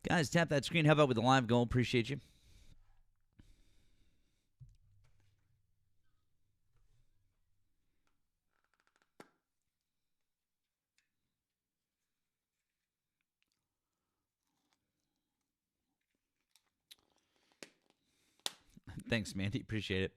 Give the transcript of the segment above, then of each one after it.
Guys, tap that screen. How about with the live goal? Appreciate you. Thanks, Mandy. Appreciate it.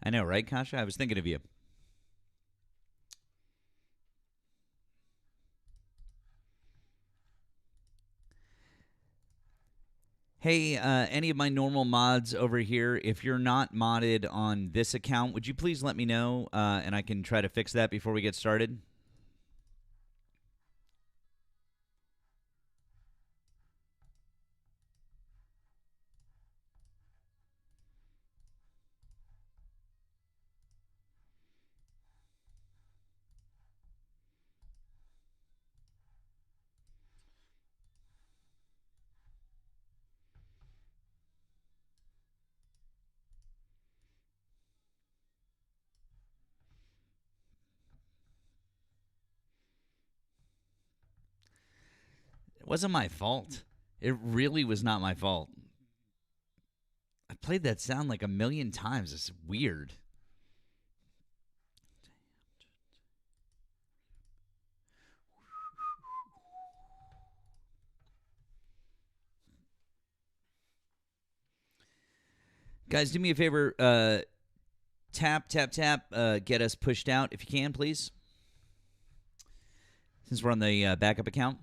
I know, right, Kasha? I was thinking of you. Hey, any of my normal mods over here, if you're not modded on this account, would you please let me know and I can try to fix that before we get started? It wasn't my fault. It really was not my fault. I played that sound like a million times. It's weird. Guys, do me a favor. Tap, tap, tap. Get us pushed out if you can, please. Since we're on the backup account.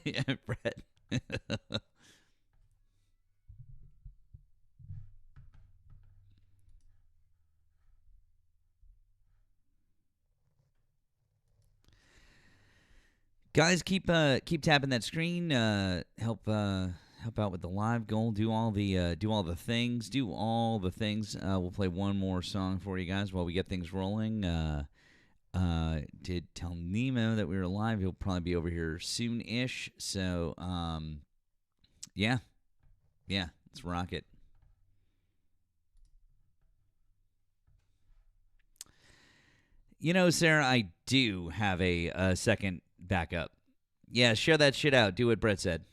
Yeah, Brett. Guys, keep tapping that screen. Help out with the live goal. Do all the things. Do all the things. We'll play one more song for you guys while we get things rolling. Did tell Nemo that we were live. He'll probably be over here soon-ish. So, yeah, let's rock it. You know, Sarah, I do have a second backup. Yeah, share that shit out. Do what Brett said.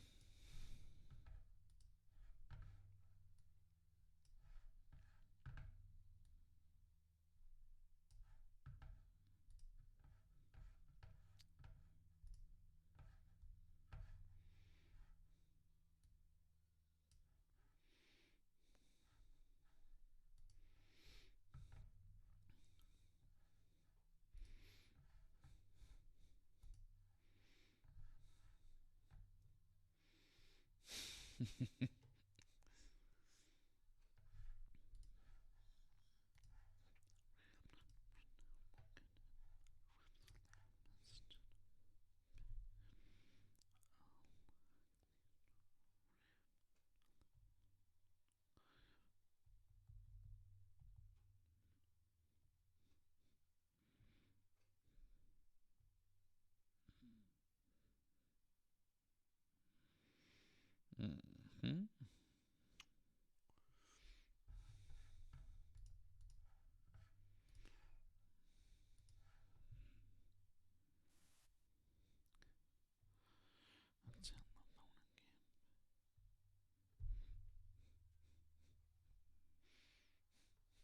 Mm-hmm.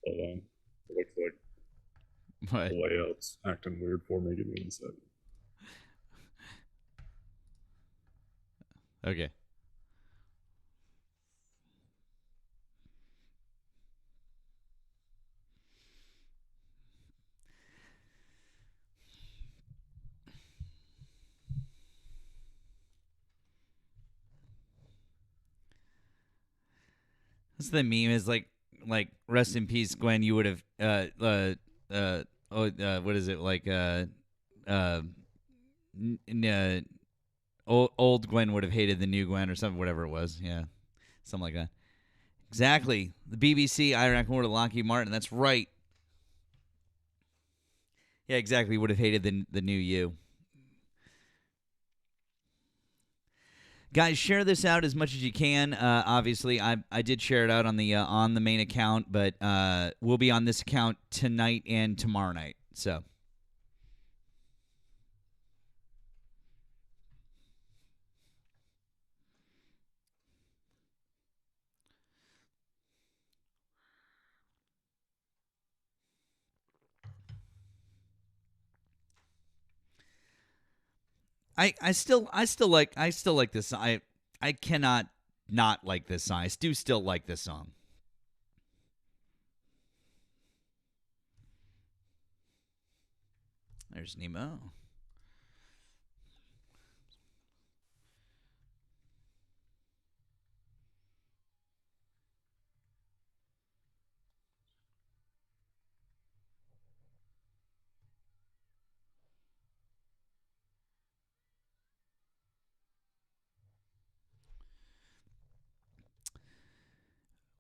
Hold on. It looks like What? the layout's acting weird for me. Give me a second. Okay. That's the meme. Is like rest in peace, Gwen. You would have what is it like uh old Gwen would have hated the new Gwen or something, whatever it was. Yeah, something like that. Exactly. The BBC, Iraq War to Lockheed Martin. That's right. Yeah, exactly. Would have hated the new you. Guys, share this out as much as you can. Obviously, I did share it out on the main account, but we'll be on this account tonight and tomorrow night. So. I still like this. I cannot not like this song. I do still like this song. There's Nemo.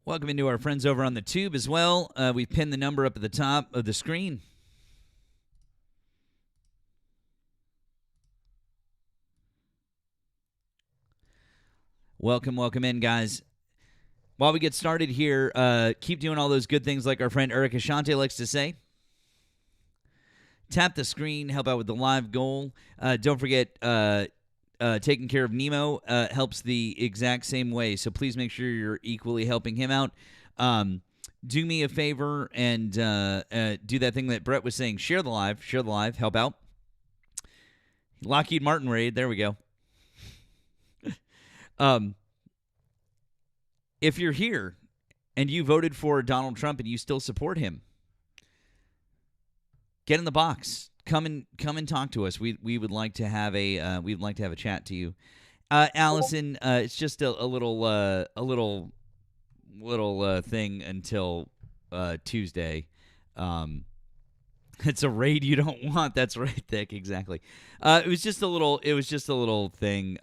Welcome into our friends over on the tube as well. We've pinned the number up at the top of the screen. Welcome in, guys. While we get started here, keep doing all those good things like our friend Erika Shante likes to say. Tap the screen, help out with the live goal. Don't forget, taking care of Nemo helps the exact same way. So please make sure you're equally helping him out. Do me a favor and do that thing that Brett was saying. Share the live, help out. Lockheed Martin raid, there we go. If you're here and you voted for Donald Trump and you still support him, get in the box. Come and talk to us. We would like to have a chat to you. Allison, it's just a little thing until Tuesday. It's a raid you don't want. That's right, Thick. Exactly. It was just a little thing.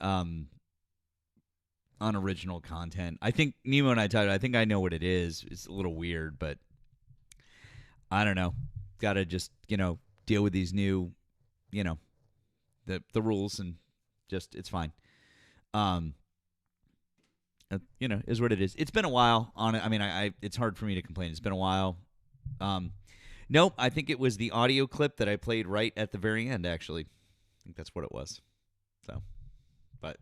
Unoriginal content. I think Nemo and I talked. I think I know what it is. It's a little weird, but I don't know. Got to just deal with these new, the rules, and just it's fine. Is what it is. It's been a while on it. I mean, I it's hard for me to complain. It's been a while. Nope. I think it was the audio clip that I played right at the very end. Actually, I think that's what it was. So, but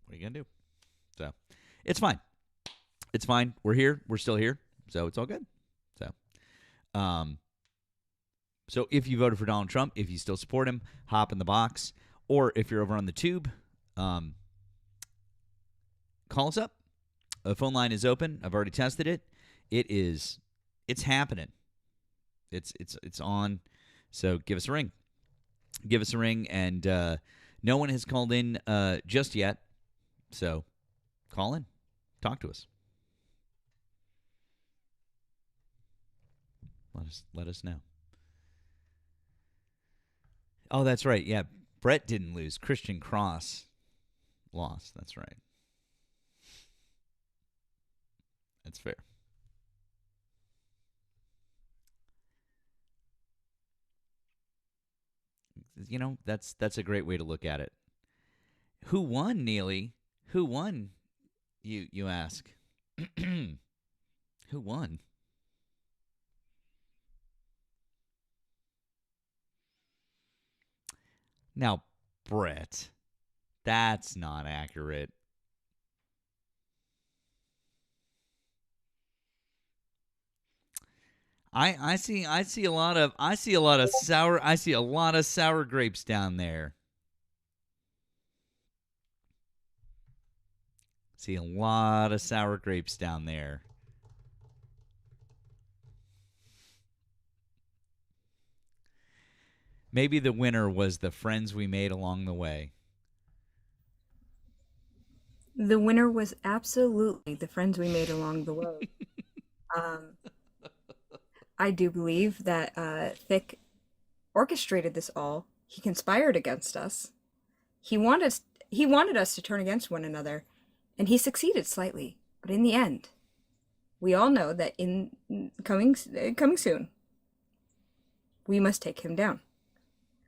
what are you gonna do? So, it's fine. It's fine. We're here. We're still here. So it's all good. So if you voted for Donald Trump, if you still support him, hop in the box. Or if you're over on the tube, call us up. The phone line is open. I've already tested it. It's happening. It's on. So give us a ring. And no one has called in just yet. So call in. Talk to us. Let us know. Oh, that's right. Yeah, Brett didn't lose. Christian Cross lost. That's right. That's fair. That's a great way to look at it. Who won, Neely? Who won? You ask. Who won? Now, Brett, that's not accurate. I see a lot of sour grapes down there. See a lot of sour grapes down there. Maybe the winner was the friends we made along the way. The winner was absolutely the friends we made along the way. I do believe that Thick orchestrated this all. He conspired against us. He wanted us to turn against one another, and he succeeded slightly. But in the end, we all know that in coming soon, we must take him down.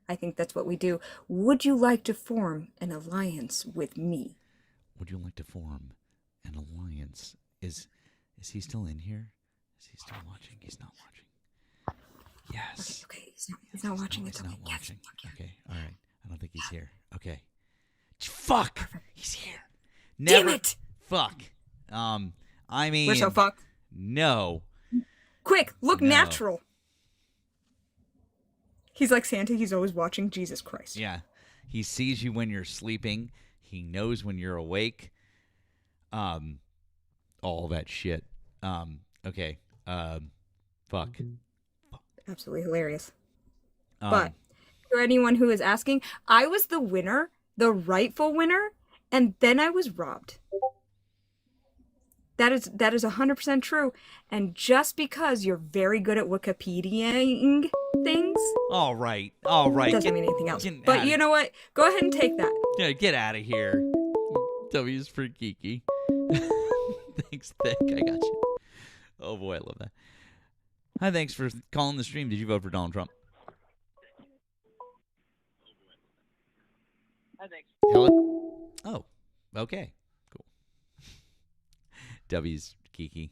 I think that's what we do. Would you like to form an alliance with me? Would you like to form an alliance? Is he still in here? Is he still watching? He's not watching. Yes. Okay. He's not watching. He's It's okay. not watching. Yes. Okay. All right. I don't think he's here. Okay. Fuck. Perfect. He's here. Damn it! Fuck. I mean, We're so fucked. No. Quick, look No. natural. He's like Santa. He's always watching. Jesus Christ. Yeah. He sees you when you're sleeping. He knows when you're awake. All that shit. Okay. Fuck. Absolutely hilarious. Um, But for anyone who is asking, I was the winner, the rightful winner, and then I was robbed. That is 100% true. And just because you're very good at Wikipediaing things, all right. All right. doesn't mean anything else. get But outta- you know what? Go ahead and take that. Yeah, get out of here. W's for geeky. Thanks, Thick. I got you. Oh boy, I love that. Hi, thanks for calling the stream. Did you vote for Donald Trump? Hello? Oh, okay. Cool. W's geeky.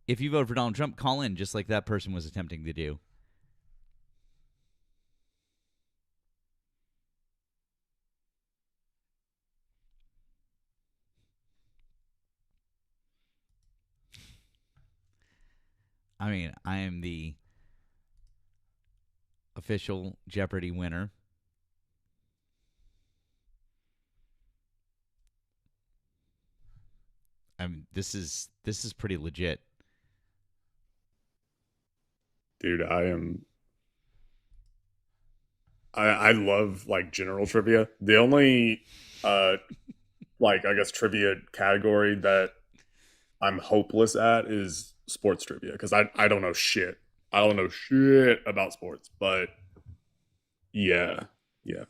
If you vote for Donald Trump, call in just like that person was attempting to do. I mean, I am the official Jeopardy winner. I mean, this is pretty legit. Dude, I love like general trivia. The only like I guess trivia category that I'm hopeless at is sports trivia because I don't know shit. I don't know shit about sports, but yeah,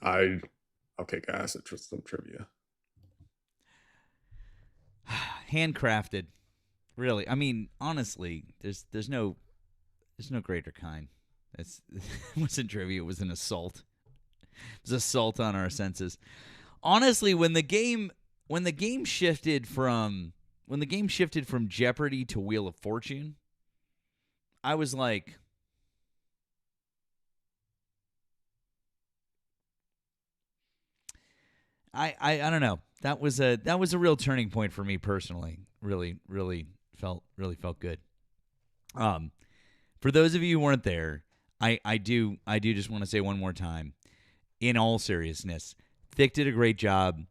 I'll kick ass at some trivia. Handcrafted, really. I mean, honestly, there's no greater kind. It wasn't trivia. It was an assault. It was assault on our senses. Honestly, when the game shifted from Jeopardy to Wheel of Fortune, I was like, I don't know. That was a real turning point for me personally. Really felt good. For those of you who weren't there, I do just want to say one more time, in all seriousness, Thick did a great job.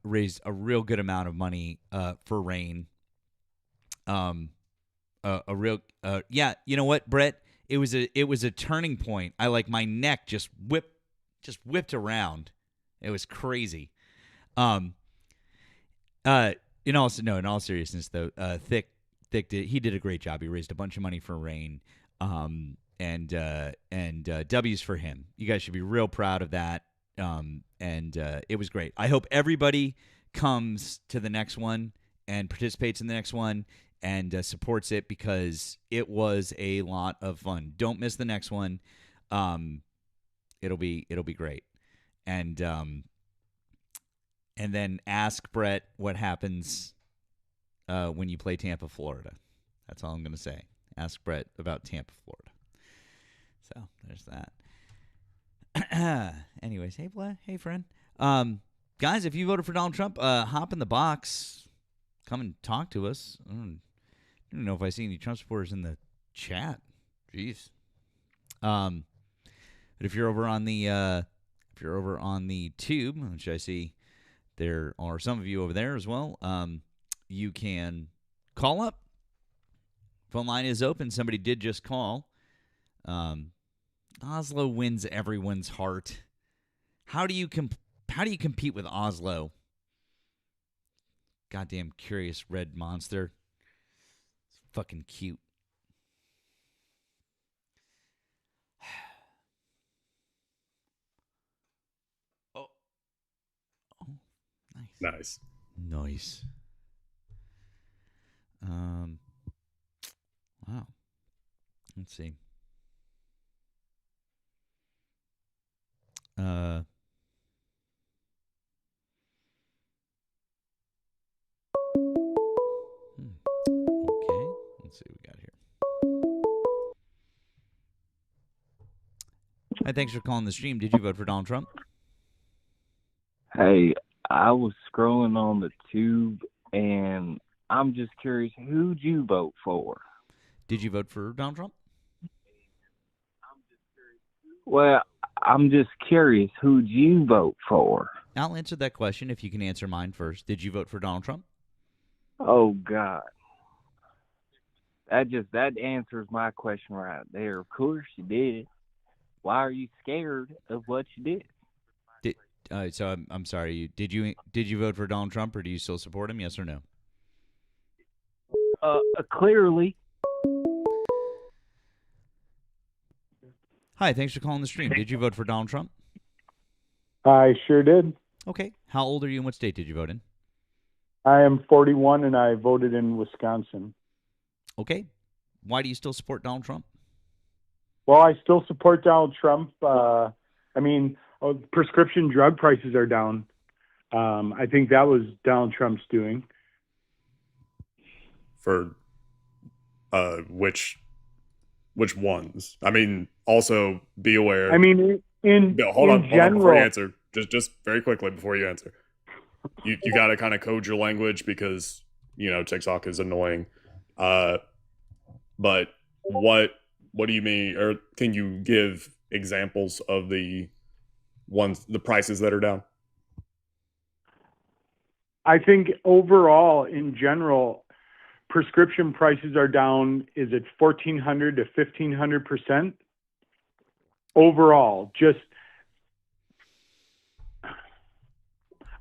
Raised a real good amount of money for Rain. Yeah, you know what, Brett? It was a turning point. I like my neck just whipped around. It was crazy. In all seriousness though, Thick did a great job. He raised a bunch of money for Rain. And W's for him. You guys should be real proud of that. It was great. I hope everybody comes to the next one and participates in the next one and supports it because it was a lot of fun. Don't miss the next one. It'll be great. And then ask Brett what happens when you play Tampa, Florida. That's all I'm going to say. Ask Brett about Tampa, Florida. So there's that. Anyways, hey friend. Guys, if you voted for Donald Trump, hop in the box. Come and talk to us. I don't know if I see any Trump supporters in the chat. Jeez. But if you're over on the tube, which I see there are some of you over there as well, you can call up. Phone line is open. Somebody did just call. Oslo wins everyone's heart. How do you compete with Oslo? Goddamn curious red monster. It's fucking cute. Nice. Nice. Um. Wow. Let's see. Uh. Okay. Let's see what we got here. Hi, thanks for calling the stream. Did you vote for Donald Trump? Hey, I was scrolling on the tube and I'm just curious, who'd you vote for? Did you vote for Donald Trump? Well, I'm just curious, who'd you vote for? I'll answer that question if you can answer mine first. Did you vote for Donald Trump? Oh God. That answers my question right there. Of course you did. Why are you scared of what you did? So I'm sorry. Did you vote for Donald Trump, or do you still support him? Yes or no? Clearly. Hi, thanks for calling the stream. Did you vote for Donald Trump? I sure did. Okay. How old are you and what state did you vote in? I am 41 and I voted in Wisconsin. Okay. Why do you still support Donald Trump? Well, I still support Donald Trump. Prescription drug prices are down. I think that was Donald Trump's doing. For which ones? I mean, also be aware. I mean, hold on before you general. answer. Just very quickly before you answer. You got to kind of code your language because, TikTok is annoying. But what do you mean, or can you give examples of the prices that are down? I think overall, in general, prescription prices are down. Is it 1,400 to 1,500%? Overall, just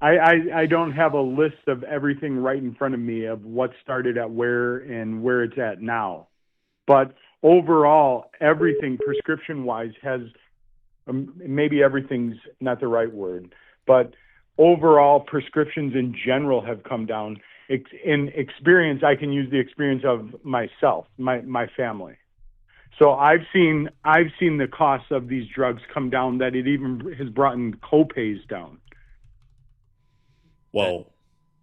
I don't have a list of everything right in front of me of what started at where and where it's at now. But overall, everything prescription-wise has, maybe everything's not the right word, but overall prescriptions in general have come down. In experience, I can use the experience of myself, my family. So I've seen the costs of these drugs come down, that it even has brought in copays down. Well,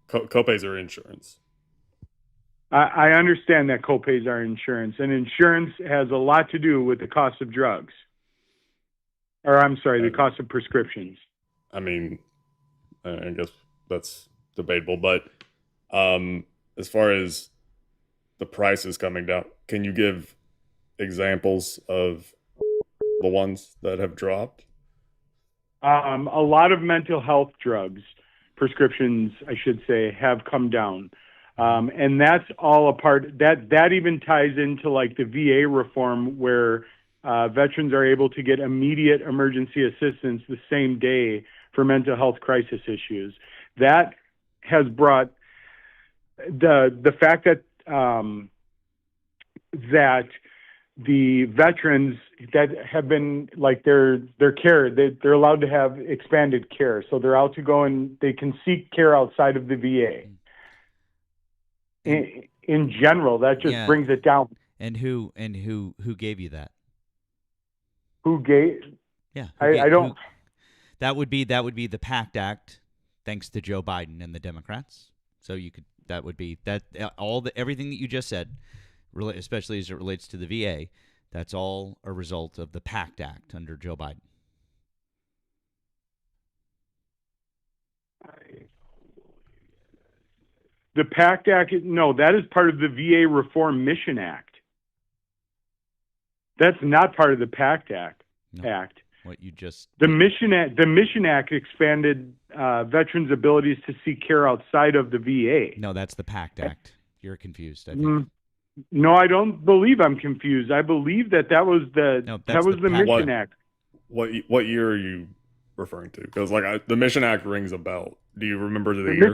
copays are insurance. I understand that copays are insurance, and insurance has a lot to do with the cost of drugs. Or I'm sorry, the cost of prescriptions. I mean, I guess that's debatable, but as far as the prices coming down, can you give examples of the ones that have dropped? A lot of mental health drugs, prescriptions, I should say, have come down. And that's all a part that even ties into like the VA reform where veterans are able to get immediate emergency assistance the same day for mental health crisis issues. That has brought the fact that that the veterans that have been like their care, they're allowed to have expanded care, so they're out to go and they can seek care outside of the VA. In general, that just brings it down. And who gave you that? Who gave? Yeah, I don't. That would be the PACT Act, thanks to Joe Biden and the Democrats. So that would be everything that you just said, especially as it relates to the VA. That's all a result of the PACT Act under Joe Biden. The PACT Act, no, that is part of the VA Reform Mission Act. That's not part of the PACT Act. No, what you just the Mission Act expanded veterans' abilities to seek care outside of the VA. No, that's the PACT Act. You're confused, I think. No, I don't believe I'm confused. I believe that was the Mission Act. What year are you referring to? Because the Mission Act rings a bell. Do you remember the year?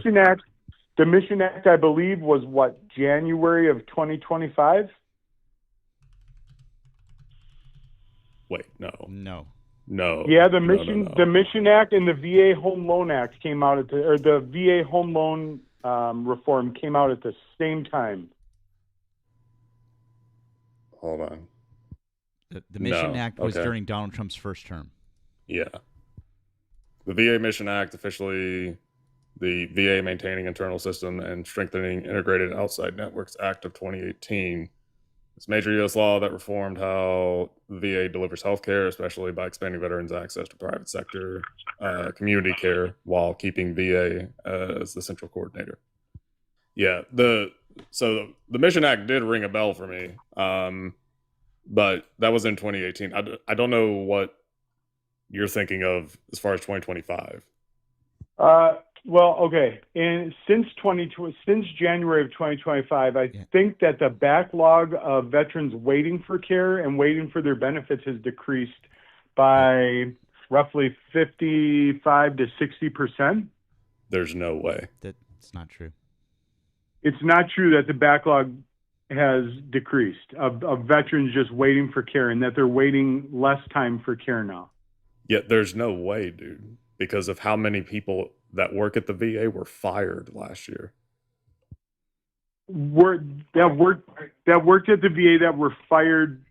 The Mission Act, I believe, was January of 2025? Wait, no. No. No. Yeah, the No. Mission Act and the VA Home Loan Act came out the VA Home Loan reform came out at the same time. Hold on. The Mission No. Act was Okay. during Donald Trump's first term. Yeah. The VA Mission Act, officially the VA Maintaining Internal System and Strengthening Integrated Outside Networks Act of 2018. It's a major U.S. law that reformed how the VA delivers health care, especially by expanding veterans' access to private sector community care while keeping VA as the central coordinator. Yeah, so the Mission Act did ring a bell for me, but that was in 2018. I don't know what you're thinking of as far as 2025. Well, okay. And since January of 2025, I think that the backlog of veterans waiting for care and waiting for their benefits has decreased by roughly 55 to 60%. There's no way. That's not true. It's not true that the backlog has decreased of veterans just waiting for care, and that they're waiting less time for care now. Yet there's no way, dude, because of how many people that work at the VA were fired last year. That worked at the VA that were fired,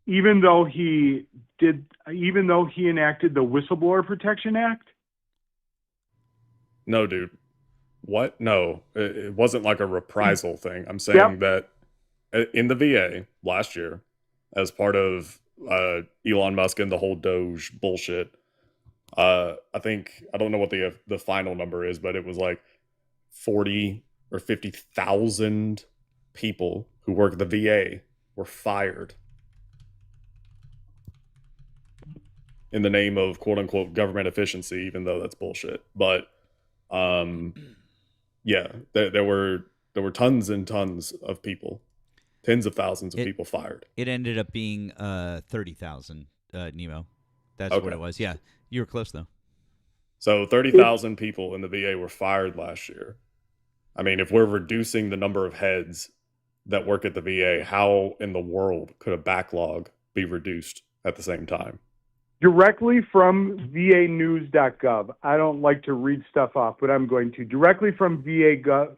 even though he enacted the Whistleblower Protection Act. No, dude. What? No, it wasn't like a reprisal thing. I'm saying that in the VA last year, as part of Elon Musk and the whole Doge bullshit, I think, I don't know what the final number is, but it was like 40 or 50,000 people who work at the VA were fired in the name of quote unquote government efficiency, even though that's bullshit. But yeah, there were tons and tons of people, tens of thousands of people fired. It ended up being 30,000, Nemo. That's Okay. what it was. Yeah, you were close though. So 30,000 people in the VA were fired last year. I mean, if we're reducing the number of heads that work at the VA, how in the world could a backlog be reduced at the same time? Directly from vanews.gov. I don't like to read stuff off, but I'm going to. Directly from vanews.gov.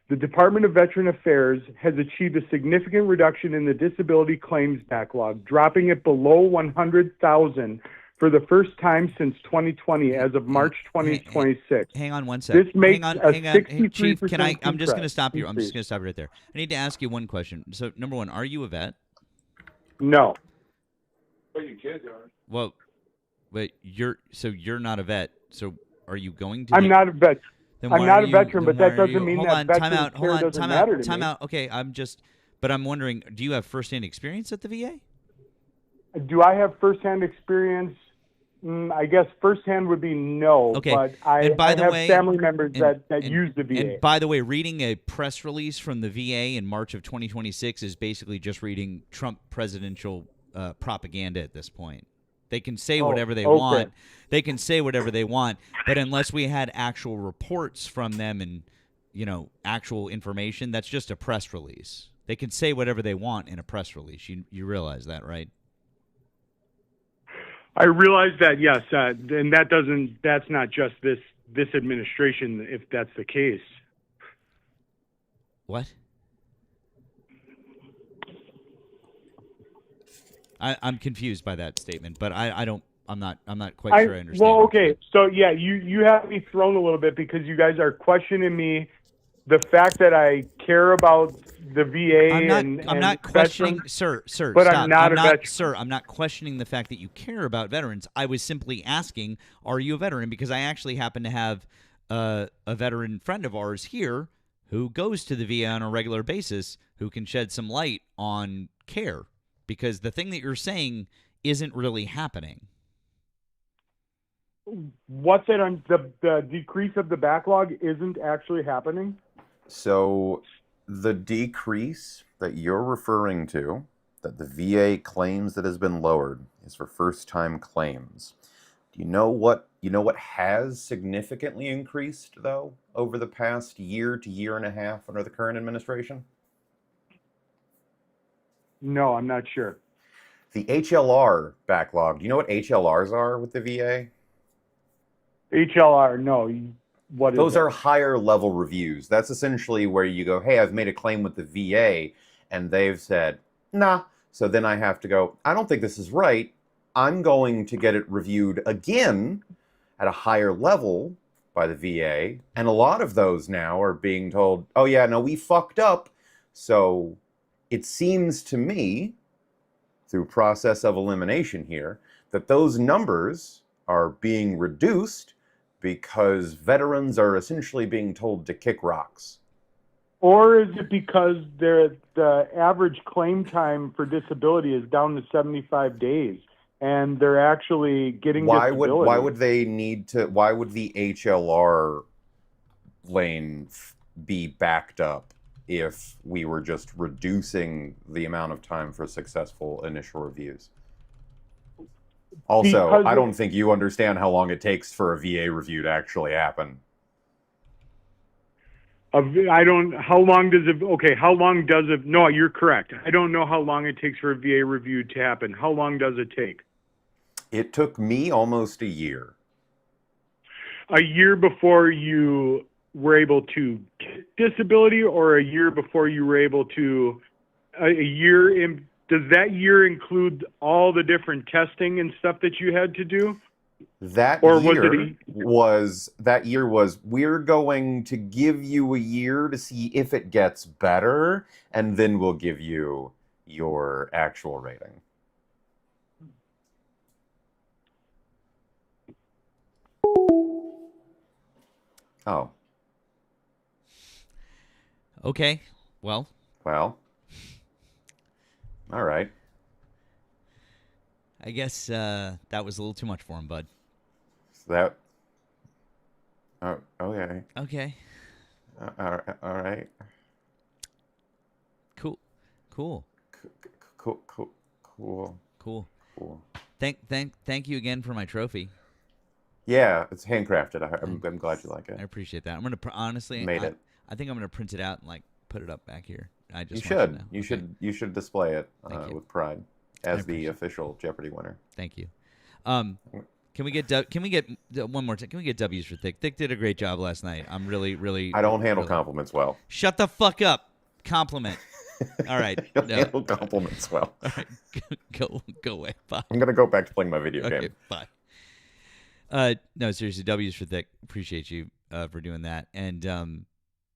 The Department of Veteran Affairs has achieved a significant reduction in the disability claims backlog, dropping it below 100,000 for the first time since 2020 as of March 2026. Hang on one second. This makes hang on. a 63% Chief, can I? I'm just going to stop you. increase. I'm just going to stop you right there. I need to ask you one question. So, number one, are you a vet? No. But your kids are. Well, but you're not a vet. So, are you going to? I'm not a vet. Then I'm why not are a you- veteran, then but why that are doesn't you- mean hold that on, veteran time out, care hold on, doesn't time matter out, to time me. out. Okay, but I'm wondering, do you have firsthand experience at the VA? Do I have firsthand experience? I guess firsthand would be no. Okay. But I And by the have way- family members and- that use the VA. And by the way, reading a press release from the VA in March of 2026 is basically just reading Trump presidential propaganda at this point. They can say whatever they want. They can say whatever they want, but unless we had actual reports from them and, actual information, that's just a press release. They can say whatever they want in a press release. You realize that, right? I realize that, yes, and that's not just this administration, if that's the case. What? I'm confused by that statement, but I'm not quite sure I understand. Well, okay, so yeah, you have me thrown a little bit because you guys are questioning me the fact that I care about the VA. I'm not questioning, sir. But Stop. I'm not a veteran. Sir, I'm not questioning the fact that you care about veterans. I was simply asking, are you a veteran? Because I actually happen to have a veteran friend of ours here who goes to the VA on a regular basis, who can shed some light on care. Because the thing that you're saying isn't really happening. What's it on the decrease of the backlog isn't actually happening? So the decrease that you're referring to, that the VA claims that has been lowered, is for first-time claims. Do you know what has significantly increased though over the past year to year and a half under the current administration? No, I'm not sure. The HLR backlog. Do you know what HLRs are with the VA? HLR, no. What is Those it? are higher level reviews. That's essentially where you go, hey, I've made a claim with the VA, and they've said, nah. So then I have to go, I don't think this is right. I'm going to get it reviewed again at a higher level by the VA. And a lot of those now are being told, oh, yeah, no, we fucked up. So it seems to me, through process of elimination here, that those numbers are being reduced because veterans are essentially being told to kick rocks. Or is it because the average claim time for disability is down to 75 days, and they're actually getting disability? Why would they need to? Why would the HLR lane be backed up if we were just reducing the amount of time for successful initial reviews? Also, Because I don't think you understand how long it takes for a VA review to actually happen. I don't. How long does it? Okay, how long does it? No, you're correct. I don't know how long it takes for a VA review to happen. How long does it take? It took me almost a year. A year before you were able to get disability, or a year before you were able to? A year in. Does that year include all the different testing and stuff that you had to do? That Or year was we're going to give you a year to see if it gets better, and then we'll give you your actual rating. Oh, Okay. Well, well. All right. I guess that was a little too much for him, bud. So that. Oh, okay. Okay. All right. Cool. Cool. Thank you again for my trophy. Yeah, it's handcrafted. I'm glad you like it. I appreciate that. I'm gonna honestly Made it. I think I'm gonna print it out and like put it up back here. I just You want should. to know. You should display it Thank you. with pride I as appreciate the it. official Jeopardy winner. Thank you. Can we get one more time? Can we get W's for Thick? Thick did a great job last night. I'm really. I don't handle really... compliments well. Shut the fuck up. Compliment. All right. I don't handle compliments well. All right. Go away. Bye. I'm gonna go back to playing my video game. Bye. No, seriously, W's for Thick. Appreciate you for doing that. And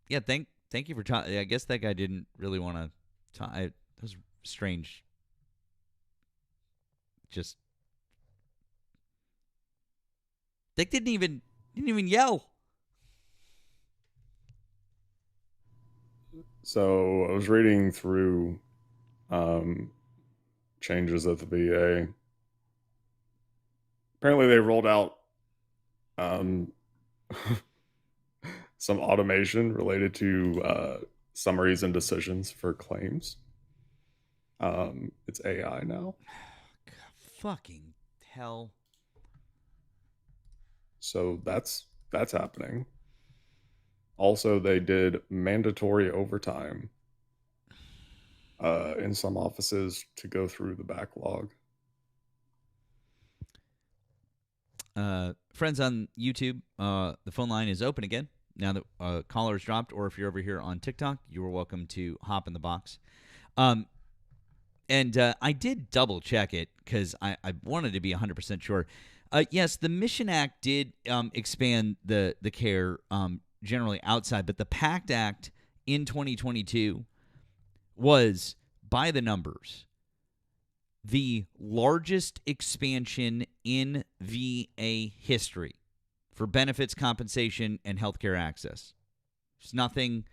yeah, thank you for talking. I guess that guy didn't really want to talk. It was strange. Just Thick didn't even yell. So I was reading through changes at the VA. Apparently, they rolled out some automation related to summaries and decisions for claims. It's AI now. Fucking hell. So that's happening. Also, they did mandatory overtime in some offices to go through the backlog. Friends on YouTube, the phone line is open again now that callers dropped, or if you're over here on TikTok, you are welcome to hop in the box. And I did double check it because I wanted to be 100% sure. Yes, the Mission Act did expand the care generally outside, but the PACT Act in 2022 was, by the numbers, the largest expansion in VA history for benefits, compensation, and healthcare access. There's nothing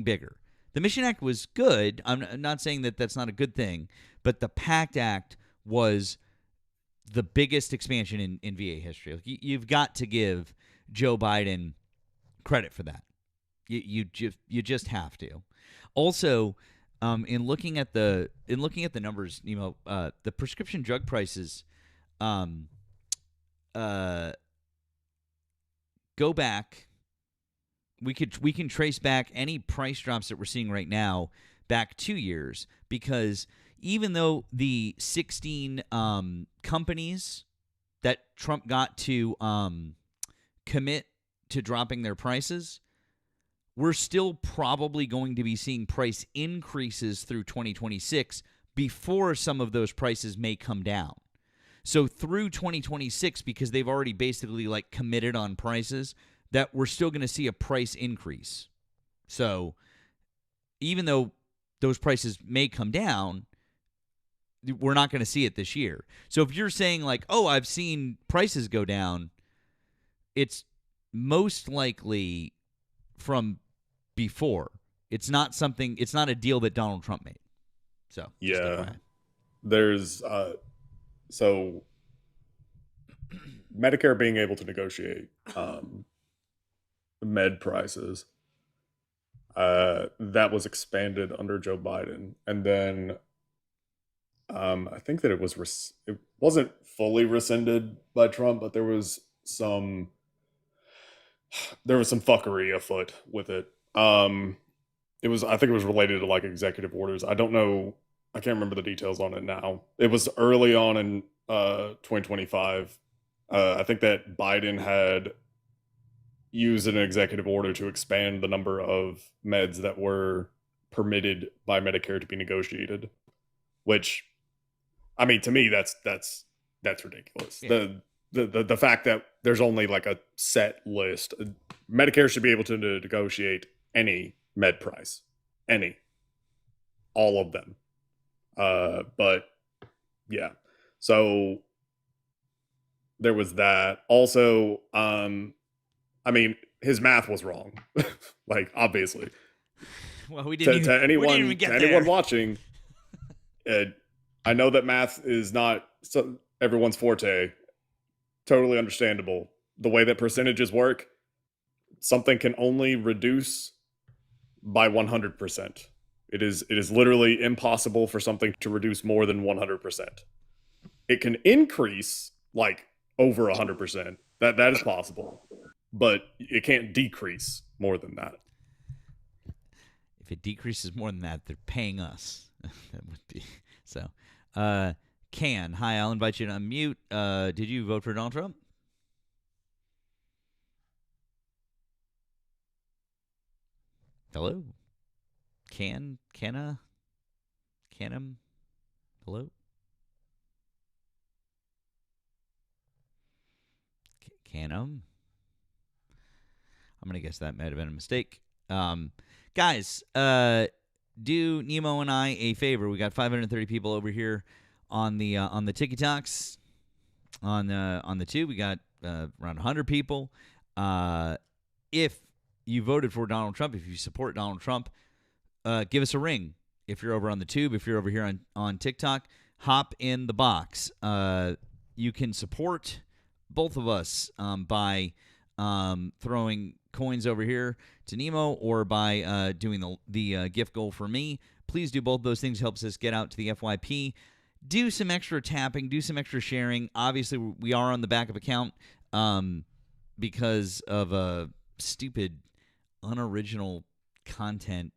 bigger. The Mission Act was good. I'm not saying that that's not a good thing, but the PACT Act was the biggest expansion in VA history. Like, you've got to give Joe Biden credit for that. You just have to. Also, in looking at the numbers, the prescription drug prices go back. We can trace back any price drops that we're seeing right now back 2 years, because even though the 16 companies that Trump got to commit to dropping their prices, we're still probably going to be seeing price increases through 2026 before some of those prices may come down. So through 2026, because they've already basically like committed on prices, that we're still going to see a price increase. So even though those prices may come down, we're not going to see it this year. So if you're saying like, oh, I've seen prices go down, it's most likely from before. It's not a deal that Donald Trump made. So just Yeah. FYI. There's so Medicare being able to negotiate med prices, that was expanded under Joe Biden, and then I think that it wasn't fully rescinded by Trump, but there was some fuckery afoot with it. I think it was related to like executive orders. I don't know. I can't remember the details on it now. It was early on in 2025. I think that Biden had used an executive order to expand the number of meds that were permitted by Medicare to be negotiated, which, I mean, to me, that's ridiculous. Yeah. The fact that there's only like a set list. Medicare should be able to negotiate any med price, all of them. But yeah, so there was that. Also, I mean, his math was wrong. Like, obviously. Well, we didn't To anyone even get there. watching, I know that math is not everyone's forte. Totally understandable. The way that percentages work, something can only reduce by 100%. It is literally impossible for something to reduce more than 100%. It can increase like over 100%. That is possible, but it can't decrease more than that. If it decreases more than that, they're paying us. That would be so. Can, hi, I'll invite you to unmute. Did you vote for Donald Trump? Hello? Can him? Hello? Can him? I'm going to guess that might have been a mistake. Guys, do Nemo and I a favor. We got 530 people over here on the TikToks. On the tube, we got around 100 people. If you voted for Donald Trump, if you support Donald Trump, give us a ring. If you're over on the tube, if you're over here on TikTok, hop in the box. You can support both of us by throwing coins over here to Nemo, or by doing the gift goal for me. Please do both those things. Helps us get out to the FYP. Do some extra tapping. Do some extra sharing. Obviously, we are on the backup account because of a stupid, unoriginal content.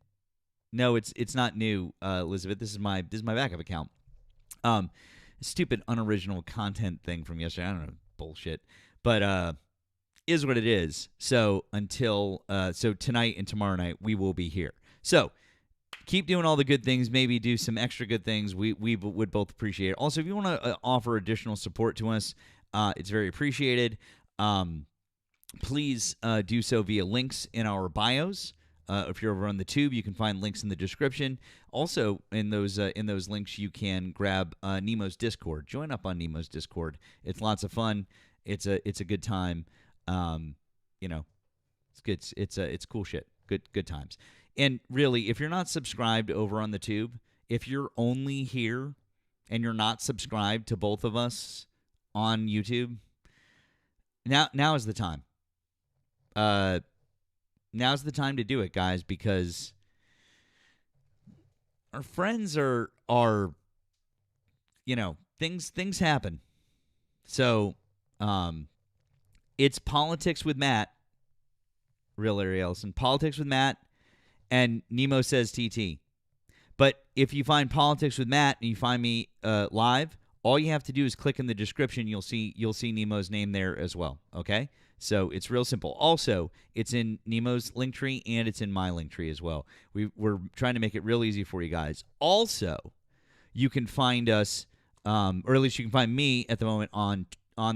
No, it's not new, Elizabeth. This is my backup account. Stupid, unoriginal content thing from yesterday. I don't know, bullshit. But is what it is. So until tonight and tomorrow night, we will be here. So keep doing all the good things. Maybe do some extra good things. We would both appreciate it. Also, if you want to offer additional support to us, it's very appreciated. Please do so via links in our bios. If you're over on the tube, you can find links in the description. Also, in those links, you can grab Nemo's Discord. Join up on Nemo's Discord. It's lots of fun. It's a good time. It's good. It's cool shit. Good times. And really, if you're not subscribed over on the tube, if you're only here and you're not subscribed to both of us on YouTube, now is the time. Now's the time to do it, guys, because our friends are things happen. So, it's Politics with Matt, real Larry Ellison. Politics with Matt, and Nemo says TT. But if you find Politics with Matt and you find me live, all you have to do is click in the description. You'll see Nemo's name there as well. Okay, so it's real simple. Also, it's in Nemo's link tree and it's in my link tree as well. We're trying to make it real easy for you guys. Also, you can find us, or at least you can find me at the moment on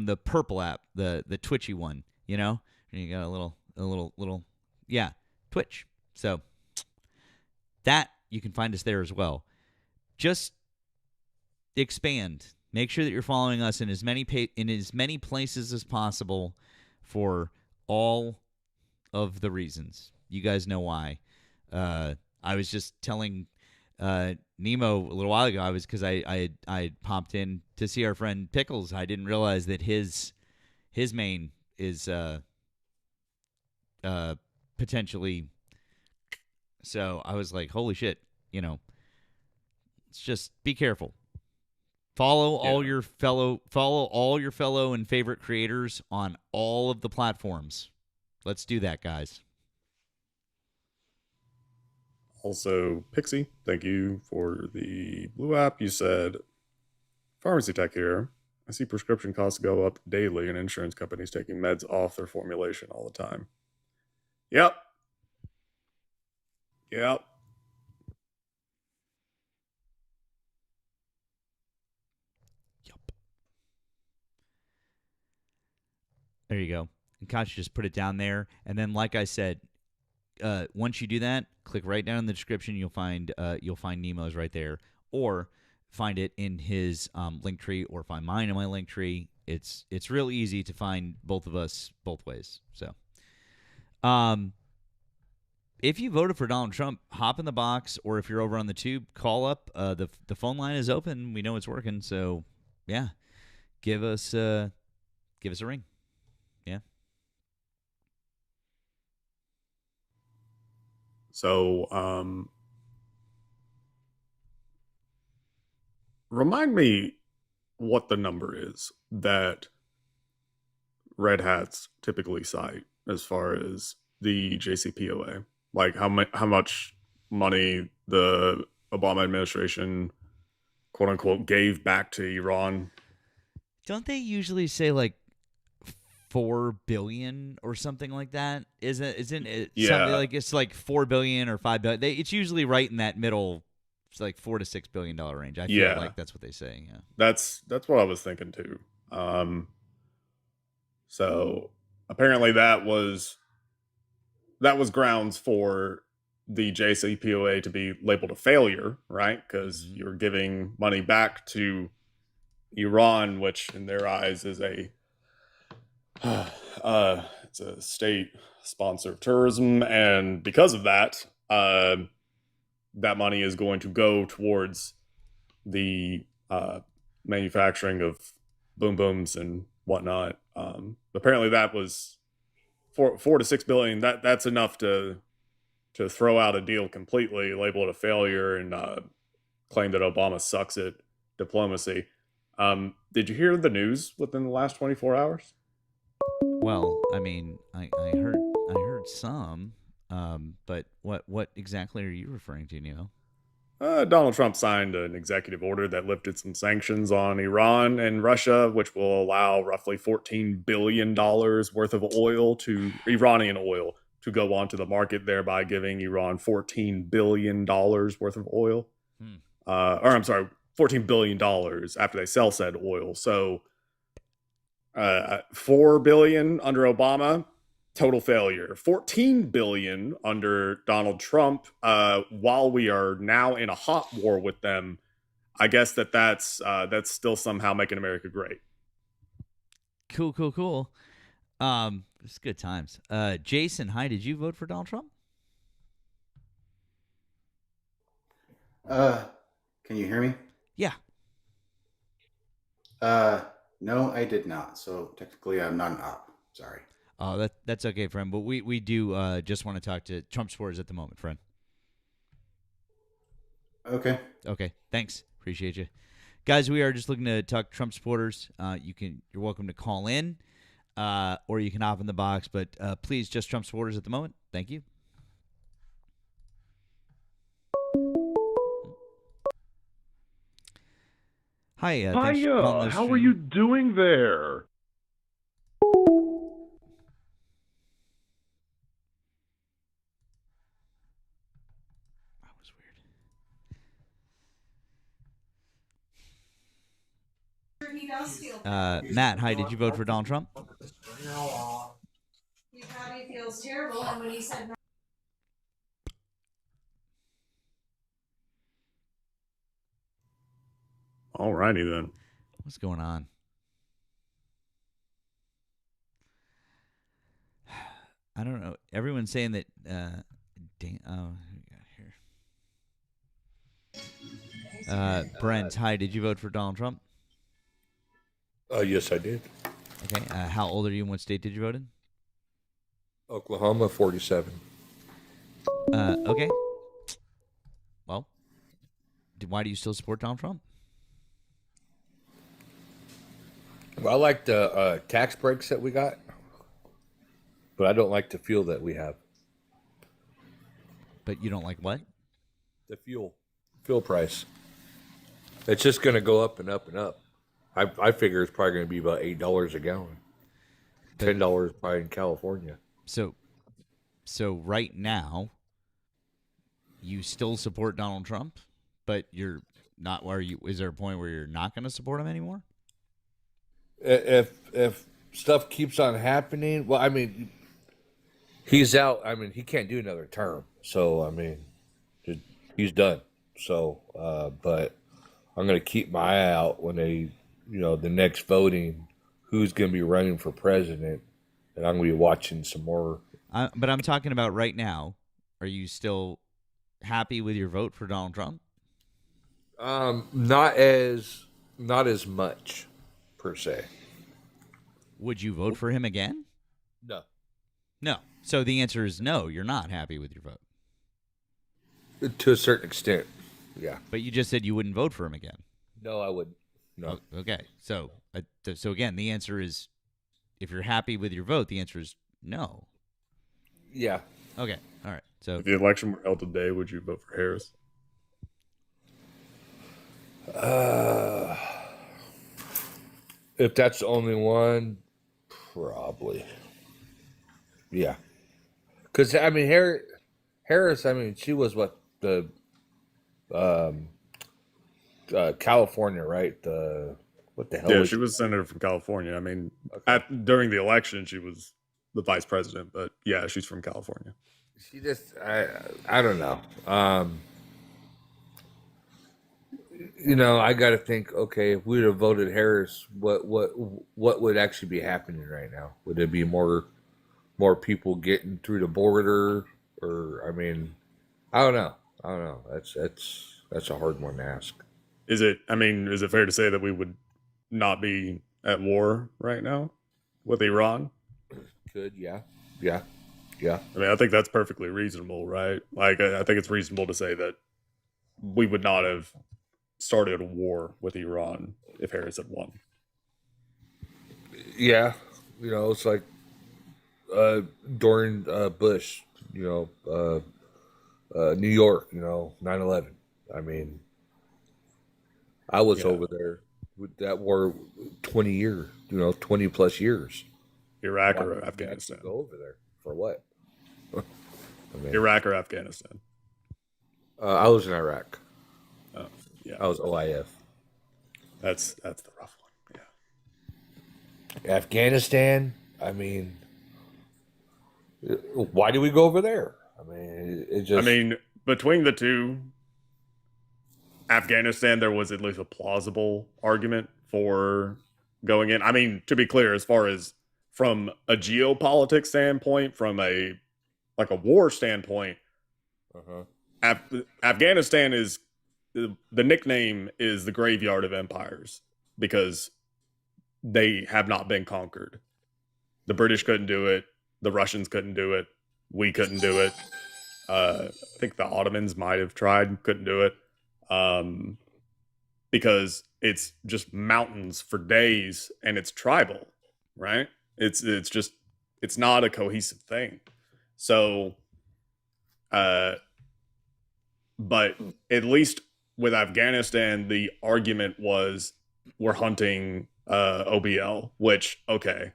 the purple app, the Twitchy one. You know, and you got a little, yeah, Twitch. So that you can find us there as well. Just expand. Make sure that you're following us in as many places as possible for all of the reasons. You guys know why. I was just telling Nemo a little while ago. Because I had popped in to see our friend Pickles. I didn't realize that his main is potentially. So I was like, holy shit, let's just be careful. Follow all your fellow and favorite creators on all of the platforms. Let's do that, guys. Also, Pixie, thank you for the blue app. You said, Pharmacy Tech here. I see prescription costs go up daily and insurance companies taking meds off their formulation all the time. Yep. Yep. There you go. And Koch just put it down there. And then, like I said, once you do that, click right down in the description. You'll find Nemo's right there, or find it in his link tree, or find mine in my link tree. It's real easy to find both of us both ways. So, if you voted for Donald Trump, hop in the box, or if you're over on the tube, call up. The phone line is open. We know it's working. So, yeah, give us a ring. Yeah. So, remind me what the number is that Red Hats typically cite as far as the JCPOA. Like how much money the Obama administration, quote unquote, gave back to Iran. Don't they usually say like $4 billion or something like that? Isn't it something like it's like $4 billion or $5 billion? It's usually right in that middle. It's like $4 to $6 billion range. I feel like that's what they say. Yeah, that's what I was thinking too. So apparently that was grounds for the JCPOA to be labeled a failure, right? Because you're giving money back to Iran, which in their eyes is it's a state sponsor of terrorism, and because of that, that money is going to go towards the manufacturing of boom booms and whatnot. Apparently, that was $4 to $6 billion. That's enough to throw out a deal completely, label it a failure, and claim that Obama sucks at diplomacy. Did you hear the news within the last 24 hours? Well, I mean, I heard some, but what exactly are you referring to, Nemo? Donald Trump signed an executive order that lifted some sanctions on Iran and Russia, which will allow roughly $14 billion worth of Iranian oil, to go onto the market, thereby giving Iran $14 billion worth of oil. Or I'm sorry, $14 billion after they sell said oil. So $4 billion under Obama, total failure. $14 billion under Donald Trump. While we are now in a hot war with them, I guess that's still somehow making America great. Cool. It's good times. Jason, hi. Did you vote for Donald Trump? Can you hear me? Yeah. No, I did not. So technically, I'm not an op. Sorry. Oh, that's okay, friend. But we do just want to talk to Trump supporters at the moment, friend. Okay. Okay. Thanks. Appreciate you, guys. We are just looking to talk Trump supporters. You're welcome to call in, or you can hop in the box. But please, just Trump supporters at the moment. Thank you. Hi, thanks for calling Hiya! the How are you stream. doing there? That was weird. Matt, hi. Did you vote for Donald Trump? He probably feels terrible, and when he said Alrighty then. What's going on? I don't know. Everyone's saying that. Who we got here? Brent, hi. Did you vote for Donald Trump? Yes, I did. Okay. How old are you and what state did you vote in? Oklahoma, 47. Okay. Well, why do you still support Donald Trump? Well, I like the tax breaks that we got, but I don't like the fuel that we have. But you don't like what? The fuel price. It's just going to go up and up and up. I figure it's probably going to be about $8 a gallon. $10 probably in California. So right now, you still support Donald Trump, but you're not. Where you? Is there a point where you're not going to support him anymore? If stuff keeps on happening, well, I mean, he's out. I mean, he can't do another term. So I mean, he's done. So, but I'm going to keep my eye out when the next voting, who's going to be running for president, and I'm going to be watching some more. But I'm talking about right now. Are you still happy with your vote for Donald Trump? Not as much per se. Would you vote for him again? No. No. So the answer is no. You're not happy with your vote. To a certain extent, yeah. But you just said you wouldn't vote for him again. No, I wouldn't. No. Okay. So again, the answer is, if you're happy with your vote, the answer is no. Yeah. Okay. All right. So If the election were held today, would you vote for Harris? If that's the only one, probably. Yeah. Because I mean, Harris. I mean, she was the California, right? What the hell? Yeah, was she was a senator from California. I mean, during the election, she was the vice president, but yeah, she's from California. She just, I don't know. I got to think. Okay, if we'd have voted Harris, what would actually be happening right now? Would there be more people getting through the border, or I mean, I don't know. That's a hard one to ask. Is it fair to say that we would not be at war right now with Iran? Could, yeah. I mean, I think that's perfectly reasonable, right? Like, I think it's reasonable to say that we would not have started a war with Iran if Harris had won. Yeah, it's like during Bush, New York, 9/11. I mean, I was over there with that war 20 years, 20 plus years. Iraq Why or did we Afghanistan? actually go over there for what? I mean, Iraq or Afghanistan? I was in Iraq. Oh, yeah. I was OIF. That's the rough one. Yeah. Afghanistan. I mean, why do we go over there? I mean, it just. I mean, between the two, Afghanistan, there was at least a plausible argument for going in. I mean, to be clear, as far as from a geopolitics standpoint, from a war standpoint, Afghanistan is the nickname is the graveyard of empires because they have not been conquered. The British couldn't do it. The Russians couldn't do it. We couldn't do it. I think the Ottomans might have tried, couldn't do it. Because it's just mountains for days and it's tribal, right? It's not a cohesive thing. So, but at least with Afghanistan, the argument was we're hunting OBL, which okay,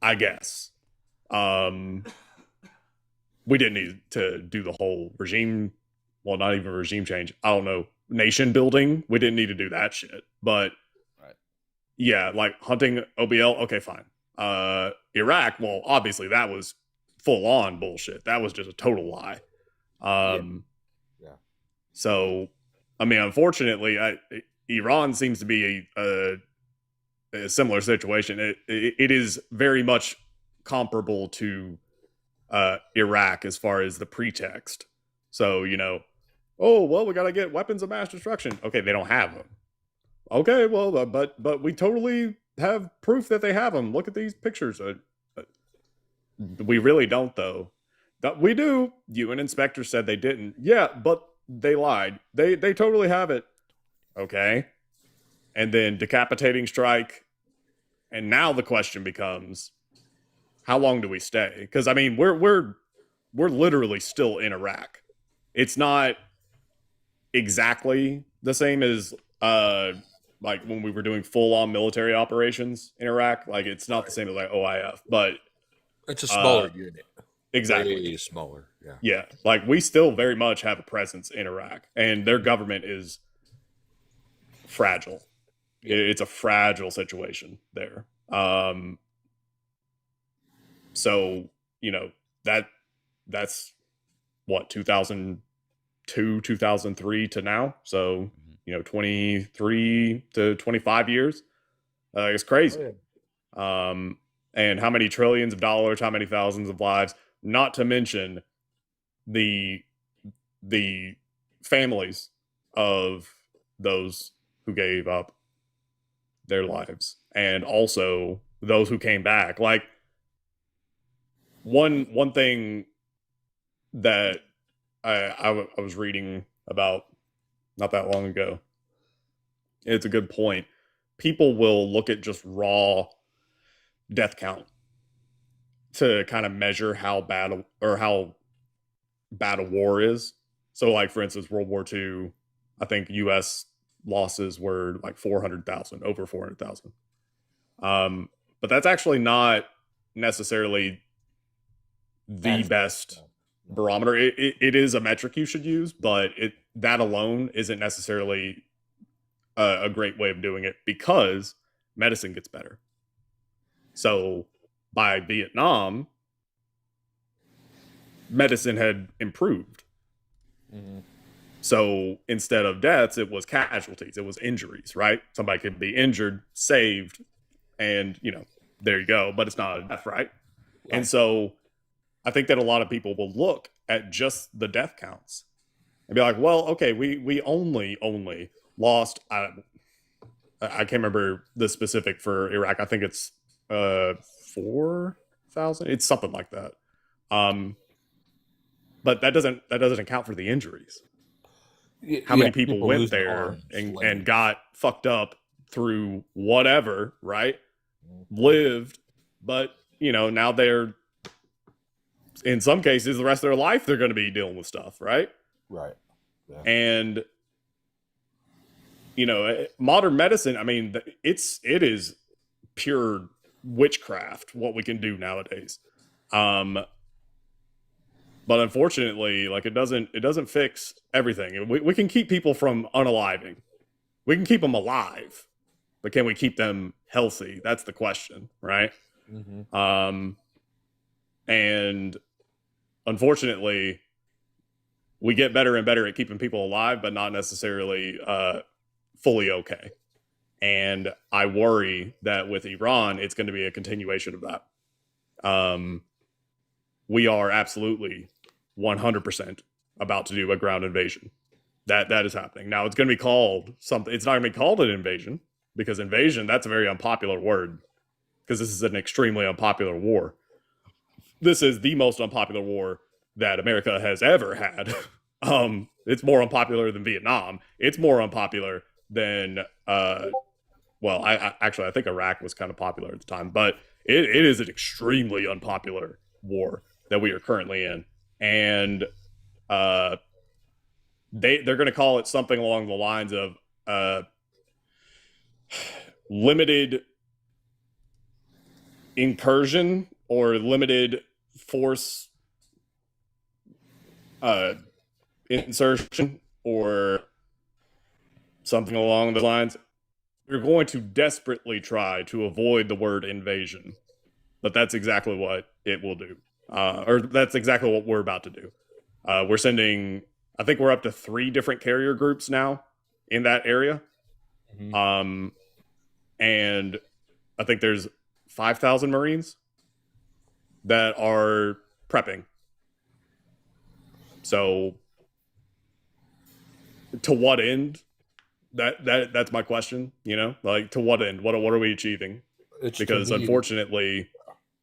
I guess. We didn't need to do the whole regime, well, not even regime change. I don't know, nation building. We didn't need to do that shit. But Right. yeah, like hunting OBL, okay, fine. Iraq, well, obviously that was full on bullshit. That was just a total lie. Yeah. So, I mean, unfortunately, Iran seems to be a similar situation. It is very much comparable to Iraq as far as the pretext. So, oh, well, we got to get weapons of mass destruction. Okay, they don't have them. Okay, well, but we totally have proof that they have them. Look at these pictures. We really don't, though. We do. UN inspector said they didn't. Yeah, but they lied. They totally have it. Okay. And then decapitating strike. And now the question becomes, how long do we stay? Because I mean, we're literally still in Iraq. It's not exactly the same as like when we were doing full on military operations in Iraq. Like it's not the same as like OIF, but It's a smaller unit. exactly. Way smaller. Yeah. Yeah, like we still very much have a presence in Iraq, and their government is fragile. Yeah. It's a fragile situation there. So that's what 2002, 2003 to now. So 23 to 25 years. It's crazy. Oh, yeah. And how many trillions of dollars, how many thousands of lives, not to mention the families of those who gave up their lives, and also those who came back. Like one thing that I was reading about not that long ago, it's a good point. People will look at just raw death count to kind of measure how bad a war is. So, like for instance, World War II, I think U.S. losses were like 400,000, over 400,000. But that's actually not necessarily the best barometer. It is a metric you should use, but that alone isn't necessarily a great way of doing it, because medicine gets better. So by Vietnam, medicine had improved. Mm-hmm. So instead of deaths, it was casualties, it was injuries, right? Somebody could be injured, saved, and there you go, but it's not a death, right? And so I think that a lot of people will look at just the death counts and be like, well, okay, we only lost, I can't remember the specific for Iraq. I think it's 4,000. It's something like that. But that doesn't account for the injuries. How many people went there and got fucked up through whatever, right? Lived, but now they're, in some cases, the rest of their life they're going to be dealing with stuff, right? Right. Yeah. And modern medicine, I mean, it is pure witchcraft what we can do nowadays. But unfortunately, like it doesn't fix everything. We can keep people from unaliving. We can keep them alive, but can we keep them healthy? That's the question, right? Mm-hmm. And unfortunately, we get better and better at keeping people alive, but not necessarily fully okay. And I worry that with Iran, it's going to be a continuation of that. We are absolutely 100% about to do a ground invasion. That is happening. Now it's going to be called something. It's not going to be called an invasion, because invasion, that's a very unpopular word, because this is an extremely unpopular war. This is the most unpopular war that America has ever had. It's more unpopular than Vietnam. It's more unpopular than I think Iraq was kind of popular at the time, but it is an extremely unpopular war that we are currently in. And they're going to call it something along the lines of limited incursion or limited force insertion or something along those lines, we're going to desperately try to avoid the word invasion. But that's exactly what it will do. Or that's exactly what we're about to do. We're sending, I think we're up to 3 different carrier groups now in that area. Mhm. And I think there's 5,000 Marines that are prepping. So to what end? That's my question, you know? Like, to what end? What are we achieving? It's Because to me, unfortunately,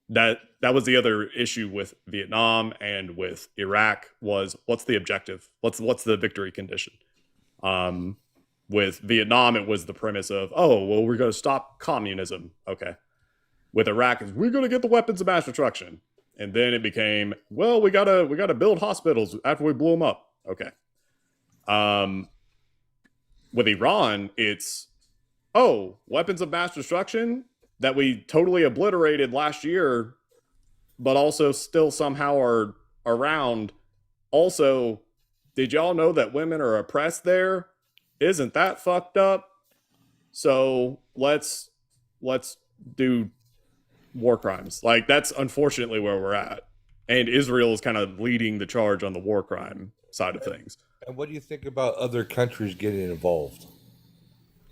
that was the other issue with Vietnam and with Iraq was, what's the objective? What's the victory condition? With Vietnam, it was the premise of, oh, well, we're going to stop communism. Okay. With Iraq, is we're going to get the weapons of mass destruction. And then it became, well, we gotta build hospitals after we blew them up. Okay. With Iran, it's, oh, weapons of mass destruction that we totally obliterated last year, but also still somehow are around. Also, did y'all know that women are oppressed there? Isn't that fucked up? So let's do war crimes. Like, that's unfortunately where we're at. And Israel is kind of leading the charge on the war crime side of things. and what do you think about other countries getting involved?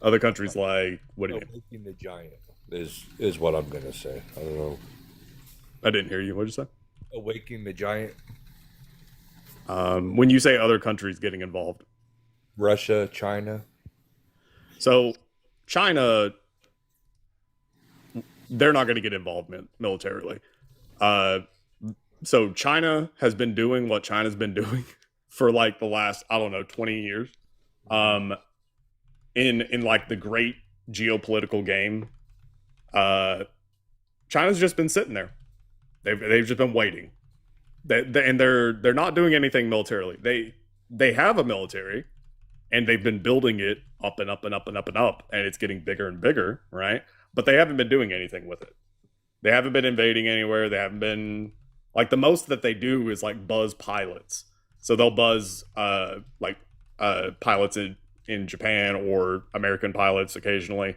Other countries, like, what do you mean? Awakening the giant is what I'm gonna say. I don't know. I didn't hear you. What did you say? Awakening the giant. When you say other countries getting involved, Russia, China. so China, they're not going to get involved militarily. So China has been doing what China's been doing for like the last, I don't know, 20 years. In like the great geopolitical game, China's just been sitting there. They've just been waiting. And they're not doing anything militarily. They have a military, and they've been building it up and up and up and up and up, and it's getting bigger and bigger, right? But they haven't been doing anything with it. They haven't been invading anywhere. They haven't been, like, the most that they do is like buzz pilots. So they'll buzz pilots in Japan, or American pilots occasionally,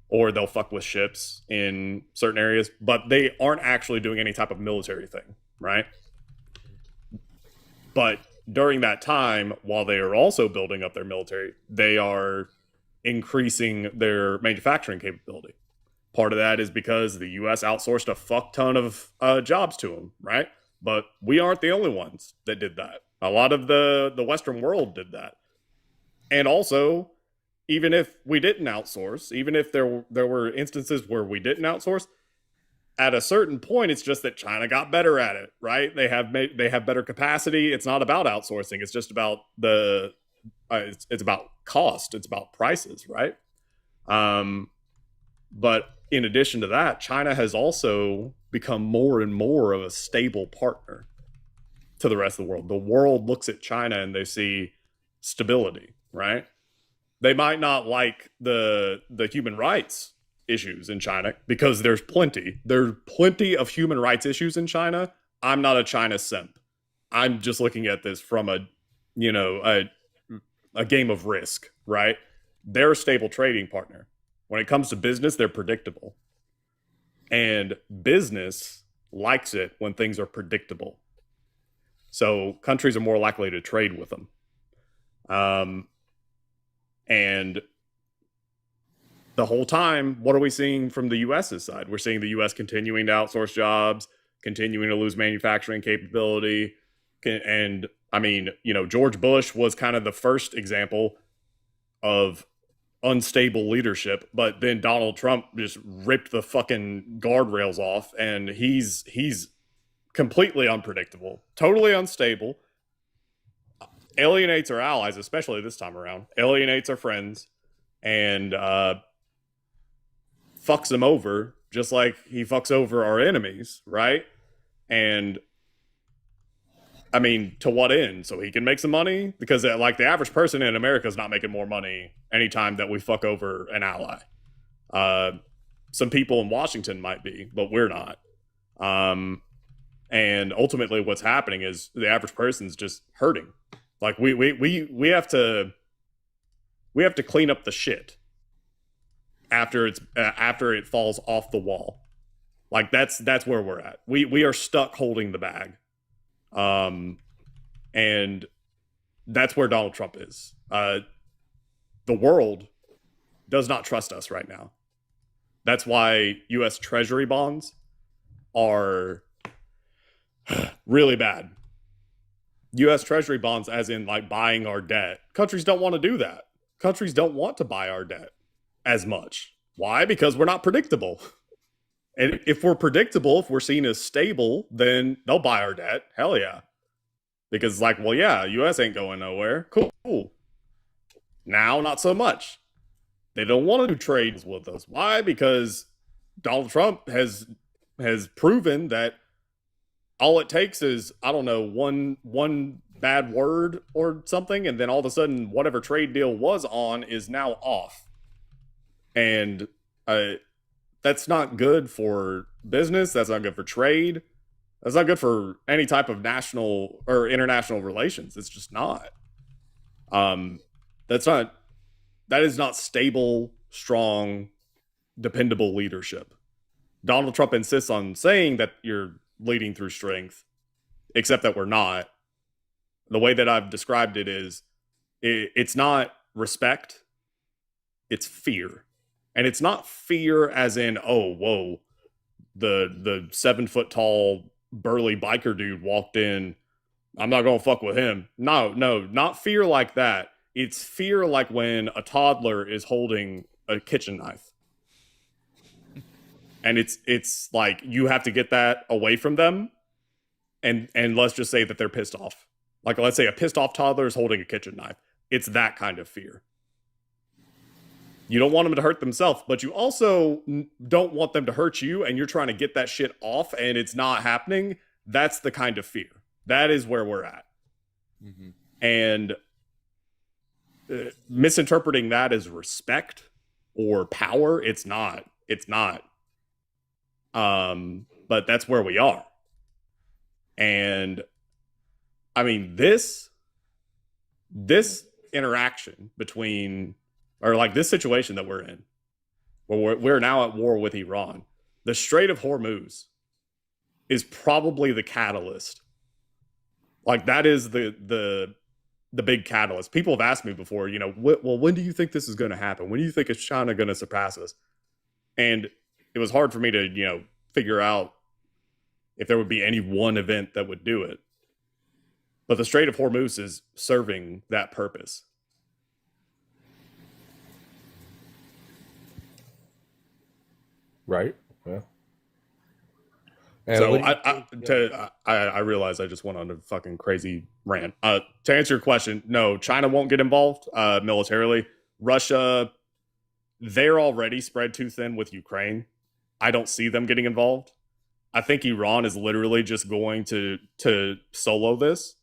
or they'll fuck with ships in certain areas, but they aren't actually doing any type of military thing, right? But during that time, while they are also building up their military, they are increasing their manufacturing capability. Part of that is because the U.S. outsourced a fuck ton of jobs to them, right? But we aren't the only ones that did that. A lot of the Western world did that. And also, even if we didn't outsource, even if there were instances where we didn't outsource, at a certain point, it's just that China got better at it, right? They have better capacity. It's not about outsourcing. It's just about it's about cost. It's about prices, right? But in addition to that, China has also become more and more of a stable partner to the rest of the world. The world looks at China and they see stability, right? They might not like the human rights issues in China, because there's plenty of human rights issues in China. I'm not a China simp. I'm just looking at this from a game of risk, right? They're a stable trading partner. When it comes to business, they're predictable. And business likes it when things are predictable. So countries are more likely to trade with them. And the whole time, what are we seeing from the U.S.'s side? We're seeing the U.S. continuing to outsource jobs, continuing to lose manufacturing capability. And I mean, George Bush was kind of the first example of unstable leadership, but then Donald Trump just ripped the fucking guardrails off, and he's completely unpredictable, totally unstable, alienates our allies, especially this time around, alienates our friends, and fucks them over just like he fucks over our enemies, right? And I mean, to what end? So he can make some money? Because like the average person in America is not making more money anytime that we fuck over an ally. Some people in Washington might be, but we're not. And ultimately, what's happening is the average person's just hurting. Like we have to clean up the shit after it falls off the wall. Like that's where we're at. We are stuck holding the bag, and that's where Donald Trump is. The world does not trust us right now. That's why U.S. Treasury bonds are really bad. U.S. Treasury bonds, as in like buying our debt. Countries don't want to do that. Countries don't want to buy our debt as much. Why? Because we're not predictable. And if we're predictable, if we're seen as stable, then they'll buy our debt. Hell yeah. Because it's like, well, yeah, U.S. ain't going nowhere. Cool. Now, not so much. They don't want to do trades with us. Why? Because Donald Trump has proven that all it takes is, I don't know, one bad word or something, and then all of a sudden, whatever trade deal was on is now off. And that's not good for business. That's not good for trade. That's not good for any type of national or international relations. It's just not. That is not stable, strong, dependable leadership. Donald Trump insists on saying that you're leading through strength, except that we're not. The way that I've described it is it's not respect, it's fear. And it's not fear as in, oh, whoa, the 7 foot tall burly biker dude walked in. I'm not going to fuck with him. No, not fear like that. It's fear like when a toddler is holding a kitchen knife. And it's like you have to get that away from them. And let's just say that they're pissed off. Like, let's say a pissed off toddler is holding a kitchen knife. It's that kind of fear. You don't want them to hurt themselves, but you also don't want them to hurt you, and you're trying to get that shit off, and it's not happening. That's the kind of fear. That is where we're at. Mm-hmm. And misinterpreting that as respect or power, it's not. But that's where we are. And I mean, this interaction between, or like this situation that we're in, where we're now at war with Iran, the Strait of Hormuz is probably the catalyst. Like that is the big catalyst. People have asked me before, well, when do you think this is going to happen? When do you think is China going to surpass us? And it was hard for me to, figure out if there would be any one event that would do it. But the Strait of Hormuz is serving that purpose. Right. Yeah. So I realize I just went on a fucking crazy rant. To answer your question, no, China won't get involved militarily. Russia, they're already spread too thin with Ukraine. I don't see them getting involved. I think Iran is literally just going to solo this.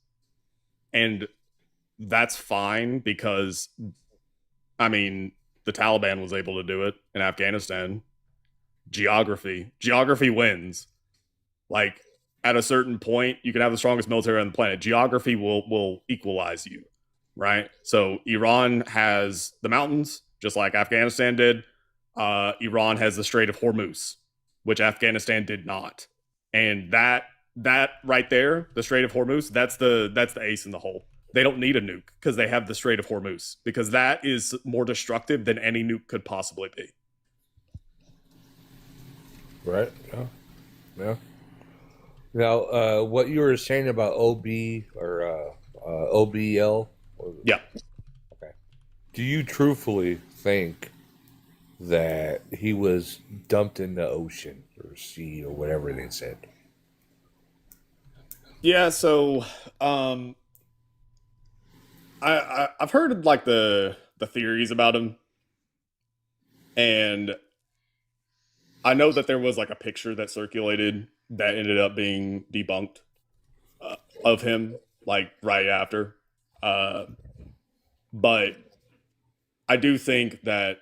And that's fine because, I mean, the Taliban was able to do it in Afghanistan. Geography wins. Like, at a certain point, you can have the strongest military on the planet. Geography will equalize you, right? So Iran has the mountains, just like Afghanistan did. Iran has the Strait of Hormuz, which Afghanistan did not. And that right there, the Strait of Hormuz, that's the ace in the hole. They don't need a nuke because they have the Strait of Hormuz, because that is more destructive than any nuke could possibly be. Right. Yeah. Now, what you were saying about OB or OBL? Yeah. Okay. Do you truthfully think that he was dumped in the ocean or sea or whatever they said? Yeah. So, I've heard like the theories about him, and I know that there was like a picture that circulated that ended up being debunked of him like right after. But I do think that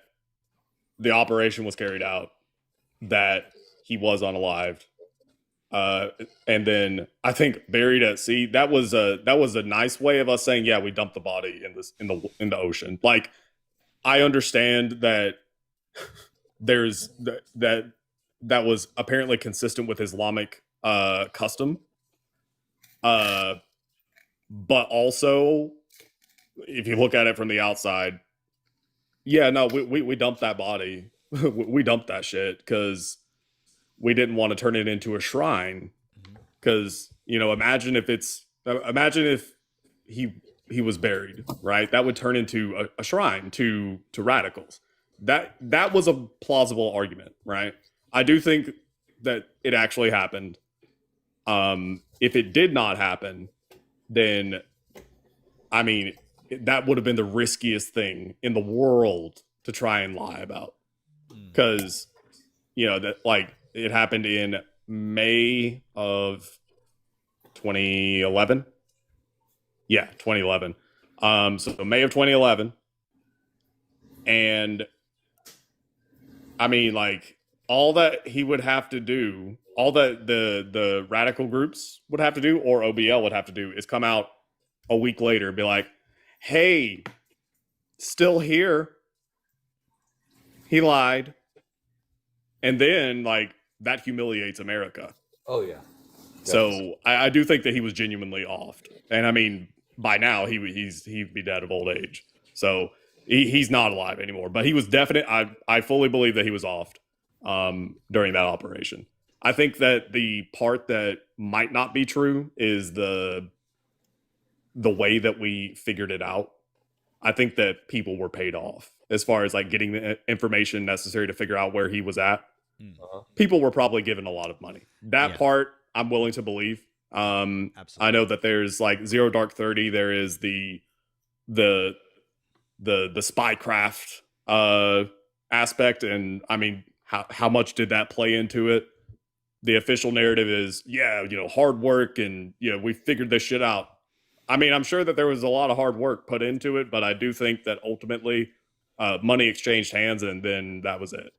the operation was carried out, that he was unalived, and then I think buried at sea. That was a nice way of us saying, yeah, we dumped the body in the ocean. Like, I understand that there's that was apparently consistent with Islamic custom, but also if you look at it from the outside, yeah, no, we dumped that body. We dumped that shit because we didn't want to turn it into a shrine. Because, imagine if he was buried, right? That would turn into a shrine to radicals. That was a plausible argument, right? I do think that it actually happened. If it did not happen, then I mean, that would have been the riskiest thing in the world to try and lie about, because that, like, it happened in May of 2011. Yeah, 2011. So May of 2011, and I mean, like, all that he would have to do, all that the radical groups would have to do, or OBL would have to do, is come out a week later and be like, hey, still here. He lied. And then, like, that humiliates America. Oh yeah. So I do think that he was genuinely offed. And I mean, by now he'd be dead of old age. So he's not alive anymore. But he was definite. I fully believe that he was offed during that operation. I think that the part that might not be true is the way that we figured it out. I think that people were paid off as far as, like, getting the information necessary to figure out where he was at. People were probably given a lot of money. That part I'm willing to believe. Absolutely. I know that there's, like, Zero Dark 30. There is the spycraft aspect, and I mean, how much did that play into it? The official narrative is, yeah, hard work, and we figured this shit out. I mean, I'm sure that there was a lot of hard work put into it, but I do think that ultimately money exchanged hands, and then that was it.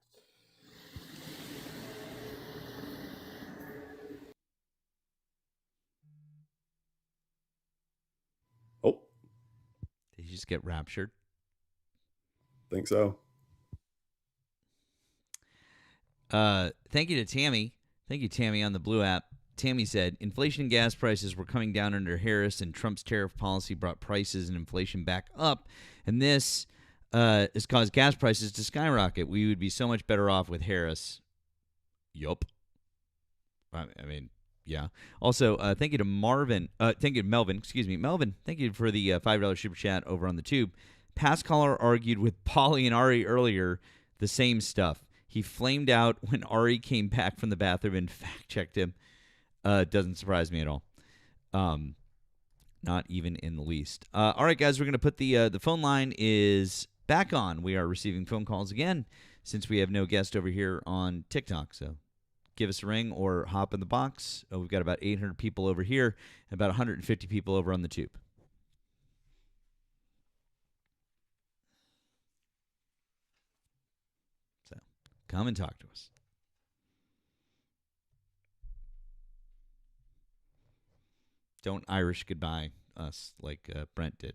Oh, Did you just get raptured? think so. Thank you to Tammy. Thank you, Tammy, on the Blue app. Tammy said, inflation and gas prices were coming down under Harris, and Trump's tariff policy brought prices and inflation back up. And this has caused gas prices to skyrocket. We would be so much better off with Harris. Yup. I mean, yeah. Also, thank you to Marvin. Thank you to Melvin. Excuse me, Melvin. Thank you for the $5 super chat over on the tube. Past caller argued with Polly and Ari earlier the same stuff. He flamed out when Ari came back from the bathroom and fact-checked him. Doesn't surprise me at all. Not even in the least. All right, guys, we're going to put the phone line is back on. We are receiving phone calls again since we have no guest over here on TikTok. So give us a ring or hop in the box. We've got about 800 people over here and about 150 people over on the tube. So come and talk to us. Don't Irish goodbye us like Brent did.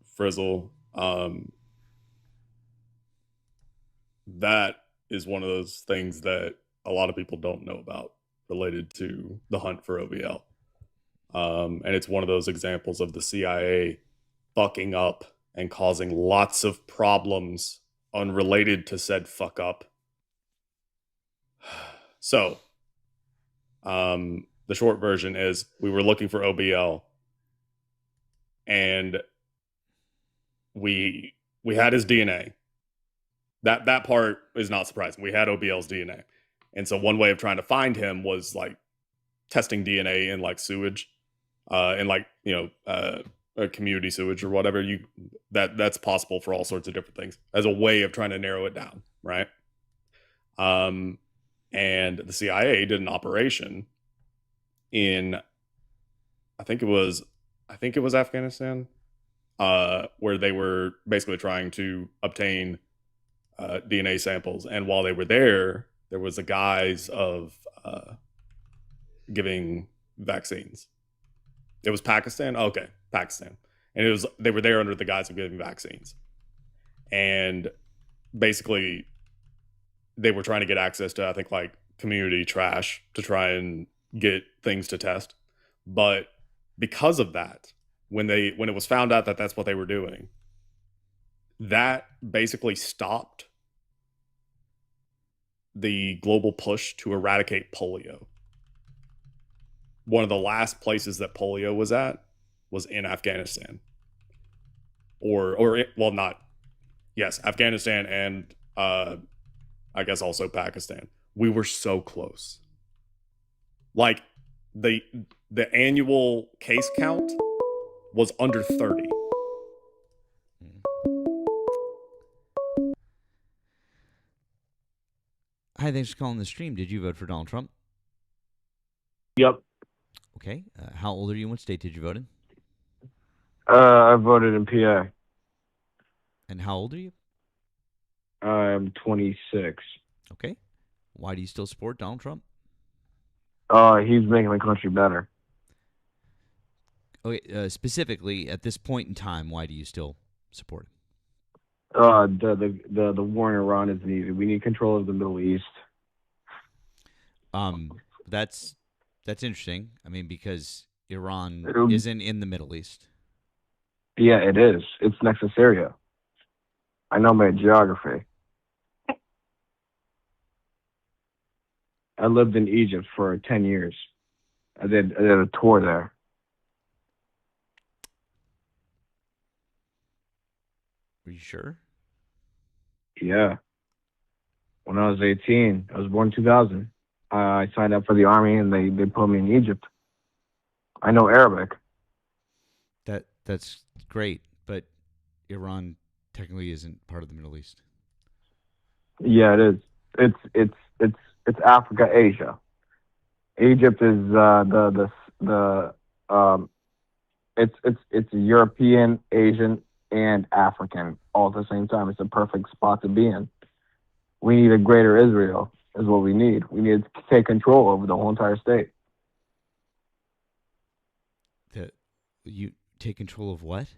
Frizzle. That is one of those things that a lot of people don't know about related to the hunt for OBL. And it's one of those examples of the CIA fucking up and causing lots of problems unrelated to said fuck up. So, the short version is we were looking for OBL, and we had his DNA. That part is not surprising. We had OBL's DNA. And so one way of trying to find him was, like, testing DNA in, like, sewage, in, like, community sewage or whatever. That's possible for all sorts of different things as a way of trying to narrow it down, right? And the CIA did an operation in, I think it was Afghanistan, where they were basically trying to obtain DNA samples. And while they were there was a guise of giving vaccines. It was Pakistan. Okay, Pakistan, and they were there under the guise of giving vaccines, and basically they were trying to get access to, I think, like community trash to try and get things to test. But because of that, when it was found out that that's what they were doing, that basically stopped the global push to eradicate polio. One of the last places that polio was at was in Afghanistan. Afghanistan and I guess also Pakistan. We were so close. Like the annual case count was under 30. Hi, thanks for calling the stream. Did you vote for Donald Trump? Yep. Okay. How old are you? What state did you vote in? I voted in PA. And how old are you? I'm 26. Okay. Why do you still support Donald Trump? He's making the country better. Okay. Specifically, at this point in time, why do you still support him? The war in Iran is needed. We need control of the Middle East. That's interesting. I mean, because Iran isn't in the Middle East. Yeah, it is. It's next to Syria. I know my geography. I lived in Egypt for 10 years. I did a tour there. Are you sure? Yeah. When I was 18, I was born in 2000. I signed up for the army, and they put me in Egypt. I know Arabic. That's great, but Iran technically isn't part of the Middle East. Yeah, it is. It's Africa, Asia. Egypt is it's European, Asian, and African all at the same time. It's a perfect spot to be in. We need a greater Israel, is what we need. We need to take control over the whole entire state. You take control of what?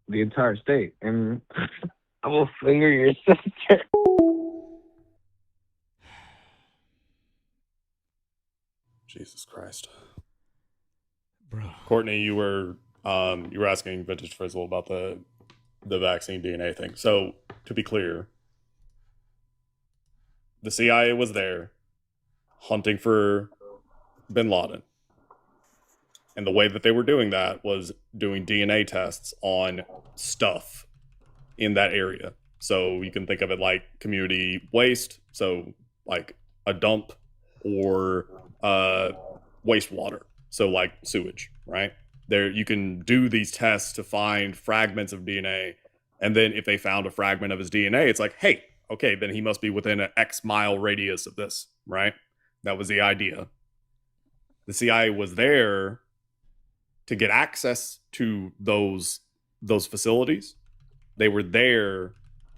The entire state. And I will finger your sister. Jesus Christ. Bro. Courtney, you were asking Vintage Frizzle about the vaccine DNA thing. So, to be clear, the CIA was there hunting for bin Laden. And the way that they were doing that was doing DNA tests on stuff in that area. So you can think of it like community waste, so like a dump, or wastewater, so like sewage, right? There you can do these tests to find fragments of DNA, and then if they found a fragment of his DNA, it's like, hey, okay, then he must be within an X mile radius of this, right? That was the idea. The CIA was there to get access to those facilities. They were there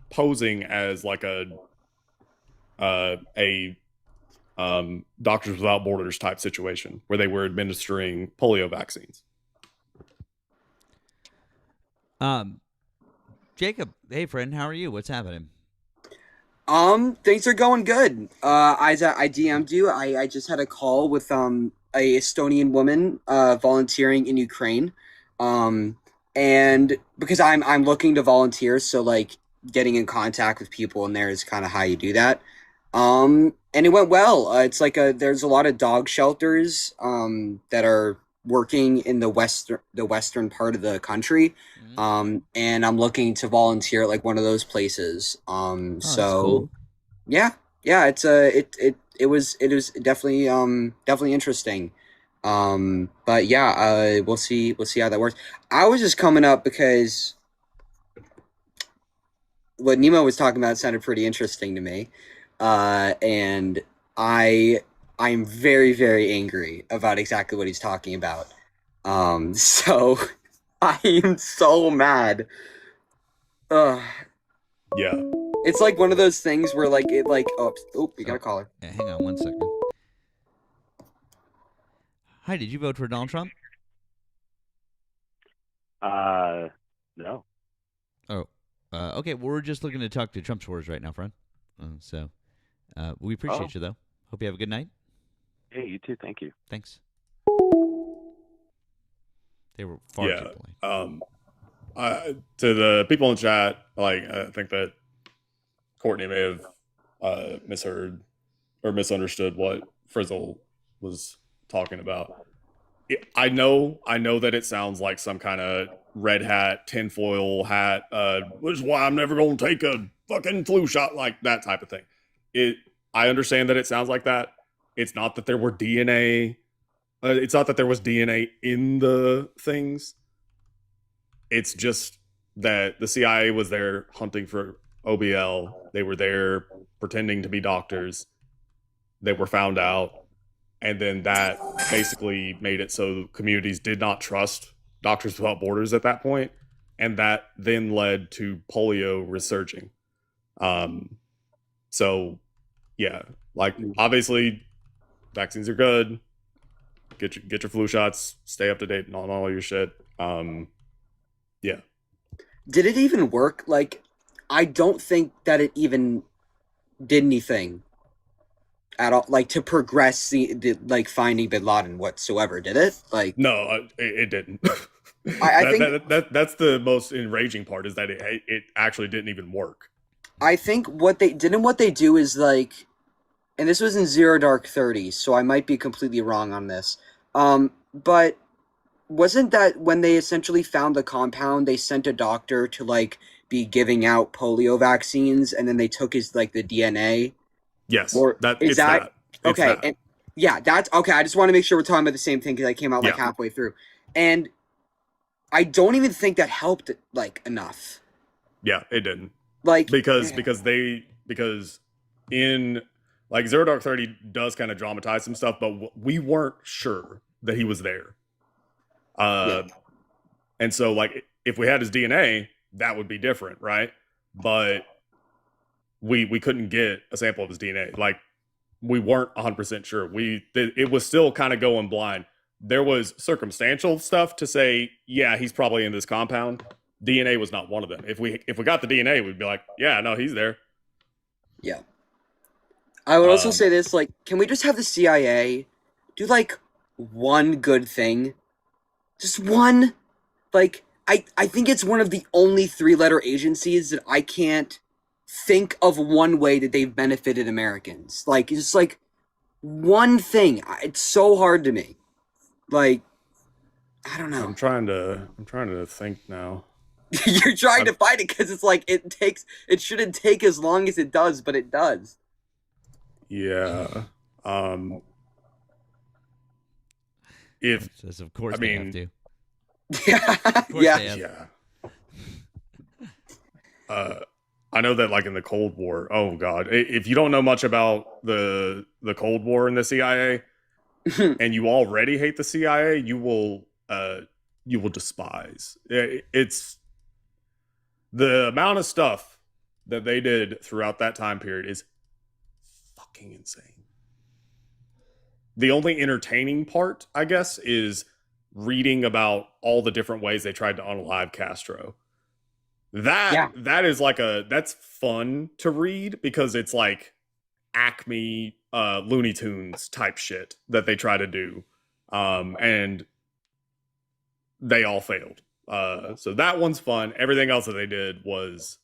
posing as like a Doctors Without Borders type situation where they were administering polio vaccines. Jacob, hey friend, how are you? What's happening? Things are going good. I DM'd you. I just had a call with a Estonian woman volunteering in Ukraine. And because I'm looking to volunteer, so like getting in contact with people in there is kind of how you do that. And it went well. It's like there's a lot of dog shelters that are working in the western part of the country. And I'm looking to volunteer at like one of those places. That's cool. Yeah, it was definitely interesting. But yeah, we'll see how that works. I was just coming up because what Nemo was talking about sounded pretty interesting to me. And I'm very, very angry about exactly what he's talking about. So I am so mad. Yeah, Yeah. It's like one of those things where like it like oh we got a caller. Yeah, hang on 1 second. Hi, did you vote for Donald Trump? No. Oh, okay. Well, we're just looking to talk to Trump supporters right now, friend. We appreciate you, though. Hope you have a good night. Hey, you too. Thank you. Thanks. They were far too polite. To the people in the chat, like, I think that Courtney may have misheard or misunderstood what Frizzle was talking about. I know that it sounds like some kind of red hat, tinfoil hat, which is why I'm never going to take a fucking flu shot, like that type of thing. I understand that it sounds like that. It's not that there were DNA. It's not that there was DNA in the things. It's just that the CIA was there hunting for OBL. They were there pretending to be doctors. They were found out. And then that basically made it so communities did not trust Doctors Without Borders at that point. And that then led to polio resurging. So, yeah, like, obviously, vaccines are good. Get your flu shots. Stay up to date on all your shit. Yeah. Did it even work? Like, I don't think that it even did anything at all, like to progress the like finding Bin Laden whatsoever. Did it? Like, no, it didn't. I think that's the most enraging part is that it actually didn't even work. I think what they do is like, and this was in Zero Dark 30, so I might be completely wrong on this. But wasn't that when they essentially found the compound, they sent a doctor to like be giving out polio vaccines, and then they took his like the DNA? Yes. Or is that okay? That. And yeah, that's okay. I just want to make sure we're talking about the same thing because I came out like halfway through, and I don't even think that helped like enough. Yeah, it didn't. Like because in like Zero Dark 30 does kind of dramatize some stuff, but we weren't sure that he was there. And so like if we had his DNA, that would be different, right? But we couldn't get a sample of his DNA. Like we weren't 100% sure. It was still kind of going blind. There was circumstantial stuff to say, yeah, he's probably in this compound. DNA was not one of them. If we got the DNA, we'd be like, yeah, no, he's there. Yeah. I would also say this, like, can we just have the CIA do like one good thing? Just one. Like, I think it's one of the only 3-letter agencies that I can't think of one way that they've benefited Americans. Like, just like one thing. It's so hard to me. Like, I don't know. I'm trying to think now. You're trying to fight it because it's like it shouldn't take as long as it does, but it does. Yeah. If says of course I they mean, have to. Yeah. I know that like in the Cold War, oh god, if you don't know much about the Cold War and the CIA, and you already hate the CIA, you will despise. It's the amount of stuff that they did throughout that time period is fucking insane. The only entertaining part, I guess, is reading about all the different ways they tried to unalive Castro. That is like that's fun to read because it's like Acme Looney Tunes type shit that they try to do. And they all failed. So that one's fun. Everything else that they did was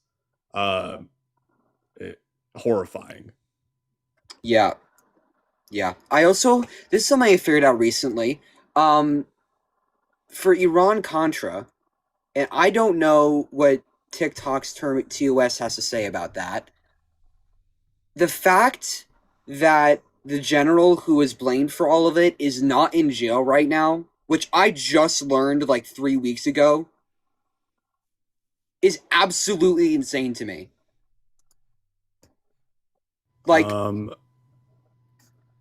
horrifying. Yeah. This is something I figured out recently. For Iran-Contra, and I don't know what TikTok's term TOS has to say about that. The fact that the general who was blamed for all of it is not in jail right now, which I just learned like 3 weeks ago, is absolutely insane to me. Like,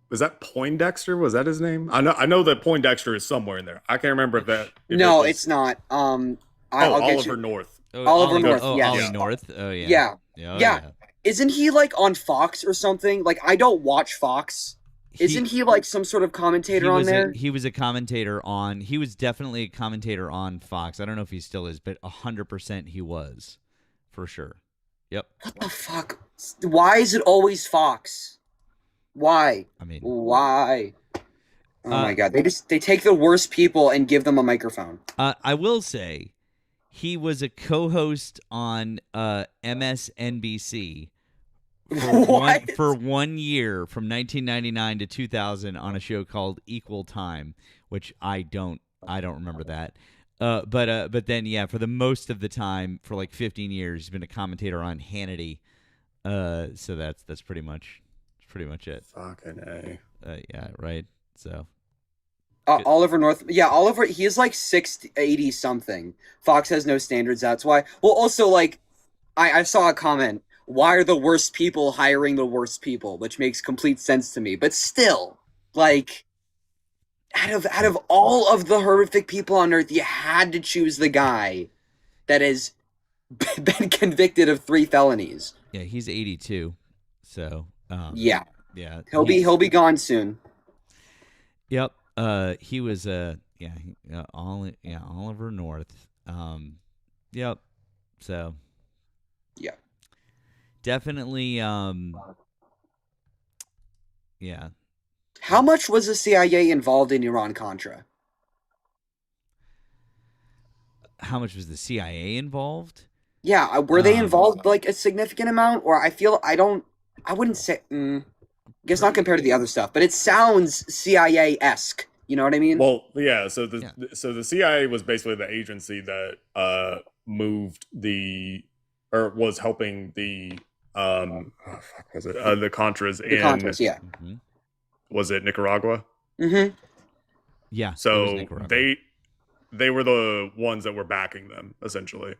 was that Poindexter? Was that his name? I know that Poindexter is somewhere in there. I can't remember if that. It's not. I'll Oliver North. Oliver North. Yes. Yes. Ollie North. Oh yeah. Yeah. Oh, Yeah. Isn't he like on Fox or something? Like, I don't watch Fox. Isn't he like some sort of commentator on there? He was a commentator on. He was definitely a commentator on Fox. I don't know if he still is, but 100% he was, for sure. Yep. What the fuck? Why is it always Fox? Why? I mean, why? Oh my god! They take the worst people and give them a microphone. I will say, he was a co-host on MSNBC for 1 year from 1999 to 2000 on a show called Equal Time, which I don't remember that. But then for the most of the time, for like 15 years, he's been a commentator on Hannity. So that's pretty much it. Fucking A. Yeah, right. So Oliver North, Oliver, he is like 680 something. Fox has no standards. That's why. Well, also like, I saw a comment. Why are the worst people hiring the worst people? Which makes complete sense to me. But still, like, out of all of the horrific people on Earth, you had to choose the guy that has been convicted of 3 felonies. Yeah, he's 82. So yeah, he'll be gone soon. Yep. He was Oliver North. Yep. So yeah. Definitely yeah. How much was the CIA involved in Iran-Contra? How much was the CIA involved? Yeah, were they involved like a significant amount? Or I wouldn't say I guess not compared to the other stuff, but it sounds CIA-esque. You know what I mean? Well, yeah. So the CIA was basically the agency that was helping the the Contras The Contras, yeah. Mm-hmm. Was it Nicaragua? Mm-hmm. Yeah. So they were the ones that were backing them essentially,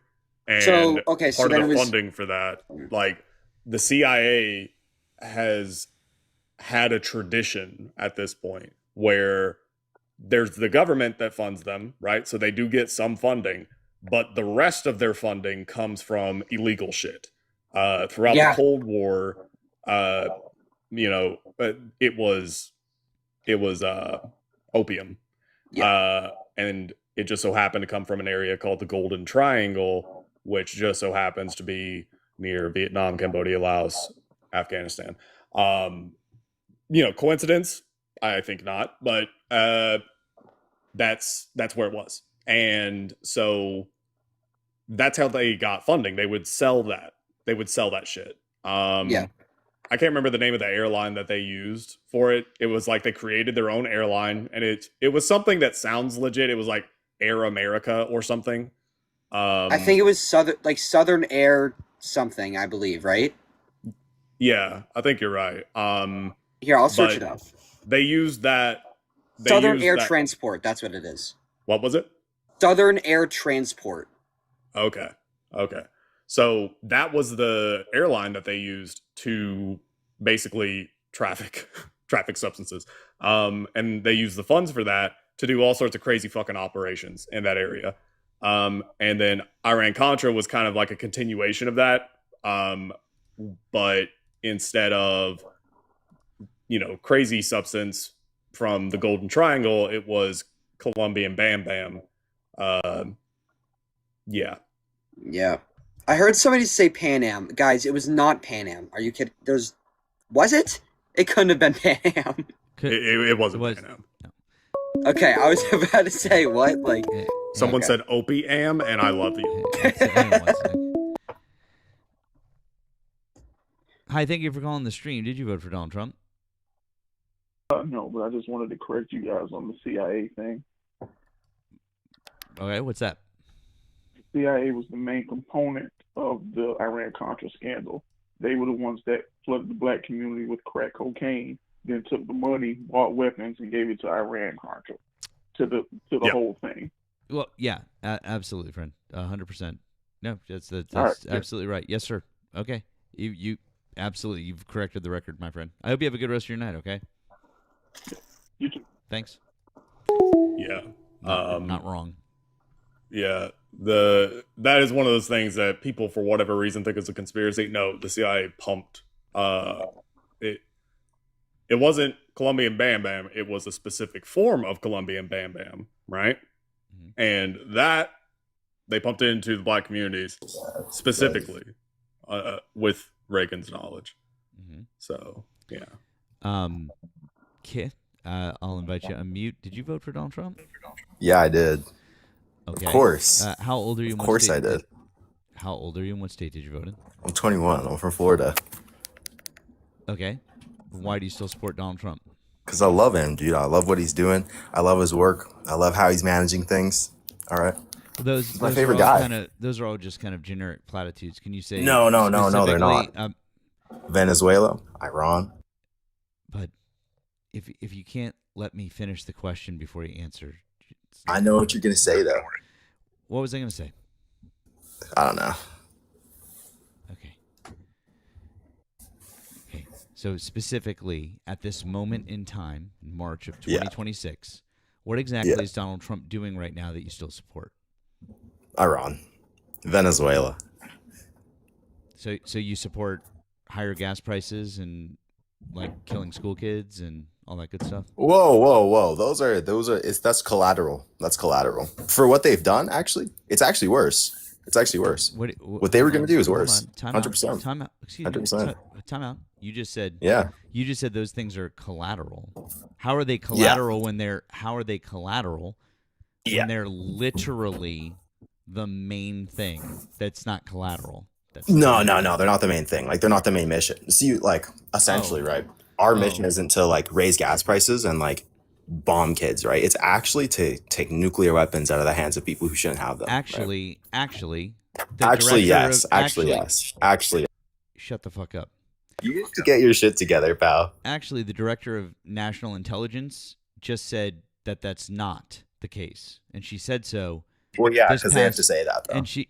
and so part of the funding for that, like the CIA has had a tradition at this point where there's the government that funds them, right? So they do get some funding, but the rest of their funding comes from illegal shit. Throughout the Cold War, it was opium. Yeah. And it just so happened to come from an area called the Golden Triangle, which just so happens to be near Vietnam, Cambodia, Laos, Afghanistan. Coincidence? I think not, but that's where it was. And so that's how they got funding. They would sell that. They would sell that shit. I can't remember the name of the airline that they used for it. It was like they created their own airline, and it was something that sounds legit. It was like Air America or something. I think it was Southern Air something, I believe, right? Yeah, I think you're right. Here, I'll search it up. They used that. Southern Air Transport. That's what it is. What was it? Southern Air Transport. Okay. So that was the airline that they used to basically traffic substances. And they used the funds for that to do all sorts of crazy fucking operations in that area. And then Iran-Contra was kind of like a continuation of that. But instead of, crazy substance from the Golden Triangle, it was Colombian Bam Bam. Yeah. I heard somebody say Pan Am. Guys, it was not Pan Am. Are you kidding? Was it? It couldn't have been Pan Am. It wasn't Pan Am. No. Okay, I was about to say what? Like someone said Opie Am, and I love you. Hi, thank you for calling the stream. Did you vote for Donald Trump? No, but I just wanted to correct you guys on the CIA thing. Okay, what's that? CIA was the main component of the Iran-Contra scandal. They were the ones that flooded the black community with crack cocaine, then took the money, bought weapons, and gave it to Iran-Contra, to the whole thing. Well, yeah, absolutely, friend, 100%. No, that's right, absolutely right. Yes, sir. Okay, you absolutely, you've corrected the record, my friend. I hope you have a good rest of your night. Okay. You too. Thanks. Yeah. Not wrong. Yeah. that is one of those things that people, for whatever reason, think is a conspiracy. No, the CIA pumped. It it wasn't Colombian Bam Bam. It was a specific form of Colombian Bam Bam, right? And that they pumped it into the black communities specifically with Reagan's knowledge. So yeah. Kit, I'll invite you to unmute. Did you vote for Donald Trump? Yeah, I did. Okay. Of course. How old are you? Of course I did. How old are you and what state did you vote in? I'm 21. I'm from Florida. Okay. Why do you still support Donald Trump? Because I love him, dude. I love what he's doing. I love his work. I love how he's managing things. All right. Well, he's my favorite guy. Those are all just kind of generic platitudes. Can you say No, they're not. Venezuela, Iran. But if you can't let me finish the question before you answer. I know what you're going to say, though. What was I going to say? I don't know. Okay. So specifically, at this moment in time, in March of 2026, what exactly is Donald Trump doing right now that you still support? Iran. Venezuela. So you support higher gas prices and like killing school kids and all that good stuff? Whoa. That's collateral. That's collateral. For what they've done, actually, it's actually worse. What they were going to do is worse. 100%. Time out. Excuse 100%. me. Time out. You just said You just said those things are collateral. How are they collateral when they're when they're literally the main thing that's not collateral? No, they're not the main thing. Like, they're not the main mission. See, like, essentially, right? Our mission isn't to, like, raise gas prices and, like, bomb kids, right? It's actually to take nuclear weapons out of the hands of people who shouldn't have them. Actually, yes. Shut the fuck up. You need to get your shit together, pal. Actually, the director of national intelligence just said that that's not the case, and she said so. Well, yeah, because they have to say that, though. And she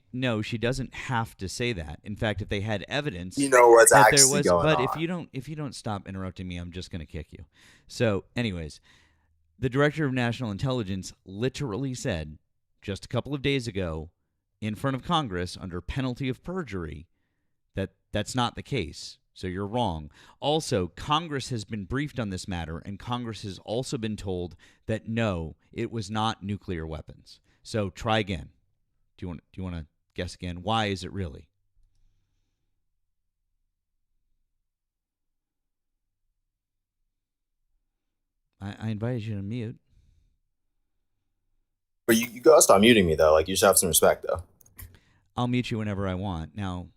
doesn't have to say that. In fact, if they had evidence, you know what's that actually there was, going but on. if you don't stop interrupting me, I'm just going to kick you. So, anyways, the director of national intelligence literally said just a couple of days ago in front of Congress under penalty of perjury that that's not the case. So you're wrong. Also, Congress has been briefed on this matter, and Congress has also been told that no, it was not nuclear weapons. So try again. Do you want to guess again? Why is it really? I invited you to mute. But you gotta stop muting me, though. Like, you should have some respect, though. I'll mute you whenever I want. Now,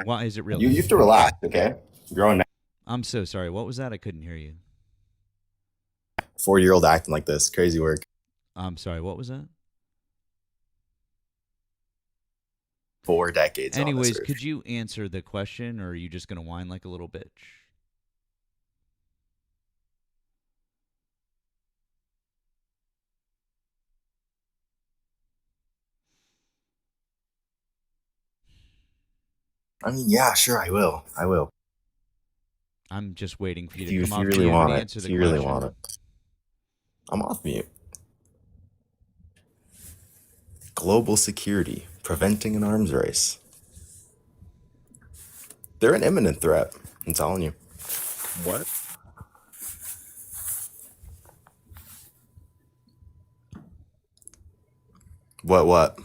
why is it really? You have to relax, okay? You're growing now. I'm so sorry. What was that? I couldn't hear you. 4-year-old acting like this. Crazy work. I'm sorry. What was that? 4 decades. Anyways, could you answer the question, or are you just going to whine like a little bitch? I mean, yeah, sure, I will. I'm just waiting for you to If come you off really mute want and it. answer If the you question. really want it. I'm off mute. Global security, preventing an arms race. They're an imminent threat, I'm telling you. What? What? You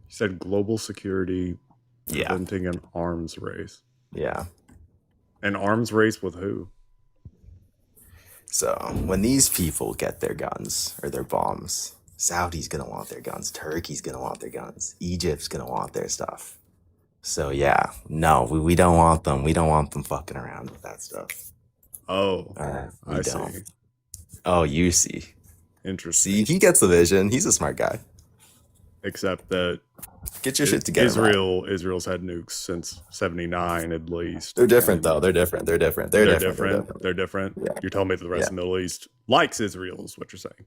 said global security, Yeah. preventing an arms race. Yeah. An arms race with who? So when these people get their guns or their bombs, Saudi's gonna want their guns, Turkey's gonna want their guns, Egypt's gonna want their stuff. So yeah, no, we don't want them. We don't want them fucking around with that stuff. Oh, we I don't. see. Oh, you see. Interesting. See, he gets the vision. He's a smart guy. Except that get your shit together. Israel's had nukes since '79 at least. They're different though. They're different. They're different. Yeah. You're telling me that the rest of the Middle East likes Israel is what you're saying.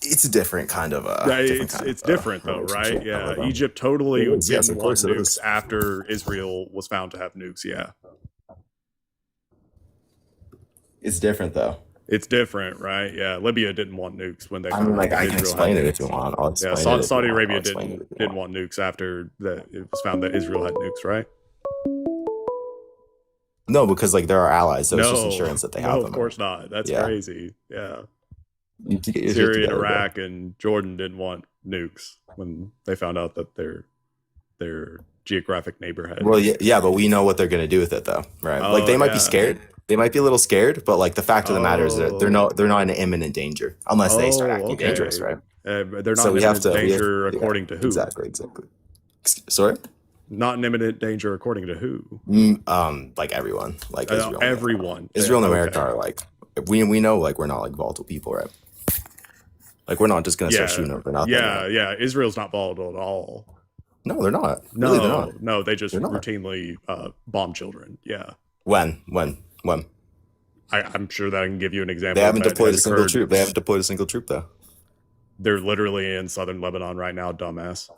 It's a different kind of it's different though, right? Yeah. Egypt totally yes, of didn't want course it nukes is. after Israel was found to have nukes, yeah. It's different though. It's different, right? Yeah, Libya didn't want nukes when they I found mean, out like, that I can Israel had explain it if nukes. you want. I'll Yeah, explain it if you Saudi want. Arabia I'll explain it if you didn't want. want nukes after that it was found that Israel had nukes, right? No, because like they're our allies, so it's just No, insurance that they no, have of them. course not. That's Yeah. crazy. Yeah, You have to get your shit Syria and together, bro. Iraq and Jordan didn't want nukes when they found out that their geographic neighbor had Well, nukes. yeah, but we know what they're gonna do with it, though, right? Like Oh, they might be yeah. scared. They might be a little scared, but like the fact of the matter is that they're not in imminent danger unless they start acting dangerous, right? They're not So in we have imminent to- we have- danger yeah, according to who? Exactly. Sorry? Not in imminent danger according to who? Like everyone, like Israel. and Everyone. Israel and Okay. America are like we know like we're not like volatile people, right? Like we're not just gonna start shooting over nothing. Yeah, right? yeah. Israel's not volatile at all. No, they're not. No, Really, they're not. no. They just They're not. routinely bomb children. Yeah. When? I'm sure that I can give you an example. They haven't that deployed a has single occurred. troop. They haven't deployed a single troop though. They're literally in southern Lebanon right now, dumbass.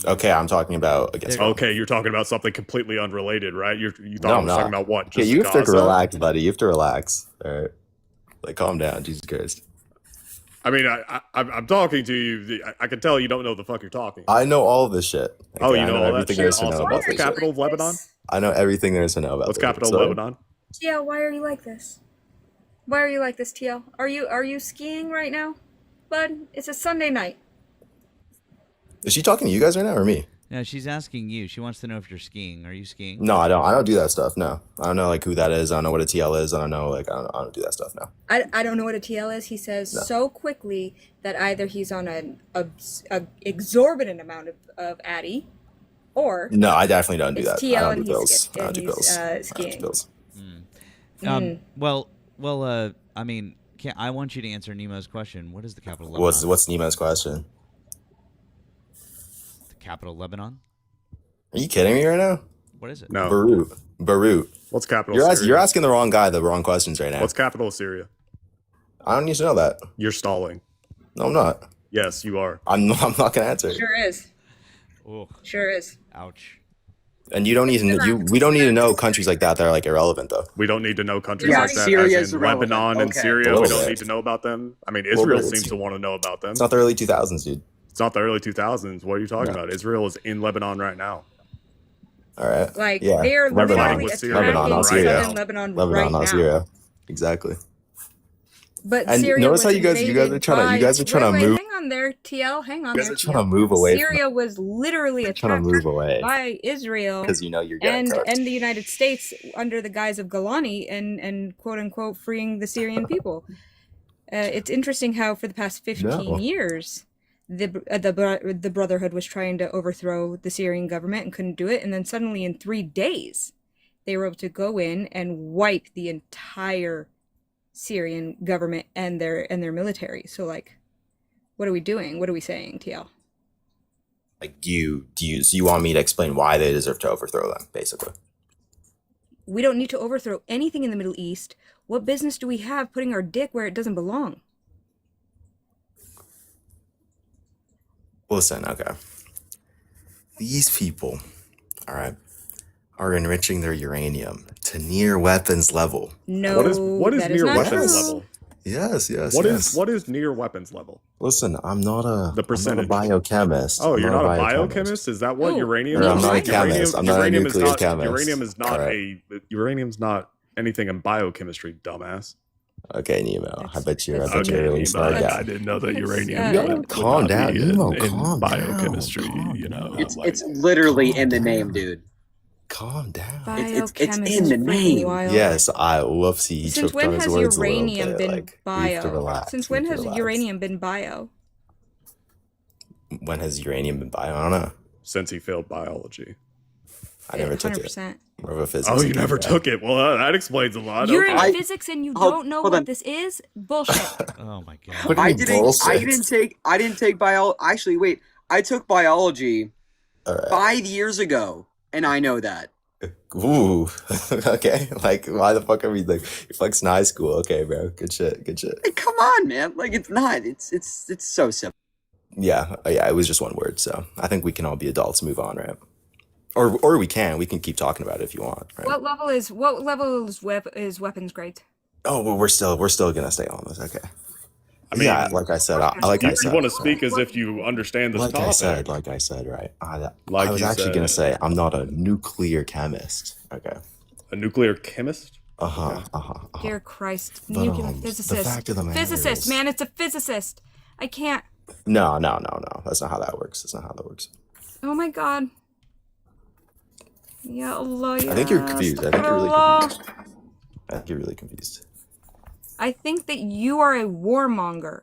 Okay, I'm talking about against. Okay, you're talking about something completely unrelated, right? You No, thought I I'm was not. talking about what? Okay, Just you have Gaza? to relax, buddy. You have to relax. All right, like calm down. Jesus Christ. I mean, I'm talking to you. I can tell you don't know the fuck you're talking. I know all of this shit. Oh, you I know all that everything shit? there is to know Awesome. about What's the this shit. capital of Lebanon? I know everything there is to know about. What's this. capital of Sorry? Lebanon? TL, why are you like this? Why are you like this, TL? Are you skiing right now, bud? It's a Sunday night. Is she talking to you guys right now or me? No, she's asking you. She wants to know if you're skiing. Are you skiing? No, I don't. I don't do that stuff. No, I don't know like who that is. I don't know what a TL is. I don't know like I don't do that stuff. No. I don't know what a TL is. He says so quickly that either he's on an exorbitant amount of Addy, or No, I definitely don't do it's that. TL I don't and do bills. he's, I don't and do he's bills. I don't do skiing. bills. Well, I mean, I want you to answer Nemo's question. What is the capital of Lebanon? What's Nemo's question? The capital of Lebanon? Are you kidding me right now? What is it? No. Beirut. What's capital? You're asking the wrong guy the wrong questions right now. What's capital of Syria? I don't need to know that. You're stalling. No, I'm not. Yes, you are. I'm not gonna answer it. Sure is. Oh, Sure is. ouch. And you don't need to. We don't need to know countries like that are like irrelevant though. We don't need to know countries Yeah, like that. Syria As is in irrelevant. Lebanon and Okay. Syria, A we little don't bit. need to know about them. I mean, little Israel bit. seems to want to know about them. It's not the early 2000s, dude. It's not the early 2000s. What are you talking No. about? Israel is in Lebanon right now. All right. Like Yeah. they are Lebanon. literally With Syria attacking Lebanon, not southern Syria. Lebanon, Lebanon, right not now. Syria. Exactly. But And Syria notice was how you guys are invaded trying to by- you guys are trying to wait, move. Hang on there, TL. Hang on You guys there, are trying to TL. move away Syria was literally from. Trying to attacked move away by Israel because you know you're getting cooked. and the United States under the guise of Golani and quote unquote freeing the Syrian people. It's interesting how for the past 15 No. years the Brotherhood was trying to overthrow the Syrian government and couldn't do it, and then suddenly in 3 days they were able to go in and wipe the entire Syrian government and their military. So like, what are we doing? What are we saying, TL? Like, so you want me to explain why they deserve to overthrow them, basically? We don't need to overthrow anything in the Middle East. What business do we have putting our dick where it doesn't belong? Listen, okay. These people, all right, are enriching their uranium to near weapons level. No, What is that near not weapons true. level? Yes. What is near weapons level? Listen, I'm not a percentage. biochemist. Oh, I'm you're not a biochemist? Is that what Oh, uranium no, is? I'm not a chemist. I'm not a uranium is nuclear not, chemist. Uranium is not Alright. uranium's not anything in biochemistry, dumbass. Okay, Nemo. I bet you're that's a really smart I guy. didn't know that That's, uranium You gotta calm down, Nemo. in Calm biochemistry, down. you know. It's literally in the name, dude. Calm down. It's Biochemist in the is freaking name. wild. Yes, whoopsie. He Since choked on when his has words a little uranium bit. been Like, you have to bio? relax. Since You when have to has relax. uranium been bio? When has uranium been bio? I don't know. Since he failed biology. I never took it. 100%. More of a physics. Oh, you geek, never right? took it. Well, that explains a lot. You're Okay. in physics and you Hold- don't know hold what on. this is? Bullshit. Oh my god. What do you mean bullshit? I didn't take bio. Actually, wait. I took biology All right. 5 years ago, and I know that. Ooh. Okay. Like, why the fuck are we like? You're flexing high school. Okay, bro. Good shit. Good shit. Hey, come on, man. Like it's not. It's so simple. Yeah. Yeah. It was just one word. So I think we can all be adults. Move on, right? Or we can keep talking about it if you want. Right? What level is weapons grade? Oh, well, we're still gonna stay on this. Okay. I mean, Yeah, like I said, you want to speak as if you understand this like topic. I said, right? Like I was you actually gonna said. say I'm not a nuclear chemist. Okay. A nuclear chemist? Dear Christ, But, nuclear the physicist. fact of the matter Physicist, is- man, it's a physicist. I can't. No. That's not how that works. Oh my God. Ya Allah, I think you're confused. I think you're really astaghfirullah. confused. I think you're really confused. I think that you are a warmonger.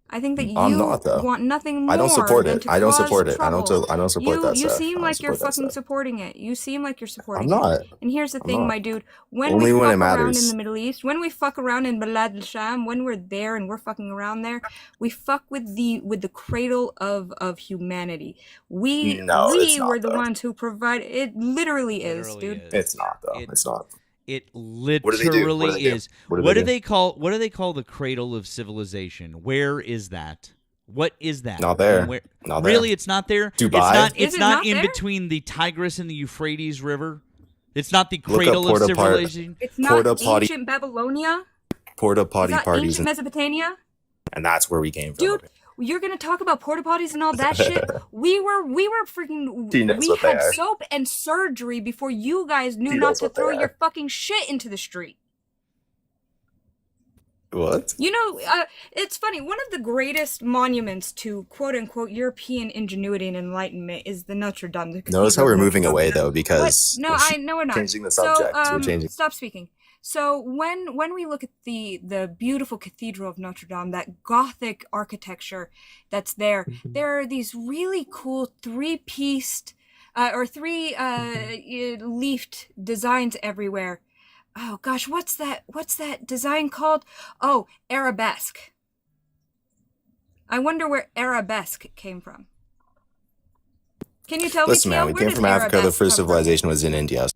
I think that I'm you not, though. want nothing more I don't support than it. to I don't cause support it. I trouble. don't support that You stuff. seem I don't like you're support that fucking stuff. supporting it. You seem like you're supporting I'm not. it. And here's the I'm thing, not. my dude. When Only we when it fuck around in matters. the Middle East, when we fuck around in Balad al-Sham, when we're there and we're fucking around there, we fuck with the cradle of humanity. We No, it's not, were the though. ones who provide it. Literally is, dude. It's not though. It's not. It What do they do? literally What do they do? is. What do they do? What do they call the cradle of civilization? Where is that? What is that? Not there. And where, Not there. really, it's not there. Dubai? It's Is it not not in there? between the Tigris and the Euphrates River. It's not the Look up cradle of porta potty. civilization. It's not Porta potty. ancient Babylonia. Porta It's potty not parties, ancient Mesopotamia. and that's where we came from. Dude, you're gonna talk about porta potties and all that shit. We were freaking. He knows We what they had are. soap and surgery before you guys knew He not knows to what they throw are. your fucking shit into the street. What? You know, it's funny. One of the greatest monuments to quote unquote European ingenuity and enlightenment is the Notre Dame. The Notice how Cathedral we're of moving Notre away Dame. though, because No, we're not. changing the subject. So, We're changing. stop speaking. So when we look at the beautiful Cathedral of Notre Dame, that Gothic architecture that's there, there are these really cool three-pieced or three-leafed designs everywhere. Oh gosh, what's that design called? Oh, arabesque. I wonder where arabesque came from. Can you tell Listen, me, man, Theo, we where came does from Africa. The arabesque first come from? civilization was in India.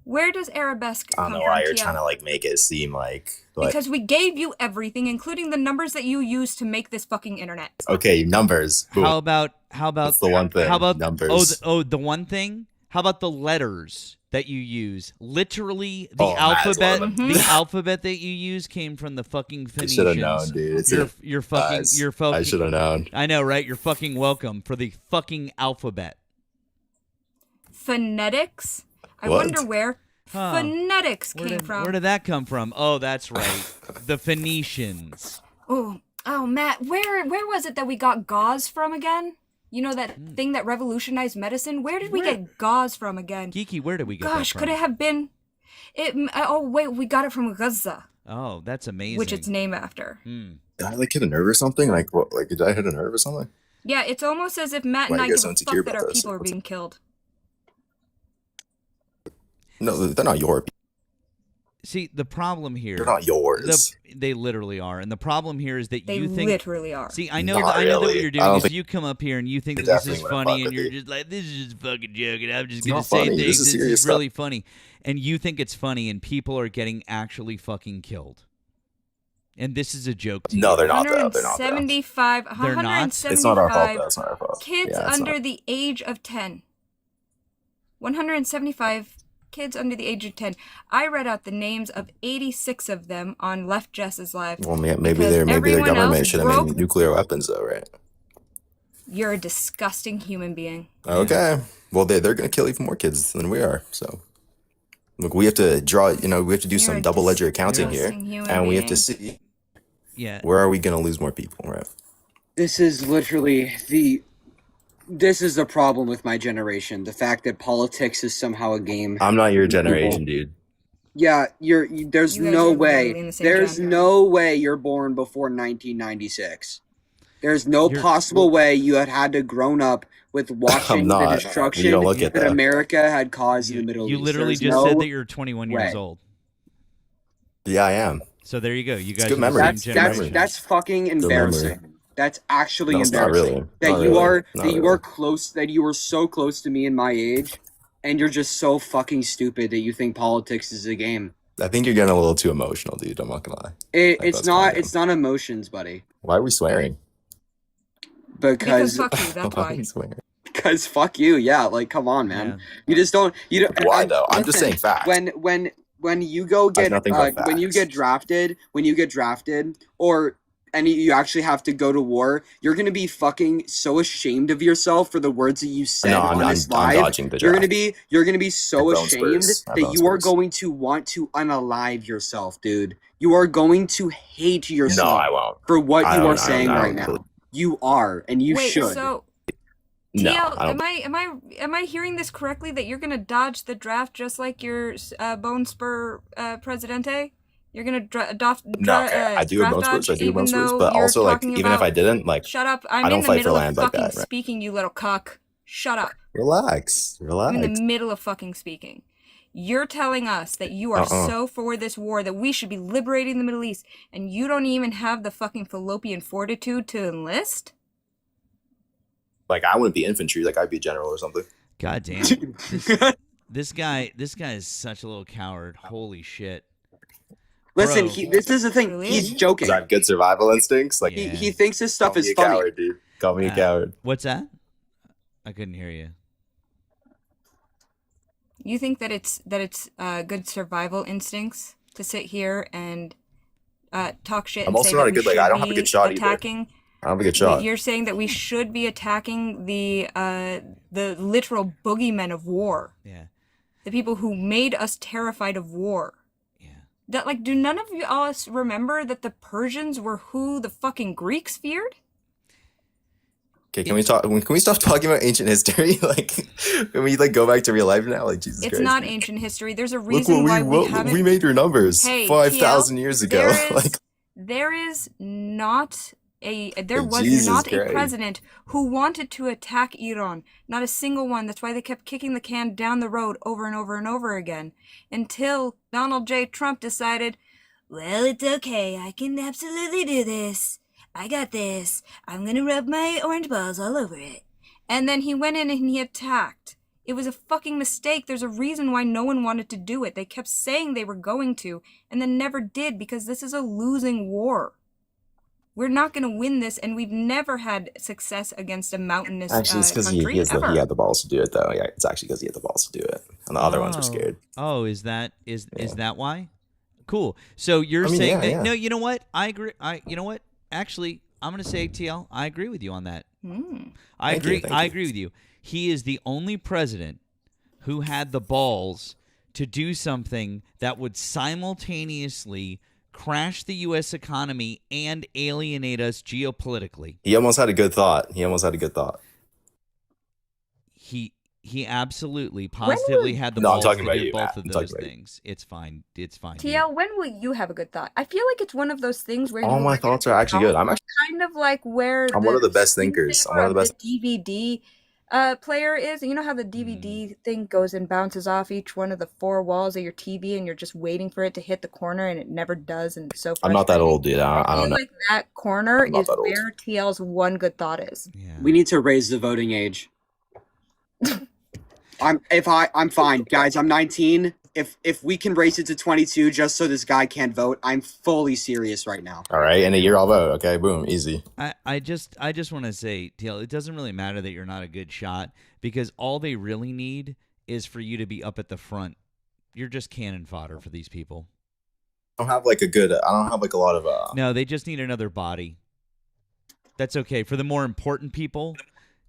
Where does arabesque I come don't from, know why you're Theo? trying to like make it seem like. But Because we gave you everything, including the numbers that you use to make this fucking internet. okay, numbers. Cool. How about That's the one thing. how about numbers? the one thing? How about the letters that you use? Literally, the Oh, alphabet. Matt, Mhm. The alphabet that you use came from the fucking I Phoenicians. should have known, dude. It's You're fucking. guys, You're fucking. I should have known. I know, right? You're fucking welcome for the fucking alphabet. Phonetics? I What? wonder where Huh. phonetics came from. Where did that come from? Oh, that's right. The Phoenicians. Oh, Matt, where was it that we got gauze from again? You know that thing that revolutionized medicine? Where did we get gauze from again? Geeky, where did we get Gosh, that from? could it have been it? Oh wait, we got it from Gaza, Oh, that's amazing. which it's named after. Did I like hit a nerve or something? Like what? Like did I hit a nerve or something? Yeah, it's almost as if Matt Why and are I you give guys so a insecure fuck that about our this? people are What's- being killed. No, they're not your. See, the problem here. They're not yours. They literally are, and the problem here is that They you think. literally are. See, I know. Not I know that what really. you're I doing don't is think- you come up here and you think They that this is definitely wouldn't funny, fuck and with you're you. just like, "This is just fucking joking. I'm just It's gonna not say funny. things. This is serious is stuff." really funny," and you think it's funny, and people are getting actually fucking killed. And this is a joke to No, you. they're not. Though. They're not. Though. 175. They're not? It's not our fault. 175 Though. It's not our fault. kids Yeah, it's under not. the age of 10. 175 kids under the age of 10. I read out the names of 86 of them on Left Jess's Live. Well, maybe because their everyone government else should have broke. made nuclear weapons, though, right? You're a disgusting human being. Okay. Well, they're gonna kill even more kids than we are. So, look, we have to draw. You know, we have to do You're some a double ledger accounting here, disgusting human and we have to being. see Yeah. where are we gonna lose more people, right? This is literally this is the problem with my generation. The fact that politics is somehow a game. I'm not your generation, dude. Yeah, there's You guys no are way. literally in the same There's genre. no way you're born before 1996. There's no You're- possible way you had to grown up with watching not. the You destruction don't look that at that. America had caused in the Middle You East. literally There's just no said that you're 21 years way. old. Yeah, I am. So there you go. You guys good are the memory. same That's generation. that's fucking embarrassing. That's actually No, it's not embarrassing. really. That Not you really. are Not that you really. are close that you are so close to me and my age, and you're just so fucking stupid that you think politics is a game. I think you're getting a little too emotional, dude. I'm not gonna lie. It's that's not. fine. It's not emotions, buddy. Why are we swearing? Because Because fuck you, that's Why are why. we swearing? because fuck you. Yeah, like come on, man. You just don't. You don't. Why and though? I'm just listen, saying facts. When when you go get nothing but when you get facts. drafted, or you actually have to go to war, you're gonna be fucking so ashamed of yourself for the words that you said No, on I'm this live. dodging the You're gonna draft. be so I've owned ashamed Spurs. I've that owned you are Spurs. going to want to unalive yourself, dude. You are going to hate No, yourself I won't. for what I you are don't. I saying don't. I right don't now. believe. You are, and you Wait, should. so No, TL, I don't. am I hearing this correctly that you're gonna dodge the draft just like your Bone Spur Presidente? You're gonna No, okay. I do have draft bone Spurs. dodge I do have bone even Spurs, though but you're also like talking even if I about. didn't, like Shut up! I I'm don't in the fight for middle of land like fucking that. Right? speaking, you little cuck. Shut up! Relax. I'm in the Relax. middle of fucking speaking. You're telling us that you are so for this war that we should be liberating the Middle East, and you don't even have the fucking fallopian fortitude to enlist? Like I wouldn't be infantry. Like I'd be a general or something. God damn. This guy is such a little coward. Holy shit. Listen, Bro. this is the thing. Really? He's joking. Because I have good survival instincts. Like Yeah. He thinks this stuff call me is a funny. coward, dude. Call me a coward. What's that? I couldn't hear you. You think that it's good survival instincts to sit here and talk shit I'm and also say not that a we good. Like should I don't have a be good shot either. attacking? I don't have a good shot. You're saying that we should be attacking the literal boogeymen of war. Yeah. The people who made us terrified of war. Yeah. That, like, do none of us remember that the Persians were who the fucking Greeks feared? Okay, can we talk? Can we stop talking about ancient history? Like, can we like go back to real life now? Like Jesus It's Christ. not ancient history. There's a Look reason what why we haven't. we made your numbers Hey, 5,000 TL, years ago. there was not Jesus not a Christ. president who wanted to attack Iran. Not a single one. That's why they kept kicking the can down the road over and over and over again. Until Donald J. Trump decided, well, it's okay. I can absolutely do this. I got this. I'm gonna rub my orange balls all over it. And then he went in and he attacked. It was a fucking mistake. There's a reason why no one wanted to do it. They kept saying they were going to, and then never did, because this is a losing war. We're not going to win this, and we've never had success against a mountainous Actually, it's because country, he ever. had the balls to do it, though. Yeah, it's actually because he had the balls to do it, and the other ones were scared. Oh, is that why? Cool. So you're saying that? No, you know what? I agree. You know what? Actually, I'm going to say TL. I agree with you on that. I agree. I agree with you. He is the only president who had the balls to do something that would simultaneously crash the U.S. economy and alienate us geopolitically. He almost had a good thought. He absolutely, positively had the balls to do both of those things. It's fine. It's fine. TL, when will you have a good thought? I feel like it's one of those things where all my thoughts are actually good. I'm actually kind of like where I'm one of the best thinkers. I'm one of the best. The DVD player is. You know how the DVD thing goes and bounces off each one of the four walls of your TV, and you're just waiting for it to hit the corner, and it never does, and it's so frustrating. I'm not that old, dude. I don't know. Like that corner is where TL's one good thought is. Yeah. We need to raise the voting age. I'm fine, guys. I'm 19. If we can raise it to 22 just so this guy can't vote, I'm fully serious right now. All right, in a year I'll vote. Okay, boom, easy. I just want to say, TL, it doesn't really matter that you're not a good shot, because all they really need is for you to be up at the front. You're just cannon fodder for these people. I don't have like a lot of No, they just need another body. That's okay. For the more important people,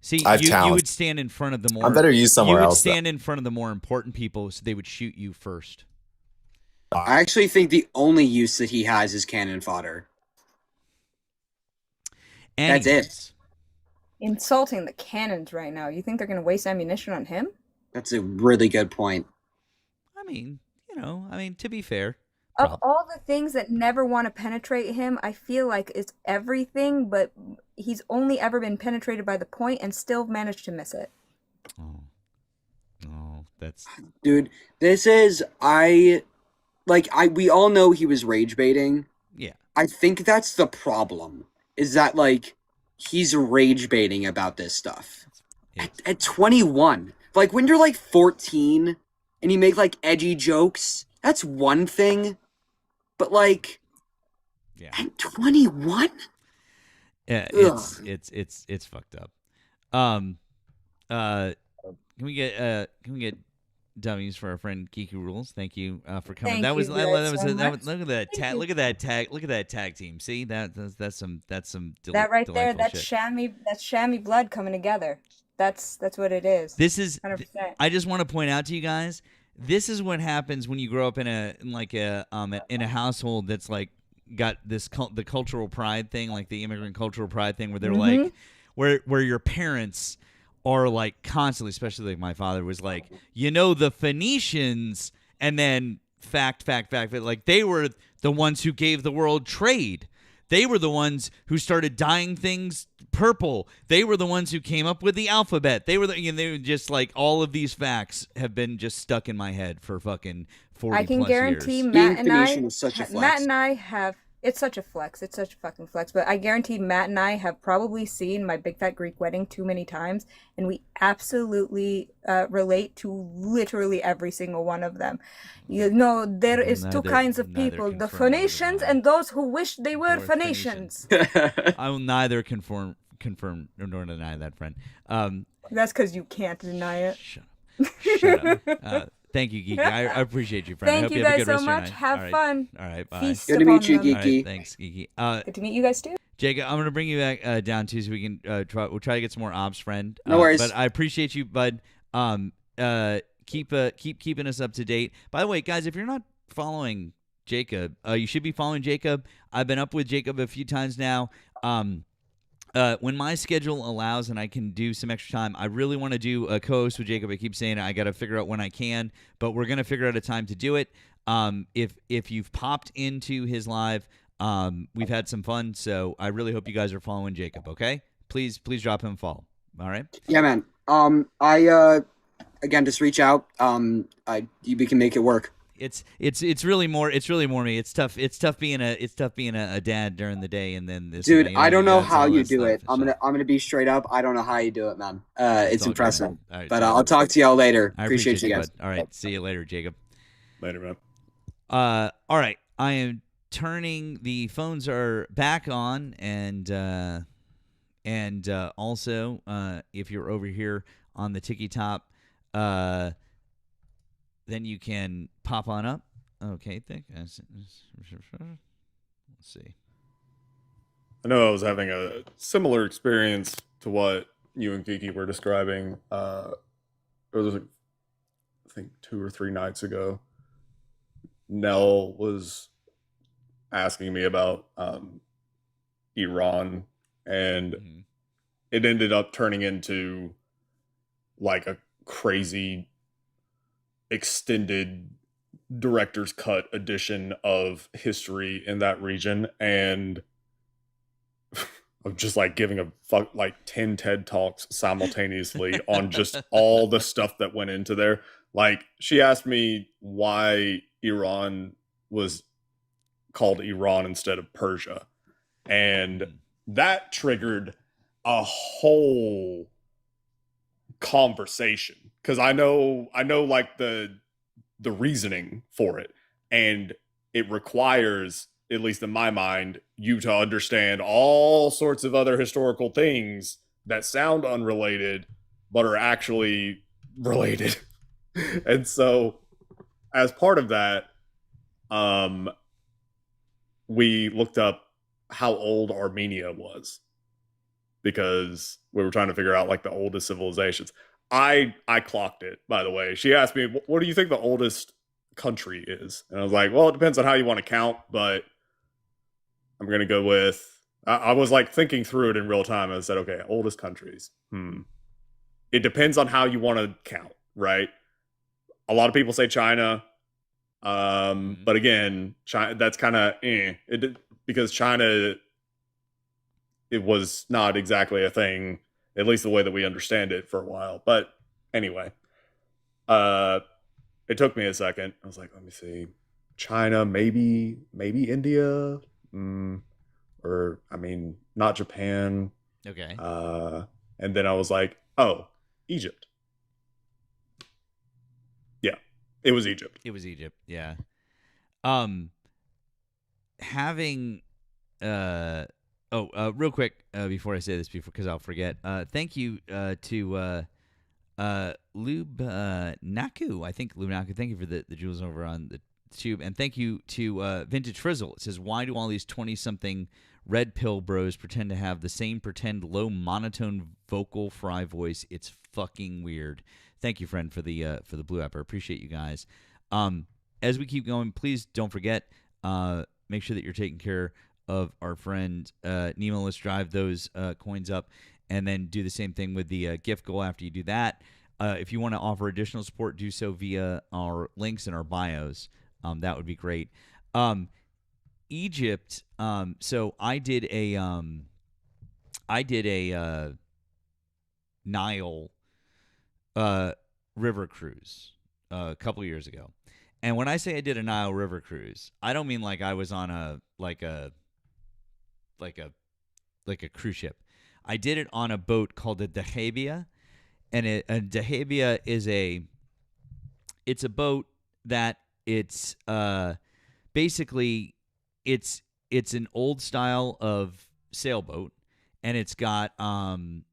see, you would stand in front of the more. I'm better used somewhere else. You would stand in front of the more important people, so they would shoot you first. I actually think the only use that he has is cannon fodder. Anyways. That's it. Insulting the cannons right now. You think they're going to waste ammunition on him? That's a really good point. I mean, to be fair. Of all the things that never want to penetrate him, I feel like it's everything, but he's only ever been penetrated by the point and still managed to miss it. Oh, that's... Dude, this is... we all know he was rage baiting. Yeah. I think that's the problem, is that, like, he's rage baiting about this stuff. At 21. Like, when you're, like, 14 and you make, like, edgy jokes, that's one thing. But, like, at 21? Yeah, it's fucked up. Can we get dummies for our friend Geeky Rules. Thank you for coming. Thank that was you that guys was so that much. was, look at that Thank tag. you. Look at that tag. Look at that tag team. See that's some That right there, delightful shit. that's chamois blood coming together. That's what it is. This is. 100%. I just want to point out to you guys. This is what happens when you grow up in a household that's like got this the cultural pride thing, like the immigrant cultural pride thing, where they're like, where your parents are like constantly, especially like my father was like, the Phoenicians, and then fact, like they were the ones who gave the world trade. They were the ones who started dyeing things purple. They were the ones who came up with the alphabet. They were they were just like all of these facts have been just stuck in my head for fucking 40 I can plus guarantee years. Matt and Phoenician is such a flex. Matt and I have. It's such a flex. It's such a fucking flex. But I guarantee Matt and I have probably seen My Big Fat Greek Wedding too many times, and we absolutely relate to literally every single one of them. There is two kinds of people: the Phoenicians and those who wish they were Phoenicians. I will neither confirm nor deny that, friend. That's because you can't deny it. Shut up. Thank you, Geeky. I appreciate you, friend. I Thank hope you you have a guys good rest so of your much. night. Have fun. All right, bye. Feast Good to meet you, upon them. Geeky. All right, thanks, Geeky. Good to meet you guys too. Jacob, I'm gonna bring you back down too, so we can we'll try to get some more ops, friend. No worries. But I appreciate you, bud. Keep keeping us up to date. By the way, guys, if you're not following Jacob, you should be following Jacob. I've been up with Jacob a few times now. When my schedule allows and I can do some extra time, I really want to do a co-host with Jacob. I keep saying I got to figure out when I can, but we're gonna figure out a time to do it. If you've popped into his live, we've had some fun, so I really hope you guys are following Jacob. Okay, please drop him a follow. All right. Yeah, man. I again just reach out. We can make it work. It's really more me. It's tough being a dad during the day and then this. Dude, I don't know how you do stuff, it. I'm gonna be straight up. I don't know how you do it, man. It's all good, impressive. man. All right, But so I'll talk to y'all later. I Appreciate you guys. bud. All right, see you later, Jacob. Later, man. All right, I am turning the phones are back on, and also if you're over here on the Tiki Top, then you can pop on up. Okay, let's see. I know I was having a similar experience to what you and Kiki were describing. It was, I think, 2 or 3 nights ago. Nell was asking me about Iran, and it ended up turning into like a crazy extended director's cut edition of history in that region, and of just like giving a fuck like 10 TED Talks simultaneously on just all the stuff that went into there. Like, she asked me why Iran was called Iran instead of Persia, and that triggered a whole conversation, because I know like the reasoning for it, and it requires, at least in my mind, you to understand all sorts of other historical things that sound unrelated but are actually related. And so as part of that, we looked up how old Armenia was, because we were trying to figure out like the oldest civilizations. I clocked it, by the way. She asked me, what do you think the oldest country is? And I was like, well, it depends on how you want to count, but I'm going to go with, I was like thinking through it in real time. And I said, okay, oldest countries. It depends on how you want to count, right? A lot of people say China. But again, China, that's kind of because China, it was not exactly a thing, at least the way that we understand it, for a while. But anyway, it took me a second. I was like, let me see. China, maybe India, or I mean, not Japan. Okay. And then I was like, oh, Egypt. Yeah, it was Egypt. It was Egypt. Yeah. Having real quick before I say this, because I'll forget. Thank you to Lube Naku. I think Lube Naku. Thank you for the jewels over on the tube, and thank you to Vintage Frizzle. It says, "Why do all these 20-something red pill bros pretend to have the same pretend low monotone vocal fry voice? It's fucking weird." Thank you, friend, for the blue app. I appreciate you guys. As we keep going, please don't forget. Make sure that you're taking care of our friend Nemo. Let's drive those coins up, and then do the same thing with the gift goal after you do that. If you want to offer additional support, do so via our links in our bios. That would be great. Egypt. So I did a Nile river cruise a couple years ago. And when I say I did a Nile River cruise, I don't mean like I was on a cruise ship. I did it on a boat called a dahabia, and a dahabia is a boat that it's basically it's an old style of sailboat, and it's got an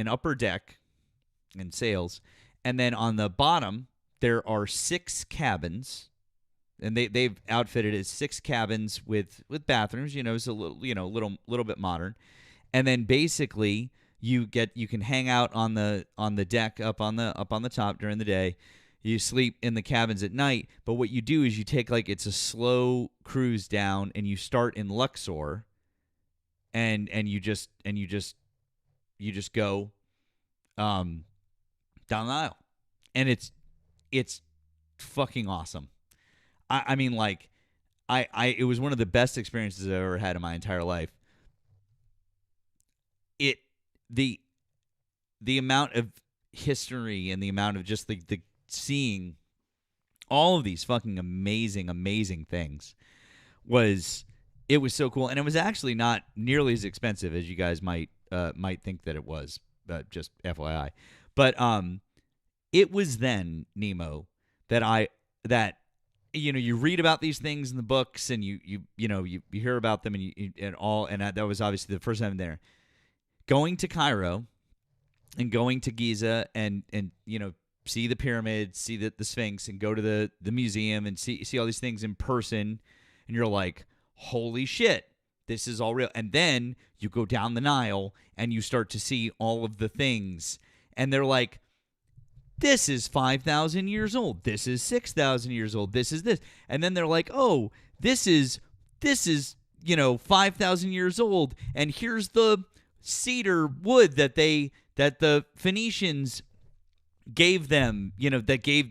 upper deck and sails, and then on the bottom there are 6 cabins, and they've outfitted it as 6 cabins with bathrooms. It's a little bit modern, and then basically you can hang out on the deck up on the top during the day. You sleep in the cabins at night, but what you do is you take it's a slow cruise down, and you start in Luxor, and you just go down the aisle, and it's fucking awesome. I mean, it was one of the best experiences I've ever had in my entire life. The amount of history and the amount of just the seeing all of these fucking amazing things was so cool, and it was actually not nearly as expensive as you guys might think that it was. Just FYI, but it was then, Nemo, that you read about these things in the books, and you hear about them, and that was obviously the first time there. Going to Cairo and going to Giza and see the pyramids, see the Sphinx, and go to the museum and see all these things in person, and you're like, holy shit, this is all real. And then you go down the Nile and you start to see all of the things, and they're like, this is 5,000 years old. This is 6,000 years old. This is this. And then they're like, oh, this is 5,000 years old. And here's the cedar wood that the Phoenicians gave them, they gave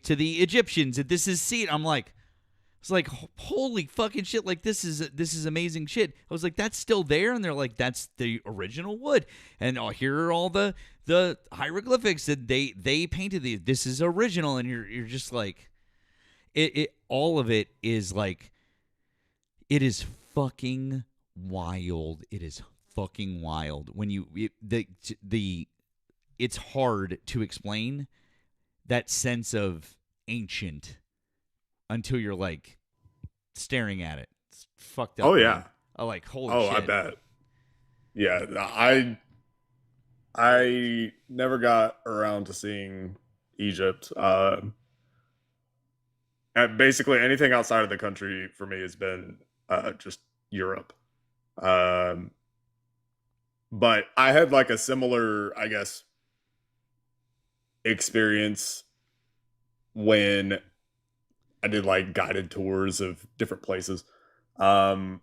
to the Egyptians. And this is cedar. It's like, holy fucking shit. This is amazing shit. I was like, that's still there? And they're like, that's the original wood. And here are all the hieroglyphics that they painted these. This is original. And you're just like, all of it is like, it is fucking wild. It is fucking wild. When it's hard to explain that sense of ancient until you're like staring at it. It's fucked up. Oh yeah. Man. I like, holy shit. I bet. Yeah, I never got around to seeing Egypt. Basically anything outside of the country for me has been just Europe. But I had a similar, I guess, experience when I did guided tours of different places. The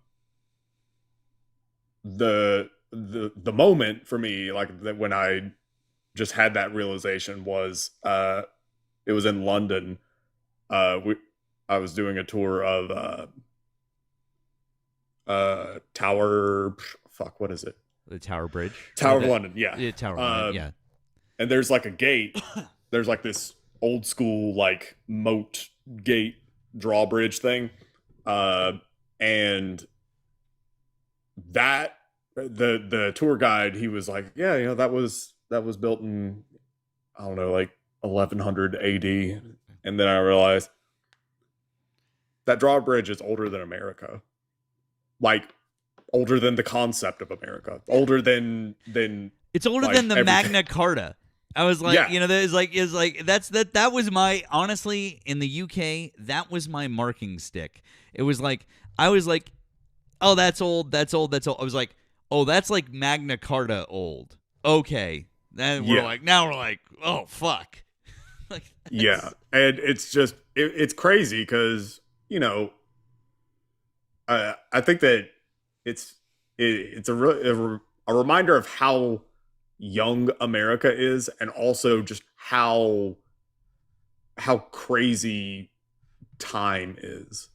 moment for me, when I just had that realization was, it was in London. I was doing a tour of Tower. Fuck, what is it? The Tower Bridge. Tower of London. Yeah. Yeah, Tower of London. Yeah. And there's a gate. There's this old school moat gate drawbridge thing, and that the tour guide, he was like, yeah, that was built in, I don't know, 1100 AD. And then I realized that drawbridge is older than America, older than the concept of America, older than It's older like than the everything. Magna Carta. I was like, Yeah. you know, that was my, honestly, in the UK, that was my marking stick. It was like, I was like, oh, that's old. I was like, oh, that's like Magna Carta old. Okay. Then we're like, oh, fuck. Like, Yeah, and it's just it's crazy because I think that it's a reminder of how young America is, and also just how crazy time is.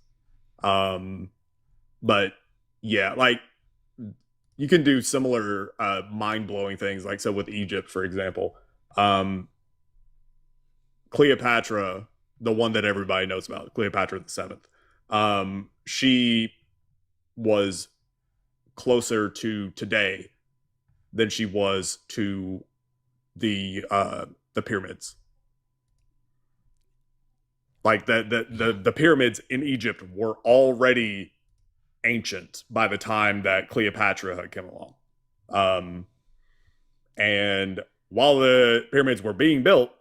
But yeah, like you can do similar mind blowing things, like so with Egypt, for example. Cleopatra, the one that everybody knows about, Cleopatra the Seventh. She was closer to today than she was to the pyramids. Like the pyramids in Egypt were already ancient by the time that Cleopatra had come along. And while the pyramids were being built,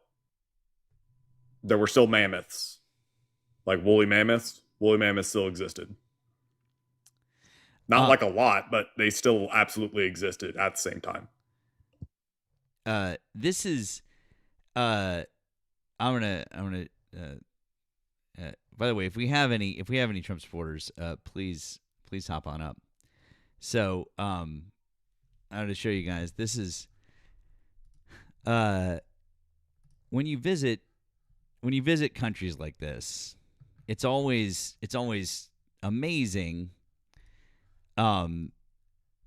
there were still mammoths, like woolly mammoths. Woolly mammoths still existed. Not like a lot, but they still absolutely existed at the same time. This is, I'm gonna. By the way, if we have any Trump supporters, please hop on up. So, I'm going to show you guys. This is, when you visit countries like this, it's always amazing.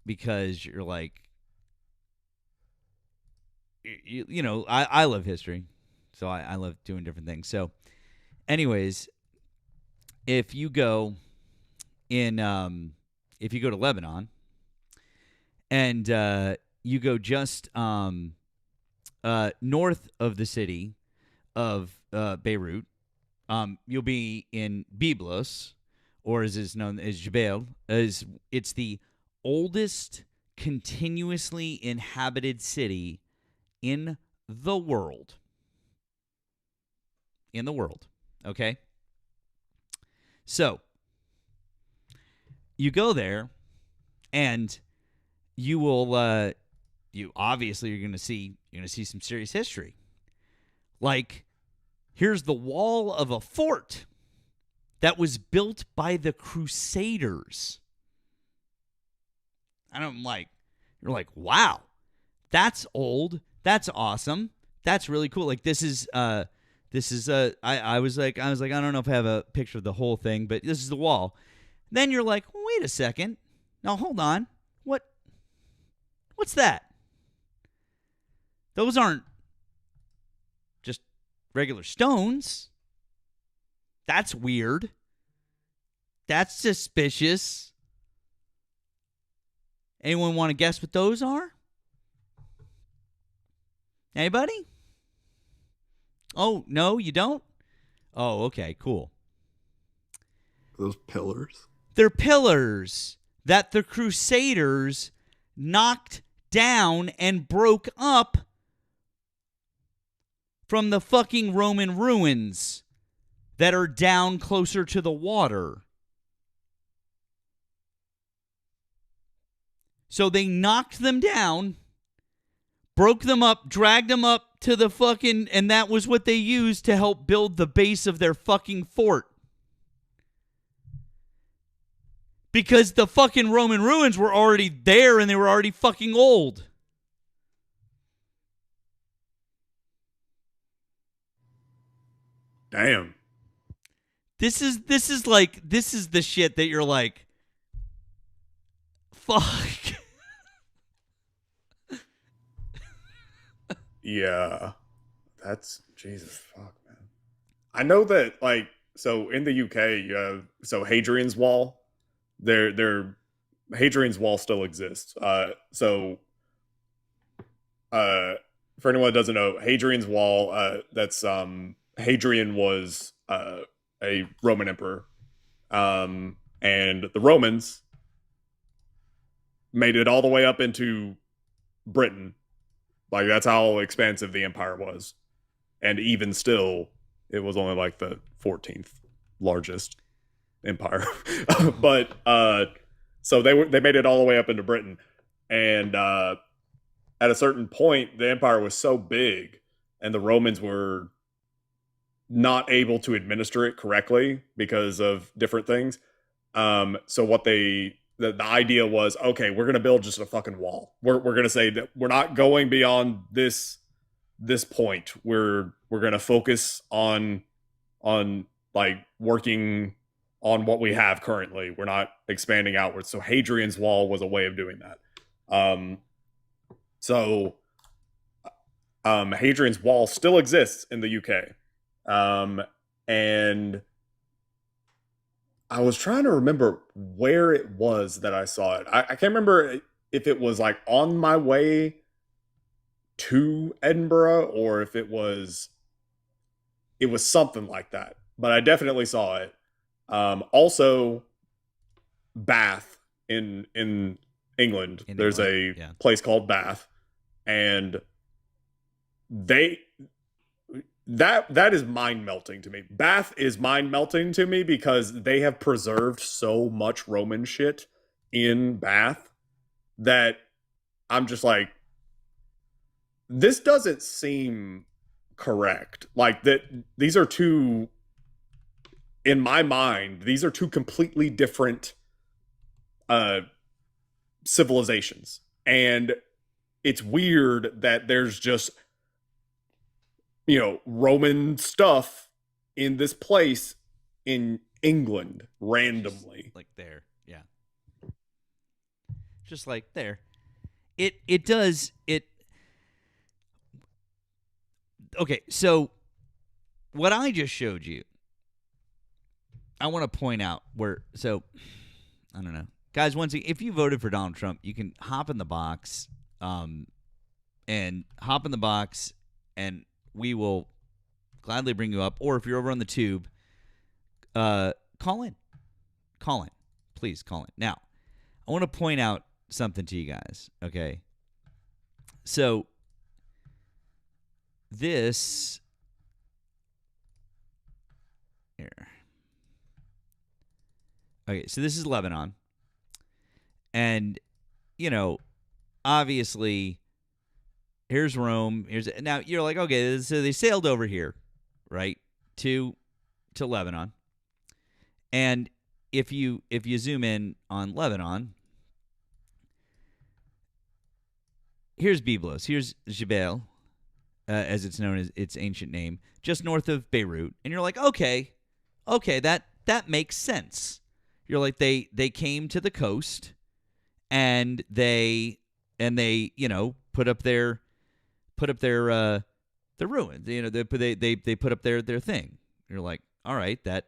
Because you're like, you know, I love history, so I love doing different things. So, anyways, if you go to Lebanon and you go just north of the city of Beirut, you'll be in Byblos, or as is known as Jebel. It's the oldest continuously inhabited city in the world. Okay? So, you go there, and you will you obviously you're going to see some serious history. Like, here's the wall of a fort that was built by the Crusaders. And you're like, wow, that's old. That's awesome. That's really cool. Like, I was like, I don't know if I have a picture of the whole thing, but this is the wall. Then you're like, wait a second. Now, hold on. What's that? Those aren't just regular stones. That's weird. That's suspicious. Anyone want to guess what those are? Anybody? Oh, no, you don't? Oh, okay, cool. Those pillars? They're pillars that the Crusaders knocked down and broke up from the fucking Roman ruins that are down closer to the water. So they knocked them down, broke them up, dragged them up to the fucking, and that was what they used to help build the base of their fucking fort. Because the fucking Roman ruins were already there and they were already fucking old. Damn. This is the shit that you're like, fuck. Yeah. That's Jesus fuck, man. I know that, like, so in the UK, you have Hadrian's Wall. Hadrian's Wall still exists. For anyone that doesn't know, Hadrian's Wall, that's Hadrian was a Roman emperor. And the Romans made it all the way up into Britain. Like, that's how expansive the empire was. And even still, it was only like the 14th largest empire. But so they made it all the way up into Britain. And at a certain point, the empire was so big and the Romans were not able to administer it correctly because of different things. So what the idea was, okay, we're gonna build just a fucking wall. We're gonna say that we're not going beyond this point. We're gonna focus on like working on what we have currently. We're not expanding outwards. So Hadrian's Wall was a way of doing that. Hadrian's Wall still exists in the UK. And I was trying to remember where it was that I saw it. I can't remember if it was like on my way to Edinburgh or if it was something like that. But I definitely saw it. Also, Bath in England. There's a place called Bath, and that is mind melting to me. Bath is mind melting to me because they have preserved so much Roman shit in Bath that I'm just like, this doesn't seem correct. Like, that these are two, in my mind, these are two completely different civilizations. And it's weird that there's just, Roman stuff in this place in England randomly. Like there. Yeah. Just like there. It does. Okay, so what I just showed you, I want to point out I don't know. Guys, once again, if you voted for Donald Trump, you can hop in the box, and we will gladly bring you up. Or if you're over on the tube, call in. Please call in. Now, I want to point out something to you guys, okay? So, this here. Okay, so this is Lebanon. And, obviously, here's Rome. Now you're like, okay, so they sailed over here, right, to Lebanon. And if you zoom in on Lebanon, here's Byblos. Here's Jebel, as it's known as its ancient name, just north of Beirut. And you're like, okay, that makes sense. You're like, they came to the coast, and they put up their ruins. They put up their thing. You're like, all right, that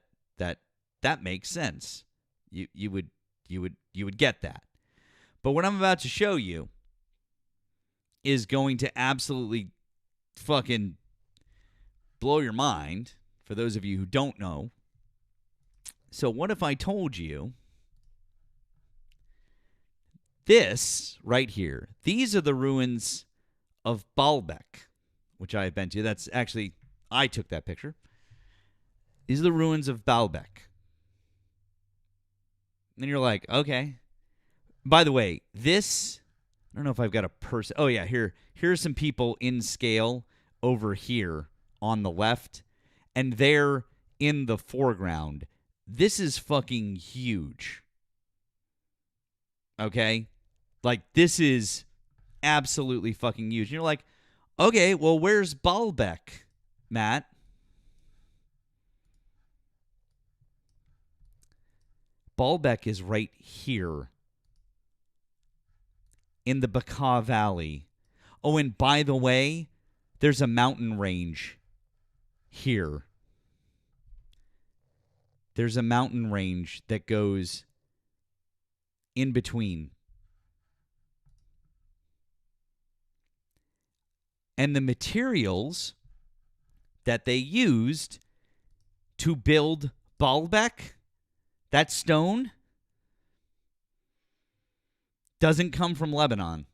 makes sense. You would get that. But what I'm about to show you is going to absolutely fucking blow your mind for those of you who don't know. So what if I told you this right here? These are the ruins of Baalbek, which I have been to. That's actually, I took that picture. These are the ruins of Baalbek. And you're like, okay. By the way, this, I don't know if I've got a person. Oh, yeah, here's some people in scale over here on the left, and they're in the foreground. This is fucking huge. Okay? Like, this is absolutely fucking huge. And you're like, okay, well, where's Baalbek, Matt? Baalbek is right here in the Bekaa Valley. Oh, and by the way, there's a mountain range here. There's a mountain range that goes in between. And the materials that they used to build Baalbek, that stone, doesn't come from Lebanon.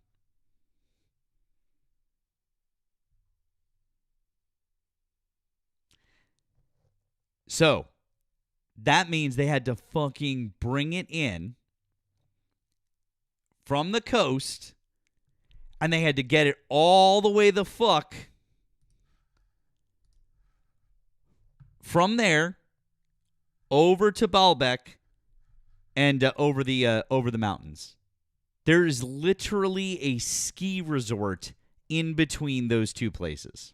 So that means they had to fucking bring it in from the coast, and they had to get it all the way the fuck from there over to Baalbek and over the mountains. There is literally a ski resort in between those two places.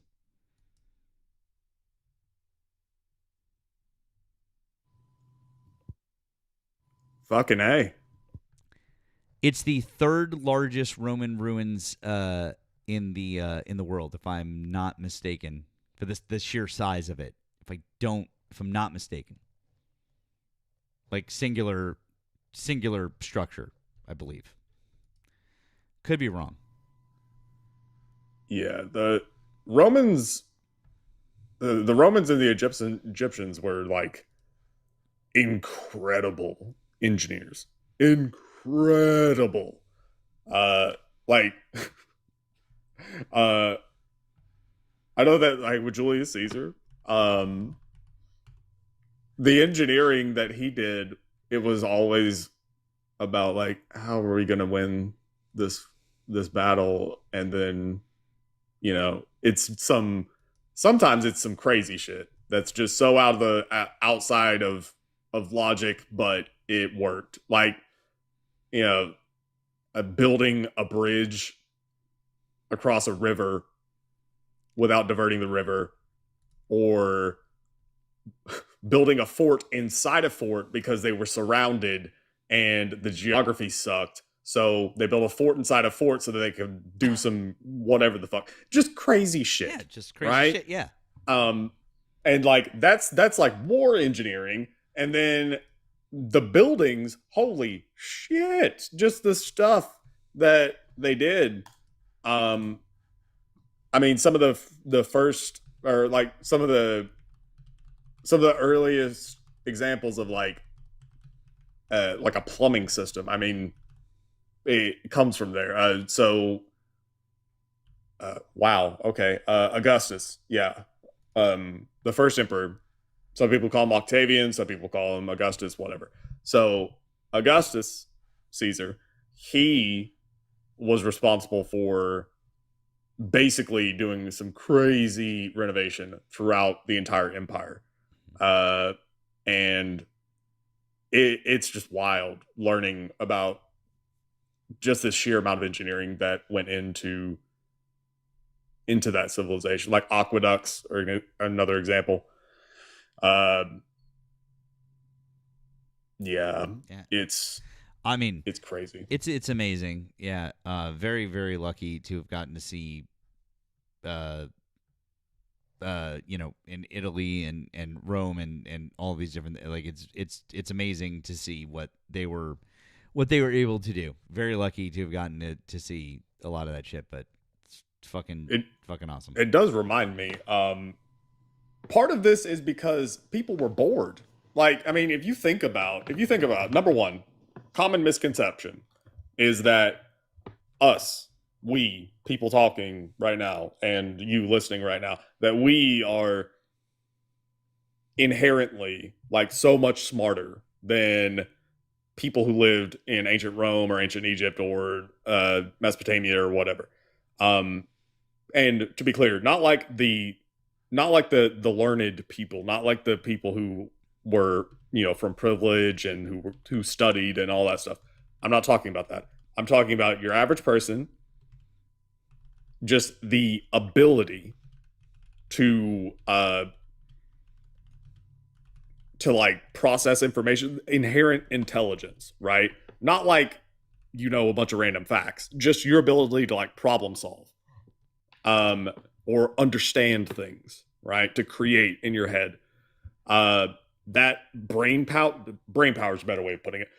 Fucking A. It's the third largest Roman ruins in the world, if I'm not mistaken, for the sheer size of it. If I'm not mistaken, like singular structure, I believe. Could be wrong. Yeah, the Romans, the Romans and the Egyptians were like incredible engineers. Incredible. Like, I know that like with Julius Caesar, the engineering that he did, it was always about like how are we going to win this battle, and then sometimes it's some crazy shit that's just so out of the outside of logic, but it worked. Like, building a bridge across a river without diverting the river, or building a fort inside a fort because they were surrounded and the geography sucked. So they built a fort inside a fort so that they could do some whatever the fuck. Just crazy shit. Yeah, just crazy right? shit, yeah. And like that's like war engineering. And then the buildings, holy shit. Just the stuff that they did. I mean, some of the first, or like some of the earliest examples of like a plumbing system. I mean, it comes from there. Wow. Okay. Augustus. Yeah. The first emperor. Some people call him Octavian. Some people call him Augustus. Whatever. So Augustus Caesar, he was responsible for basically doing some crazy renovation throughout the entire empire. And it's just wild learning about just this sheer amount of engineering that went into that civilization. Like aqueducts are another example. Yeah. It's crazy. It's amazing. Yeah. Very, very lucky to have gotten to see in Italy and Rome and all these different, like it's amazing to see what they were able to do. Very lucky to have gotten to see a lot of that shit, but it's fucking awesome. It does remind me. Part of this is because people were bored. Like, I mean, if you think about number one, common misconception is that we people talking right now and you listening right now, that we are inherently like so much smarter than people who lived in ancient Rome or ancient Egypt or Mesopotamia or whatever. And to be clear, not like the learned people, not like the people who were, from privilege and who studied and all that stuff. I'm not talking about that. I'm talking about your average person, just the ability to like process information, inherent intelligence, right? Not like a bunch of random facts, just your ability to like problem solve, or understand things, right? To create in your head. That brain power is a better way of putting it.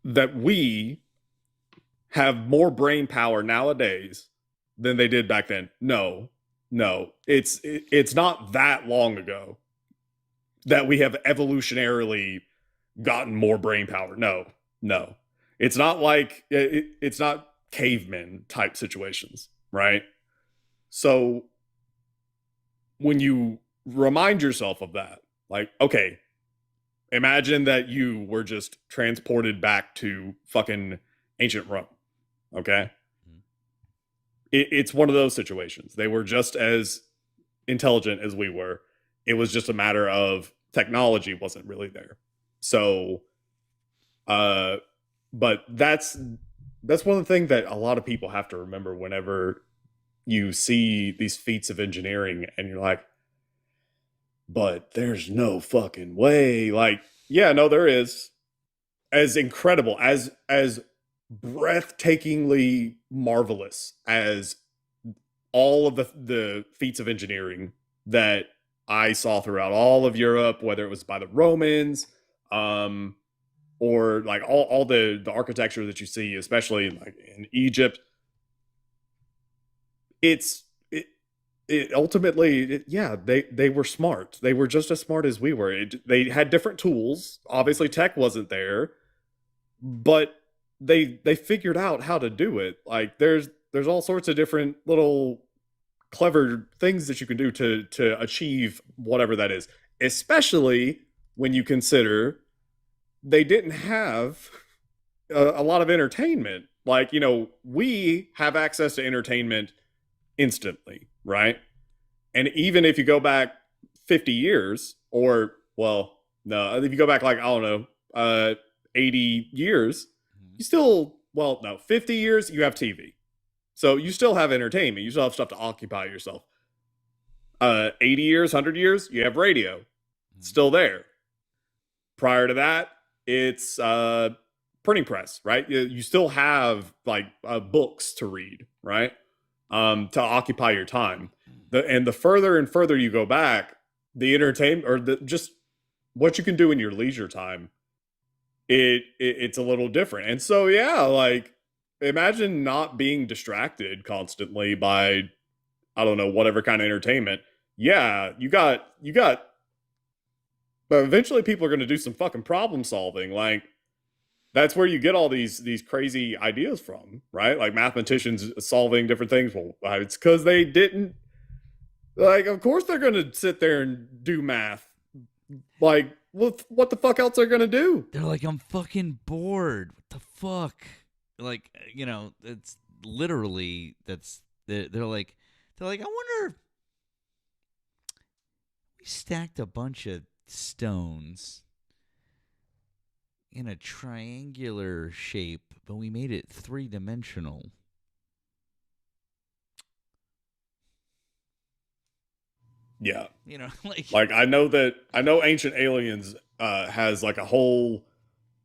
That we have more brain power nowadays than they did back then. No, it's not that long ago that we have evolutionarily gotten more brain power. No. It's not like it's not cavemen type situations, right? So when you remind yourself of that, like, okay, imagine that you were just transported back to fucking ancient Rome, okay? It's one of those situations. They were just as intelligent as we were. It was just a matter of technology wasn't really there. So, but that's one of the things that a lot of people have to remember whenever you see these feats of engineering and you're like, but there's no fucking way. Like, yeah, no, there is. As incredible, as breathtakingly marvelous as all of the feats of engineering that I saw throughout all of Europe, whether it was by the Romans, or like all the architecture that you see, especially like in Egypt, it ultimately, yeah, they were smart. They were just as smart as we were. They had different tools. Obviously, tech wasn't there, but they figured out how to do it. Like there's all sorts of different little clever things that you can do to achieve whatever that is. Especially when you consider they didn't have a lot of entertainment. Like, you know, we have access to entertainment instantly, right? And even if you go back 50 years, or, well, no, if you go back like, I don't know, 80 years, you still, well, no, 50 years, you have TV. So you still have entertainment. You still have stuff to occupy yourself. 80 years, 100 years, you have radio. It's still there. Prior to that, it's printing press, right? You still have like books to read, right? To occupy your time. And the further and further you go back, the entertainment or just what you can do in your leisure time, it's a little different. And so, yeah, like imagine not being distracted constantly by, I don't know, whatever kind of entertainment. Yeah, you got, but eventually people are going to do some fucking problem solving. Like that's where you get all these crazy ideas from, right? Like mathematicians solving different things. Well, it's because they didn't, like, of course they're going to sit there and do math. Like, what the fuck else are they going to do? They're like, I'm fucking bored. What the fuck? Like, you know, it's literally, they're like, I wonder, we stacked a bunch of stones in a triangular shape, but we made it 3-dimensional. Yeah. You know, like I know Ancient Aliens has like a whole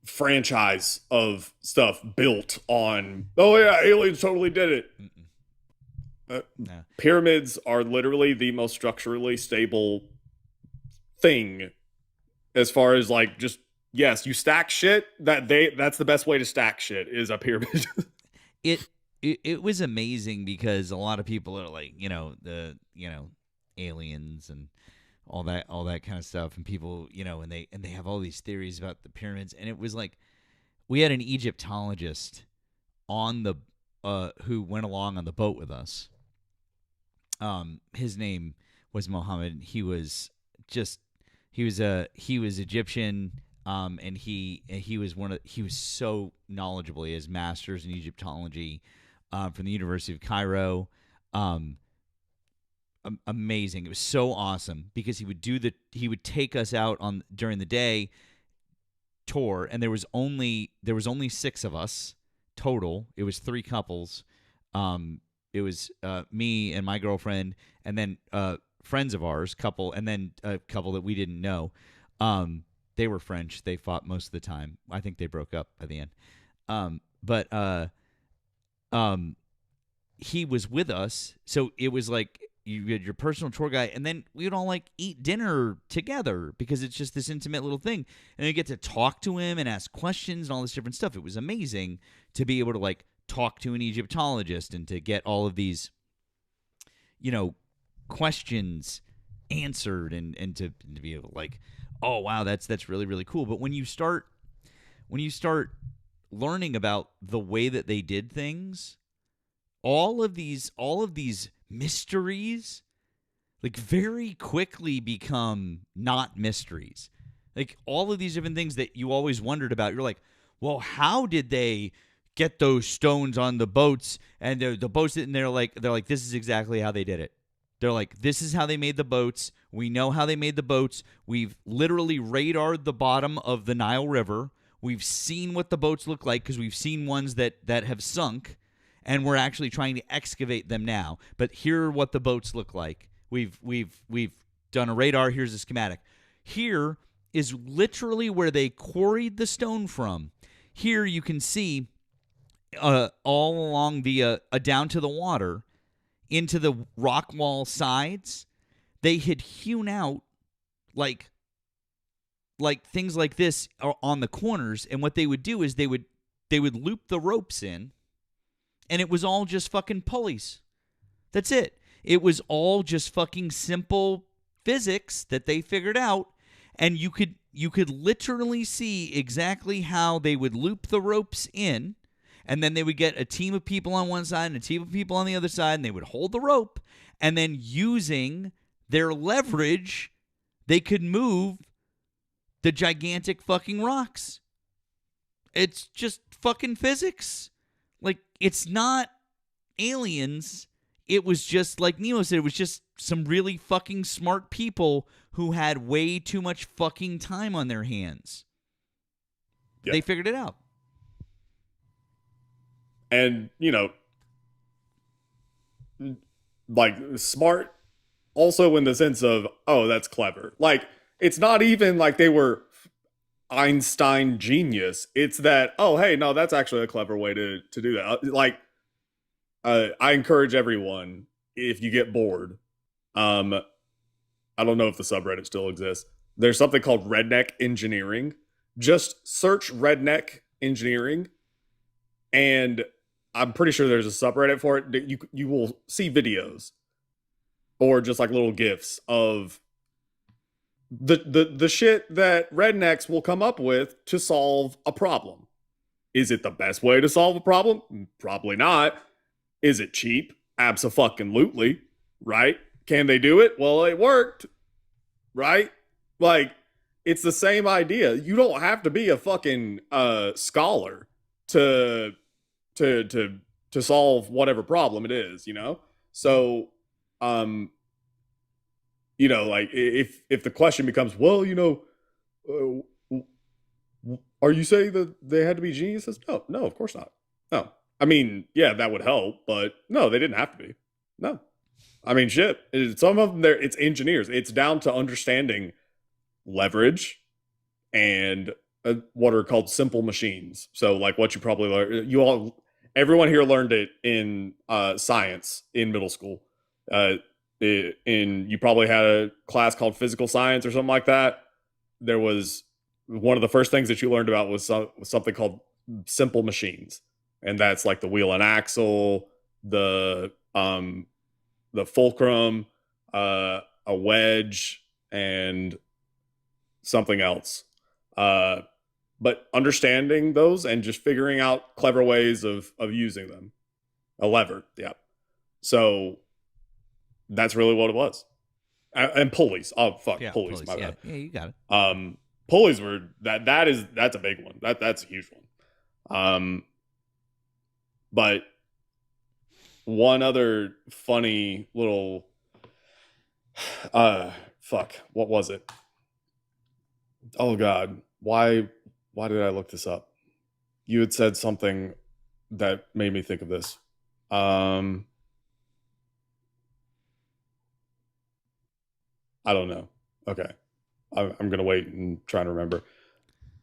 franchise of stuff built on, oh yeah, aliens totally did it. No. Pyramids are literally the most structurally stable thing as far as like just, yes, you stack shit, that's the best way to stack shit is a pyramid. It was amazing because a lot of people are like, aliens and all that kind of stuff, and people, and they have all these theories about the pyramids, and it was like we had an Egyptologist on the who went along on the boat with us. His name was Mohammed. He was Egyptian, and he was so knowledgeable. He has masters in Egyptology from the University of Cairo. Amazing. It was so awesome because he would take us out on during the day tour, and there was only 6 of us total. It was 3 couples. It was me and my girlfriend, and then friends of ours, couple, and then a couple that we didn't know. They were French. They fought most of the time. I think they broke up by the end. But he was with us, so it was like you had your personal tour guide, and then we would all like eat dinner together because it's just this intimate little thing, and you get to talk to him and ask questions and all this different stuff. It was amazing to be able to like talk to an Egyptologist and to get all of these, questions answered and to be able to like, oh wow, that's really, really cool. But when you start learning about the way that they did things, all of these mysteries like very quickly become not mysteries. Like all of these different things that you always wondered about, you're like, well, how did they get those stones on the boats? And the boats, and they're like, this is exactly how they did it. They're like, this is how they made the boats. We know how they made the boats. We've literally radared the bottom of the Nile River. We've seen what the boats look like because we've seen ones that have sunk, and we're actually trying to excavate them now. But here are what the boats look like. We've done a radar. Here's a schematic. Here is literally where they quarried the stone from. Here you can see all along the down to the water, into the rock wall sides, they had hewn out like things like this on the corners, and what they would do is they would loop the ropes in, and it was all just fucking pulleys. That's it. It was all just fucking simple physics that they figured out, and you could literally see exactly how they would loop the ropes in. And then they would get a team of people on one side and a team of people on the other side, and they would hold the rope. And then using their leverage, they could move the gigantic fucking rocks. It's just fucking physics. Like, it's not aliens. It was just, like Nemo said, it was just some really fucking smart people who had way too much fucking time on their hands. Yep. They figured it out. And, like, smart also in the sense of, oh, that's clever. Like, it's not even like they were Einstein genius. It's that, oh, hey, no, that's actually a clever way to do that. Like, I encourage everyone, if you get bored, I don't know if the subreddit still exists. There's something called redneck engineering. Just search redneck engineering, and I'm pretty sure there's a subreddit for it. You will see videos or just like little GIFs of the shit that rednecks will come up with to solve a problem. Is it the best way to solve a problem? Probably not. Is it cheap? Abso-fucking-lutely, right? Can they do it? Well, it worked, right? Like, it's the same idea. You don't have to be a fucking scholar to solve whatever problem it is, So, like if the question becomes, well, are you saying that they had to be geniuses? No, of course not. No. I mean, yeah, that would help, but no, they didn't have to be. No. I mean, shit. Some of them, it's engineers. It's down to understanding leverage and what are called simple machines. So, like what you probably learned, everyone here learned it in science in middle school. You probably had a class called physical science or something like that. There was one of the first things that you learned about was something called simple machines, and that's like the wheel and axle, the fulcrum, a wedge, and something else. But understanding those and just figuring out clever ways of using them. A lever, yeah. So that's really what it was. And pulleys. Oh fuck, yeah, pulleys. My bad. Yeah, you got it. Pulleys were that's a big one. That's a huge one. But one other funny little fuck, what was it? Oh god, why did I look this up? You had said something that made me think of this. I don't know. Okay. I'm going to wait and try to remember.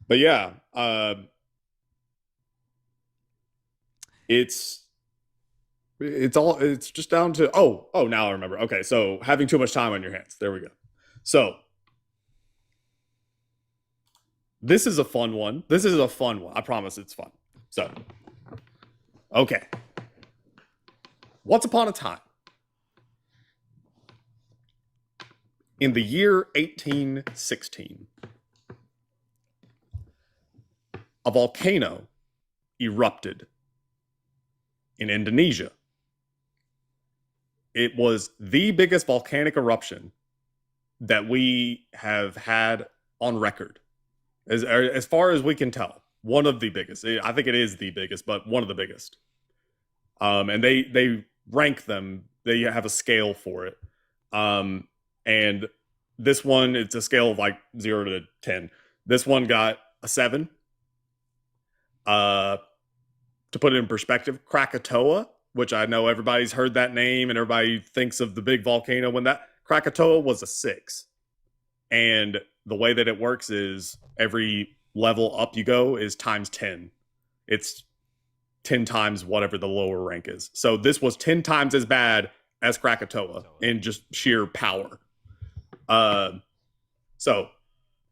But yeah, it's just down to, oh, now I remember. Okay. So having too much time on your hands. There we go. So this is a fun one. I promise it's fun. So, okay. Once upon a time, in the year 1816, a volcano erupted in Indonesia. It was the biggest volcanic eruption that we have had on record, as far as we can tell. One of the biggest. I think it is the biggest, but one of the biggest. And they rank them. They have a scale for it. And this one, it's a scale of like 0 to 10. This one got a 7. To put it in perspective, Krakatoa, which I know everybody's heard that name and everybody thinks of the big volcano, when that Krakatoa was a 6. And the way that it works is every level up you go is times 10. It's 10 times whatever the lower rank is. So this was 10 times as bad as Krakatoa in just sheer power. So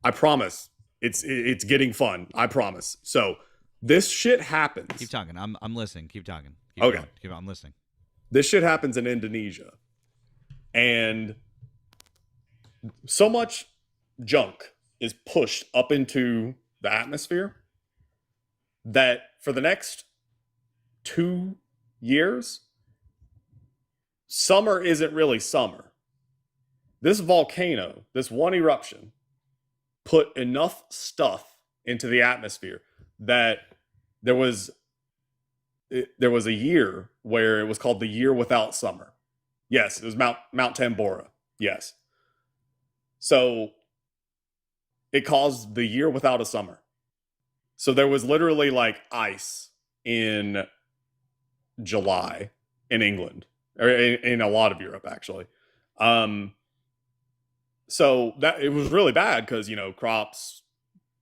I promise it's getting fun. I promise. So this shit happens. Keep talking. I'm listening. Keep talking. Okay. Keep on. I'm listening. This shit happens in Indonesia. And so much junk is pushed up into the atmosphere that for the next 2 years, summer isn't really summer. This volcano, this one eruption, put enough stuff into the atmosphere that there was a year where it was called the year without summer. Yes, it was Mount Tambora. Yes. So it caused the year without a summer. So there was literally like ice in July in England, or in a lot of Europe, actually. So that it was really bad because, crops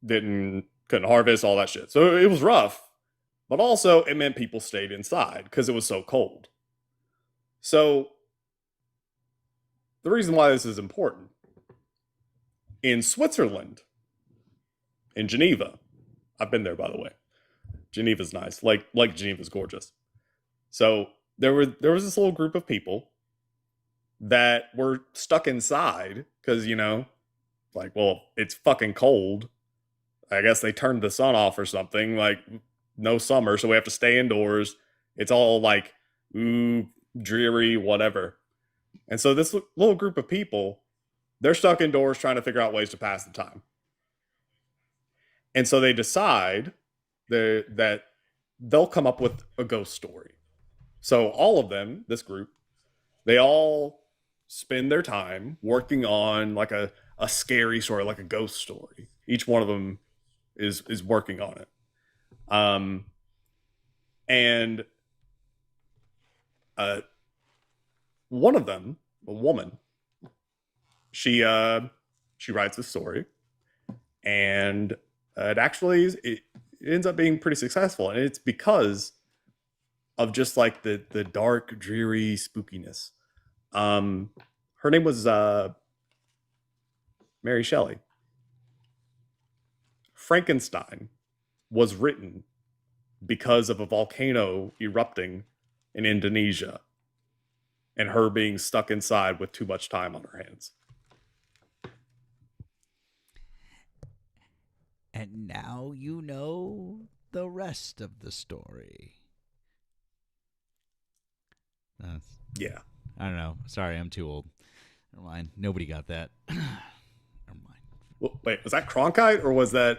couldn't harvest, all that shit. So it was rough, but also it meant people stayed inside because it was so cold. So the reason why this is important, in Switzerland, in Geneva, I've been there, by the way. Geneva's nice. Like Geneva's gorgeous. So there was this little group of people that were stuck inside because, well, it's fucking cold. I guess they turned the sun off or something, like no summer, so we have to stay indoors. It's all like, dreary, whatever. And so this little group of people, they're stuck indoors trying to figure out ways to pass the time. And so they decide that they'll come up with a ghost story. So all of them, this group, they all spend their time working on like a scary story, like a ghost story. Each one of them is working on it. And one of them, a woman, she writes a story, and it ends up being pretty successful, and it's because of just like the dark, dreary spookiness. Her name was Mary Shelley. Frankenstein was written because of a volcano erupting in Indonesia and her being stuck inside with too much time on her hands. And now you know the rest of the story. Yeah. I don't know. Sorry, I'm too old. Never mind. Nobody got that. Never mind. Well, wait, was that Cronkite or was that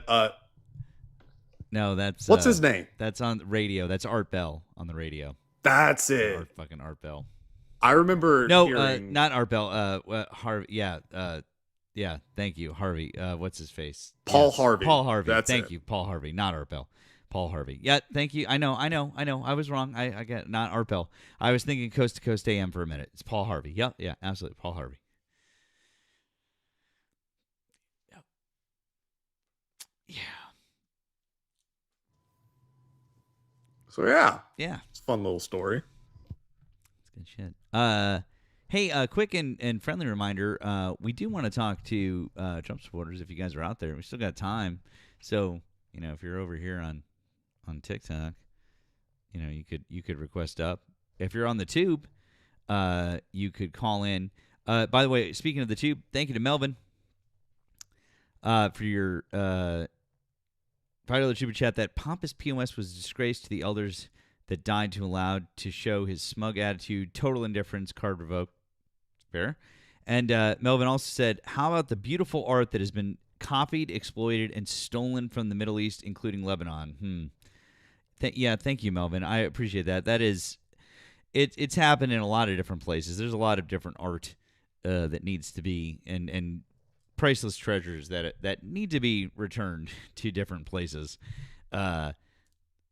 No, that's what's his name? That's on the radio. That's Art Bell on the radio. That's it. Fucking Art Bell. I remember hearing... not Art Bell. Harvey. Yeah. Yeah. Thank you, Harvey. What's his face? Paul Harvey. Paul Harvey. Thank you, Paul Harvey. Not Art Bell. Paul Harvey. Yeah. Thank you. I know. I was wrong. I get not Art Bell. I was thinking Coast to Coast AM for a minute. It's Paul Harvey. Yep. Yeah. Absolutely. Paul Harvey. Yep. Yeah. So yeah. Yeah. It's a fun little story. It's good shit. Hey, quick and friendly reminder, we do want to talk to Trump supporters if you guys are out there. We still got time. So, if you're over here on TikTok, you could request up. If you're on the tube, you could call in. By the way, speaking of the tube, thank you to Melvin for your Fido Super Chat, that pompous POS was a disgrace to the elders that died to allow to show his smug attitude, total indifference, card revoked. Fair. And Melvin also said, how about the beautiful art that has been copied, exploited, and stolen from the Middle East, including Lebanon? Thank you, Melvin. I appreciate that. That is, it's happened in a lot of different places. There's a lot of different art that needs to be, and priceless treasures that need to be returned to different places. Nemo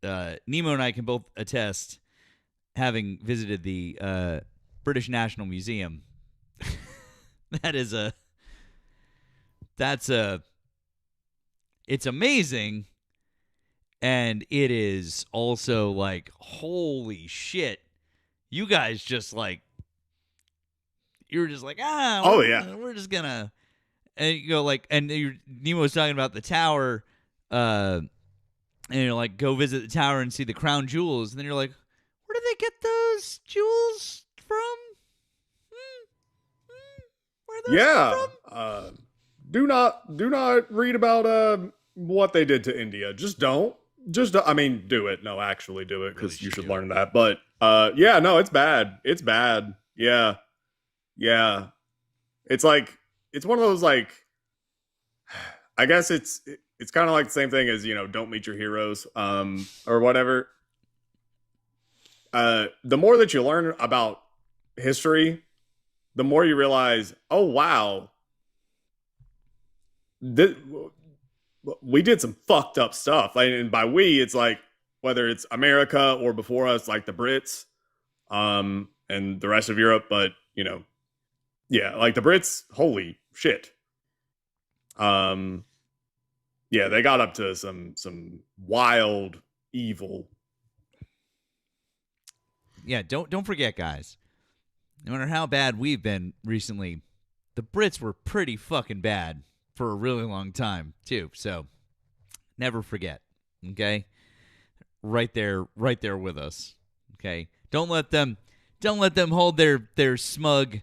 and I can both attest, having visited the British National Museum. It's amazing, and it is also like, holy shit, you guys just like, you were just like, we're just gonna, and you go like, and Nemo was talking about the tower, and you're like, go visit the tower and see the crown jewels, and then you're like, where did they get those jewels from? Do not read about what they did to India. I mean, do it. No, actually do it, because you should learn that. But no, it's bad. It's bad. Yeah. It's like, it's one of those, like, I guess it's kind of like the same thing as, don't meet your heroes, or whatever. The more that you learn about history, the more you realize, oh wow, we did some fucked up stuff. And by we, it's like, whether it's America or before us, like the Brits, and the rest of Europe. But like the Brits, holy shit. They got up to some wild evil. Yeah, don't forget, guys. No matter how bad we've been recently, the Brits were pretty fucking bad for a really long time too. So never forget, okay? Right there with us, okay? Don't let them hold their smug,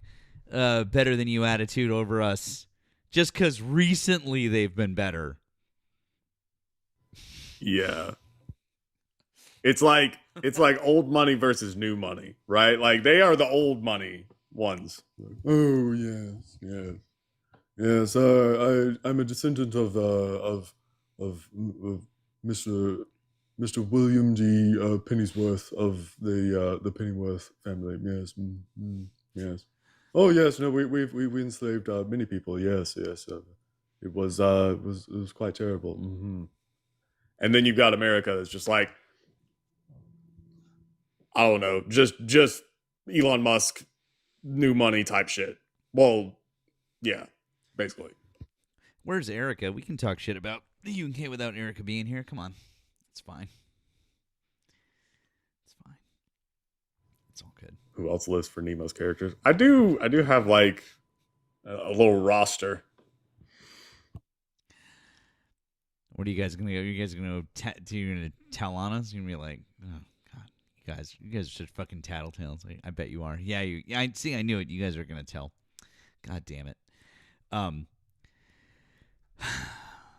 better than you attitude over us just because recently they've been better. Yeah. It's like old money versus new money, right? Like, they are the old money ones. Oh yes. I'm a descendant of Mr. William D. Pennyworth of the Pennyworth family. Yes, yes. Oh yes, no, we enslaved many people. Yes. It was quite terrible. Mm-hmm. And then you've got America that's just like, I don't know, just Elon Musk, new money type shit. Well, yeah, basically. Where's Erika? We can talk shit about the UK without Erika being here. Come on. It's fine. It's all good. Who else lives for Nemo's characters? I do have like a little roster. What are you guys gonna go? You guys gonna tell on us? You're gonna be like, oh god, you guys are such fucking tattletales. I bet you are. Yeah, I see. I knew it. You guys are gonna tell. God damn it.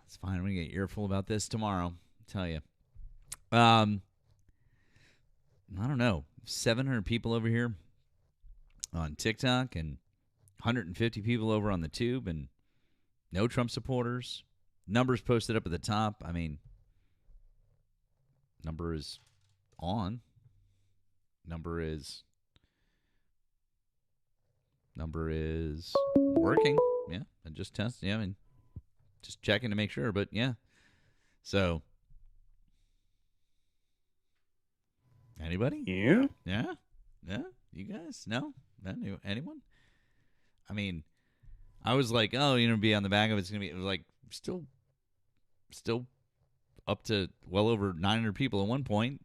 It's fine. I'm gonna get earful about this tomorrow. I'll tell you. I don't know. 700 people over here on TikTok and 150 people over on the tube, and no Trump supporters. Numbers posted up at the top. I mean, number is on. Number is working. Yeah, I just tested. Yeah, I mean, just checking to make sure. But yeah, so anybody? Yeah. You guys? No? Anyone? I mean, I was like, oh, be on the back of it's gonna be. It was like still up to well over 900 people at one point.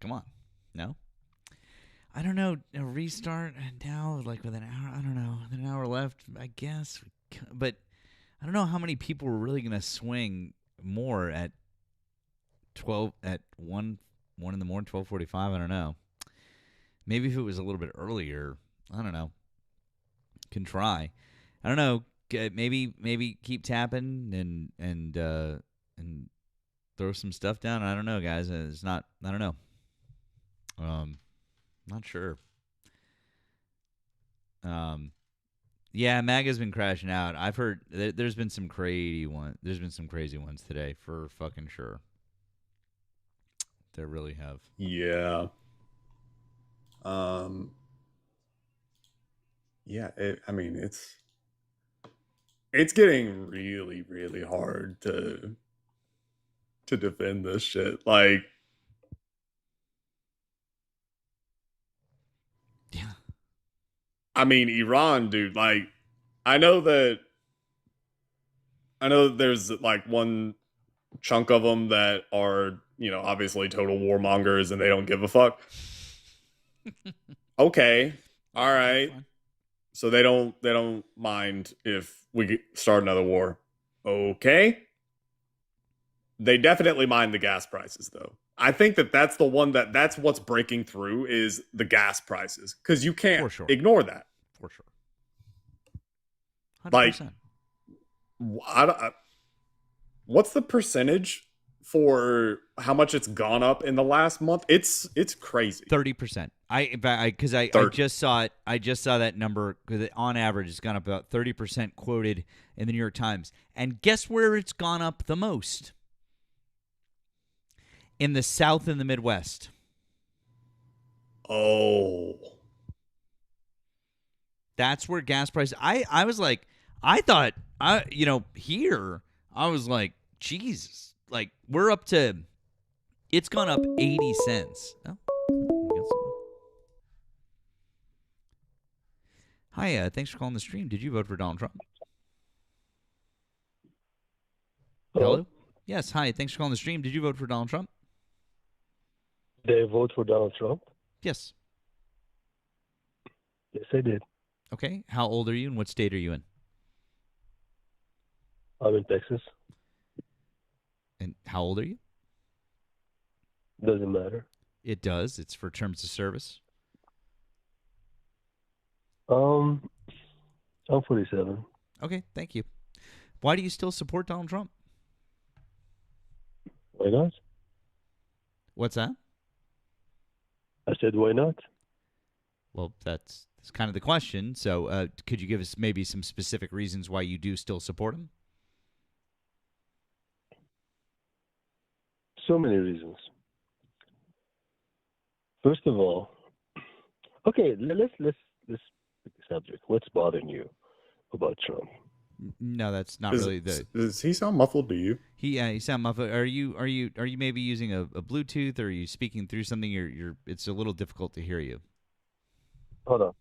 Come on, no. I don't know. A restart now, like with an hour. I don't know. With an hour left, I guess. But I don't know how many people were really gonna swing more at 1 in the morning, 12:45. I don't know. Maybe if it was a little bit earlier, I don't know. Can try. I don't know. Maybe keep tapping and those throw some stuff down. I don't know, guys. It's not. I don't know. Not sure. Yeah, MAGA's been crashing out. I've heard there's been some crazy ones. There's been some crazy ones today, for fucking sure. There really have. Yeah. Yeah. I mean, it's getting really, really hard to defend this shit. Like, yeah. I mean, Iran, dude. Like, I know there's like one chunk of them that are, obviously total warmongers and they don't give a fuck. Okay. All right. So they don't mind if we start another war. Okay. They definitely mind the gas prices, though. I think that's the one that's what's breaking through is the gas prices, because you can't ignore that. For sure. 100%. Like, what's the percentage for how much it's gone up in the last month? It's crazy. 30%. I just saw it. I just saw that number, because on average it's gone up about 30%, quoted in the New York Times. And guess where it's gone up the most? In the South and the Midwest. Oh. That's where gas prices. I was like, I thought, here, I was like, Jesus. Like, we're up to, it's gone up 80 cents. Oh. Hi, thanks for calling the stream. Did you vote for Donald Trump? Hello? Yes, hi, thanks for calling the stream. Did you vote for Donald Trump? Did I vote for Donald Trump? Yes. Yes, I did. Okay. How old are you and what state are you in? I'm in Texas. And how old are you? Doesn't matter. It does. It's for terms of service. I'm 47. Okay, thank you. Why do you still support Donald Trump? Why not? What's that? I said, why not? Well, that's kind of the question. So could you give us maybe some specific reasons why you do still support him? So many reasons. First of all, okay, let's pick the subject. What's bothering you about Trump? No, that's not really the. Does he sound muffled to you? He sound muffled. Are you maybe using a Bluetooth, or are you speaking through something? You're it's a little difficult to hear you. Hold on.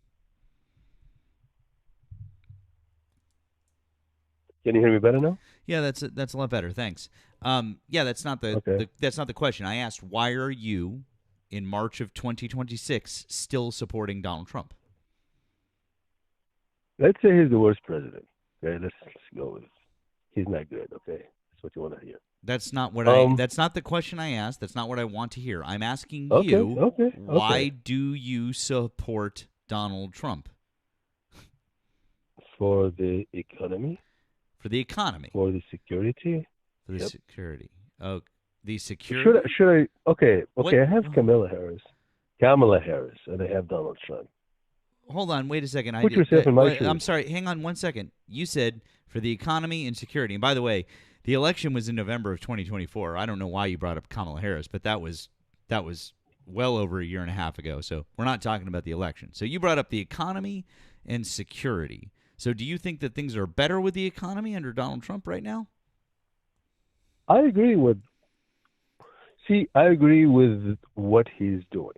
Can you hear me better now? Yeah, that's a lot better. Thanks. Yeah, that's not that's not the question. I asked, why are you in March of 2026 still supporting Donald Trump? Let's say he's the worst president. Okay, let's go with it. He's not good. Okay, that's what you want to hear. That's not what that's not the question I asked. That's not what I want to hear. I'm asking you, why do you support Donald Trump? For the economy. For the economy. For the security. For the security. Oh, the security. Should I? Okay. I have Kamala Harris, and I have Donald Trump. Hold on, wait a second. Put yourself in my shoes. I'm sorry. Hang on 1 second. You said for the economy and security. And by the way, the election was in November of 2024. I don't know why you brought up Kamala Harris, but that was well over a year and a half ago. So we're not talking about the election. So you brought up the economy and security. So do you think that things are better with the economy under Donald Trump right now? I agree with what he's doing.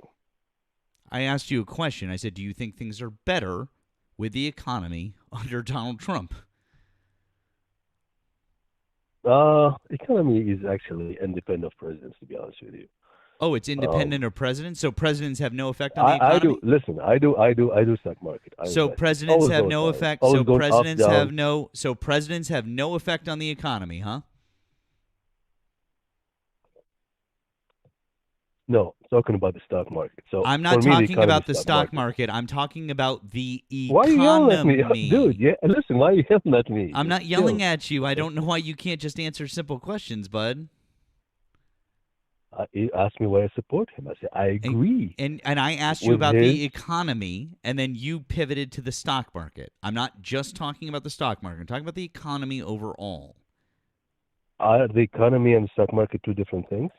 I asked you a question. I said, do you think things are better with the economy under Donald Trump? Economy is actually independent of presidents, to be honest with you. Oh, it's independent of presidents? So presidents have no effect on the economy? I do stock market. So presidents have no effect. So presidents have no. So presidents have no effect on the economy, huh? No, talking about the stock market. So I'm not talking about the stock market. I'm talking about the economy. Why are you yelling at me, dude? Yeah, listen. Why are you yelling at me? I'm not yelling at you. I don't know why you can't just answer simple questions, bud. He asked me why I support him. I said I agree. And I asked you with about his- the economy, and then you pivoted to the stock market. I'm not just talking about the stock market. I'm talking about the economy overall. Are the economy and the stock market two different things?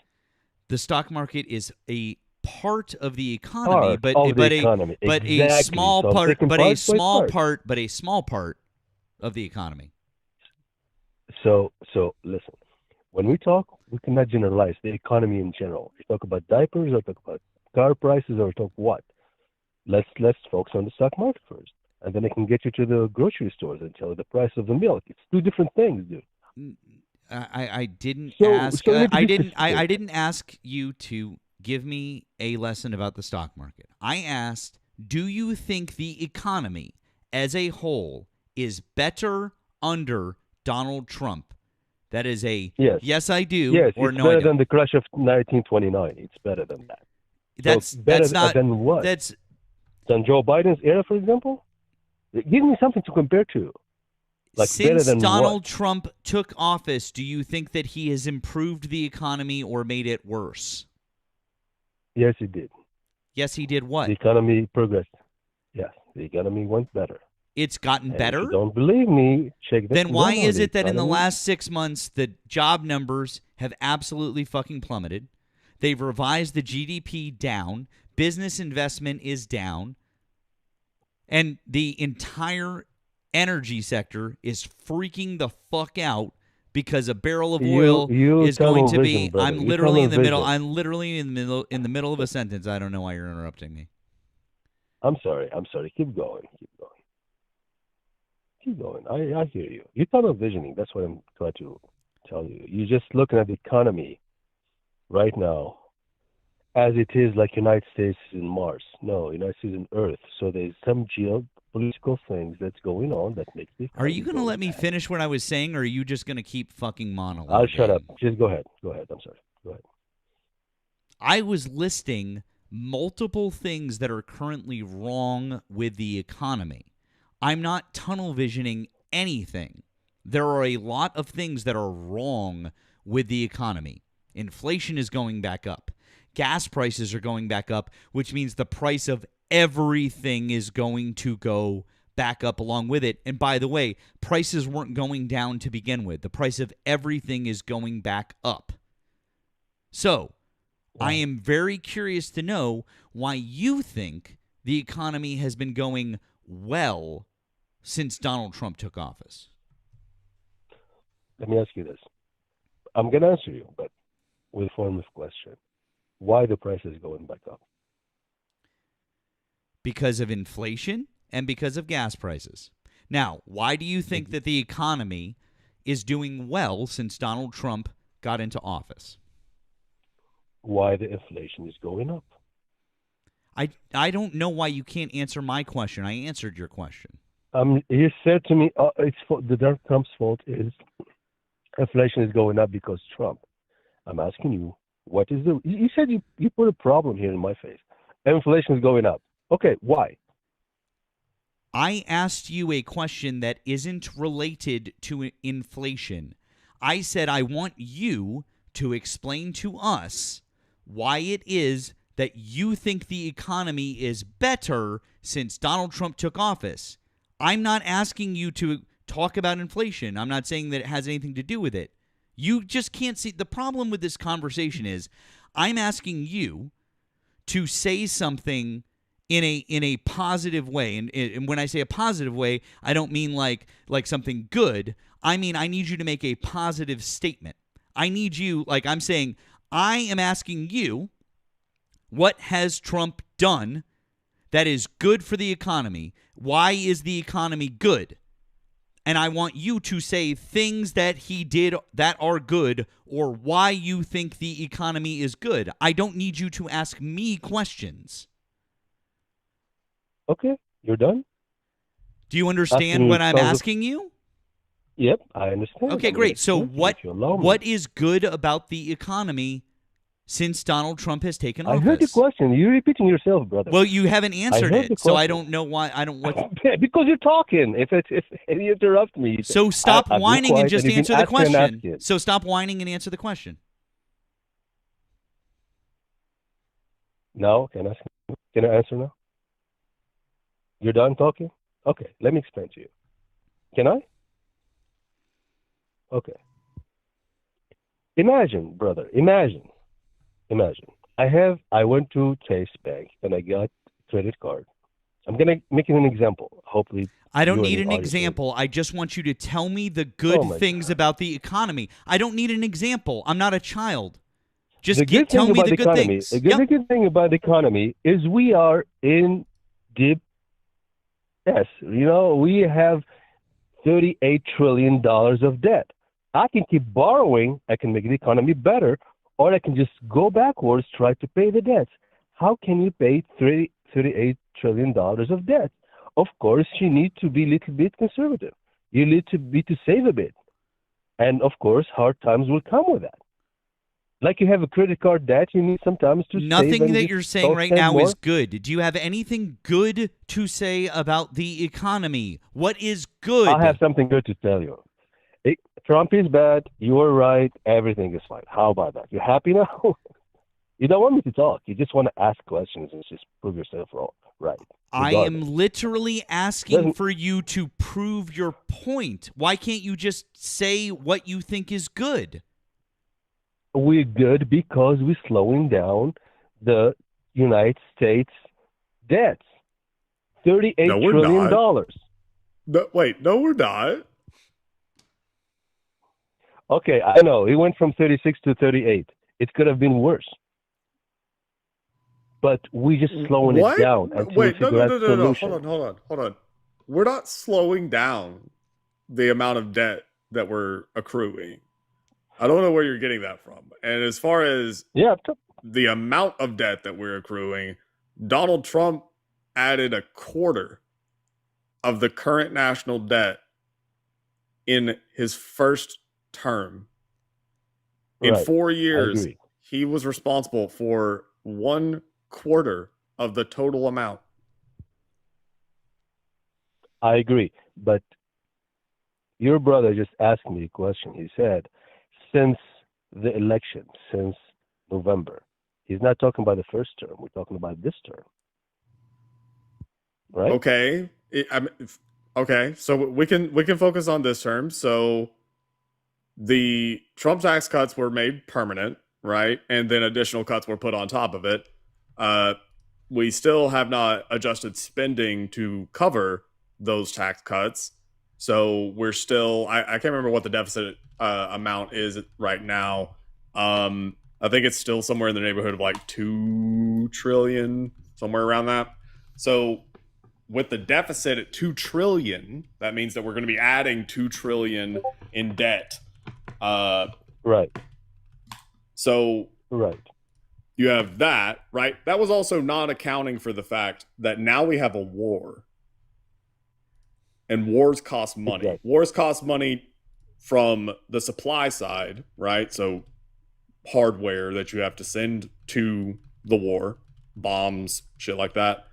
The stock market is a part of the economy, Part of the economy. but a Exactly. small So I'm part, taking but a part by small part. part of the economy. So listen. When we talk, we cannot generalize the economy in general. We talk about diapers, or talk about car prices, or talk what? Let's focus on the stock market first, and then I can get you to the grocery stores and tell you the price of the milk. It's two different things, dude. I didn't So- ask. so we need to I be didn't. I specific. didn't ask you to give me a lesson about the stock market. I asked, do you think the economy as a whole is better under Donald Trump? That is a yes. I do, Yes, or it's no, I better don't. than the crash of 1929. It's better than that. That's better not than what? That's than Joe Biden's era, for example. Give me something to compare to. Like better since than Donald what? Trump took office. Do you think that he has improved the economy or made it worse? Yes, he did. Yes, he did. What? The economy progressed. Yes, the economy went better. It's gotten And better? If you don't believe me, check Then why is it that in the economy- last 6 months the job numbers have absolutely fucking plummeted? They've revised the GDP down. Business investment is down. And the entire energy sector is freaking the fuck out because a barrel of oil is going to be. I'm literally in the middle. I'm literally in the middle of a sentence. I don't know why you're interrupting me. I'm sorry. Keep going. Keep going. I hear you. You're tunnel visioning. That's what I'm trying to tell you. You're just looking at the economy right now as it is, like United States is in Mars. No, United States is in Earth. So there's some geopolitical things that's going on that makes the Are you economy going to let me finish what I was saying, or are you just going to keep fucking monologuing? I'll shut up. Just go ahead. I'm sorry. Go ahead. I was listing multiple things that are currently wrong with the economy. I'm not tunnel visioning anything. There are a lot of things that are wrong with the economy. Inflation is going back up. Gas prices are going back up, which means the price of everything is going to go back up along with it. And by the way, prices weren't going down to begin with. The price of everything is going back up. So, I am very curious to know why you think the economy has been going well since Donald Trump took office. Let me ask you this. I'm going to answer you, but with a form of question. Why the price is going back up? Because of inflation and because of gas prices. Now, why do you think that the economy is doing well since Donald Trump got into office? Why the inflation is going up? I don't know why you can't answer my question. I answered your question. You said to me, the Donald Trump's fault is inflation is going up because Trump. I'm asking you, what is the? You said you put a problem here in my face. Inflation is going up. Okay, why? I asked you a question that isn't related to inflation. I said I want you to explain to us why it is that you think the economy is better since Donald Trump took office. I'm not asking you to talk about inflation. I'm not saying that it has anything to do with it. You just can't see. The problem with this conversation is I'm asking you to say something in a positive way. And when I say a positive way, I don't mean like something good. I mean, I need you to make a positive statement. I need you, like I'm saying, I am asking you, what has Trump done that is good for the economy? Why is the economy good? And I want you to say things that he did that are good or why you think the economy is good. I don't need you to ask me questions. Okay, you're done? Do you understand what I'm asking you? Yep, I understand. Okay, great. So what is good about the economy since Donald Trump has taken office? I heard the question. You're repeating yourself, brother. Well, you haven't answered it, so I question. don't know why. I don't what. Because you're talking. If you interrupt me, So stop I've been whining quiet and just you've been answer the asking and question. asking. So stop whining and answer the question. Now, can I answer now? You're done talking? Okay, let me explain to you. Can I? Okay. Imagine, brother, imagine. I went to Chase Bank and I got credit card. I'm gonna make it an example. Hopefully, I don't you and need the an audience will. example. I just want you to tell me the Oh good my things God. about the economy. I don't need an example. I'm not a child. Just The good tell thing me about the the good economy, things. the good thing about the economy is we are in deep. Yes, we have $38 trillion of debt. I can keep borrowing, I can make the economy better, or I can just go backwards, try to pay the debts. How can you pay $38 trillion of debt? Of course, you need to be a little bit conservative. You need to save a bit. And of course, hard times will come with that. Like you have a credit card debt, you need sometimes to save Nothing and that just you're saying don't right spend now is more. good. Do you have anything good to say about the economy? What is good? I have something good to tell you. Trump is bad. You are right. Everything is fine. How about that? You happy now? You don't want me to talk. You just want to ask questions and just prove yourself wrong. Right. I am literally asking for you to prove your point. Why can't you just say what you think is good? We're good because we're slowing down the United States debts. $38 No, we're trillion. not. No, wait, no, we're not. Okay, I know. It went from 36 to 38. It could have been worse. But we're just slowing it down until we Wait, no, figure no, out no, the no, no. solution. Hold on. We're not slowing down the amount of debt that we're accruing. I don't know where you're getting that from. And as far as the amount of debt that we're accruing, Donald Trump added a quarter of the current national debt in his first term. In 4 years, he was responsible for 1/4 of the total amount. I agree. But your brother just asked me a question. He said, since the election, since November, he's not talking about the first term. We're talking about this term. Right? Okay. Okay. So we can focus on this term. So the Trump tax cuts were made permanent, right? And then additional cuts were put on top of it. We still have not adjusted spending to cover those tax cuts. So we're still, I can't remember what the deficit amount is right now. I think it's still somewhere in the neighborhood of like 2 trillion, somewhere around that. So with the deficit at 2 trillion, that means that we're going to be adding 2 trillion in debt. Right. So you have that, right? That was also not accounting for the fact that now we have a war. And wars cost money. Exactly. Wars cost money from the supply side, right? So hardware that you have to send to the war, bombs, shit like that.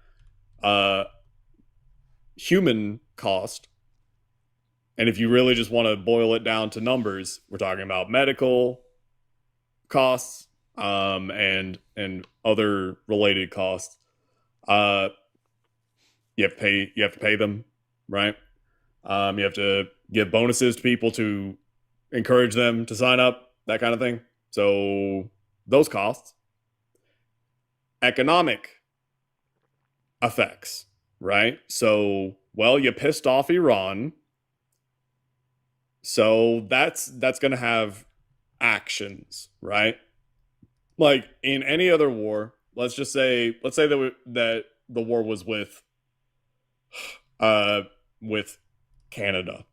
Human cost. And if you really just want to boil it down to numbers, we're talking about medical costs, and other related costs. You have to pay them, right? You have to give bonuses to people to encourage them to sign up, that kind of thing. So those costs. Economic effects, right? So, well, you pissed off Iran. So that's going to have actions, right? Like in any other war, let's say that the war was with Canada.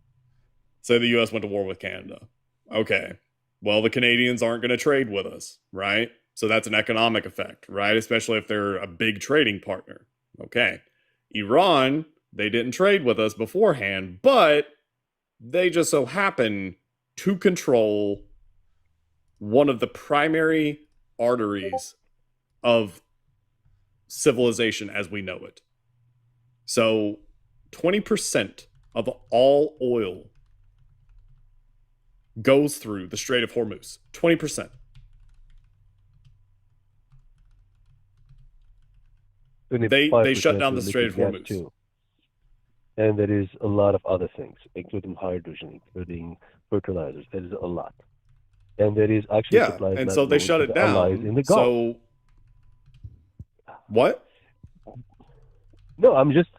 Say the US went to war with Canada. Okay. Well, the Canadians aren't going to trade with us, right? So that's an economic effect, right? Especially if they're a big trading partner. Okay. Iran, they didn't trade with us beforehand, but they just so happen to control one of the primary arteries of civilization as we know it. So 20% of all oil goes through the Strait of Hormuz. 20%. They shut 25% down the to Strait liquid of gas Hormuz. too. And there is a lot of other things, including hydrogen, including fertilizers. There is a lot. And there is actually Yeah, supplies and not so they going shut to it the allies down. in the Gulf. So what? No, I'm just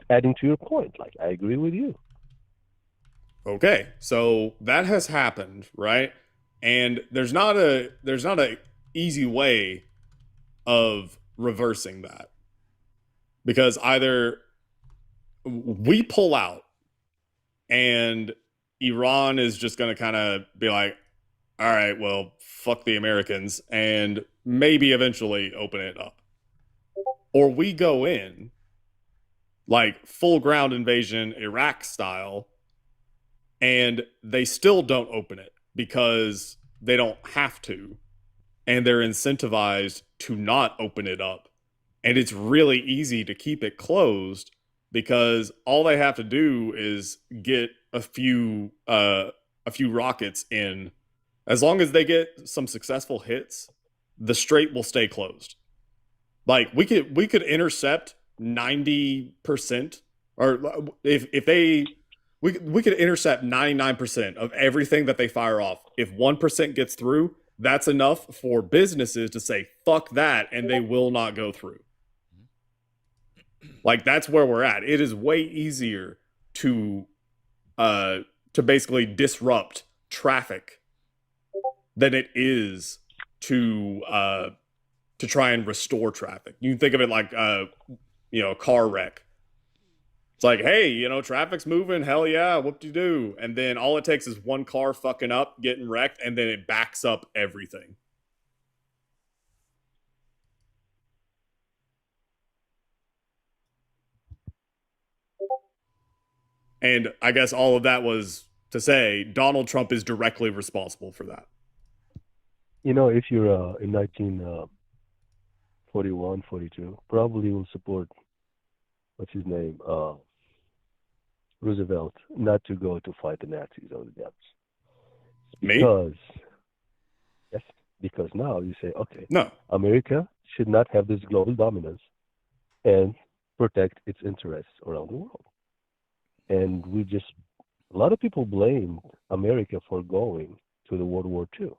adding to your point. Like, I agree with you. Okay, so that has happened, right? And there's not a easy way of reversing that, because either we pull out and Iran is just going to kind of be like, all right, well, fuck the Americans, and maybe eventually open it up, or we go in like full ground invasion Iraq style, and they still don't open it because they don't have to, and they're incentivized to not open it up, and it's really easy to keep it closed because all they have to do is get a few rockets in. As long as they get some successful hits, the strait will stay closed. Like we could intercept 90%, or if they we could intercept 99% of everything that they fire off. If 1% gets through, that's enough for businesses to say fuck that, and they will not go through. Like, that's where we're at. It is way easier to basically disrupt traffic than it is to try and restore traffic. You can think of it like a car wreck. It's like, hey, traffic's moving, hell yeah, whoop-de-doo. And then all it takes is one car fucking up, getting wrecked, and then it backs up everything. And I guess all of that was to say Donald Trump is directly responsible for that. If you're in 1941, 42, probably will support, what's his name, Roosevelt, not to go to fight the Nazis or the Dems. Because now you say, okay, no, America should not have this global dominance and protect its interests around the world. And a lot of people blame America for going to the World War II.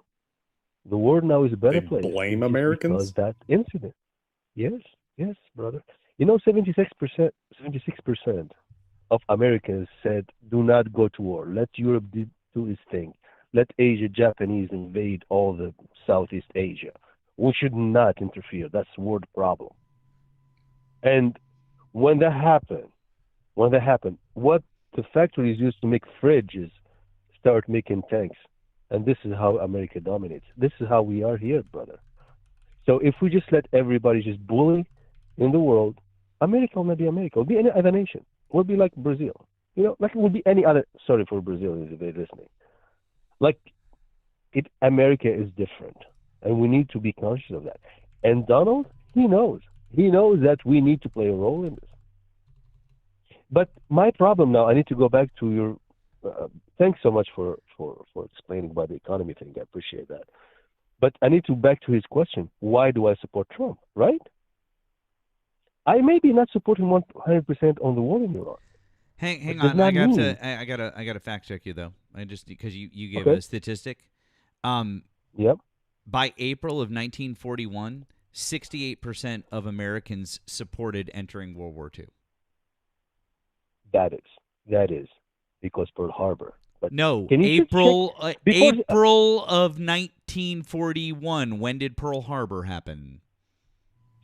The world now is a better place. Blame Americans? Because that incident. Yes, brother. 76% of Americans said, do not go to war. Let Europe do its thing. Let Japanese invade all the Southeast Asia. We should not interfere. That's a world problem. And when that happened, what the factories used to make fridges start making tanks. And this is how America dominates. This is how we are here, brother. So if we just let everybody just bully in the world, America will not be America. It will be any other nation. It will be like Brazil. Like it will be any other. Sorry for Brazilians if they're listening. America is different. And we need to be conscious of that. And Donald, he knows. He knows that we need to play a role in this. But my problem now, I need to go back to your. Thanks so much for explaining about the economy thing. I appreciate that. But I need to back to his question. Why do I support Trump? Right? I may be not supporting 100% on the war in Iran. Hang on. I gotta fact check you though. I just because you gave a statistic. Yep. By April of 1941, 68% of Americans supported entering World War II. That is because Pearl Harbor. But no, April of 1941. When did Pearl Harbor happen?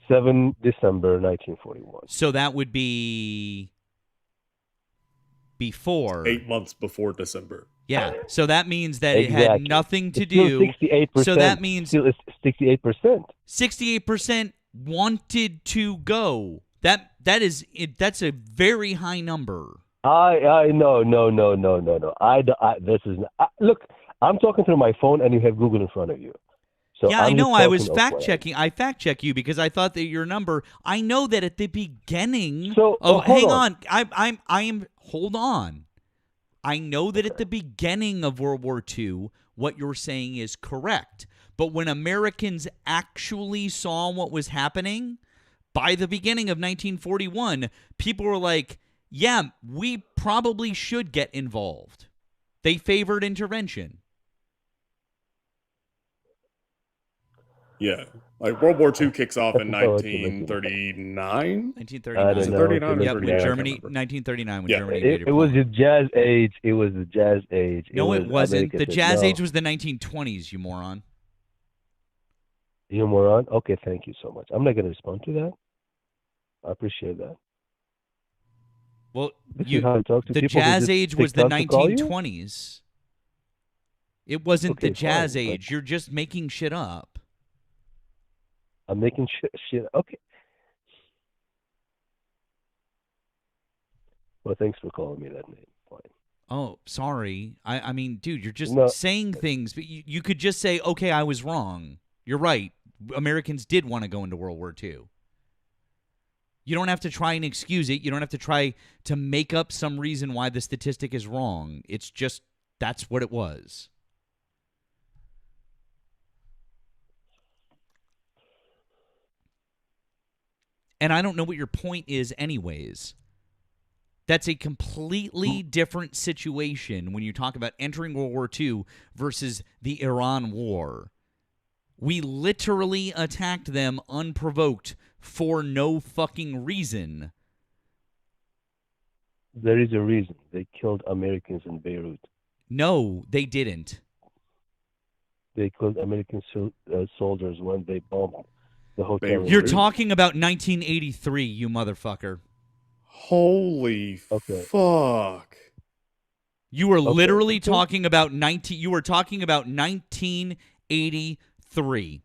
7 December 1941. So that would be before 8 months before December. Yeah. So that means that exactly. It had nothing to do. 68%. So that means still 68%. 68% wanted to go. That's a very high number. No. This is look. I'm talking through my phone, and you have Google in front of you. So yeah, I know. I was fact checking. I fact check you because I thought that your number. I know that at the beginning. Hang on. Hold on. I know that at the beginning of World War II, what you're saying is correct. But when Americans actually saw what was happening, by the beginning of 1941, people were like, yeah, we probably should get involved. They favored intervention. Yeah. Like World War II kicks off in Oh, okay, okay. 1939? 1939. I don't Is it know. 39 or Yep, 38? when I can't Germany, remember. 1939, when Yeah. Germany invaded It was the Poland. jazz age. It was the jazz age. No, it wasn't. America The said jazz no. age was the 1920s, you moron. You moron. Okay, thank you so much. I'm not going to respond to that. I appreciate that. Well, This is how I talk to the people who jazz just age take was the time to call you? 1920s. It wasn't Okay, the jazz fine, but- age. You're just making shit up. I'm making shit. Okay. Well, thanks for calling me that name. Fine. Oh, sorry. I mean, dude, you're just No. saying things. But you could just say, okay, I was wrong. You're right. Americans did want to go into World War II. You don't have to try and excuse it. You don't have to try to make up some reason why the statistic is wrong. It's just that's what it was. And I don't know what your point is anyways. That's a completely different situation when you talk about entering World War II versus the Iran War. We literally attacked them unprovoked for no fucking reason. There is a reason. They killed Americans in Beirut. No, they didn't. They killed American soldiers when they bombed the hotel. in You're Beirut. talking about 1983, you motherfucker. Holy fuck. You were Okay, literally okay. talking about 1983.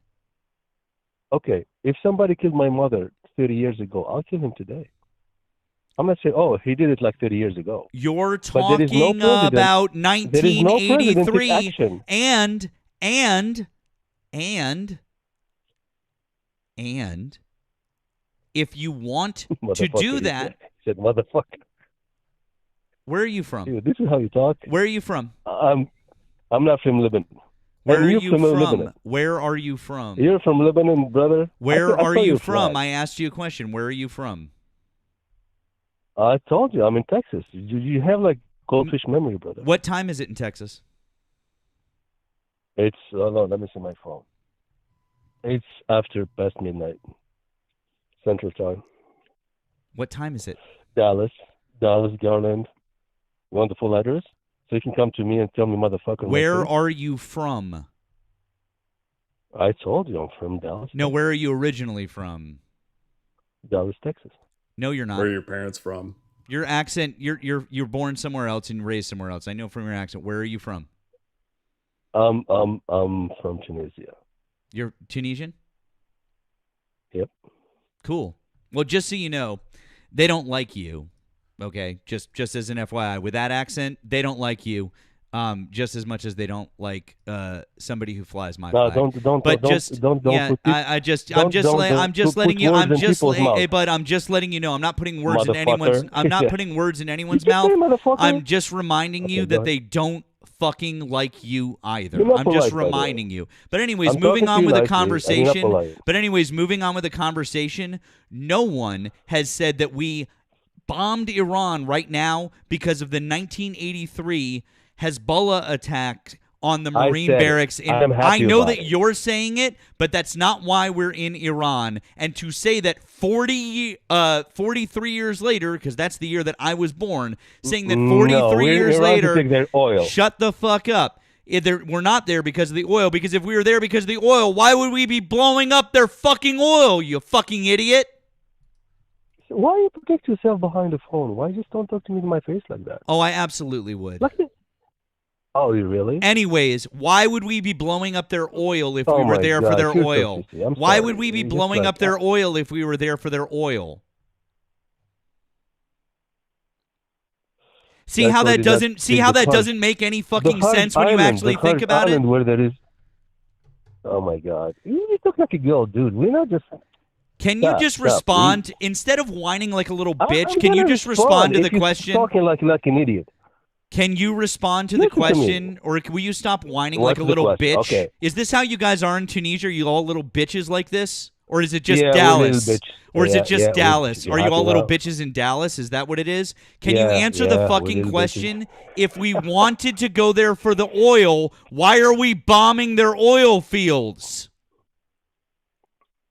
Okay, if somebody killed my mother 30 years ago, I'll kill him today. I'm not saying, oh, he did it like 30 years ago. You're But there is no talking president- about there is no president with 1983 action. and if you want to Motherfucker, do he that, said, motherfucker. where are you from? Dude, this is how you talk. Where are you from? I'm not from Lebanon. Where And are you're you from from? Lebanon. Where are you from? You're from Lebanon, brother. Where I are saw you your from? flag. I asked you a question. Where are you from? I told you, I'm in Texas. You have like goldfish memory, brother. What time is it in Texas? It's, oh no, let me see my phone. It's after past midnight, Central Time. What time is it? Dallas, Garland. You want the full address? So you can come to me and tell me, motherfucker. Where are you from? I told you I'm from Dallas. No, where are you originally from? Dallas, Texas. No, you're not. Where are your parents from? Your accent, you're born somewhere else and raised somewhere else. I know from your accent. Where are you from? I'm from Tunisia. You're Tunisian? Yep. Cool. Well, just so you know, they don't like you. Okay, just as an FYI, with that accent, they don't like you, just as much as they don't like somebody who flies my No, flag. don't. But don't, just don't. yeah, put I'm just don't letting put you. words in people's mouth. Hey, bud, I'm just letting you know. I'm not putting words in anyone's. Motherfucker. I'm not Yeah. putting words in anyone's You can mouth. say motherfucker. I'm just reminding you Okay, go that ahead. they don't fucking like you either. You're not I'm just polite, by the way. reminding you. But anyways, I'm moving talking on to with you the nicely, and you're not conversation. polite. But anyways, moving on with the conversation. No one has said that we bombed Iran right now because of the 1983 Hezbollah attack on the I Marine said it. barracks. I'm happy I know about that it. you're saying it, but that's not why we're in Iran. And to say that 43 years later, because that's the year that I was born, saying that 43 No, we're years Iran to later, take their oil. shut the fuck up. We're not there because of the oil, because if we were there because of the oil, why would we be blowing up their fucking oil, you fucking idiot? Why you protect yourself behind the phone? Why just don't talk to me in my face like that? Oh, I absolutely would. Oh, you really? Anyways, why would we be blowing up their oil if Oh we were my there for God, their you're so oil? sissy. I'm Why sorry. would we be You're just blowing like up their oil if we were there for their oil? See That's how why that they doesn't got see the how that Kurd- doesn't make any the fucking Kurd sense when you island, actually the Kurd think about island it? where there is. Oh my God! You talk like a girl, dude. We're not just. Can you Stop, just stop. respond instead of whining like a little bitch? I'm Can you gonna just respond to if the you're question? Talking like an idiot. Can you respond to the Listen to me. question, or will you stop whining like What's a the little question? bitch? Okay. Is this how you guys are in Tunisia? Are you all little bitches like this? Or is it just Yeah, we're little Dallas? bitches. Or is Yeah, it just yeah, we're Dallas? bitches. You Are you happy all little now? bitches in Dallas? Is that what it is? Can you Yeah, answer the yeah, we're fucking little bitches. question? If we wanted to go there for the oil, why are we bombing their oil fields?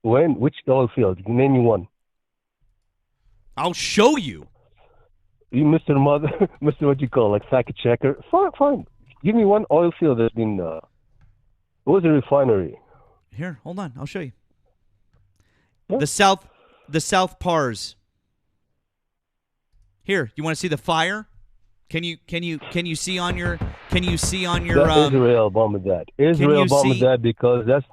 When? Which oil field? Name me one. I'll show you. You, Mr. Mother, Mr. What you call, like fact checker. Fine, fine. Give me one oil field that's been. What was a refinery? Here, hold on. I'll show you. Yeah. The South Pars. Here, you want to see the fire? Can you see on your Israel bombed that. Israel bombed that because that's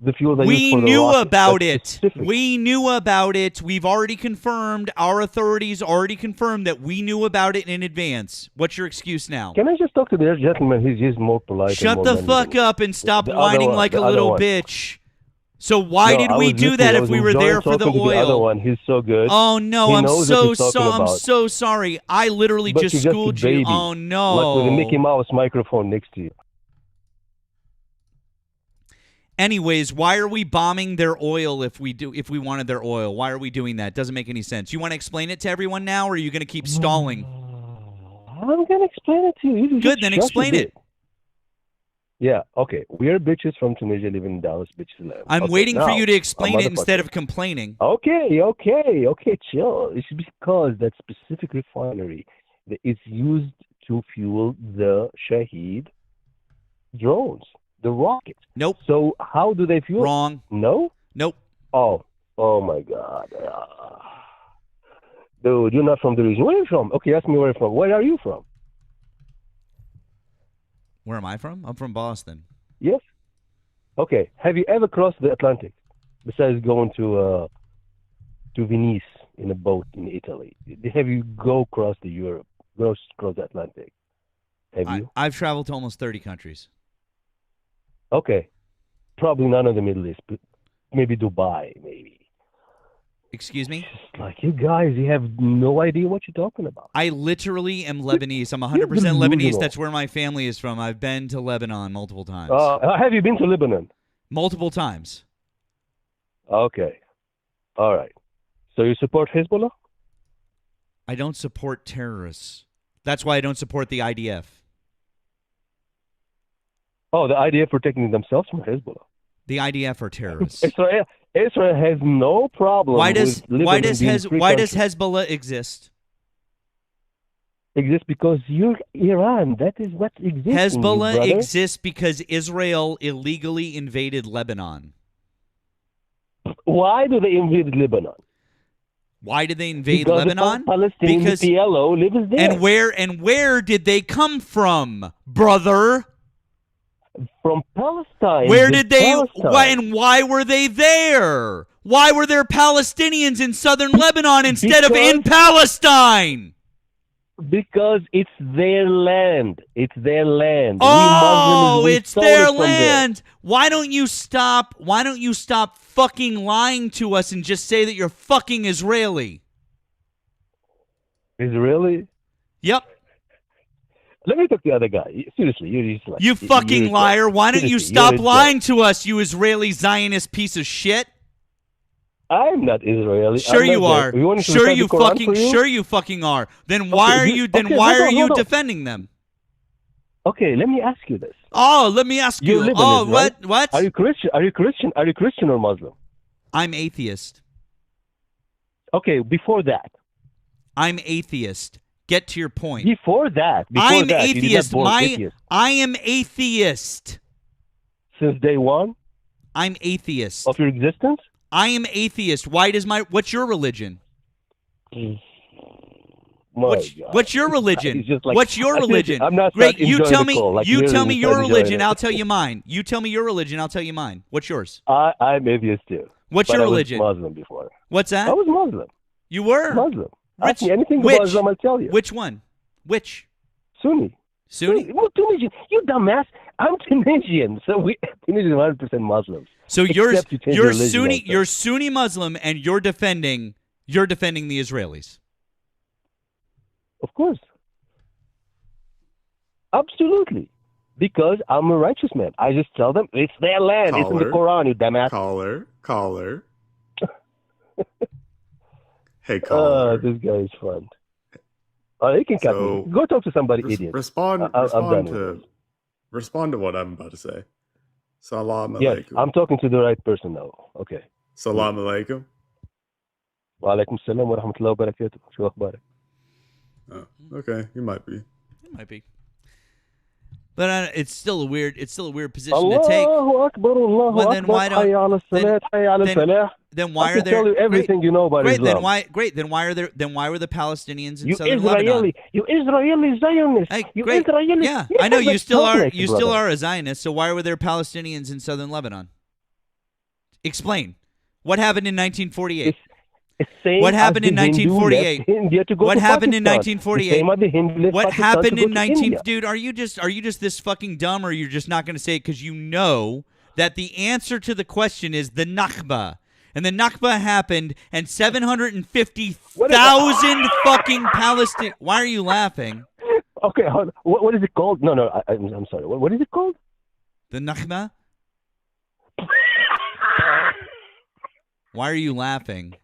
the fuel they use We for the knew rockets. about That's it. specific. We knew about it. We've already confirmed. Our authorities already confirmed that we knew about it in advance. What's your excuse now? Can I just talk to the gentleman? He's more polite. and Shut more the manly fuck than me. up and stop The other whining one, like the a other little one. bitch. So why No, did I we was do listening. that I if was we were there enjoying for the talking to the other oil? one. He's so good. Oh no, He I'm knows what so he's talking I'm about. so sorry. I literally But just you're just a schooled you. baby. Oh no. Like with a Mickey Mouse microphone next to you. Anyways, why are we bombing their oil if we wanted their oil? Why are we doing that? Doesn't make any sense. You want to explain it to everyone now, or are you going to keep stalling? I'm gonna explain it to you. You Good, just then shut explain your it. bit. Yeah, okay. We're bitches from Tunisia living in Dallas, bitches land. I'm Okay, waiting for now, you to a explain it instead motherfucker. of complaining. Okay, chill. It's because that specific refinery that is used to fuel the Shaheed drones, the rockets. Nope. So how do they fuel? Wrong. No? Nope. Oh my God. Dude, you're not from the region. Where are you from? Okay, ask me where you're from. Where are you from? Where am I from? I'm from Boston. Yes. Okay. Have you ever crossed the Atlantic besides going to Venice in a boat in Italy? Have you go across the Europe, cross the Atlantic? Have you? I've traveled to almost 30 countries. Okay. Probably none of the Middle East, but maybe Dubai, maybe. Excuse me? It's like, you guys, you have no idea what you're talking about. I literally am Lebanese. I'm 100% delusional. Lebanese. That's where my family is from. I've been to Lebanon multiple times. Have you been to Lebanon? Multiple times. Okay. All right. So you support Hezbollah? I don't support terrorists. That's why I don't support the IDF. Oh, the IDF protecting themselves from Hezbollah. The IDF are terrorists. Israel has no problem. Why does Hezbollah Hezbollah exist? Exist because you're Iran. That is what exists. Hezbollah exists because Israel illegally invaded Lebanon. Why do they invade Lebanon? Why did they invade because Lebanon? The Palestinian because PLO lives there. And where did they come from, brother? From Palestine. Where did they? Why were they there? Why were there Palestinians in southern Lebanon instead of in Palestine? Because it's their land. It's their land. Oh, it's their land. Why don't you stop? Why don't you stop fucking lying to us and just say that you're fucking Israeli? Israeli? Yep. Let me talk to the other guy. Seriously, you're just like... You fucking liar. Why don't you stop lying to us, you Israeli Zionist piece of shit? I'm not Israeli. Sure you are. Sure you fucking are. Then why are you defending them? Okay, let me ask you this. Oh, let me ask you. Oh, what? Right? What? Are you Christian? Are you Christian or Muslim? I'm atheist. Okay, before that. I'm atheist. Get to your point. Before that. I'm atheist. I am atheist. Since day one? I'm atheist. Of your existence? I am atheist. What's your religion? What's your religion? Like, what's your religion? I'm not great. You tell me. Like, you tell me your religion. I'll tell you mine. You tell me your religion. I'll tell you mine. What's yours? I'm atheist too. What's your religion? I was Muslim before. What's that? I was Muslim. You were Muslim. Ask me anything about Islam, I'll tell you. Which one? Which? Sunni. Well, Tunisian. You dumbass. I'm Tunisian, so Tunisian 100% Muslims. So you're Sunni. You're Sunni Muslim, and you're defending the Israelis. Of course. Absolutely. Because I'm a righteous man. I just tell them it's their land. It's in the Quran, you dumbass. Caller. Hey, caller. This guy is fun. You can cut me. Go talk to somebody, idiot. Respond. I'm done with this. Respond to what I'm about to say. Salam Yes, alaikum. I'm talking to the right person now. Okay. Salam alaikum. Wa alaikum salam wa rahmatullahi wa barakatuh. شو أخبارك? Oh, okay, you might be. It might be. But it's still a weird position to take. Allahu Akbar, Allahu Well, then Akbar. why don't- Hayya ala salat, hayya ala falah. Then why I are can there? tell you everything you know about great, Islam. Then why were the Palestinians in You southern Israeli, Lebanon? you Israeli Zionist. You Great. Israeli. Yeah, I know you still are. Public, You still brother. are a Zionist. So why were there Palestinians in southern Lebanon? Explain. What happened in 1948? Same What as happened the in Hindu 1948? left India to go What to happened in Pakistan. 1948? The same as the Hindu left What Pakistan happened to go in to 19? India. Dude, are you just this fucking dumb, or you're just not going to say it because you know that the answer to the question is the Nakba, and the Nakba happened, and 750,000 fucking Palestinians. Why are you laughing? Okay, hold on. What is it called? No, I'm sorry. What is it called? The Nakba. Why are you laughing?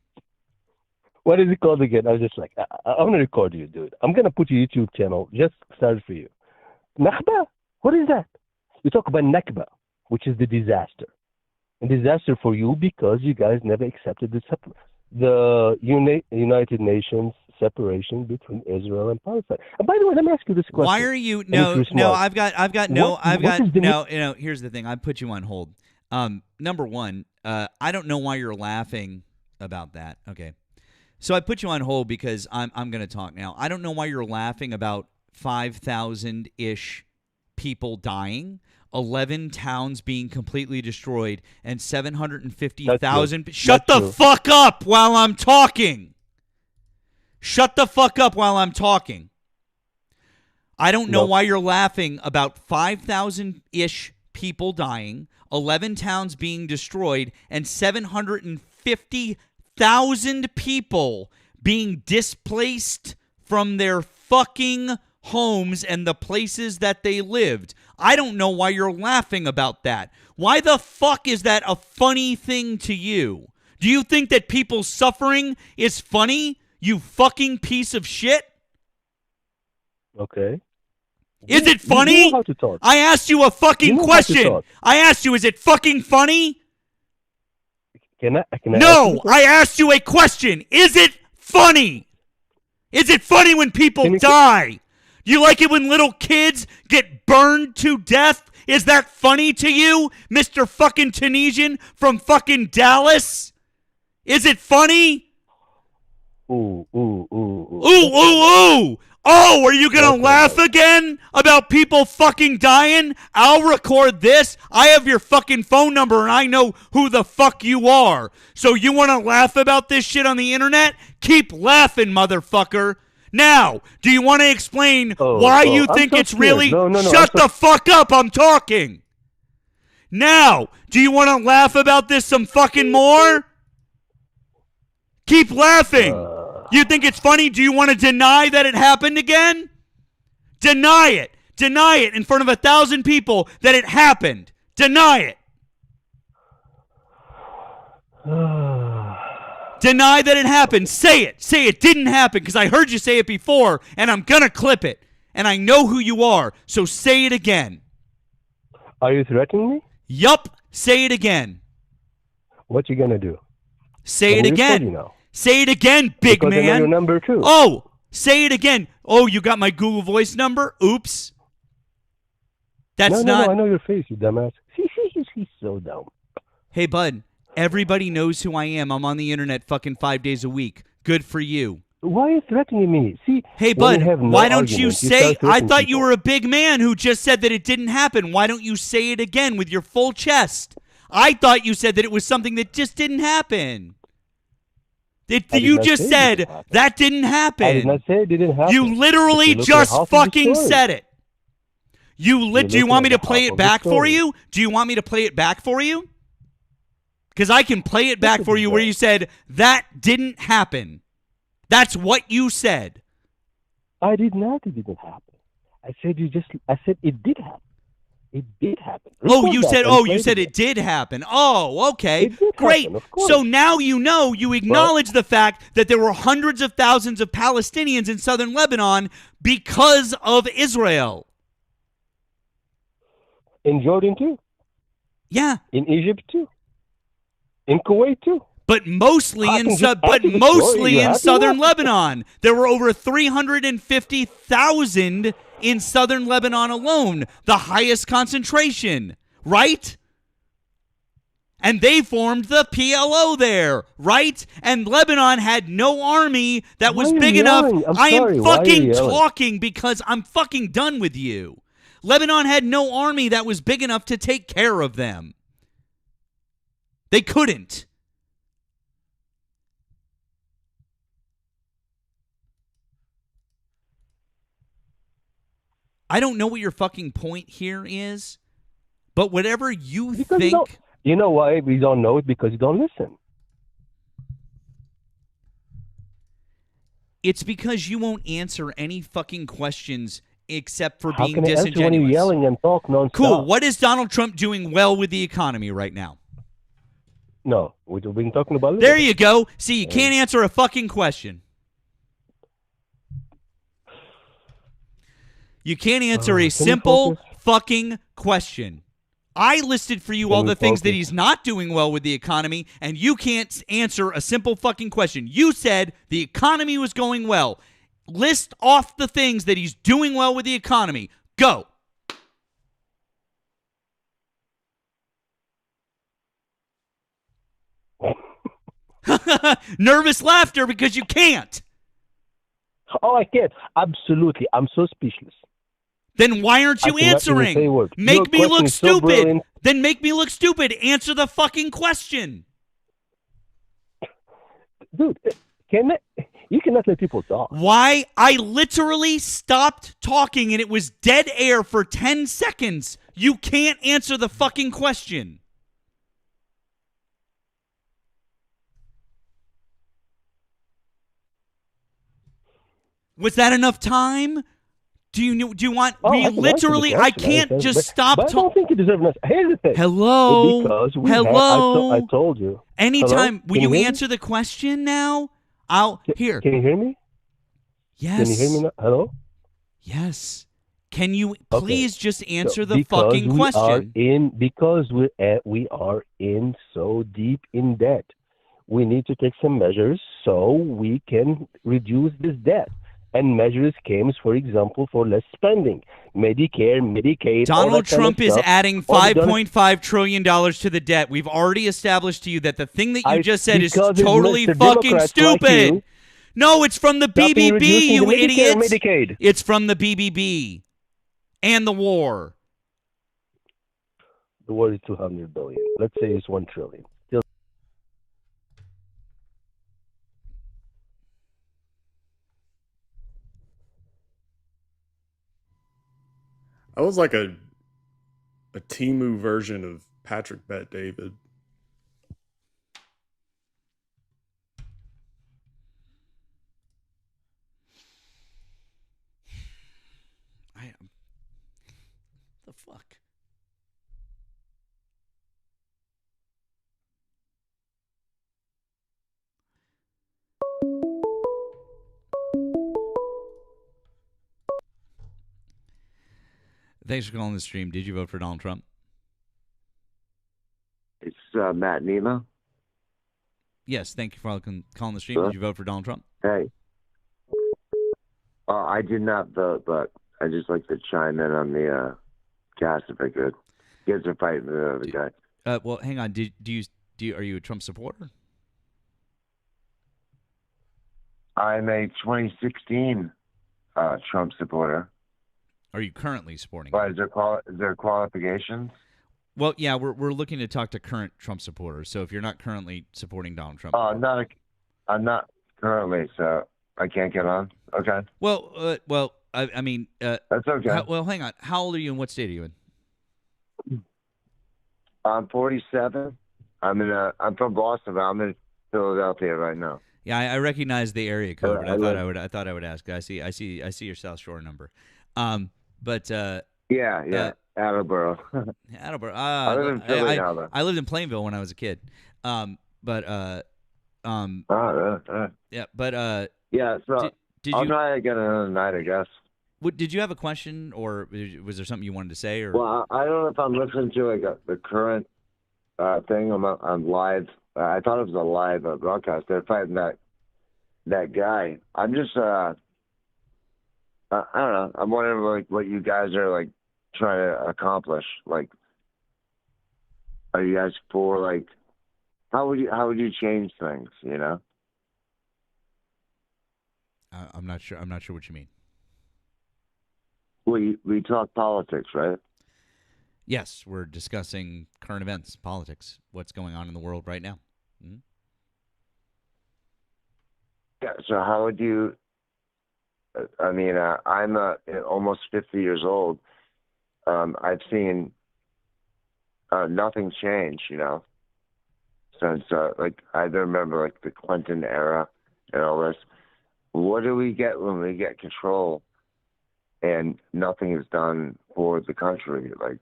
What is it called again? I was just like, I'm going to record you, dude. I'm going to put your YouTube channel. Just started for you. Nakba? What is that? You talk about Nakba, which is the disaster. A disaster for you because you guys never accepted the United Nations separation between Israel and Palestine. And by the way, let me ask you this question. Why are you here's the thing. I put you on hold. Number one, I don't know why you're laughing about that. Okay. So I put you on hold because I'm going to talk now. I don't know why you're laughing about 5,000-ish people dying, 11 towns being completely destroyed, and 750,000. Shut the fuck up while I'm talking. Shut the fuck up while I'm talking. I don't know why you're laughing about 5,000-ish people dying, 11 towns being destroyed, and 750,000 people being displaced from their fucking homes and the places that they lived. I don't know why you're laughing about that. Why the fuck is that a funny thing to you? Do you think that people suffering is funny, you fucking piece of shit? Okay. Is it funny? You know how to talk. I asked you a fucking question. I asked you, is it fucking funny? Can I No, I asked you a question. Is it funny? Is it funny when people die? Do you like it when little kids get burned to death? Is that funny to you, Mr. fucking Tunisian from fucking Dallas? Is it funny? Ooh. Oh, are you going to laugh again about people fucking dying? I'll record this. I have your fucking phone number and I know who the fuck you are. So you want to laugh about this shit on the internet? Keep laughing, motherfucker. Now, do you want to explain why you think it's really... No, Shut the fuck up, I'm talking. Now, do you want to laugh about this some fucking more? Keep laughing. You think it's funny? Do you want to deny that it happened again? Deny it. Deny it in front of 1,000 people that it happened. Deny it. Deny that it happened. Say it. Say it didn't happen because I heard you say it before and I'm going to clip it. And I know who you are. So say it again. Are you threatening me? Yup. Say it again. What you going to do? Say it again. Say it again, big because man. I know your number too. Oh, say it again. Oh, you got my Google Voice number? Oops. That's no, not... I know your face, you dumbass. He's so dumb. Hey, bud, everybody knows who I am. I'm on the internet fucking 5 days a week. Good for you. Why are you threatening me? See, hey, bud, why don't you say... I thought people. you were a big man who just said that it didn't happen. Why don't you say it again with your full chest? I thought you said that it was something that just didn't happen. You just said that didn't happen. I did not say it didn't happen. You literally just fucking said it. Do you want me to play it back for you? Do you want me to play it back for you? Because I can play it back for you where you said that didn't happen. That's what you said. I did not. It didn't happen. I said it did happen. It did happen. Oh, Record you that said. and Oh, play you it said again. it did happen. Oh, okay, It did great. happen, of course. So now you acknowledge the fact that there were hundreds of thousands of Palestinians in southern Lebanon because of Israel. In Jordan too. Yeah. In Egypt too. In Kuwait too. But mostly in southern Lebanon. There were over 350,000 in southern Lebanon alone, the highest concentration, right? And they formed the PLO there, right? And Lebanon had no army that was big enough. I am fucking talking because I'm fucking done with you. Lebanon had no army that was big enough to take care of them. They couldn't. I don't know what your fucking point here is, but whatever you think. You know why we don't know it? Because you don't listen. It's because you won't answer any fucking questions except for How being can I answer disingenuous. when you're yelling and talk nonstop? Cool. What is Donald Trump doing well with the economy right now? No, we've been talking about. There you go. See, you can't answer a fucking question. You can't answer a simple fucking question. I listed for you all the things that he's not doing well with the economy, and you can't answer a simple fucking question. You said the economy was going well. List off the things that he's doing well with the economy. Go. Nervous laughter because you can't. Oh, I can't. Absolutely. I'm so speechless. Then why aren't you answering? Make me look stupid. Then make me look stupid. Answer the fucking question. Dude, you cannot let people talk. Why? I literally stopped talking and it was dead air for 10 seconds. You can't answer the fucking question. Was that enough time? Do you want? I can't just stop. But I don't think you deserve enough. Here's the thing. Hello. Because I told you. Anytime. Will you hear answer the question now? Here. Can you hear me? Yes. Can you hear me now? Hello. Yes. Can you please just answer the because fucking question? Because we are in so deep in debt. We need to take some measures so we can reduce this debt. And measures came, for example, for less spending. Medicare, Medicaid. Donald Trump is adding $5.5 trillion to the debt. We've already established to you that the thing that you just said is totally fucking stupid. Like no, it's from the BBB, you idiot. Medicaid. It's from the BBB and the war. The war is $200 billion. Let's say it's $1 trillion. Still. I was like a Temu version of Patrick Bet David. The fuck? Thanks for calling the stream. Did you vote for Donald Trump? It's Matt Nemo. Yes, thank you for calling the stream. Did you vote for Donald Trump? Hey. I did not vote, but I just like to chime in on the gas if I could. You guys are fighting the other guy. Well, hang on. Are you a Trump supporter? I'm a 2016 Trump supporter. Are you currently supporting? Why, is there qualifications? Well, yeah, we're looking to talk to current Trump supporters. So if you're not currently supporting Donald Trump, I'm not currently, so I can't get on. Okay. Well, I mean, that's okay. Hang on. How old are you and what state are you in? I'm 47. I'm from Boston, but I'm in Philadelphia right now. Yeah, I recognize the area code, but I thought I would ask. I see your South Shore number. Yeah. Attleboro. Attleboro. I live in Philly now, though. I lived in Plainville when I was a kid. Yeah, but yeah. So did I'll you try again another night, I guess. did you have a question, or was there something you wanted to say? Or Well, I don't know if I'm listening to like the current thing on live. I thought it was a live broadcast. They're fighting that guy. I'm just I don't know. I'm wondering like what you guys are like trying to accomplish. Like, are you guys for like how would you change things? You know. I'm not sure. I'm not sure what you mean. We talk politics, right? Yes, we're discussing current events, politics, what's going on in the world right now. Mm-hmm. Yeah. So how would you? I mean, I'm almost 50 years old. I've seen nothing change, you know, since like I remember like the Clinton era and all this. What do we get when we get control and nothing is done for the country? Like,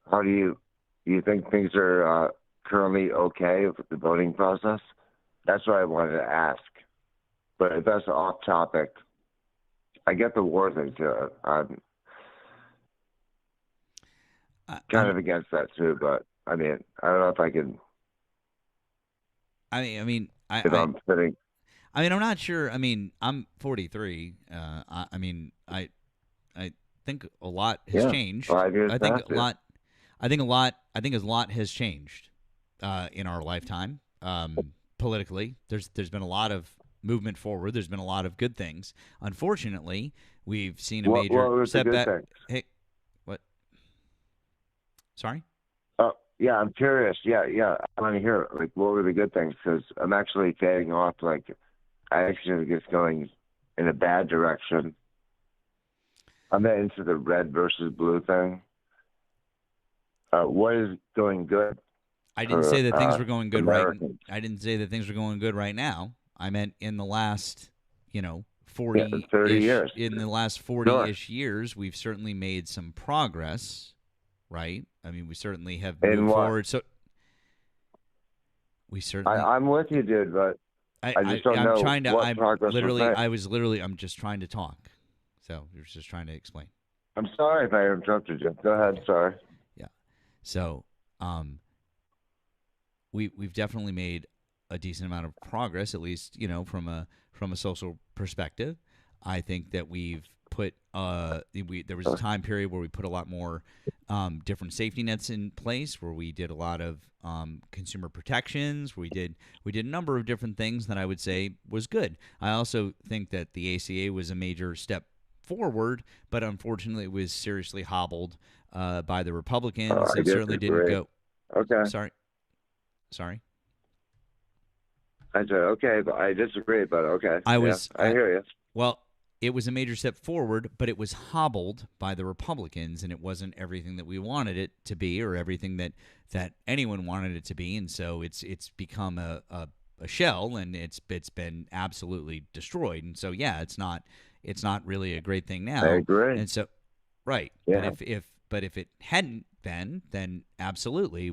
how do you think things are currently okay with the voting process? That's what I wanted to ask. But if that's off topic, I get the war thing too. I'm kind of against that too, but I mean, I don't know if I can. I'm fitting. I mean, I'm not sure. I mean, I'm 43. I mean, I think a lot has changed. 5 years I think after. I think a lot has changed in our lifetime. Politically, there's been a lot of movement forward. There's been a lot of good things. Unfortunately, we've seen a major setback. Hey, what? Sorry? Oh, yeah, I'm curious. Yeah, I want to hear like what were the good things because I'm actually fading off. Like, I actually think it's going in a bad direction. I'm not into the red versus blue thing. What is going good? I didn't say that things were going good Americans? I didn't say that things were going good right now. I meant in the last, 40 30 years. In the last 40-ish years, we've certainly made some progress, right? I mean, we certainly have moved forward. So we certainly I'm with you, dude, but I just don't know what progress was made. I'm just trying to talk. So you're just trying to explain. I'm sorry if I interrupted you. Go ahead. Sorry. Yeah. So, we've definitely made a decent amount of progress, at least from a social perspective. I think that we've put there was a time period where we put a lot more different safety nets in place, where we did a lot of consumer protections. We did a number of different things that I would say was good. I also think that the ACA was a major step forward, but unfortunately it was seriously hobbled by the Republicans. It certainly didn't go. Okay. Sorry. I said okay, but I disagree. But okay. I hear you. Well, it was a major step forward, but it was hobbled by the Republicans, and it wasn't everything that we wanted it to be, or everything that anyone wanted it to be, and so it's become a shell, and it's been absolutely destroyed, and so yeah, it's not really a great thing now. I agree. And so, right, yeah. But if it hadn't been, then absolutely,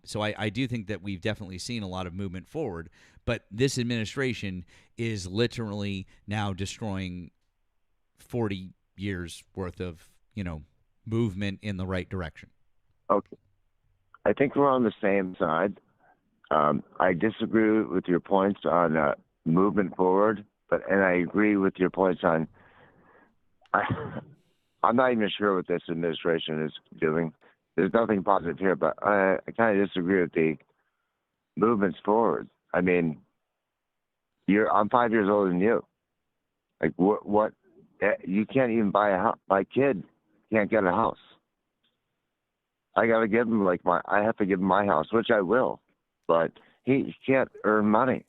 so I do think that we've definitely seen a lot of movement forward. But this administration is literally now destroying 40 years worth of, movement in the right direction. Okay. I think we're on the same side. I disagree with your points on movement forward, and I agree with your points on. I'm not even sure what this administration is doing. There's nothing positive here, but I kind of disagree with the movements forward. I mean, I'm 5 years older than you. Like, what? You can't even buy a house. My kid can't get a house. I got to give him I have to give him my house, which I will, but he can't earn money.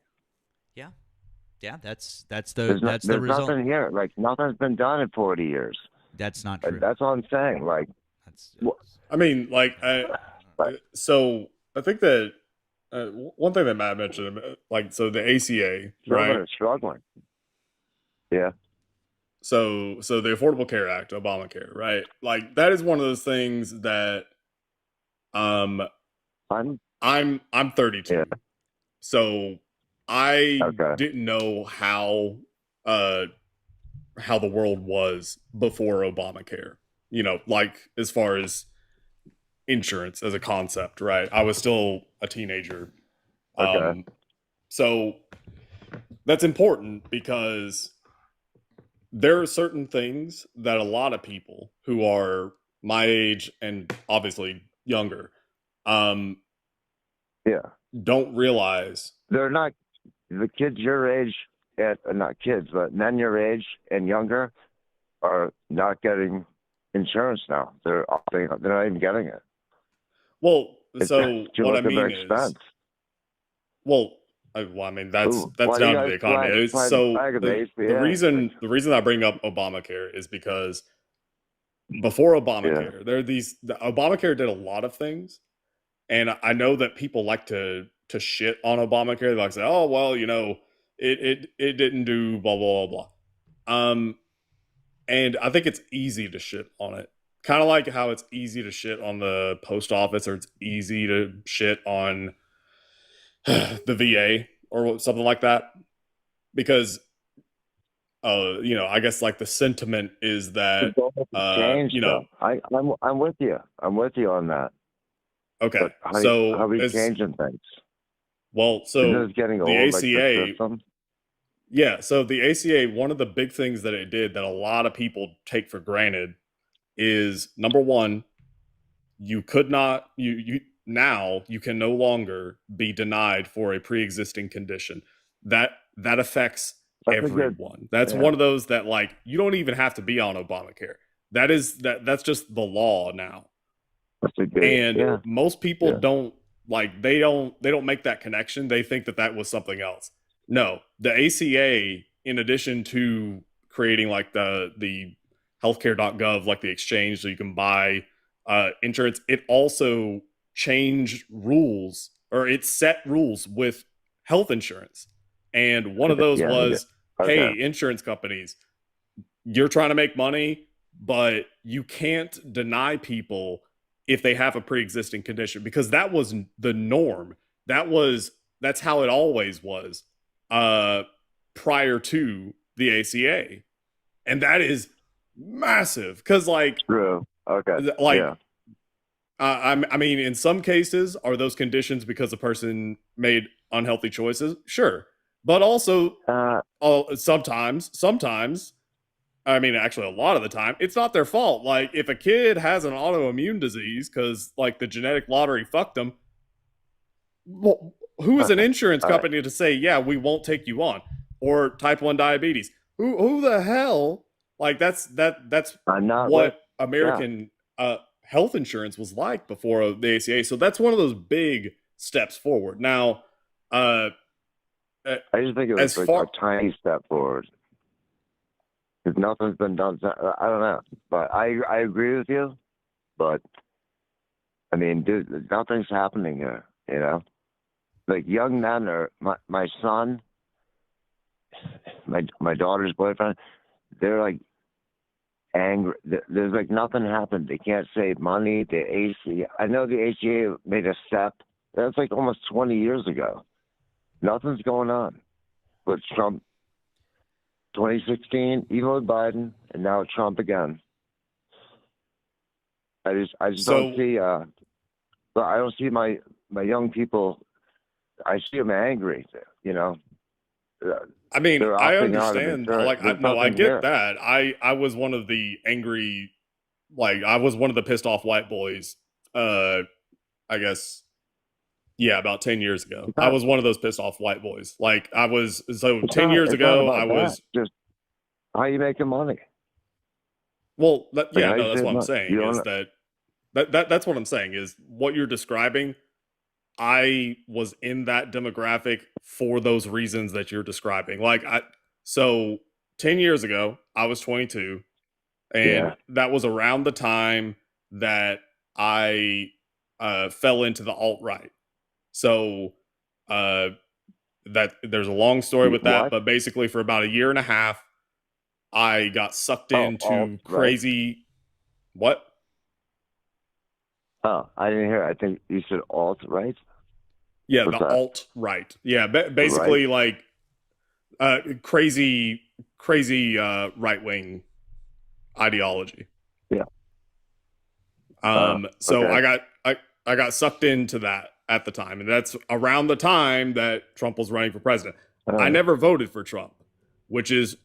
Yeah, that's the there's result. There's nothing here. Like, nothing's been done in 40 years. That's not true. That's all I'm saying. Like, I mean, so I think that one thing that Matt mentioned, so the ACA, right? Struggling. Yeah. So the Affordable Care Act, Obamacare, right? Like that is one of those things that um I'm 32. Yeah. So I Okay. didn't know how the world was before Obamacare. You know, like as far as insurance as a concept, right? I was still a teenager. Okay. So that's important because there are certain things that a lot of people who are my age and obviously younger Yeah. don't realize. They're not the kids your age, not kids, but men your age and younger are not getting insurance now. They're not even getting it. Well, It's so too what I much of an mean is, expense. well, I mean that's Ooh, why do you down to the guys economy. fly the So flag of the the ACA? reason I bring up Obamacare is because before Yeah. Obamacare, Obamacare did a lot of things, and I know that people like to shit on Obamacare. They like to say, "Oh, well, you know, it didn't do blah blah blah blah." And I think it's easy to shit on it. Kind of like how it's easy to shit on the post office, or it's easy to shit on the VA or something like that, because you know, I guess like the sentiment is that Change you though. know, I'm with you. I'm with you on that. okay, But so how are we as changing things? well, Isn't so this getting the old like the ACA, system? yeah, so the ACA, one of the big things that it did that a lot of people take for granted is number one, you could not you now you can no longer be denied for a pre-existing condition. That affects That's a good. everyone. That's Yeah. one of those that like you don't even have to be on Obamacare. That's just the law now. That's a good. And Yeah. most people Yeah. don't like they don't make that connection. They think that that was something else. No, the ACA, in addition to creating like the healthcare.gov, like the exchange so you can buy insurance, it also changed rules, or it set rules with health insurance. And one of those Yeah. was, Okay. hey, insurance companies, you're trying to make money, but you can't deny people if they have a pre-existing condition, because that was the norm. That's how it always was uh prior to the ACA. And that is massive cuz True. Okay. like Yeah. I mean, in some cases, are those conditions because the person made unhealthy choices? Sure, but also sometimes, I mean, actually, a lot of the time, it's not their fault. Like, if a kid has an autoimmune disease because, like, the genetic lottery fucked them, well, who is an insurance company to say, yeah, we won't take you on? Or type 1 diabetes. Who the hell? Like, that's what American health insurance was like before the ACA. So that's one of those big steps forward. Now, I just think it was like a tiny step forward. Because nothing's been done. I don't know, but I agree with you. But I mean, dude, nothing's happening here. You know, like young men are my son, my daughter's boyfriend. They're like angry. There's like nothing happened. They can't save money. The ACA. I know the ACA made a step. That's like almost 20 years ago. Nothing's going on with Trump. 2016, even with Biden, and now Trump again. I just don't see. But I don't see my young people. I see them angry. You know. I mean, They're I opting out of understand. insurance. Like, There's no, I nothing get here. that. I was one of the angry, like, I was one of the pissed off white boys. I guess, yeah, about 10 years ago, I was one of those pissed off white boys. Like, I was 10 years ago. I was just how you making money. Well, Like, yeah, how no, you that's save what I'm money? saying. You don't Is know. that's what I'm saying is what you're describing. I was in that demographic for those reasons that you're describing. So 10 years ago, I was 22, and Yeah. that was around the time that I fell into the alt right. So that there's a long story with that, What? but basically for about a year and a half, I got sucked Oh, into alt, right? crazy. What? Oh, I didn't hear. I think you said alt, right? Yeah, What's the that? alt right. Yeah, Right? basically like crazy right wing ideology. Yeah. So Okay. I got sucked into that at the time, and that's around the time that Trump was running for president. I never voted for Trump, which is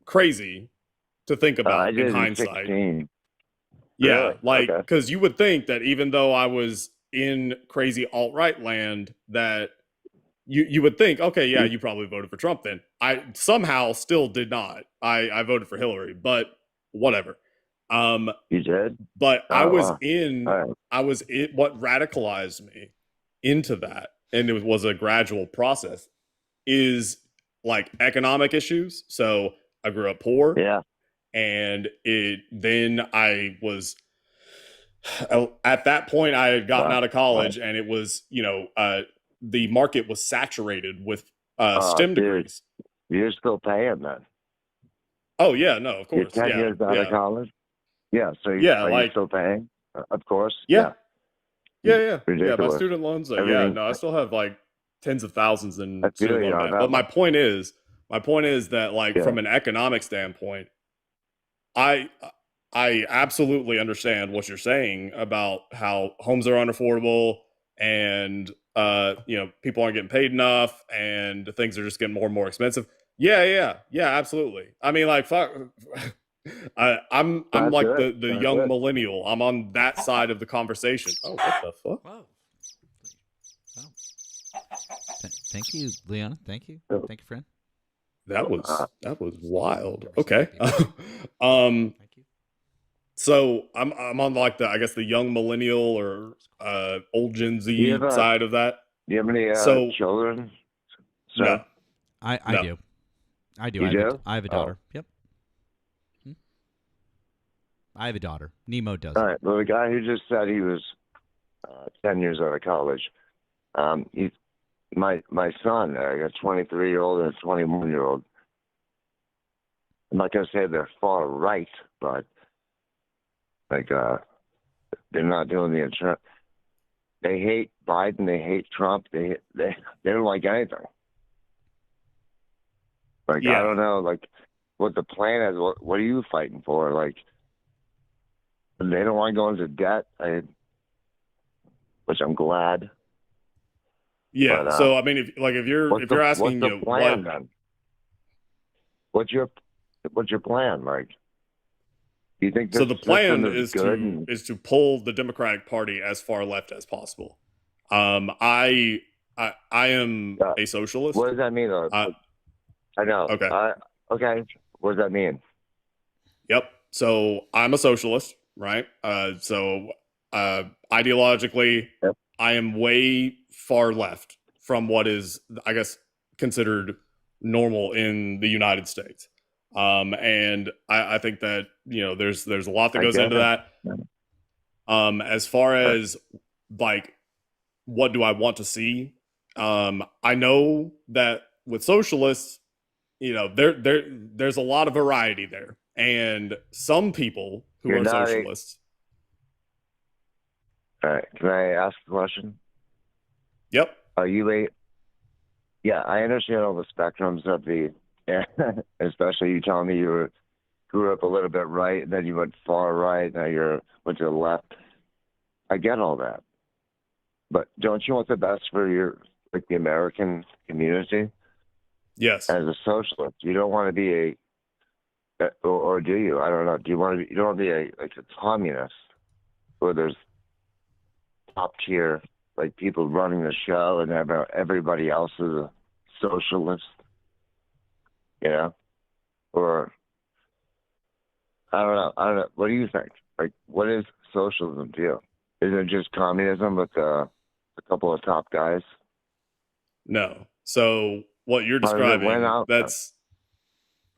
crazy to think I about in did in hindsight. 16. Yeah, Really? like Okay. because you would think that even though I was in crazy alt right land, that you would think, okay, yeah, you probably voted for Trump. Then I somehow still did not. I voted for Hillary, but whatever. You did? But Oh, wow. All right. I was in what radicalized me into that, and it was a gradual process. Is like economic issues. So I grew up poor, Yeah. and then I was at that point I had gotten Wow. out of college, and it was the market was saturated with STEM Dude, degrees. you're still paying then. Oh yeah, no, of You're course, 10 years out of college? Yeah, so yeah, are you like still paying? Of course. yeah, yeah. My Ridiculous. student loans. Yeah, Everything. no, I still have like tens of thousands I in feel student you loan on debt. that But one. my point is that like Yeah. from an economic standpoint, I I absolutely understand what you're saying about how homes are unaffordable and people aren't getting paid enough and things are just getting more and more expensive. Yeah, absolutely. I mean, like fuck. I'm That's like good. the That's young good. millennial. I'm on that side of the conversation. Oh, what the fuck? Wow. Thank you, Leona. Thank you, friend. That was wild. Okay. Thank you. So I'm on like the I guess the young millennial or old Gen Do you Z have side of that. do you have any So children? no, Sir? I no. do. I do. You do? I have a Oh. daughter. Yep. I have a daughter. Nemo does. All right. Well, the guy who just said he was 10 years out of college, my son, I got a 23-year-old and a 21-year-old. I'm not gonna say they're far right, but like they're not doing the insurance. They hate Biden. They hate Trump. They don't like anything. Like Yeah. I don't know, like what the plan is. What are you fighting for? Like they don't want to go into debt. Which I'm glad. Yeah. But, So I mean, if you're asking, what's the plan then? What's your plan? Like, do you think this so the plan system is good? is to pull the Democratic Party as far left as possible. I am a socialist. What does that mean? I know. Okay. Okay. What does that mean? Yep. So I'm a socialist, right? Ideologically, Yep. I am way far left from what is, I guess, considered normal in the United States. And I think that there's a lot that goes into that. As far as like what do I want to see, I know that with socialists, there's a lot of variety there, and some people who You're are not socialists. All right. Can I ask a question? Yep. Are you a? Yeah, I understand all the spectrums of the, especially you telling me you grew up a little bit right, and then you went far right, now went to the left. I get all that, but don't you want the best for the American community? Yes. As a socialist, you don't want to be or do you? I don't know. Do you want to? You don't want to be a communist, where there's top tier like people running the show, and everybody else is a socialist. Or I don't know. What do you think? Like, what is socialism to you? Is it just communism with a couple of top guys? No. So what you're describing, that's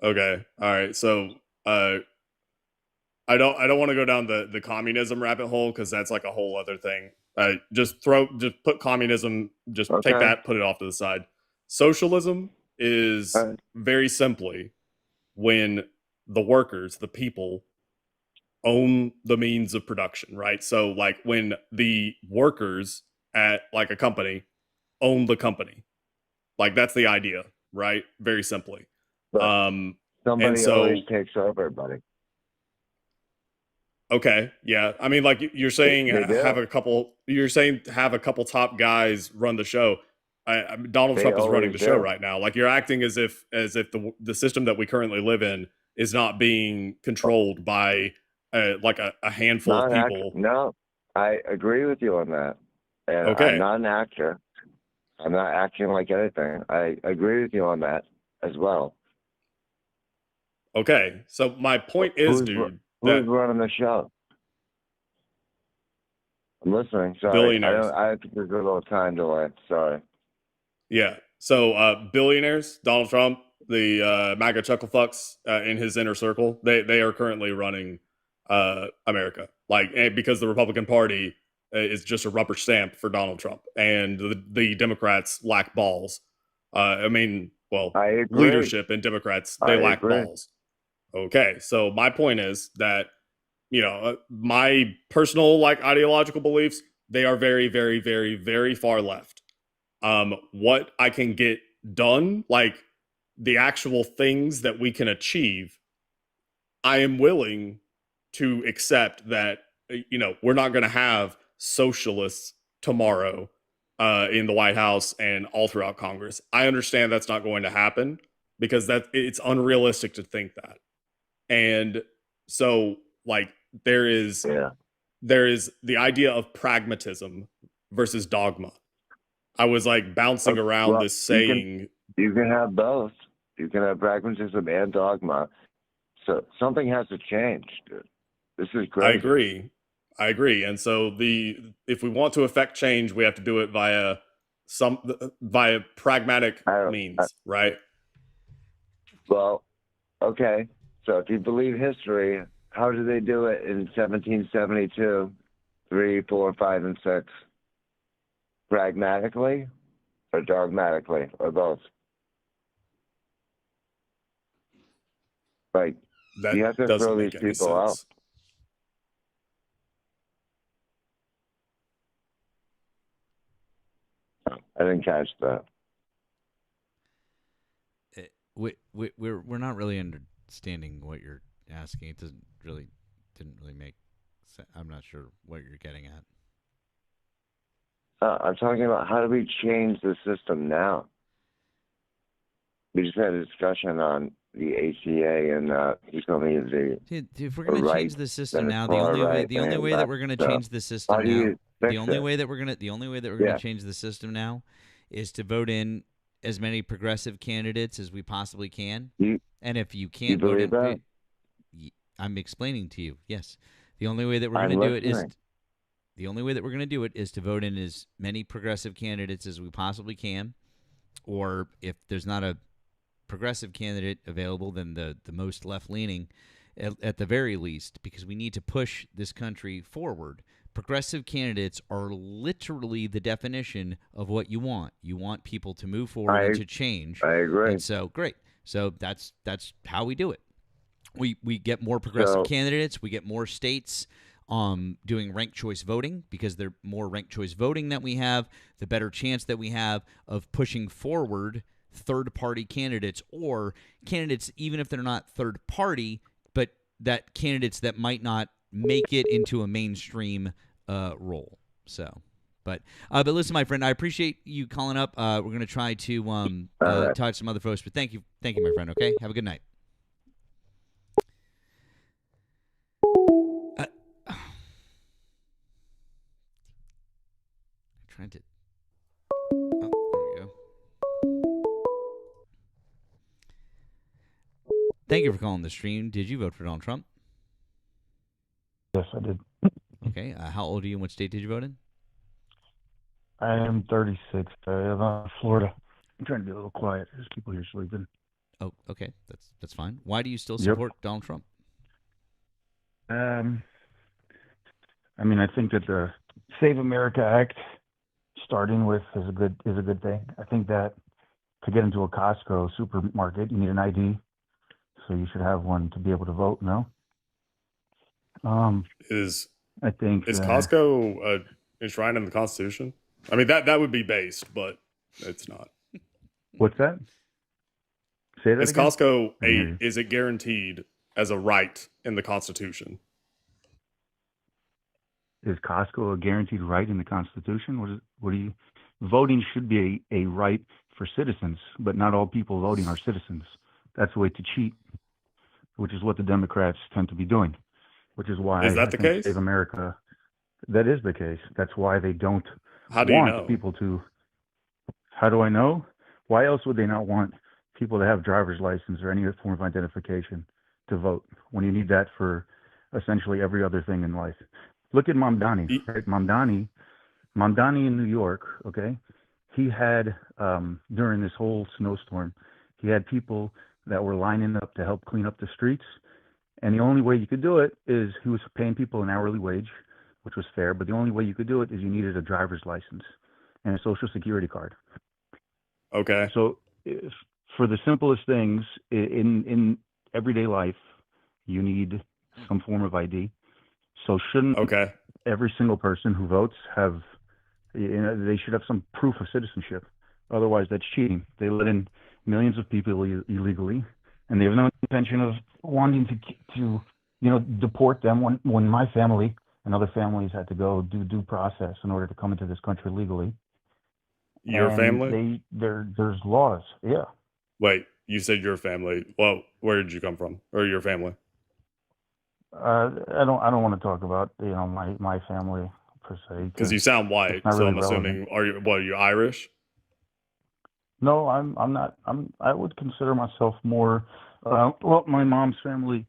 okay. All right. So I don't want to go down the communism rabbit hole, because that's like a whole other thing. Just put communism, take that, put it off to the side. Socialism is very simply when the workers, the people, own the means of production, right? So like when the workers at like a company own the company, like that's the idea, right? Very simply. But And somebody so always takes over, buddy. okay, yeah. I mean, like you're saying, They do. have a couple. You're saying have a couple top guys run the show. Donald They Trump is running always the show do. right now. Like you're acting as if the system that we currently live in is not being controlled by like a handful of people. No, I agree with you on that. And Okay. I'm not an actor. I'm not acting like anything. I agree with you on that as well. Okay. So my point is, dude, who's running the show? I'm listening. Sorry. Billionaires. I think there's a little time delay. Sorry. Yeah. So billionaires, Donald Trump, the MAGA chucklefucks in his inner circle, they are currently running America. Like because the Republican Party is just a rubber stamp for Donald Trump, and the Democrats lack balls. I mean, well, I agree. leadership and Democrats, they lack balls. Okay, so my point is that my personal like ideological beliefs, they are very, very, very, very far left. What I can get done, like the actual things that we can achieve, I am willing to accept that we're not going to have socialists tomorrow in the White House and all throughout Congress. I understand that's not going to happen because it's unrealistic to think that. And so like there is the idea of pragmatism versus dogma. I was like bouncing around this saying. You can have both. You can have pragmatism and dogma. So something has to change, dude. This is great. I agree. And so if we want to affect change, we have to do it via pragmatic means, right? Well, okay. So if you believe history, how did they do it in 1772, 3, 4, 5, and 6? Pragmatically or dogmatically or both? Like, you have to throw these people out. I didn't catch that. We're not really understanding what you're asking. It didn't really make sense. I'm not sure what you're getting at. I'm talking about how do we change the system now? We just had a discussion on the ACA and you told me if we're going to change the system now, the only way that we're going to change the system now, the only way that we're going to change the system now is to vote in as many progressive candidates as we possibly can. And if you can't vote in, I'm explaining to you. Yes, the only way that we're going to do it is. The only way that we're going to do it is to vote in as many progressive candidates as we possibly can, or if there's not a progressive candidate available, then the most left-leaning at the very least, because we need to push this country forward. Progressive candidates are literally the definition of what you want. You want people to move forward and to change. I agree. And so, great. So that's how we do it. We get more progressive candidates. We get more states doing ranked choice voting, because the more ranked choice voting that we have, the better chance that we have of pushing forward third-party candidates, or candidates even if they're not third-party, but that candidates that might not make it into a mainstream role. So, but listen, my friend, I appreciate you calling up. We're going to try to talk to some other folks, but thank you, my friend. Okay, have a good night. Trying to. Oh, there we go. Thank you for calling the stream. Did you vote for Donald Trump? Yes, I did. Okay. How old are you and what state did you vote in? I am 36. I live in Florida. I'm trying to be a little quiet. There's people here sleeping. Oh, okay. That's fine. Why do you still support Donald Trump? I mean, I think that the Save America Act, starting with, is a good thing. I think that to get into a Costco supermarket, you need an ID. so you should have one to be able to vote. No. Is I think Costco enshrined in the Constitution? I mean, that would be based, but it's not. What's that? Say that Is again. Costco I didn't hear you. is it guaranteed as a right in the Constitution? Is Costco a guaranteed right in the Constitution? Voting should be a right for citizens, but not all people voting are citizens. That's a way to cheat, which is what the Democrats tend to be doing, which is why Is that I the think case? Save America, that is the case. That's why they don't How do you want know? people to, how do I know? Why else would they not want people to have driver's license or any form of identification to vote when you need that for essentially every other thing in life? Look at Mamdani, right? Mamdani in New York, okay? He had, during this whole snowstorm, he had people that were lining up to help clean up the streets. And the only way you could do it is he was paying people an hourly wage, which was fair. But the only way you could do it is you needed a driver's license and a social security card. Okay. So for the simplest things in everyday life, you need some form of ID. So shouldn't every single person who votes have, they should have some proof of citizenship. Otherwise, that's cheating. They let in millions of people illegally, and they have no intention of wanting to deport them when my family and other families had to go do due process in order to come into this country legally. Your And family? There's laws. Yeah. Wait, you said your family. Well, where did you come from, or your family? I don't want to talk about my family per se Because you sound white, not so really I'm assuming. Are you Irish? No, I'm not. I would consider myself more. Well, my mom's family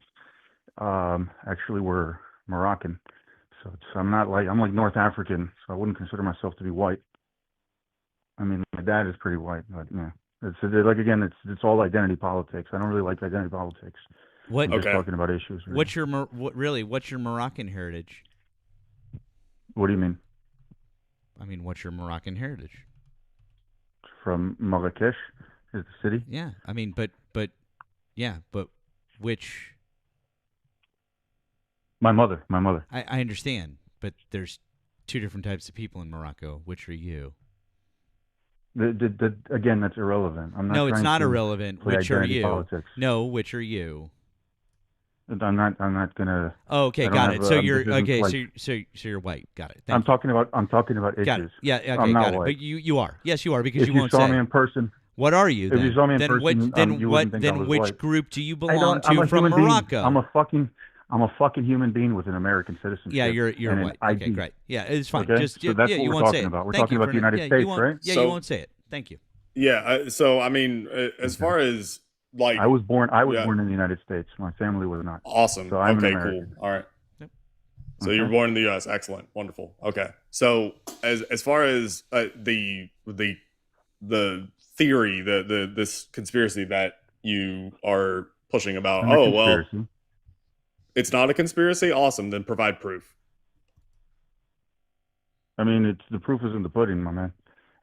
actually were Moroccan, so I'm like North African, so I wouldn't consider myself to be white. I mean, my dad is pretty white, but yeah, it's all identity politics. I don't really like identity politics. What? I'm just talking about issues. Really. What's your Moroccan heritage? What do you mean? I mean, what's your Moroccan heritage? From Marrakesh, is the city? Yeah, I mean, but which? My mother. I understand, but there's two different types of people in Morocco. Which are you? Again, that's irrelevant. I'm not. No, it's not to irrelevant. play Which are identity you? Politics. No, which are you? I'm not gonna. Oh, okay, got it. So you're okay. So you're white. Got it. I'm talking about issues. Got it. Yeah. Okay. I'm not got it. white. But you are. Yes, you are because if you won't you saw say. me in person. What are you? If you saw me in person, you what? wouldn't think I Then was which white. group do you I'm belong to a from human being. Morocco? I'm a fucking human being with an American citizenship. Yeah, you're and white. an Okay, ID. great. Yeah, it's fine. Okay? Just so that's what you we're won't say talking it. about. We're Thank talking you about the for United States, right? Yeah, you won't say it. Thank you. Yeah. So I mean, as far as like, I was born in the United States. My family was not. Awesome. So I'm an okay. American. Cool. All right. Yep. So you were born in the U.S. Excellent. Wonderful. Okay. So as far as the theory, this conspiracy that you are pushing about, well, it's not a conspiracy. Awesome. Then provide proof. I mean, the proof is in the pudding, my man.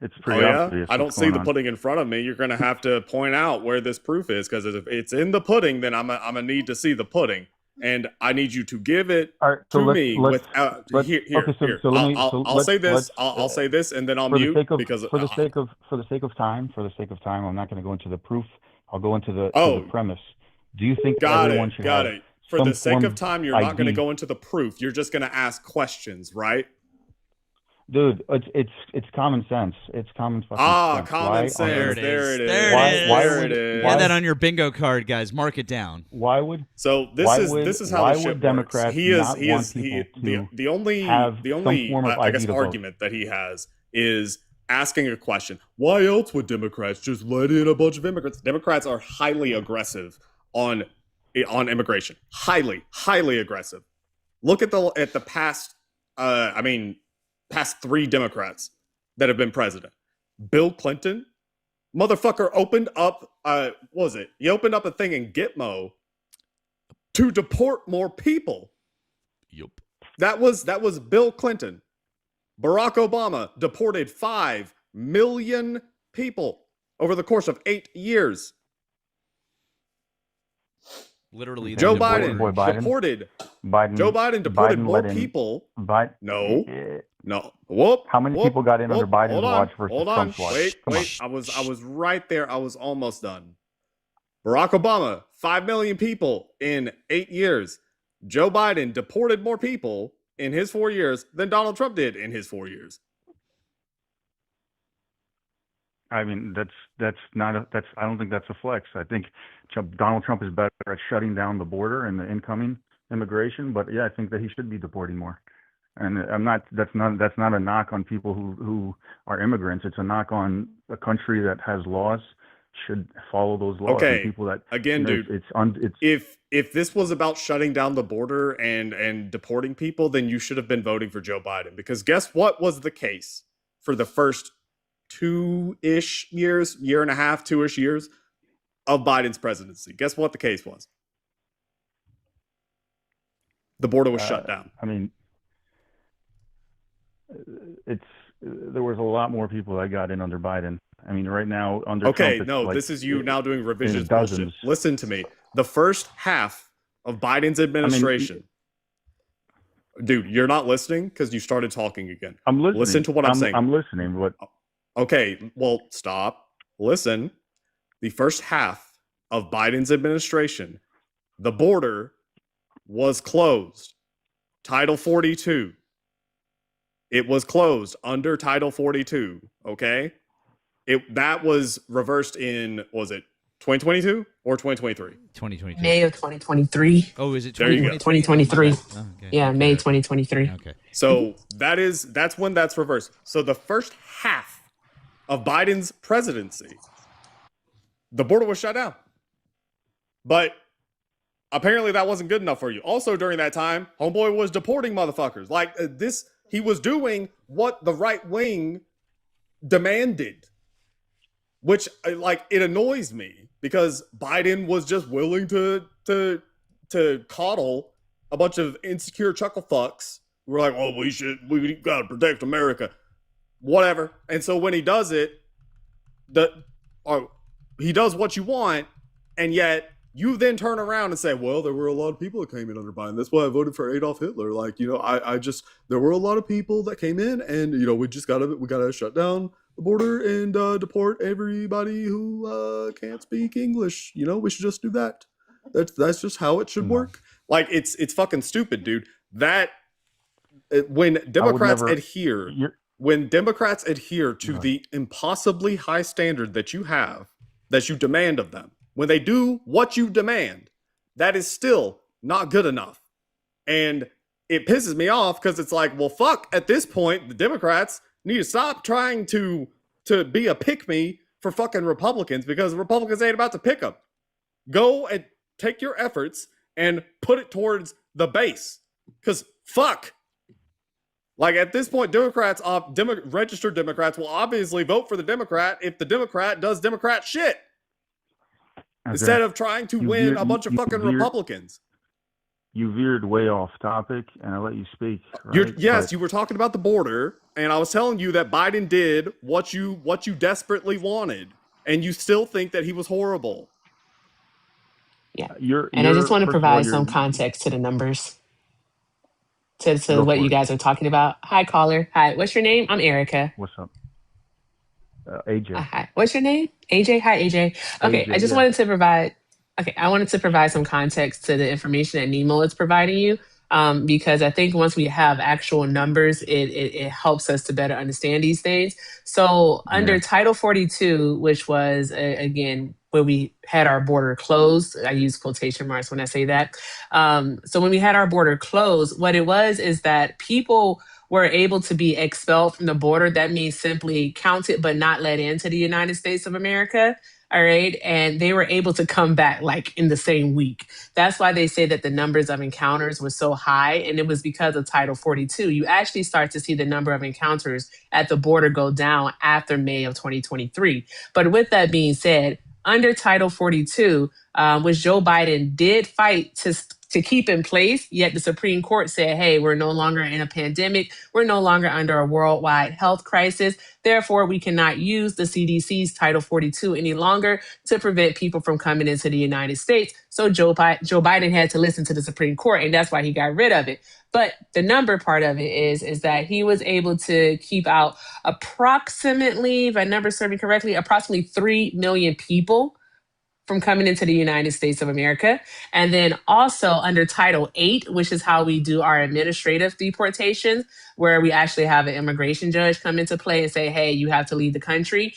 It's pretty obvious. I don't see the pudding in front of me. You're going to have to point out where this proof is, because if it's in the pudding, then I'm gonna need to see the pudding, and I need you to give it to me without. Here. I'll say this. I'll say this, and then I'll mute for the sake of time, I'm not going to go into the proof. I'll go into the premise. Do you think everyone should have it? For the sake of time, you're not going to go into the proof. You're just going to ask questions, right? Dude, it's common sense. It's common fucking sense. Common sense. There it is. There it is. Get that on your bingo card, guys. Mark it down. Why would? So this is how the shit Democrats works. The only I guess argument that he has is asking a question. Why else would Democrats just let in a bunch of immigrants? Democrats are highly aggressive on immigration. Highly aggressive. Look at the past. Past 3 Democrats that have been president. Bill Clinton, motherfucker, opened up, what was it? He opened up a thing in Gitmo to deport more people. Yup. That was Bill Clinton. Barack Obama deported 5 million people over the course of 8 years. Literally, Okay. the Joe border. Biden Boy, Biden. deported. Biden. Joe Biden deported Biden more let in. people. Biden. No. Whoop. How many Whoop. people got in under Whoop. Biden's Hold on. watch versus Hold on. Trump's watch? Wait. Come Wait. on. I was right there. I was almost done. Barack Obama, 5 million people in 8 years. Joe Biden deported more people in his 4 years than Donald Trump did in his 4 years. I mean, that's not a, that's I don't think that's a flex. I think Donald Trump is better at shutting down the border and the incoming immigration, but yeah, I think that he should be deporting more. And that's not a knock on people who are immigrants. It's a knock on a country that has laws should follow those laws. Okay. And people that Again, dude, it's if this was about shutting down the border and deporting people, then you should have been voting for Joe Biden, because guess what was the case for the first 2-ish years, year and a half, 2-ish years of Biden's presidency? Guess what the case was? The border was shut down. I mean, there was a lot more people that got in under Biden. I mean, right now under Okay, Trump, no, like, this is you now doing revisionist dozens. bullshit. Listen to me. The first half of Biden's administration, dude, you're not listening because you started talking again. I'm listening. Listen to what I'm saying. I'm listening. But okay, well, stop. Listen. The first half of Biden's administration, the border was closed. Title 42. It was closed under Title 42, okay? That was reversed in, was it 2022 or 2023? 2022. May of 2023. Oh, is it There you go. 2023. Oh, okay. Yeah, May 2023. Okay. So that's when that's reversed. So the first half of Biden's presidency, the border was shut down. But apparently that wasn't good enough for you. Also during that time, homeboy was deporting motherfuckers. Like he was doing what the right wing demanded, which like it annoys me because Biden was just willing to coddle a bunch of insecure chuckle fucks. We're like, oh, we gotta protect America, whatever. And so when he does it, he does what you want, and yet you then turn around and say, well, there were a lot of people that came in under Biden. That's why I voted for Adolf Hitler. Like, there were a lot of people that came in, and we gotta shut down the border and deport everybody who can't speak English. We should just do that. That's just how it should work. Like, it's fucking stupid, dude. When Democrats adhere to the impossibly high standard that you have, that you demand of them, when they do what you demand, that is still not good enough. And it pisses me off because it's like, well, fuck, at this point, the Democrats need to stop trying to be a pick-me for fucking Republicans, because the Republicans ain't about to pick them. Go and take your efforts and put it towards the base. Because fuck. Like, at this point, registered Democrats will obviously vote for the Democrat if the Democrat does Democrat shit. Okay. Instead of trying to win a bunch of fucking Republicans. You veered way off topic, and I let you speak. Right? You were talking about the border, and I was telling you that Biden did what you desperately wanted, and you still think that he was horrible. Yeah. I just want to provide some context to the numbers. To what you guys are talking about. Hi, caller. Hi, what's your name? I'm Erika. What's up? AJ. Hi. What's your name? AJ. Hi, AJ. Okay, AJ, I just wanted to provide. Okay, I wanted to provide some context to the information that Nemo is providing you, because I think once we have actual numbers, it helps us to better understand these things. So under Title 42, which was again where we had our border closed, I use quotation marks when I say that. So when we had our border closed, what it was is that people were able to be expelled from the border. That means simply counted but not let into the United States of America. All right. And they were able to come back like in the same week. That's why they say that the numbers of encounters were so high. And it was because of Title 42. You actually start to see the number of encounters at the border go down after May of 2023. But with that being said, under Title 42, which Joe Biden did fight to keep in place. Yet the Supreme Court said, hey, we're no longer in a pandemic. We're no longer under a worldwide health crisis. Therefore, we cannot use the CDC's Title 42 any longer to prevent people from coming into the United States. So Joe Biden had to listen to the Supreme Court, and that's why he got rid of it. But the number part of it is that he was able to keep out approximately, if I number serving correctly, approximately 3 million people from coming into the United States of America. And then also under Title 8, which is how we do our administrative deportations, where we actually have an immigration judge come into play and say, hey, you have to leave the country.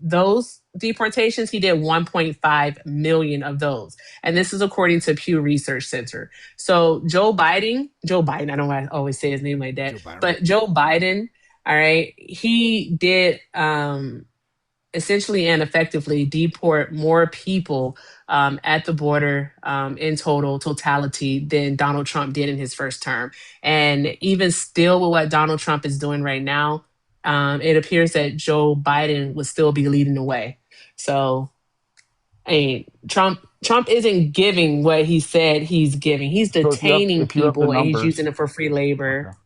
Those deportations, he did 1.5 million of those. And this is according to Pew Research Center. So Joe Biden, I don't know why I always say his name like that, but Joe Biden, all right, he did essentially and effectively deport more people at the border in totality than Donald Trump did in his first term. And even still with what Donald Trump is doing right now, it appears that Joe Biden would still be leading the way. So, I mean, Trump isn't giving what he said he's giving. He's So detaining if you have the people and he's numbers, using it for free labor. okay.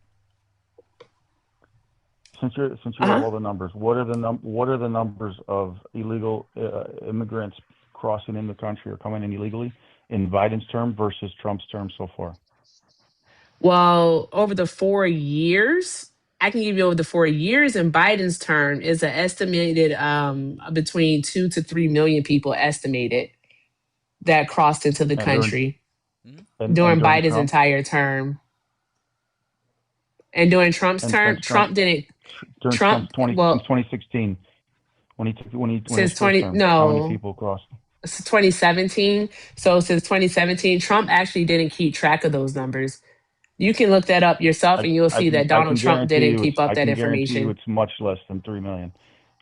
Since you have all the numbers, what are the numbers of illegal immigrants crossing in the country or coming in illegally in Biden's term versus Trump's term so far? Well, over the 4 years, I can give you over the 4 years in Biden's term is an estimated between 2 to 3 million people estimated that crossed into the And country and during during Biden's Trump entire term. And during Trump's and term, since Trump during Trump's 2016 when his since first 20, term, how many no, people crossed? 2017. So since 2017, Trump actually didn't keep track of those numbers. You can look that up yourself and you'll see that I Donald can Trump guarantee didn't you keep up that it's information. much less than 3 million.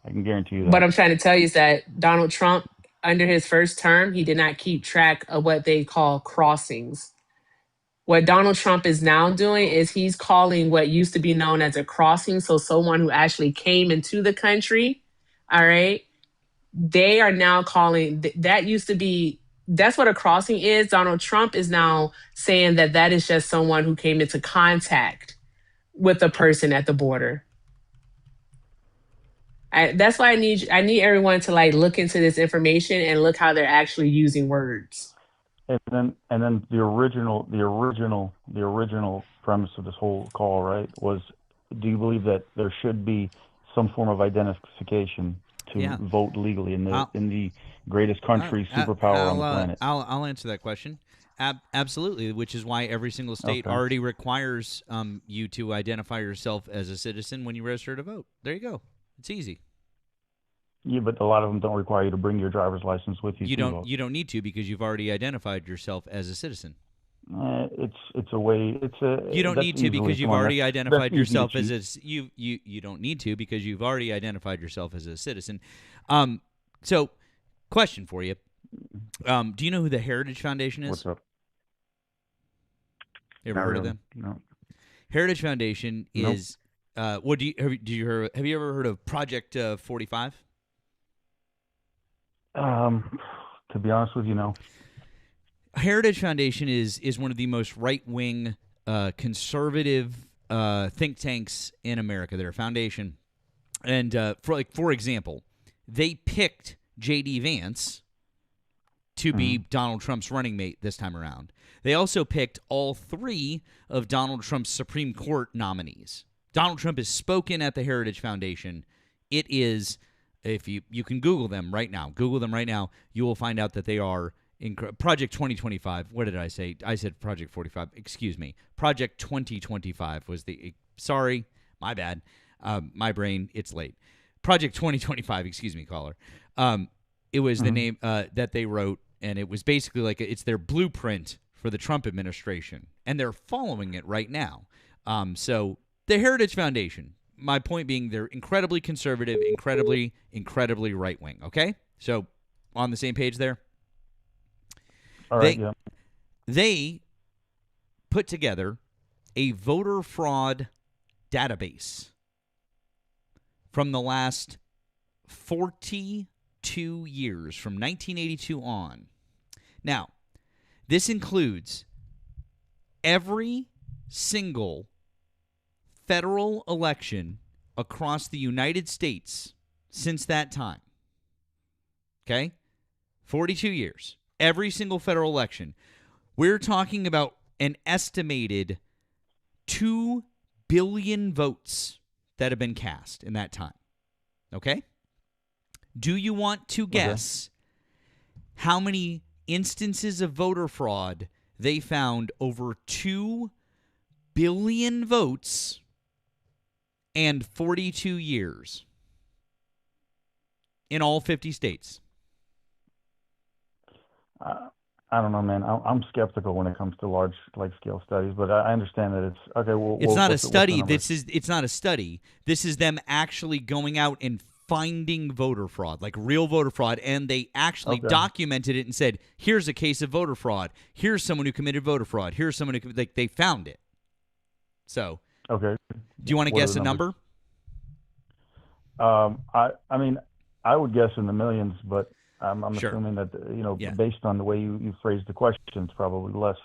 I can guarantee you What that. I'm trying to tell you is that Donald Trump, under his first term, he did not keep track of what they call crossings. What Donald Trump is now doing is he's calling what used to be known as a crossing. So someone who actually came into the country, all right, they are now calling that used to be, that's what a crossing is. Donald Trump is now saying that that is just someone who came into contact with a person at the border. That's why I need everyone to like look into this information and look how they're actually using words. And then the original premise of this whole call, right, was, do you believe that there should be some form of identification to vote legally in the greatest country, superpower on the planet? I'll answer that question. Absolutely, which is why every single state already requires you to identify yourself as a citizen when you register to vote. There you go. It's easy. Yeah, but a lot of them don't require you to bring your driver's license with you. You don't need to because you've already identified yourself as a citizen. It's a way. You don't need to because you've already identified yourself as you don't need to because you've already identified yourself as a citizen. So, question for you: do you know who the Heritage Foundation is? What's up? You ever heard of them? No. Heritage Foundation is. What do you have you ever heard of Project 45? To be honest with you, no. Heritage Foundation is one of the most right-wing, conservative think tanks in America. They're a foundation, and for example, they picked J.D. Vance to be Donald Trump's running mate this time around. They also picked all 3 of Donald Trump's Supreme Court nominees. Donald Trump has spoken at the Heritage Foundation. It is, if you can Google them right now, you will find out that they are Project 2025. What did I say? I said Project 45. Excuse me. Project 2025 was the, sorry, my bad. My brain, it's late. Project 2025, excuse me, caller. It was the name that they wrote, and it was basically like it's their blueprint for the Trump administration, and they're following it right now. So the Heritage Foundation, my point being they're incredibly conservative, incredibly right-wing, okay? So on the same page there? All right, They put together a voter fraud database from the last 42 years, from 1982 on. Now, this includes every single federal election across the United States since that time. Okay? 42 years. Every single federal election. We're talking about an estimated 2 billion votes that have been cast in that time. Okay? Do you want to guess how many instances of voter fraud they found over 2 billion votes and 42 years in all 50 states? I don't know, man. I'm skeptical when it comes to large scale studies, but I understand that it's okay. Well, it's not a what's the study. number? It's not a study. This is them actually going out and finding voter fraud, like real voter fraud, and they actually documented it and said, "Here's a case of voter fraud. Here's someone who committed voter fraud. Here's someone who they found it." So, okay. Do you want to guess a number? I mean, I would guess in the millions, but I'm Sure. assuming that based on the way you phrased the question, it's probably less.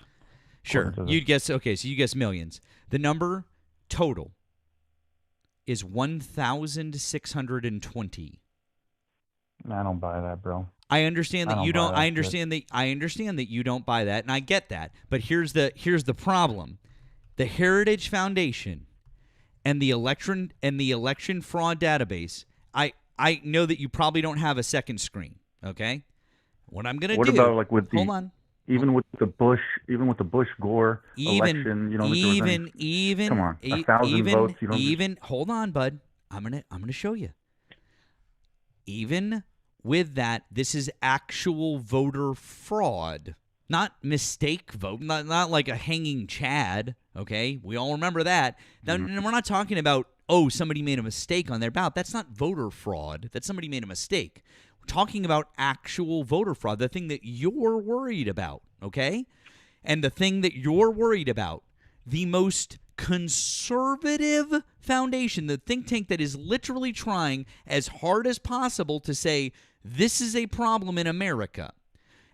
Sure. You'd guess. Okay, so you guess millions. The number total is 1,620. I don't buy that, bro. I understand that you don't. I understand that you don't buy that, and I get that. But here's the problem: the Heritage Foundation and the election fraud database. I know that you probably don't have a second screen. Okay, what I'm gonna do? What about like with the? Hold on. Even with the Bush Gore election, come on, 1,000 votes. Hold on, bud. I'm gonna show you. Even with that, this is actual voter fraud, not mistake vote, not like a hanging Chad. Okay, we all remember that. Now, we're not talking about somebody made a mistake on their ballot. That's not voter fraud. That somebody made a mistake. Talking about actual voter fraud, the thing that you're worried about, okay? And the thing that you're worried about, the most conservative foundation, the think tank that is literally trying as hard as possible to say this is a problem in America.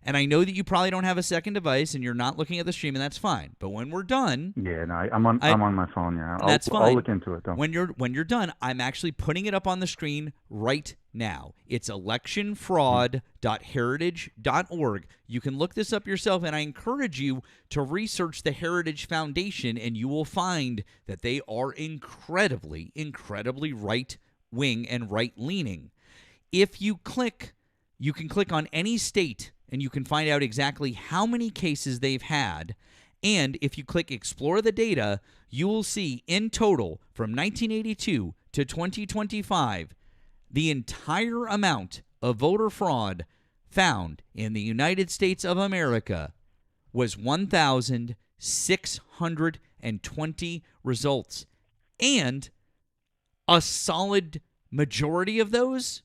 And I know that you probably don't have a second device and you're not looking at the stream, and that's fine. But when we're done, yeah, no, I'm on my phone. Yeah, that's fine. I'll look into it though. When you're done, I'm actually putting it up on the screen right now. It's electionfraud.heritage.org. You can look this up yourself, and I encourage you to research the Heritage Foundation, and you will find that they are incredibly, incredibly right-wing and right-leaning. If you click, you can click on any state, and you can find out exactly how many cases they've had. And if you click Explore the Data, you will see in total from 1982 to 2025, the entire amount of voter fraud found in the United States of America was 1,620 results. And a solid majority of those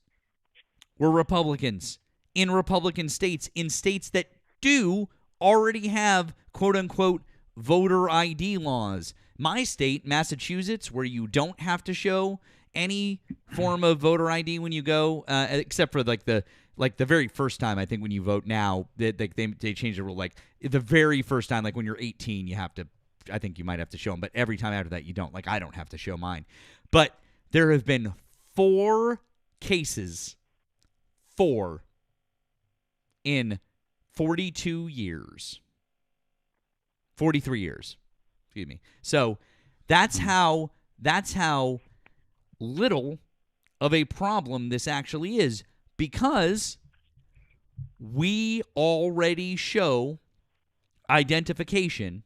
were Republicans. In Republican states, in states that do already have quote-unquote voter ID laws. My state, Massachusetts, where you don't have to show any form of voter ID when you go, except for the very first time, I think, when you vote now, they changed the rule. Like the very first time, like when you're 18, you have to, I think you might have to show them, but every time after that, you don't. Like I don't have to show mine. But there have been 4 cases, 4 in 42 years. 43 years. Excuse me. So that's how little of a problem this actually is, because we already show identification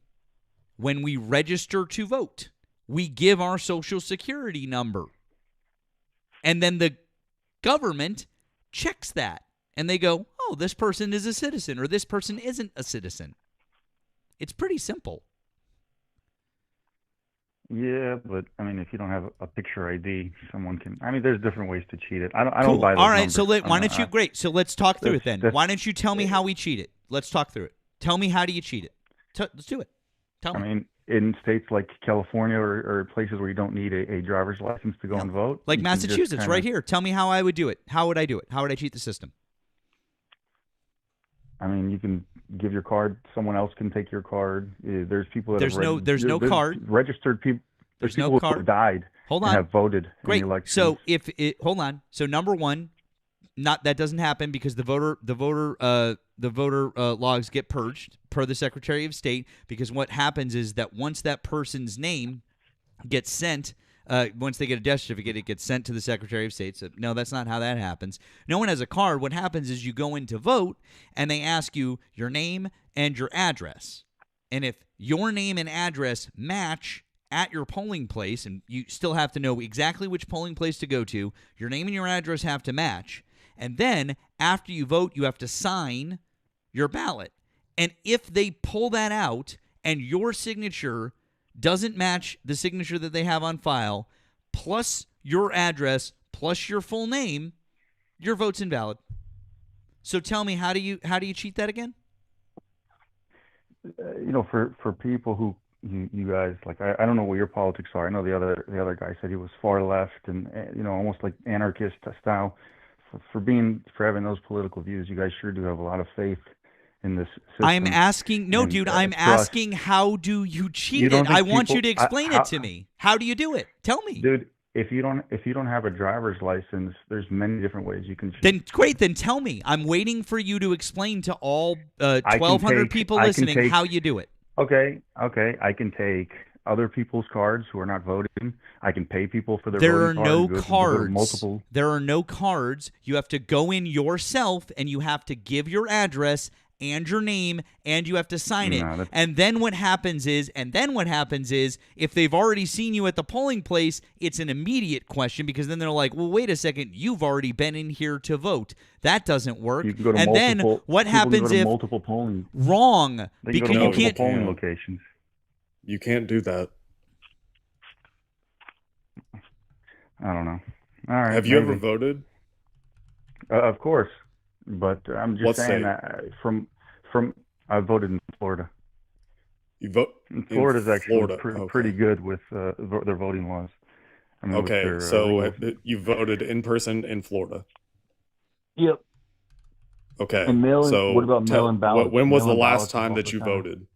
when we register to vote. We give our social security number. And then the government checks that. And they go, oh, this person is a citizen or this person isn't a citizen. It's pretty simple. Yeah, but I mean, if you don't have a picture ID, someone can. I mean, there's different ways to cheat it. I don't Cool. buy those All right, numbers. so why don't you? Great. So let's talk through it then. That's- Why don't you tell me how we cheat it? Let's talk through it. Tell me, how do you cheat it? Let's do it. Tell I me. mean, in states like California or places where you don't need a driver's license to go and vote, Like you can just Massachusetts, kinda- right here. Tell me how I would do it. How would I do it? How would I cheat the system? I mean, you can give your card. Someone else can take your card. There's people that There's no card. Registered people. There's no people card. who have died Hold and on. have voted Great. in the election. So hold on. So number one, that doesn't happen because the voter logs get purged per the Secretary of State, because what happens is that once that person's name gets sent, once they get a death certificate, it gets sent to the Secretary of State. So no, that's not how that happens. No one has a card. What happens is you go in to vote and they ask you your name and your address. And if your name and address match at your polling place, and you still have to know exactly which polling place to go to, your name and your address have to match. And then after you vote, you have to sign your ballot. And if they pull that out and your signature doesn't match the signature that they have on file, plus your address, plus your full name, your vote's invalid. So tell me, how do you cheat that again? For people who you guys like, I don't know what your politics are. I know the other guy said he was far left and almost like anarchist style. For having those political views, you guys sure do have a lot of faith in this system. I'm asking, no, dude, I'm asking, how do you cheat it? I want you to explain it to me. How do you do it? Tell me. Dude, if you don't have a driver's license, there's many different ways you can cheat. Then great, then tell me. I'm waiting for you to explain to all 1,200 people listening how you do it. Okay, I can take other people's cards who are not voting. I can pay people for their There are voting no cards. cards. There are no cards. You have to go in yourself and you have to give your address and your name, and you have to sign it. And then what happens is, if they've already seen you at the polling place, it's an immediate question, because then they're like, well, wait a second, you've already been in here to vote. That doesn't work. You can go to and then what happens if multiple polling? Wrong. Because you can't polling locations. You can't do that. I don't know. All right. Have you ever voted? Of course, but I'm just What saying state? that from I voted in Florida. You vote? Florida's actually Florida. pretty good with their voting laws. I mean, with Okay, their, so legal- you voted in person in Florida. Yep. Okay. And mail-in- so what about mail-in ballots? When was the Mail-in last ballots time all that the you time. voted?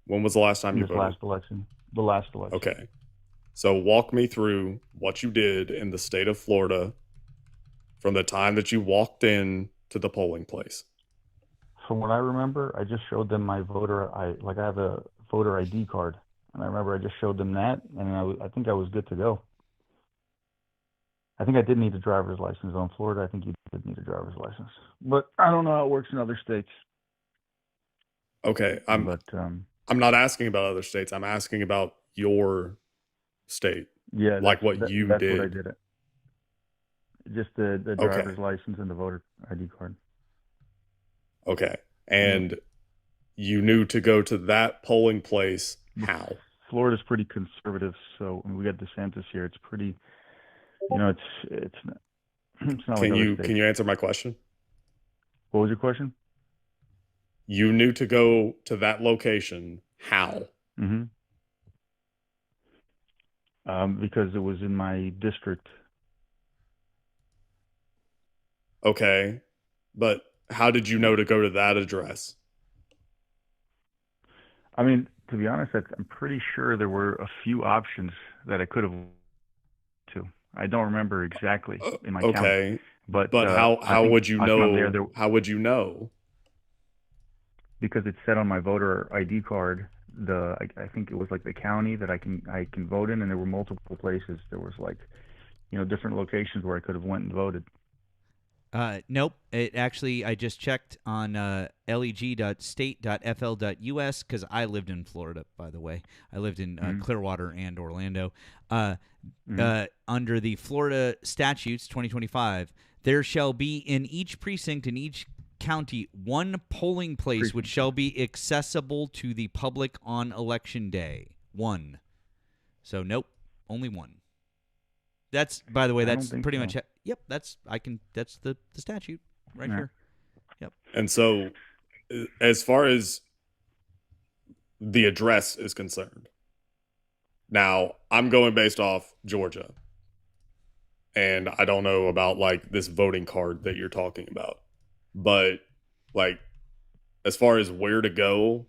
When was the last time you This voted? last election. The last election. Okay. So walk me through what you did in the state of Florida from the time that you walked in to the polling place. From what I remember, I just showed them my I have a voter ID card, and I remember I just showed them that, and I think I was good to go. I think I did need a driver's license on Florida. I think you did need a driver's license, but I don't know how it works in other states. Okay, I'm not asking about other states. I'm asking about your state. Yeah, like what that's you what did. I did it. Just the driver's license and the voter ID card. Okay, and you knew to go to that polling place how? Florida's pretty conservative, so we got DeSantis here. It's pretty, it's not. It's not like other states. Can you answer my question? What was your question? You knew to go to that location how? Mm-hmm. Because it was in my district. Okay, but how did you know to go to that address? I mean, to be honest, I'm pretty sure there were a few options that I could have to. I don't remember exactly in my count. But how would you know? How would you know? Because it said on my voter ID card, I think it was like the county that I can vote in, and there were multiple places. There was different locations where I could have went and voted. Nope. It actually, I just checked on leg.state.fl.us because I lived in Florida, by the way. I lived in Clearwater and Orlando. Under the Florida statutes 2025, there shall be in each precinct in each county one polling place which shall be accessible to the public on election day. One. So nope, only one. That's, by the way, that's pretty much. Yep, that's the statute right here. Yep. And so, as far as the address is concerned, now I'm going based off Georgia, and I don't know about like this voting card that you're talking about, but like as far as where to go,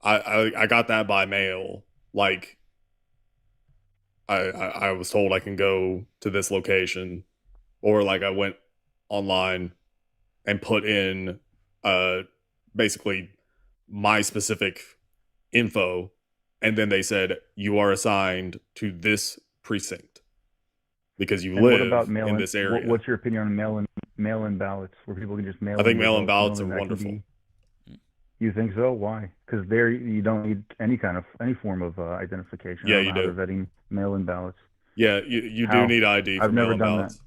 I got that by mail. Like I was told I can go to this location, or like I went online and put in basically my specific info, and then they said you are assigned to this precinct because you And what live about in mail-in? this area. What's your opinion on mail-in ballots, where people can just mail? I think in their mail-in vote, ballots are knowing that can wonderful. You think so? Why? Because there you don't need any form of identification. Yeah, I don't you know how do. they're vetting mail-in ballots. Yeah, you do How? need ID for I've never mail-in done ballots.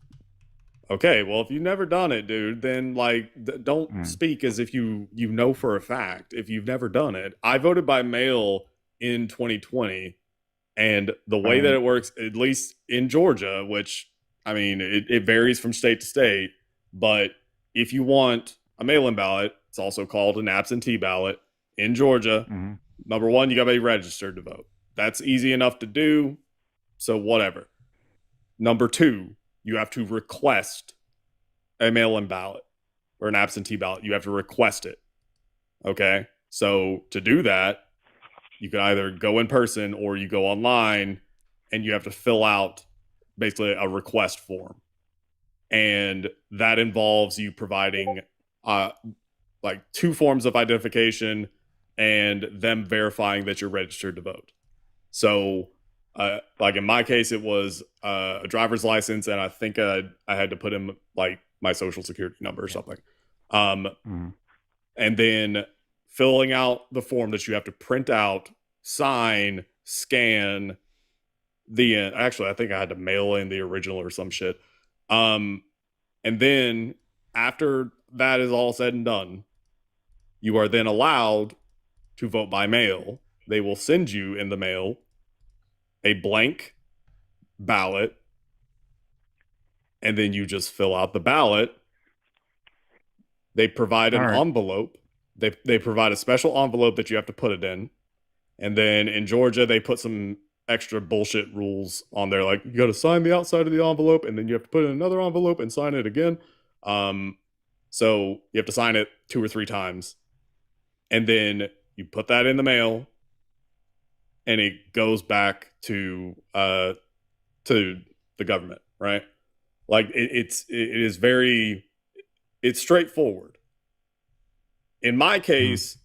Okay, well, if you've never done it, dude, then like don't speak as if you know for a fact if you've never done it. I voted by mail in 2020, and the way that it works, at least in Georgia, which I mean, it varies from state to state, but if you want a mail-in ballot, it's also called an absentee ballot in Georgia. Number one, you got to be registered to vote. That's easy enough to do, so whatever. Number two, you have to request a mail-in ballot or an absentee ballot. You have to request it. Okay? So to do that, you can either go in person or you go online, and you have to fill out basically a request form. And that involves you providing like two forms of identification and them verifying that you're registered to vote. So like in my case, it was a driver's license, and I think I had to put in like my social security number or something. And then filling out the form that you have to print out, sign, scan. Actually, I think I had to mail in the original or some shit. And then after that is all said and done, you are then allowed to vote by mail. They will send you in the mail a blank ballot, and then you just fill out the ballot. They provide an envelope. They provide a special envelope that you have to put it in. And then in Georgia, they put some extra bullshit rules on there. Like, you got to sign the outside of the envelope, and then you have to put in another envelope and sign it again. So you have to sign it 2 or 3 times. And then you put that in the mail, and it goes back to the government, right? Like it's straightforward. In my case,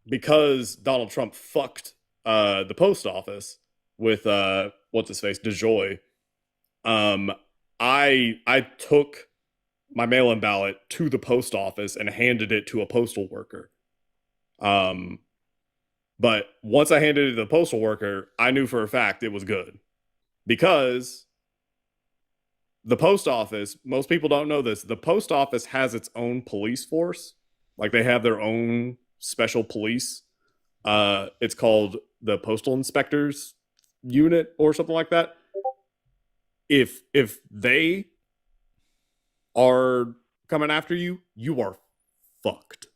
because Donald Trump fucked the post office with what's his face, DeJoy, I took my mail-in ballot to the post office and handed it to a postal worker. But once I handed it to the postal worker, I knew for a fact it was good. Because the post office, most people don't know this, the post office has its own police force. Like, they have their own special police. It's called the Postal Inspectors Unit or something like that. If they are coming after you, you are fucked.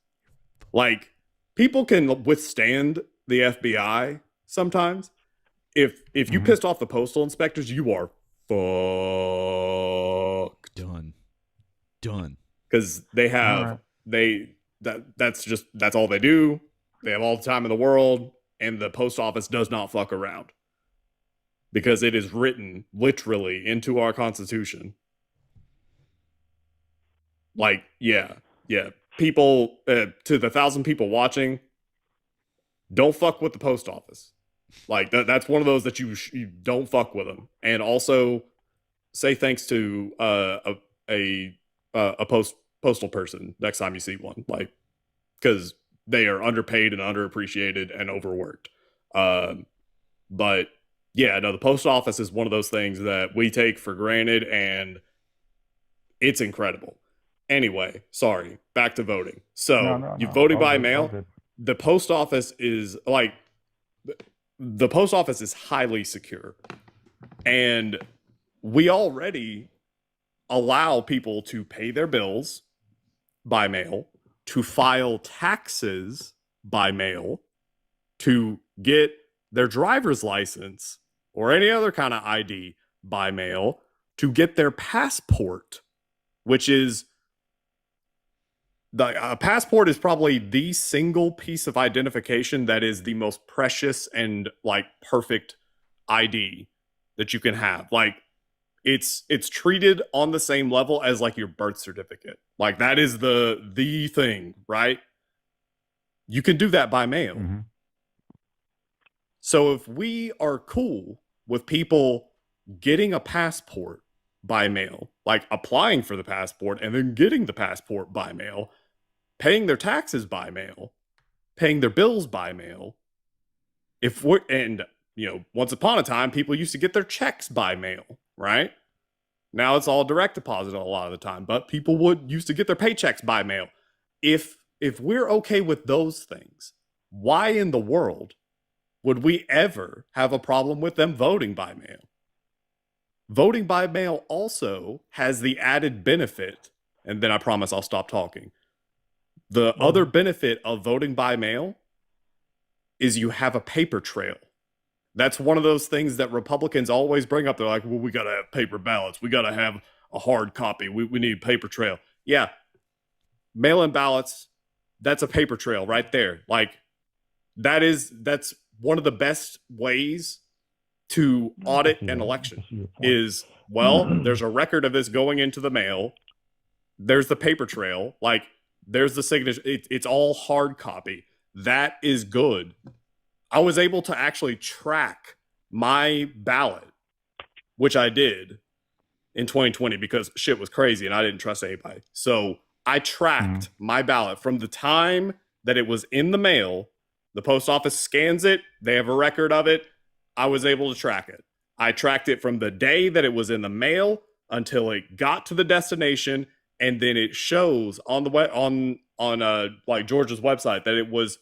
Like, people can withstand the FBI sometimes. If you pissed off the postal inspectors, you are fucked. Done. Because they have that's all they do. They have all the time in the world, and the post office does not fuck around. Because it is written literally into our Constitution. Like, yeah. People, to the 1,000 people watching, don't fuck with the post office. Like, that's one of those that you don't fuck with them. And also, say thanks to a postal person next time you see one. Like, because they are underpaid and underappreciated and overworked. But yeah, no, the post office is one of those things that we take for granted, and it's incredible. Anyway, sorry, back to voting. So you voting by mail. The post office is like, the post office is highly secure, and we already allow people to pay their bills by mail, to file taxes by mail, to get their driver's license or any other kind of ID by mail, to get their passport, which is a passport is probably the single piece of identification that is the most precious and like perfect ID that you can have. Like it's treated on the same level as like your birth certificate. Like that is the thing, right? You can do that by mail. Mm-hmm. So if we are cool with people getting a passport by mail, like applying for the passport and then getting the passport by mail, paying their taxes by mail, paying their bills by mail, once upon a time, people used to get their checks by mail, right? Now it's all direct deposit a lot of the time, but people used to get their paychecks by mail. If we're okay with those things, why in the world would we ever have a problem with them voting by mail? Voting by mail also has the added benefit, and then I promise I'll stop talking. The other benefit of voting by mail is you have a paper trail. That's one of those things that Republicans always bring up. They're like, well, we got to have paper ballots. We got to have a hard copy. We need paper trail. Yeah. Mail-in ballots, that's a paper trail right there. Like that's one of the best ways to audit an election is, well, there's a record of this going into the mail. There's the paper trail. Like there's the signature. It's all hard copy. That is good. I was able to actually track my ballot, which I did in 2020 because shit was crazy and I didn't trust anybody. So I tracked my ballot from the time that it was in the mail. The post office scans it. They have a record of it. I was able to track it. I tracked it from the day that it was in the mail until it got to the destination, and then it shows on the on like Georgia's website that it was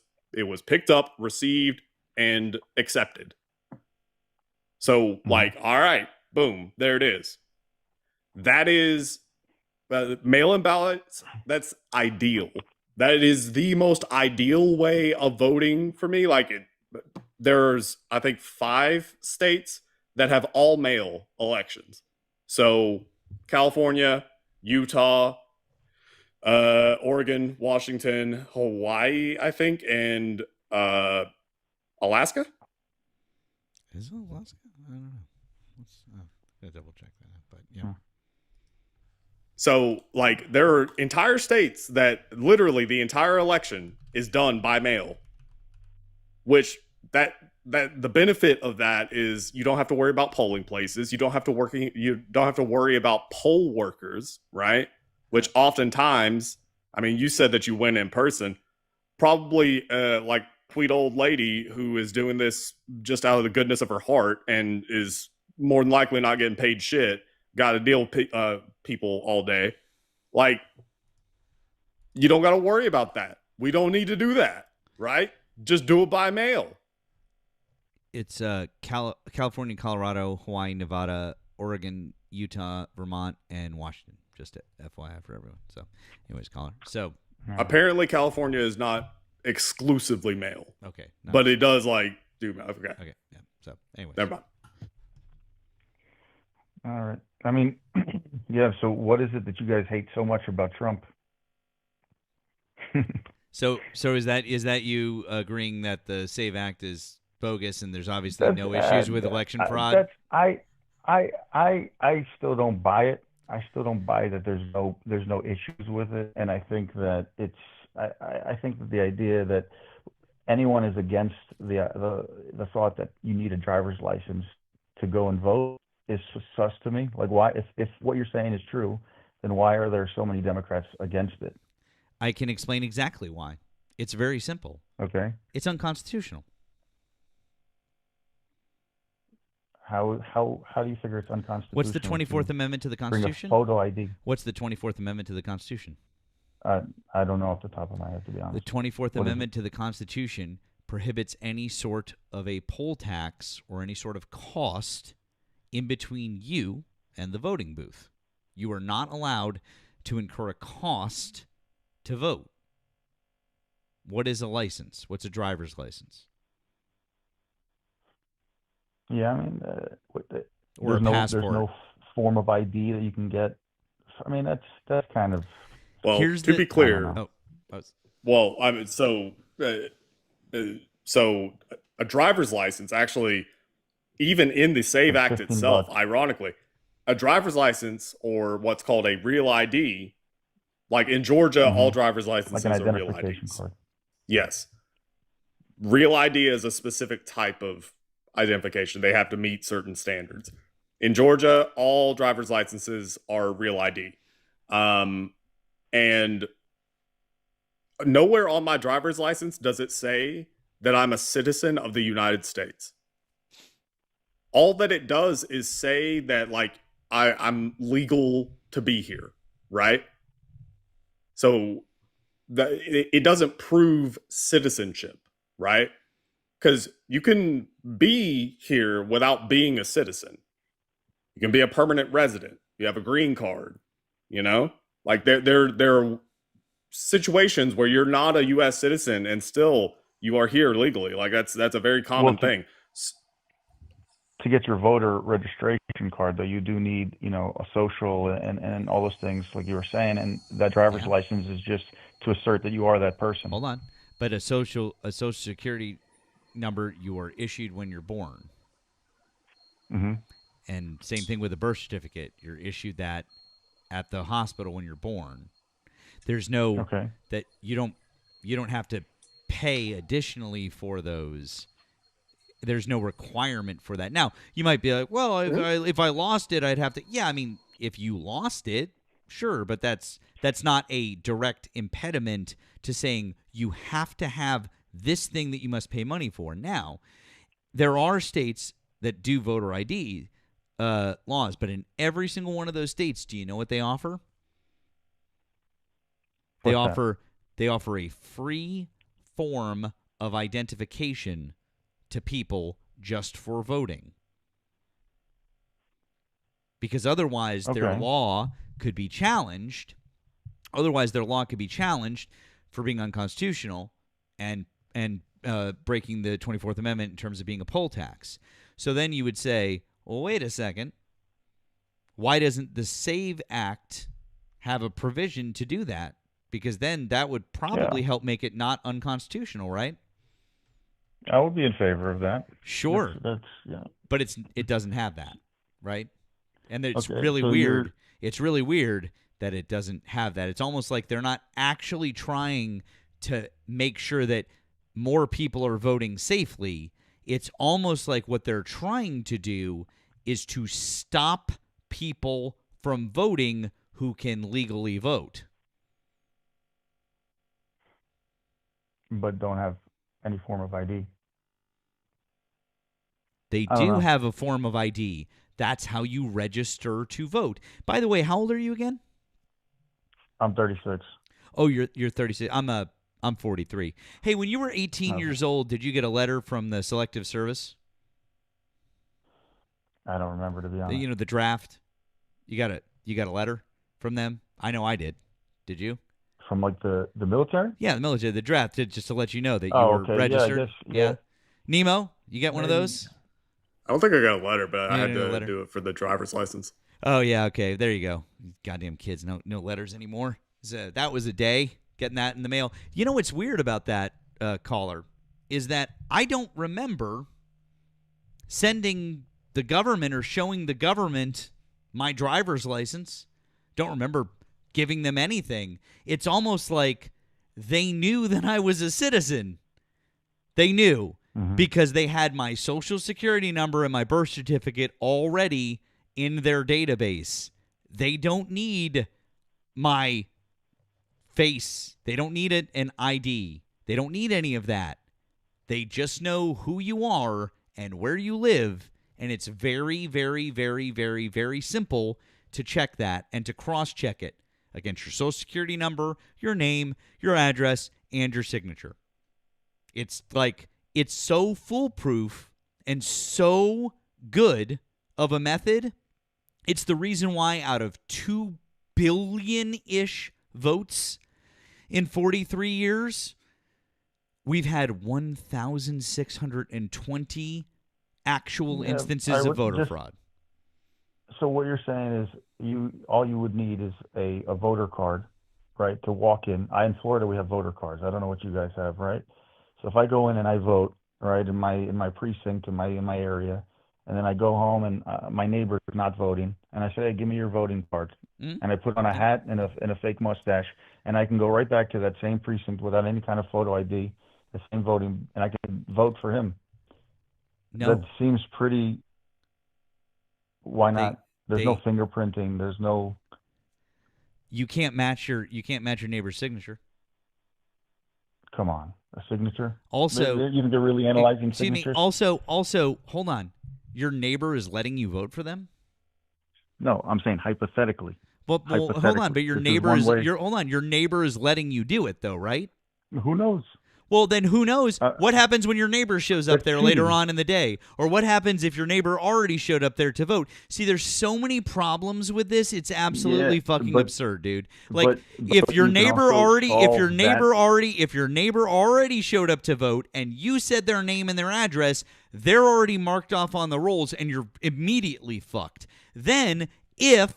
picked up, received, and accepted. So like, all right, boom, there it is. That is mail-in ballots. That's ideal. That is the most ideal way of voting for me. Like there's, I think, 5 states that have all mail elections. So California, Utah, Oregon, Washington, Hawaii, I think, and Alaska? Is it Alaska? I don't know. I gotta double check that, but yeah. So, like, there are entire states that literally the entire election is done by mail, which that the benefit of that is you don't have to worry about polling places. You don't have to worry about poll workers, right? Which oftentimes, I mean, you said that you went in person, probably like sweet old lady who is doing this just out of the goodness of her heart and is more than likely not getting paid shit, got to deal with people all day. Like, you don't got to worry about that. We don't need to do that, right? Just do it by mail. It's California, Colorado, Hawaii, Nevada, Oregon, Utah, Vermont, and Washington. Just FYI for everyone. So, anyways, caller. So, apparently California is not exclusively mail. Okay. But it does like do mail. Okay. Okay. Yeah. So, anyways. Never mind. All right. I mean, yeah. So, what is it that you guys hate so much about Trump? So is that you agreeing that the SAVE Act is bogus and there's obviously no issues with election fraud? I still don't buy it. I still don't buy that there's no issues with it, and I think that I think that the idea that anyone is against the thought that you need a driver's license to go and vote is sus to me. Like, why, if what you're saying is true, then why are there so many Democrats against it? I can explain exactly why. It's very simple. Okay. It's unconstitutional. How do you figure it's unconstitutional? What's the 24th Amendment to the Constitution? Bring a photo ID. What's the 24th Amendment to the Constitution? I don't know off the top of my head, to be honest. The 24th Amendment to the Constitution prohibits any sort of a poll tax or any sort of cost in between you and the voting booth. You are not allowed to incur a cost to vote. What is a license? What's a driver's license? Yeah, I mean, or a passport. There's no form of ID that you can get. I mean, that's kind of. Well, to be clear, Well, I mean, so a driver's license actually, even in the Save Like Act itself, $15. ironically, a driver's license or what's called a real ID, like in Georgia, all driver's Like an licenses are real identification IDs. card. Yes. Real ID is a specific type of identification. They have to meet certain standards. In Georgia, all driver's licenses are real ID. And nowhere on my driver's license does it say that I'm a citizen of the United States. All that it does is say that like I'm legal to be here, right? So it doesn't prove citizenship, right? Because you can be here without being a citizen. You can be a permanent resident. You have a green card, you know? Like there are situations where you're not a US citizen and still you are here legally. Like that's a very common thing. To get your voter registration card, though, you do need, a social and all those things, like you were saying, and that driver's license is just to assert that you are that person. Hold on. But a social security number you are issued when you're born. Mm-hmm. And same thing with a birth certificate. You're issued that at the hospital when you're born. There's no that you don't have to pay additionally for those. There's no requirement for that. Now, you might be like, well, if I lost it, I'd have to. Yeah, I mean, if you lost it, sure, but that's not a direct impediment to saying you have to have this thing that you must pay money for. Now, there are states that do voter ID laws, but in every single one of those states, do you know what they offer? They offer a free form of identification to people just for voting. Because otherwise their law could be challenged. Otherwise their law could be challenged for being unconstitutional and breaking the 24th Amendment in terms of being a poll tax. So then you would say, well, wait a second. Why doesn't the SAVE Act have a provision to do that? Because then that would probably help make it not unconstitutional, right? I would be in favor of that. Sure. That's But it doesn't have that, right? And it's Okay, really so weird. It's really weird that it doesn't have that. It's almost like they're not actually trying to make sure that more people are voting safely. It's almost like what they're trying to do is to stop people from voting who can legally vote. But don't have any form of ID. They do have a form of ID. That's how you register to vote. By the way, how old are you again? I'm 36. Oh, you're 36. I'm 43. Hey, when you were 18 years old, did you get a letter from the Selective Service? I don't remember, to be honest. You know, the draft. You got a letter from them? I know I did. Did you? From like the military? Yeah, the military. The draft did just to let you know that you were registered. Yeah. Nemo, you get one of those? I don't think I got a letter, but I You had didn't get a to letter? do it for the driver's license. Oh yeah, okay. There you go. Goddamn kids, no letters anymore. So that was a day getting that in the mail. You know what's weird about that caller is that I don't remember sending the government or showing the government my driver's license. Don't remember giving them anything. It's almost like they knew that I was a citizen. They knew because they had my social security number and my birth certificate already in their database. They don't need my face. They don't need an ID. They don't need any of that. They just know who you are and where you live, and it's very, very, very, very, very simple to check that and to cross-check it against your social security number, your name, your address, and your signature. It's so foolproof and so good of a method. It's the reason why out of 2 billion-ish votes in 43 years, we've had 1,620 actual instances of voter fraud. So what you're saying is all you would need is a voter card, right, to walk in. In Florida we have voter cards. I don't know what you guys have, right? So if I go in and I vote, right, in my precinct, in my area, and then I go home and my neighbor is not voting, and I say, hey, give me your voting card, and I put on a hat and a fake mustache, and I can go right back to that same precinct without any kind of photo ID, the same voting, and I can vote for him. No. That seems pretty. Why not? There's no fingerprinting. There's no. You can't match your neighbor's signature. Come on, a signature. Also, you think they're really analyzing signatures? Also, hold on. Your neighbor is letting you vote for them? No, I'm saying hypothetically. Well, hold on, but your neighbor your neighbor is letting you do it though, right? Who knows? Well, then who knows what happens when your neighbor shows up there later cheating. on in the day? Or what happens if your neighbor already showed up there to vote? See, there's so many problems with this. It's absolutely fucking absurd, dude. Like if your neighbor already showed up to vote and you said their name and their address, they're already marked off on the rolls and you're immediately fucked. Then if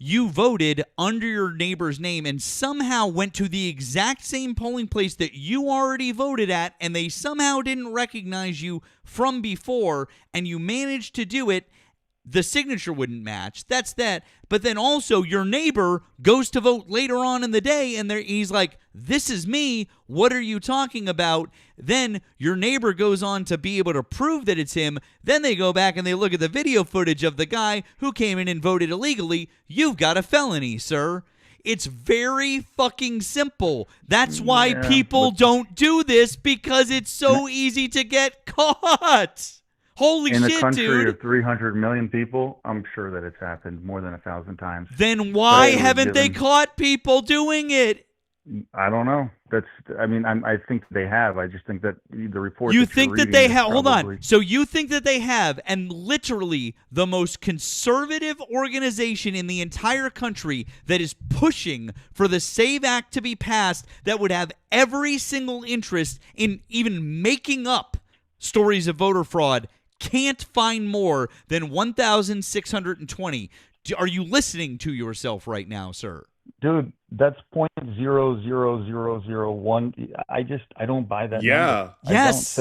you voted under your neighbor's name and somehow went to the exact same polling place that you already voted at and they somehow didn't recognize you from before and you managed to do it, the signature wouldn't match. That's that. But then also your neighbor goes to vote later on in the day and he's like, this is me. What are you talking about? Then your neighbor goes on to be able to prove that it's him. Then they go back and they look at the video footage of the guy who came in and voted illegally. You've got a felony, sir. It's very fucking simple. That's why people don't do this, because it's so easy to get caught. Holy shit, dude. In a country of 300 million people, I'm sure that it's happened more than 1,000 times. Then why haven't they caught people doing it? I don't know. I think they have. I just think that the report. You think that they have? Hold on. So you think that they have, and literally the most conservative organization in the entire country that is pushing for the SAVE Act to be passed, that would have every single interest in even making up stories of voter fraud, can't find more than 1,620. Are you listening to yourself right now, sir? Dude, that's 0.00001. I don't buy that. Yeah. Number. Yes.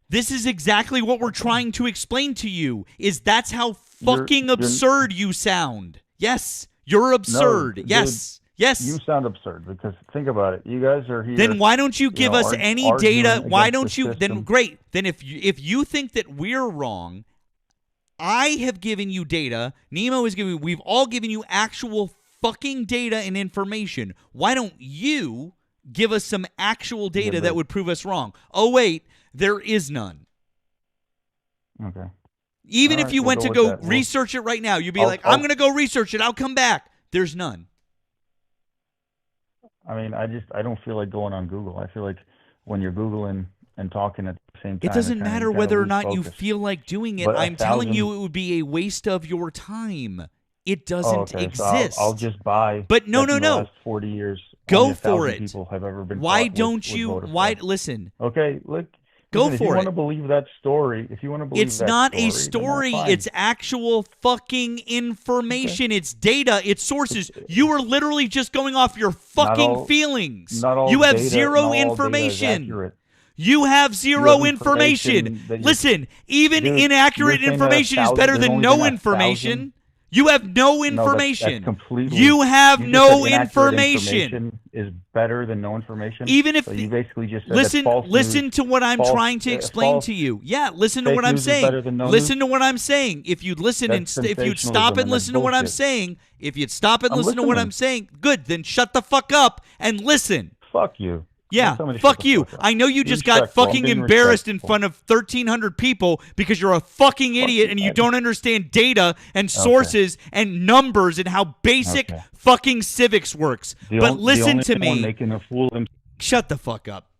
This is exactly what we're trying to explain to you. Is that's how fucking absurd you sound. Yes, you're absurd. No, yes. Dude, yes. You sound absurd, because think about it. You guys are here. Then why don't you give us any data? Why don't you? System. Then great. Then if you think that we're wrong, I have given you data. Nemo is giving. We've all given you actual fucking data and information. Why don't you give us some actual data that would prove us wrong? Oh wait, there is none. Okay. Even if you went to go research it right now, you'd be like, I'm going to go research it. I'll come back. There's none. I mean, I don't feel like going on Google. I feel like when you're Googling and talking at the same time, it doesn't matter whether or not you feel like doing it. I'm telling you, it would be a waste of your time. It doesn't exist. So I'll just buy. But no. The last 40 years. Go for it. People have ever been. Why don't you? Why listen? Okay, look. Go for it. If you want to believe that story, it's not a story. It's actual fucking information. Okay. It's data. It's sources. You are literally just going off your fucking feelings. You have zero information. You have zero information. Listen, even inaccurate information is better than no information. You have no information. You have no information. Is better than no information. Even if you basically just said listen to what I'm trying to explain to you. Yeah, listen to what I'm saying. Listen to what I'm saying. If you'd listen and if you'd stop and listen to what I'm saying, good. Then shut the fuck up and listen. Fuck you. Yeah, fuck you. I know you just got fucking embarrassed in front of 1,300 people because you're a fucking idiot and you don't understand data and sources and numbers and how basic fucking civics works. But listen to me. Shut the fuck up.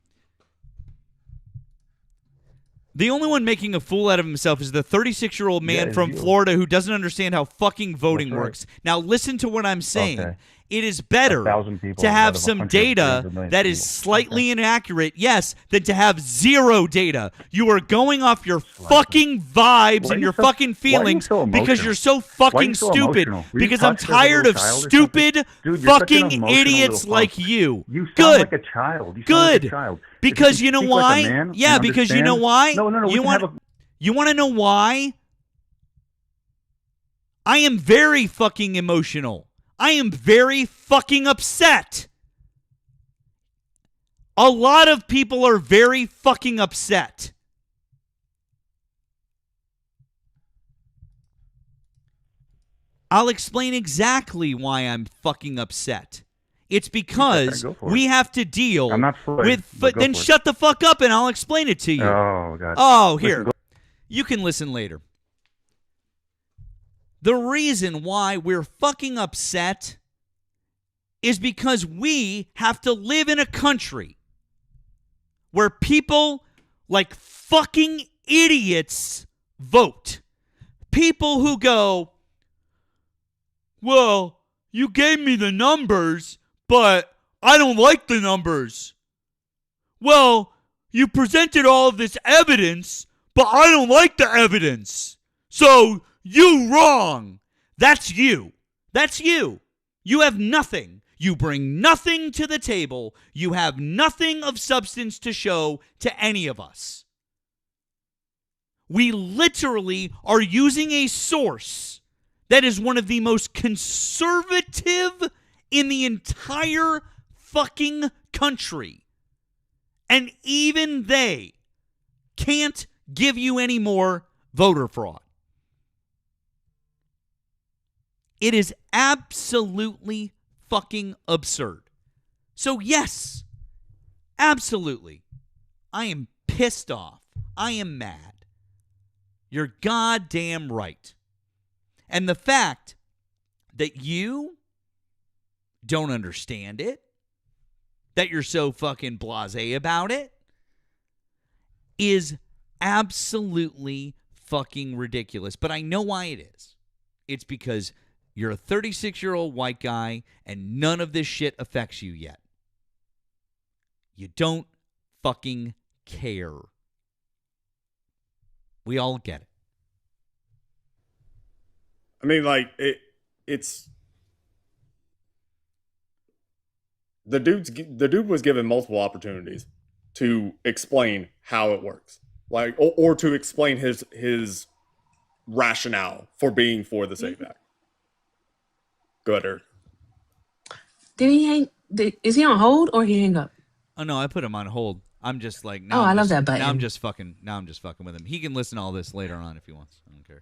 The only one making a fool out of himself is the 36-year-old man from Florida who doesn't understand how fucking voting works. Now listen to what I'm saying. It is better 1,000 people to have out of some 100 billions data of millions that of is people. slightly inaccurate, yes, than to have zero data. You are going off your fucking vibes Why and are you your so- fucking why are you feelings so because emotional? you're so Why are fucking you so stupid. emotional? Were you Because I'm touched as a tired little of child or something? stupid Dude, you're such an fucking emotional idiots little like punk. you. You sound Good. like a child. You sound Good. like a child. Because if you know speak why? Like a man Yeah, and because you know understand- why? No, we You can want have a you want to know why? I am very fucking emotional. I am very fucking upset. A lot of people are very fucking upset. I'll explain exactly why I'm fucking upset. It's because Go for we it. have to deal I'm not Floyd, with. but go Then for it. shut the fuck up and I'll explain it to you. Oh, God. Oh, Listen, here. go- You can listen later. The reason why we're fucking upset is because we have to live in a country where people like fucking idiots vote. People who go, well, you gave me the numbers, but I don't like the numbers. Well, you presented all of this evidence, but I don't like the evidence. So you wrong. That's you. That's you. You have nothing. You bring nothing to the table. You have nothing of substance to show to any of us. We literally are using a source that is one of the most conservative in the entire fucking country. And even they can't give you any more voter fraud. It is absolutely fucking absurd. So yes, absolutely, I am pissed off. I am mad. You're goddamn right. And the fact that you don't understand it, that you're so fucking blasé about it, is absolutely fucking ridiculous. But I know why it is. It's because you're a 36-year-old white guy and none of this shit affects you yet. You don't fucking care. We all get it. I mean, like it's the dude was given multiple opportunities to explain how it works, like or to explain his rationale for being for the SAFE Act. Go ahead, Eric. Did he hang? Is he on hold or he hang up? Oh no, I put him on hold. I'm just like Oh, I love that button. Now I'm just fucking with him. He can listen to all this later on if he wants. I don't care.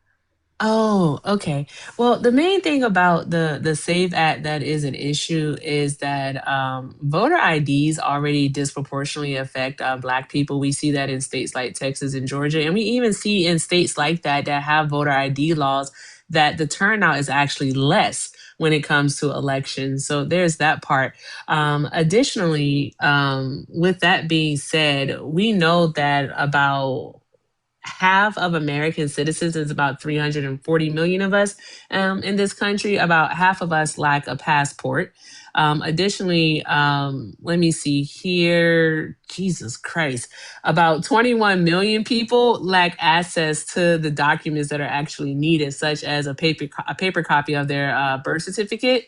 Oh, okay. Well, the main thing about the SAVE Act that is an issue is that voter IDs already disproportionately affect Black people. We see that in states like Texas and Georgia, and we even see in states like that that have voter ID laws that the turnout is actually less when it comes to elections. So there's that part. Additionally, with that being said, we know that about half of American citizens, is about 340 million of us in this country. About half of us lack a passport. Additionally, let me see here. Jesus Christ. About 21 million people lack access to the documents that are actually needed, such as a paper copy of their birth certificate.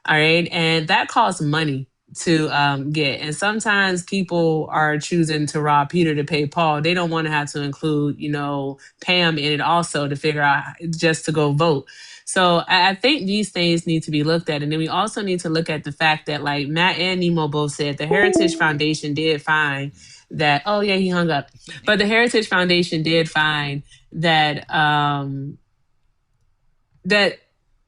All right. And that costs money to get. And sometimes people are choosing to rob Peter to pay Paul. They don't want to have to include, Pam in it also to figure out just to go vote. So I think these things need to be looked at. And then we also need to look at the fact that, like Matt and Nemo both said, the Heritage Foundation did find that, oh yeah, he hung up. But the Heritage Foundation did find that that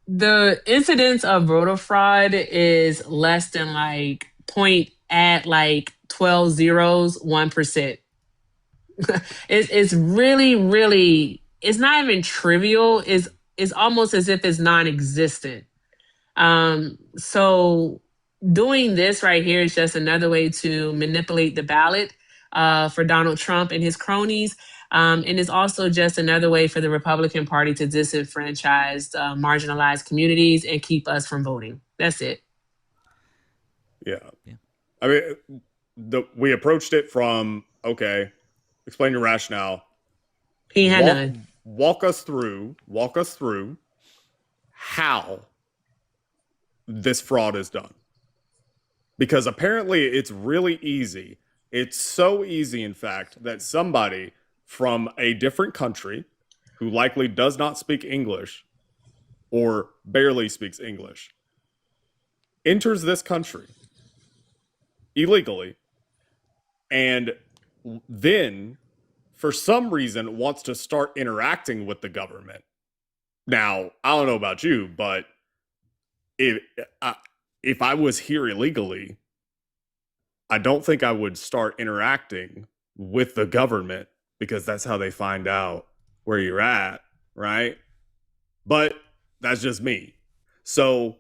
the incidence of voter fraud is less than like point at like 12 zeros 1%. It's really, really, it's not even trivial. It's almost as if it's non-existent. So doing this right here is just another way to manipulate the ballot for Donald Trump and his cronies. And it's also just another way for the Republican Party to disenfranchise marginalized communities and keep us from voting. That's it. Yeah. I mean, we approached it from, okay, explain your rationale. He had none. Walk us through how this fraud is done. Because apparently it's really easy. It's so easy, in fact, that somebody from a different country who likely does not speak English or barely speaks English enters this country illegally and then, for some reason, wants to start interacting with the government. Now, I don't know about you, but if I was here illegally, I don't think I would start interacting with the government because that's how they find out where you're at, right? But that's just me. So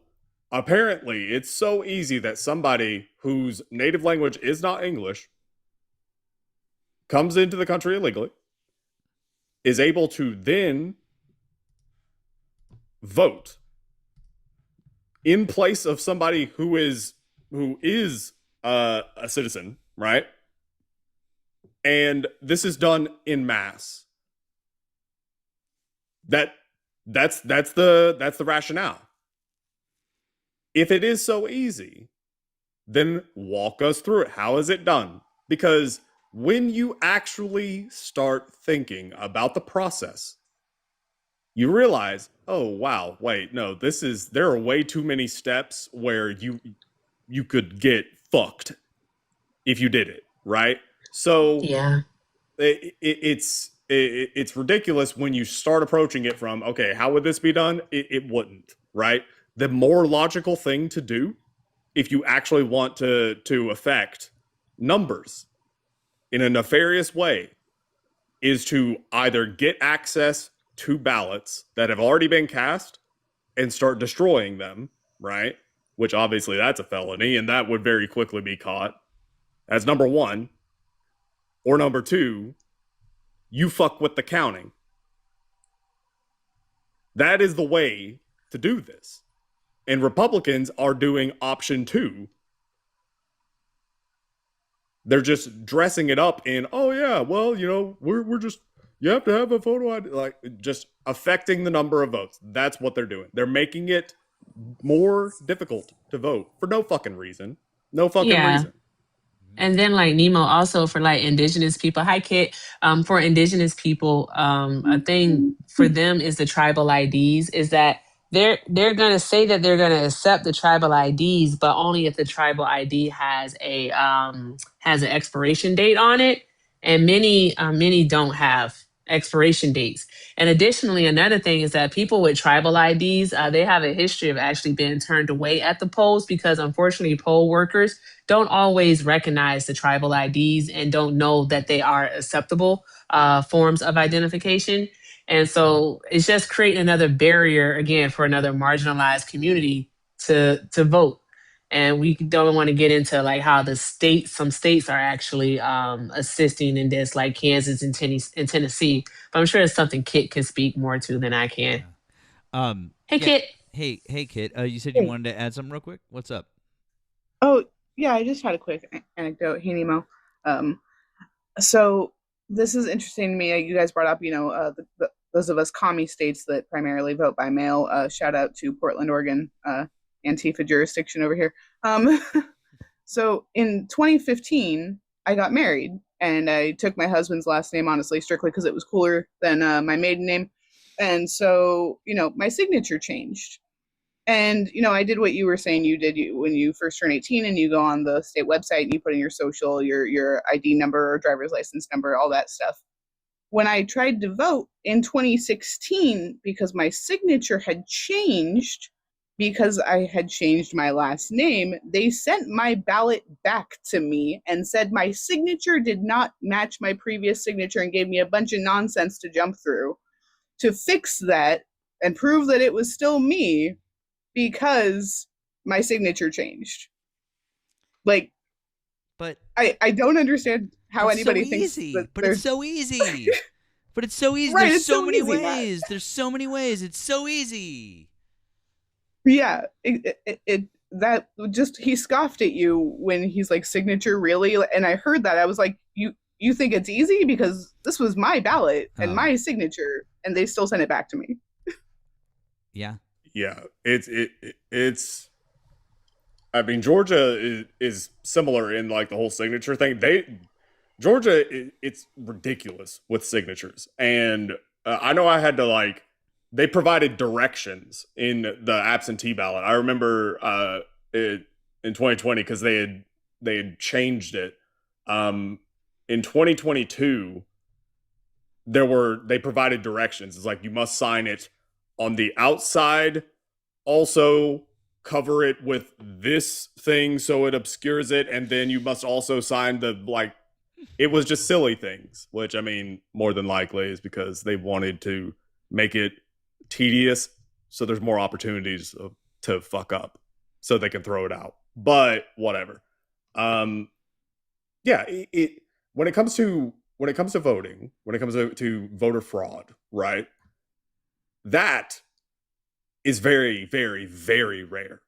apparently, it's so easy that somebody whose native language is not English comes into the country illegally, is able to then vote in place of somebody who is a citizen, right? And this is done in mass. That's the rationale. If it is so easy, then walk us through it. How is it done? Because when you actually start thinking about the process, you realize, oh wow, wait, no, there are way too many steps where you could get fucked if you did it, right? So yeah, it's ridiculous when you start approaching it from, okay, how would this be done? It wouldn't, right? The more logical thing to do, if you actually want to affect numbers in a nefarious way, is to either get access to ballots that have already been cast and start destroying them, right? Which obviously that's a felony, and that would very quickly be caught. That's number one. Or number two, you fuck with the counting. That is the way to do this. And Republicans are doing option two. They're just dressing it up in, oh yeah, well, we're just, you have to have a photo ID, like just affecting the number of votes. That's what they're doing. They're making it more difficult to vote for no fucking reason. No fucking yeah. reason. And then like Nemo also for like indigenous people. Hi Kit. For indigenous people, a thing for them is the tribal IDs is that they're gonna say that they're gonna accept the tribal IDs, but only if the tribal ID has an expiration date on it. And many don't have expiration dates. And additionally, another thing is that people with tribal IDs, they have a history of actually being turned away at the polls because unfortunately poll workers don't always recognize the tribal IDs and don't know that they are acceptable forms of identification. And so it's just creating another barrier again for another marginalized community to vote. And we don't want to get into like how some states are actually assisting in this, like Kansas and Tennessee. But I'm sure it's something Kit can speak more to than I can. Hey, Kit. Hey, Kit. You said you Hey. wanted to add something real quick. What's up? Oh, yeah, I just had a quick anecdote. Hey, Nemo. Um, so this is interesting to me. You guys brought up, those of us commie states that primarily vote by mail. Shout out to Portland, Oregon, Antifa jurisdiction over here. So in 2015, I got married and I took my husband's last name, honestly, strictly because it was cooler than my maiden name. And so, my signature changed. And I did what you were saying you did when you first turn 18 and you go on the state website and you put in your social, your ID number or driver's license number, all that stuff. When I tried to vote in 2016, because my signature had changed because I had changed my last name, they sent my ballot back to me and said my signature did not match my previous signature and gave me a bunch of nonsense to jump through to fix that and prove that it was still me because my signature changed. Like, but I don't understand how anybody so thinks easy, that but it's so easy. But it's so easy. Right, There's it's so so many easy, Matt. ways. There's so many ways. It's so easy. Yeah, that just he scoffed at you when he's like, signature really? And I heard that. I was like, you think it's easy? Because this was my ballot and my signature, and they still sent it back to me. Yeah. Yeah. It's I mean, Georgia is similar in like the whole signature thing. Georgia, it's ridiculous with signatures, and I know I had to like they provided directions in the absentee ballot. I remember in 2020 because they had changed it. In 2022, they provided directions. It's like you must sign it on the outside, also cover it with this thing so it obscures it, and then you must also sign the like it was just silly things, which I mean, more than likely is because they wanted to make it tedious, so there's more opportunities to fuck up, so they can throw it out. But whatever. Yeah, when it comes to voting, when it comes to voter fraud, right? That is very, very, very rare.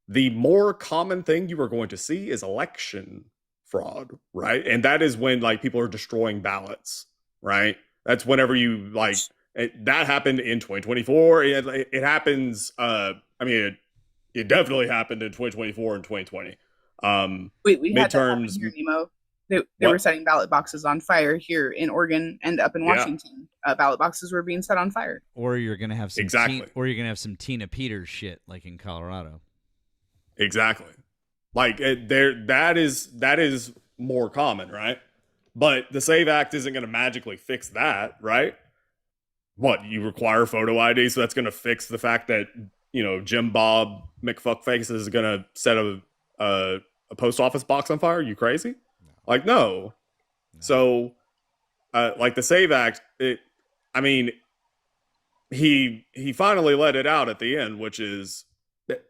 The more common thing you are going to see is election fraud, right? And that is when like people are destroying ballots, right? That's whenever you like that happened in 2024. It happens. I mean, it definitely happened in 2024 and 2020. We had that happen midterms. here, Nemo. They were setting ballot boxes on fire here in Oregon and up in Washington. Ballot boxes were being set on fire. Or you're gonna have some exactly. Or you're gonna have some Tina Peters shit like in Colorado. Exactly. Like that is more common, right? But the SAVE Act isn't going to magically fix that, right? What, you require photo ID, so that's going to fix the fact that, you know, Jim Bob McFuckface is going to set a post office box on fire? Are you crazy? No. Like, no. So, like the SAVE Act, I mean, he finally let it out at the end, which is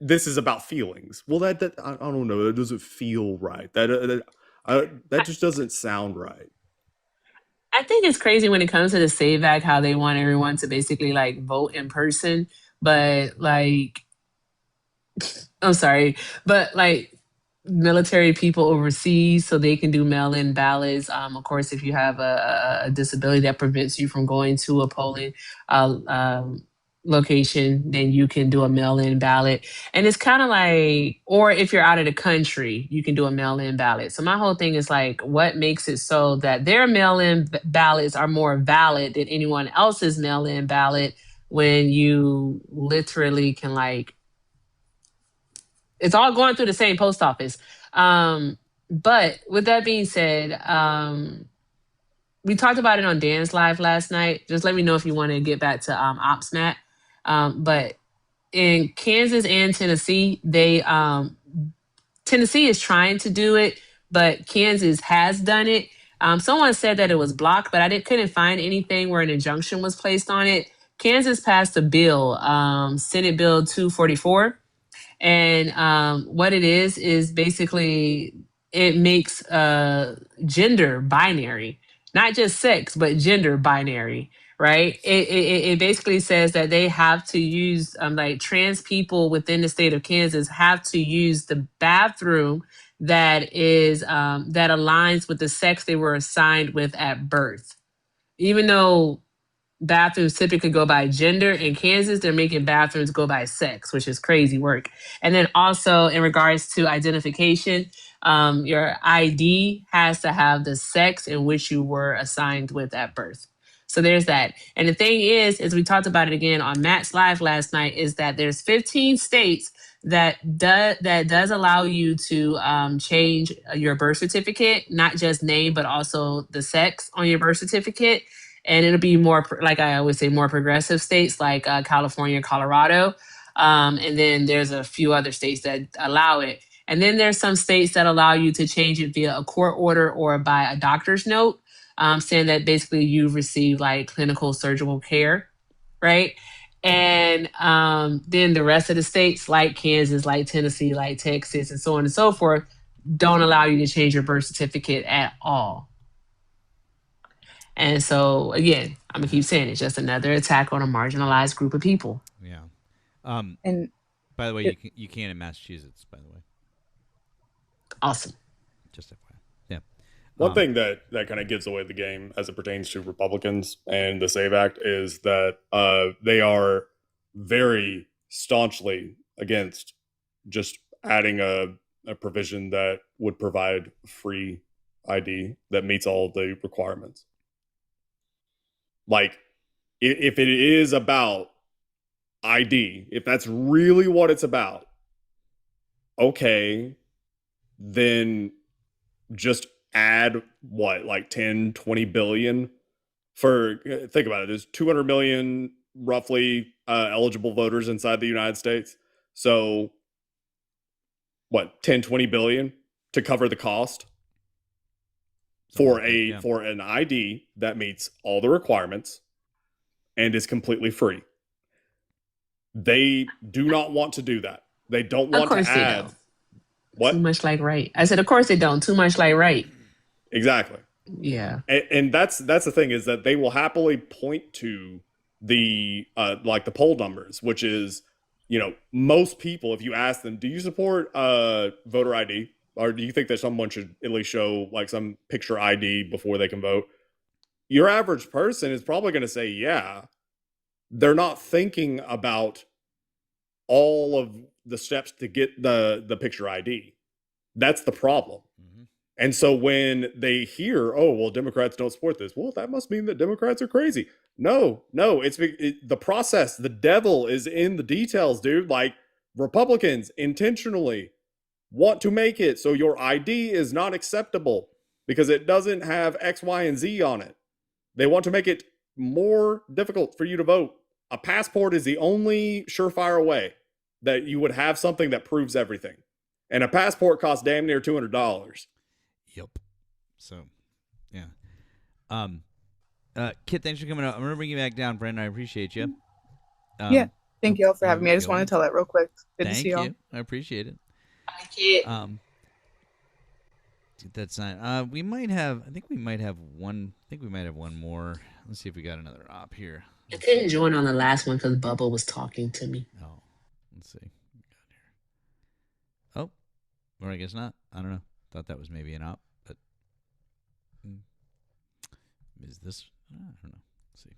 this is about feelings. Well, that I don't know. That doesn't feel right. That just doesn't sound right. I think it's crazy when it comes to the SAVE Act, how they want everyone to basically like vote in person, but like, I'm sorry, but like military people overseas so they can do mail-in ballots. Of course, if you have a disability that prevents you from going to a polling location, then you can do a mail-in ballot. And it's kind of like, or if you're out of the country, you can do a mail-in ballot. So my whole thing is like, what makes it so that their mail-in ballots are more valid than anyone else's mail-in ballot when you literally can like, it's all going through the same post office. But with that being said, we talked about it on Dan's Live last night. Just let me know if you want to get back to OpsMat. But in Kansas and Tennessee, Tennessee is trying to do it, but Kansas has done it. Someone said that it was blocked, but I couldn't find anything where an injunction was placed on it. Kansas passed a bill, Senate Bill 244. And what it is basically it makes gender binary, not just sex, but gender binary, right? It basically says that they have to use, like trans people within the state of Kansas have to use the bathroom that is that aligns with the sex they were assigned with at birth. Even though bathrooms typically go by gender, in Kansas they're making bathrooms go by sex, which is crazy work. And then also in regards to identification, your ID has to have the sex in which you were assigned with at birth. So there's that. And the thing is, as we talked about it again on Matt's Live last night, is that there's 15 states that does allow you to change your birth certificate, not just name, but also the sex on your birth certificate. And it'll be more, like I always say, more progressive states like California, Colorado. And then there's a few other states that allow it. And then there's some states that allow you to change it via a court order or by a doctor's note, saying that basically you've received like clinical surgical care, right? And then the rest of the states, like Kansas, like Tennessee, like Texas, and so on and so forth, don't allow you to change your birth certificate at all. And so again, I'm gonna keep saying it's just another attack on a marginalized group of people. Yeah. And by the way, you can in Massachusetts. By the way, Awesome. just FYI. Yeah. One thing that kind of gives away the game as it pertains to Republicans and the SAVE Act is that they are very staunchly against just adding a provision that would provide free ID that meets all the requirements. Like, if it is about ID, if that's really what it's about, okay, then just add what, like 10, 20 billion for, think about it, there's 200 million roughly eligible voters inside the United States. So what, 10, 20 billion to cover the cost for for an ID that meets all the requirements and is completely free. They do not want to do that. They don't want to add. What? Too much like right. I said, of course they don't. Too much like right. Exactly. Yeah. And that's the thing, is that they will happily point to the like the poll numbers, which is, you know, most people, if you ask them, do you support voter ID, or do you think that someone should at least show like some picture ID before they can vote? Your average person is probably going to say, yeah. They're not thinking about all of the steps to get the picture ID. That's the problem. And so when they hear, oh, well, Democrats don't support this, well, that must mean that Democrats are crazy. No, it's the process. The devil is in the details, dude. Like, Republicans intentionally want to make it so your ID is not acceptable because it doesn't have X, Y, and Z on it. They want to make it more difficult for you to vote. A passport is the only surefire way that you would have something that proves everything. And a passport costs damn near $200. Yep. So, yeah. Kit, thanks for coming out. I'm gonna bring you back down, Brandon. I appreciate you. Yeah. Thank you all for having me. I just want to tell that real quick. Good to see y'all. Thank you. I appreciate it. Thank you. That's not. We might have. I think we might have one. I think we might have one more. Let's see if we got another op here. I couldn't join on the last one because Bubba was talking to me. Oh, let's see. Oh, or I guess not. I don't know. Thought that was maybe an op, but is this? I don't know. Let's see.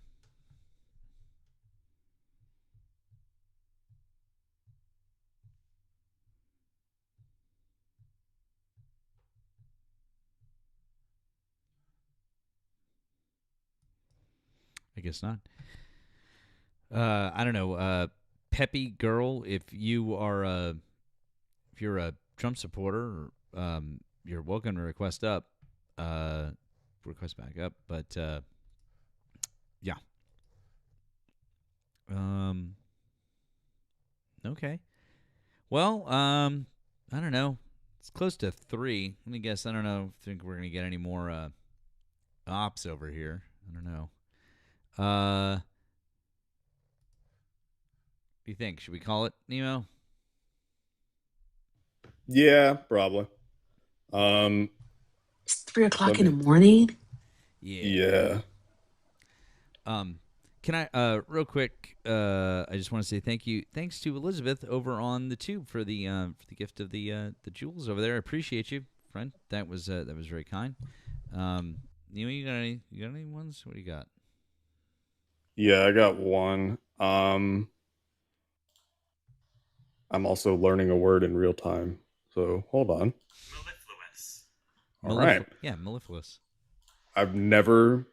I guess not. I don't know. Peppy girl, if you're a Trump supporter, you're welcome to request back up. But yeah. Okay. Well, I don't know. It's close to 3. Let me guess. I don't know. Think we're gonna get any more ops over here. I don't know. What do you think? Should we call it, Nemo? Yeah, probably. It's 3 o'clock in the morning. Yeah. Can I real quick? I just want to say thanks to Elizabeth over on the tube for the gift of the jewels over there. I appreciate you, friend. That was very kind. Nemo, you got any ones? What do you got? Yeah, I got one. I'm also learning a word in real time. So hold on. Mellifluous. All right. Yeah, mellifluous. I've never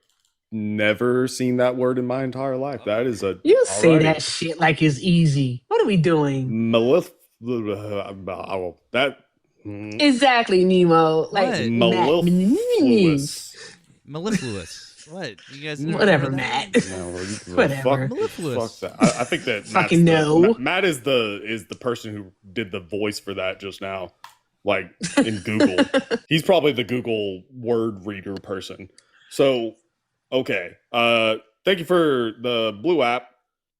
seen that word in my entire life. That is a You say that shit like it's easy. What are we doing? That exactly, Nemo. Like mellifluous. Mellifluous. What? You guys? Whatever, Matt. No, Whatever. Fuck that. I think that fucking no. Matt is the person who did the voice for that just now, like in Google. He's probably the Google word reader person. So, okay. Thank you for the blue app.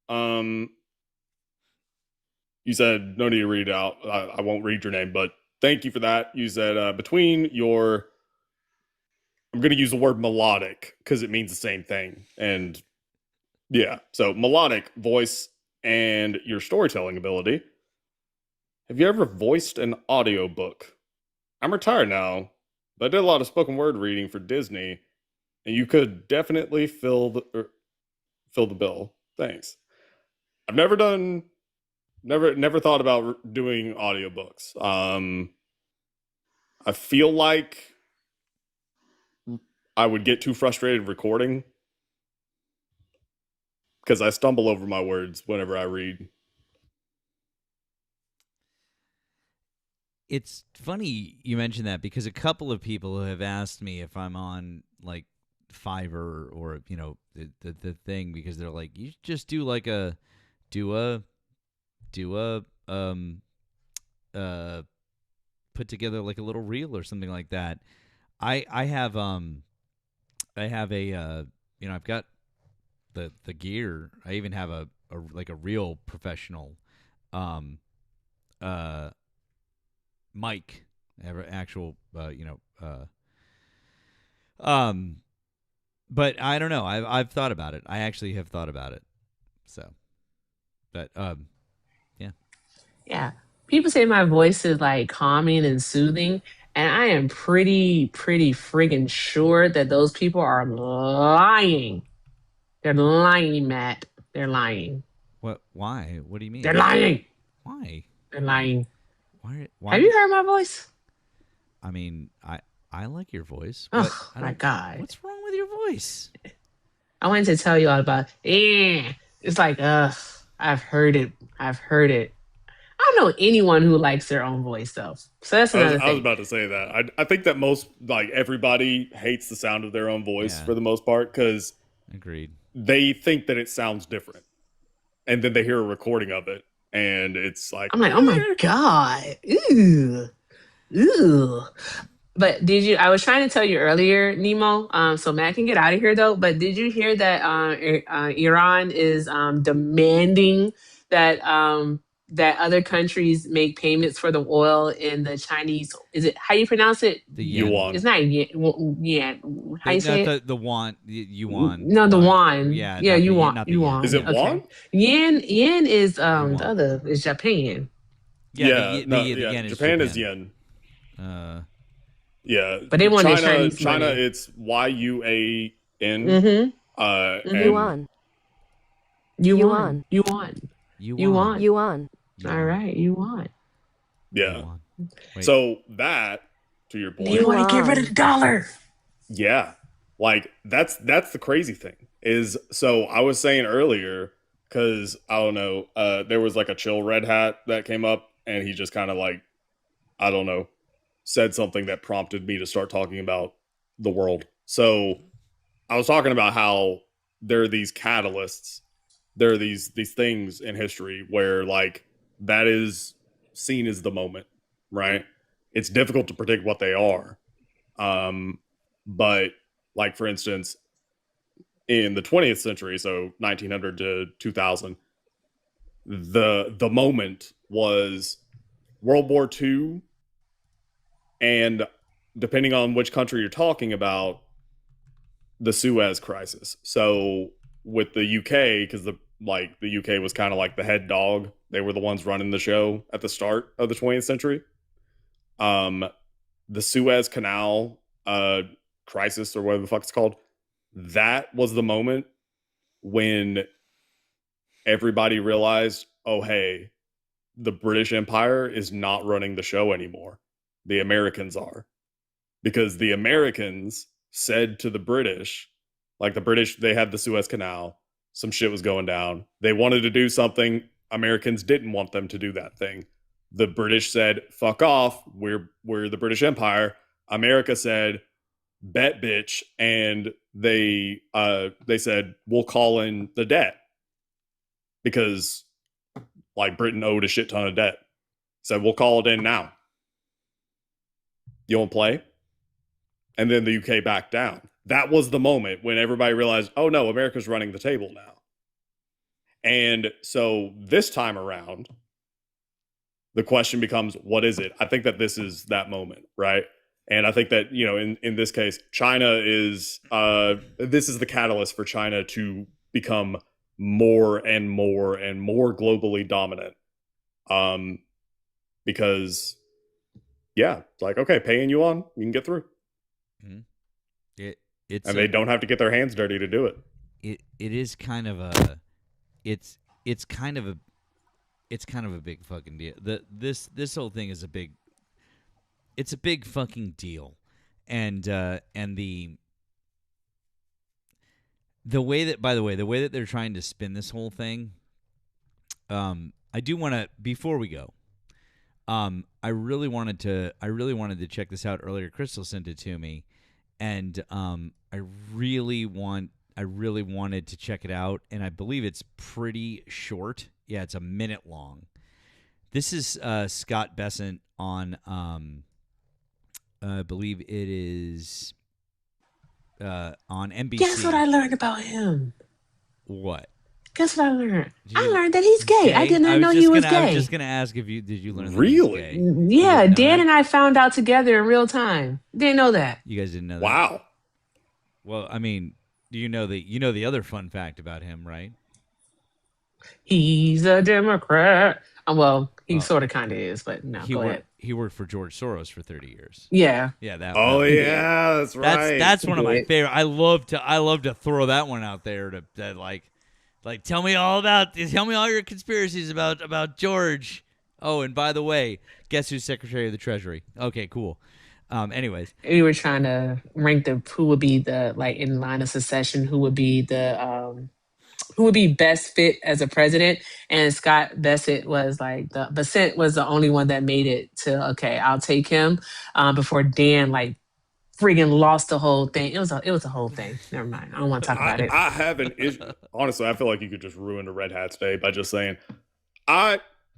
You said no need to read it out. I won't read your name, but thank you for that. You said between your. I'm going to use the word melodic because it means the same thing. And yeah, so melodic voice and your storytelling ability, Have you ever voiced an audiobook? I'm retired now, but I did a lot of spoken word reading for Disney, and you could definitely fill the bill. Thanks. I've never thought about doing audiobooks. I feel like I would get too frustrated recording because I stumble over my words whenever I read. It's funny you mentioned that because a couple of people have asked me if I'm on like Fiverr or the thing, because they're like, you just do like a put together like a little reel or something like that. I have a I've got the gear. I even have a like a real professional uh mic, actual but I don't know. I've thought about it. I actually have thought about it. So, but yeah. Yeah. People say my voice is like calming and soothing, and I am pretty friggin' sure that those people are lying. They're lying, Matt. They're lying. What? Why? What do you mean? They're lying. Why? They're lying. Why? Have you heard my voice? I mean, I like your voice. Oh my God. What's wrong with your voice? I wanted to tell you all about it's like, I've heard it. I don't know anyone who likes their own voice though. So that's another I was thing. about to say that. I think that most, like, everybody hates the sound of their own voice for the most part because agreed. They think that it sounds different, and then they hear a recording of it, and it's like, I'm like, oh my God. Ooh. But I was trying to tell you earlier, Nemo, so Matt can get out of here though, but did you hear that Iran is demanding that other countries make payments for the oil in the Chinese, is it, how you pronounce it? The yuan. It's not yen. How you say it? The yuan. Yuan. No, the yuan. Yeah, Yeah, not yuan. not the yen. Is it won? Yen is the other is Japan. Yeah, the yeah. yen is Japan is Japan. yen. Yeah, But they want China, Chinese China, money. it's YUAN. Mm-hmm. And Yuan. Yuan. Yuan. All right, yuan. Yeah. So that, to your point, You want to get rid of the dollar? Yeah, like that's the crazy thing is. So I was saying earlier, because I don't know, there was like a chill red hat that came up, and he just kind of like, I don't know, said something that prompted me to start talking about the world. So I was talking about how there are these catalysts, there are these things in history where like that is seen as the moment, right? It's difficult to predict what they are. But like for instance, in the 20th century, so 1900 to 2000, the moment was World War II, and depending on which country you're talking about, the Suez Crisis. So with the UK, because the UK was kind of like the head dog, they were the ones running the show at the start of the 20th century. The Suez Canal crisis, or whatever the fuck it's called, that was the moment when everybody realized, oh hey, the British Empire is not running the show anymore. The Americans are. Because the Americans said to the British, like the British, they had the Suez Canal, some shit was going down. They wanted to do something. Americans didn't want them to do that thing. The British said, fuck off, we're the British Empire. America said, bet bitch, and they said, we'll call in the debt. Because like Britain owed a shit ton of debt. Said, we'll call it in now. You won't play? And then the UK backed down. That was the moment when everybody realized, oh no, America's running the table now. And so this time around, the question becomes, what is it? I think that this is that moment, right? And I think that, in this case, China is, this is the catalyst for China to become more and more and more globally dominant. because, yeah, it's like, okay, paying you on, you can get through. It's and they don't have to get their hands dirty to do it. It is kind of a it's kind of a big fucking deal. This whole thing is a big fucking deal, and the way that, by the way, the way that they're trying to spin this whole thing, I do want to, before we go, I really wanted to check this out earlier. Crystal sent it to me, and I really wanted to check it out, and I believe it's pretty short. Yeah, it's a minute long. This is Scott Bessent on, I believe it is on NBC. Guess what I learned about him? What? Guess what I learned? I learned that he's gay. I did not know he was gay. I was just gonna ask did you learn that really? He's gay? Yeah, Dan and I found out together in real time. Didn't know that. You guys didn't know that? Wow. Well, I mean, you know the other fun fact about him, right? He's a Democrat. Well, he sort of kind of is, but no, go ahead. He worked for George Soros for 30 years. Yeah. Yeah. That's right. That's one of my favorite. I love to throw that one out there to like tell me all your conspiracies about George. Oh, and by the way, guess who's Secretary of the Treasury? Okay, cool. Anyways, we were trying to rank who would be the, like, in line of succession, who would be best fit as a president, and Scott Bessent was the only one that made it to, okay, I'll take him, before Dan like friggin' lost the whole thing. It was a whole thing. Never mind. I don't want to talk about it. I have an issue. Honestly, I feel like you could just ruin the Red Hats Day by just saying,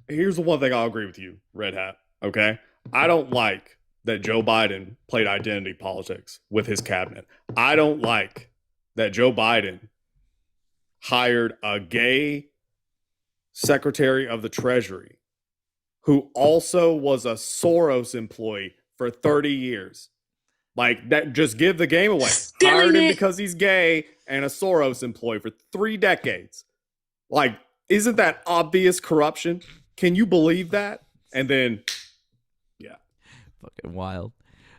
here's the one thing I'll agree with you, Red Hat. Okay, I don't like that Joe Biden played identity politics with his cabinet. I don't like that Joe Biden hired a gay Secretary of the Treasury who also was a Soros employee for 30 years. Like, that, just give the game away. Hired him because he's gay and a Soros employee for 3 decades. Like, isn't that obvious corruption? Can you believe that? And then, yeah. Fucking wild.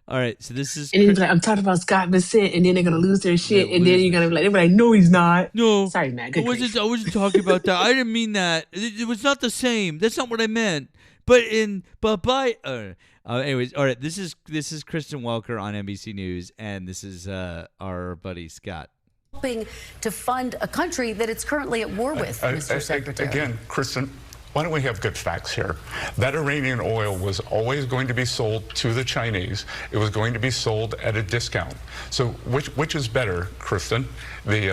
All right, so this is... And then he's like, I'm talking about Scott Bessent, and then they're going to lose their shit, and then you're going to be like, no, he's not. No. Sorry, Matt. I wasn't talking about that. I didn't mean that. It was not the same. That's not what I meant. Anyways, all right, this is Kristen Welker on NBC News, and this is our buddy Scott. Helping to fund a country that it's currently at war with, Mr. Secretary. Again, Kristen, why don't we have good facts here? That Iranian oil was always going to be sold to the Chinese. It was going to be sold at a discount. So which is better, Kristen? Which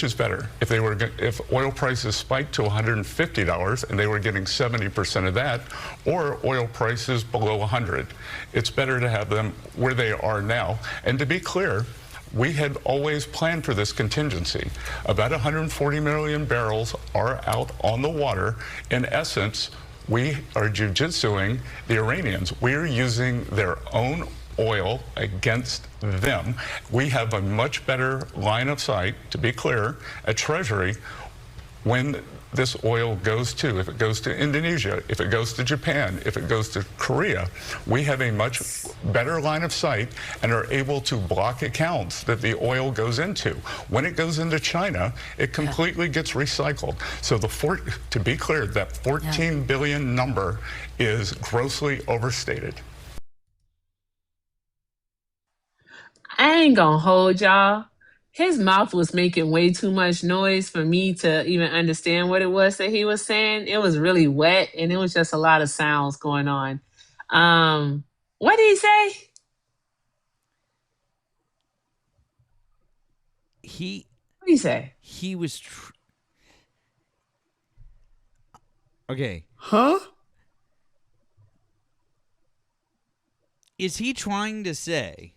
is better? If oil prices spiked to $150 and they were getting 70% of that, or oil prices below 100, it's better to have them where they are now. And to be clear, we had always planned for this contingency. About 140 million barrels are out on the water. In essence, we are jujitsuing the Iranians. We're using their own oil against them. We have a much better line of sight, to be clear, at Treasury when this oil goes to. If it goes to Indonesia, if it goes to Japan, if it goes to Korea, we have a much better line of sight and are able to block accounts that the oil goes into. When it goes into China, it completely gets recycled. So to be clear, that 14 billion number is grossly overstated. I ain't gonna hold y'all. His mouth was making way too much noise for me to even understand what it was that he was saying. It was really wet, and it was just a lot of sounds going on. What did he say? What did he say? He was... Okay. Huh? Is he trying to say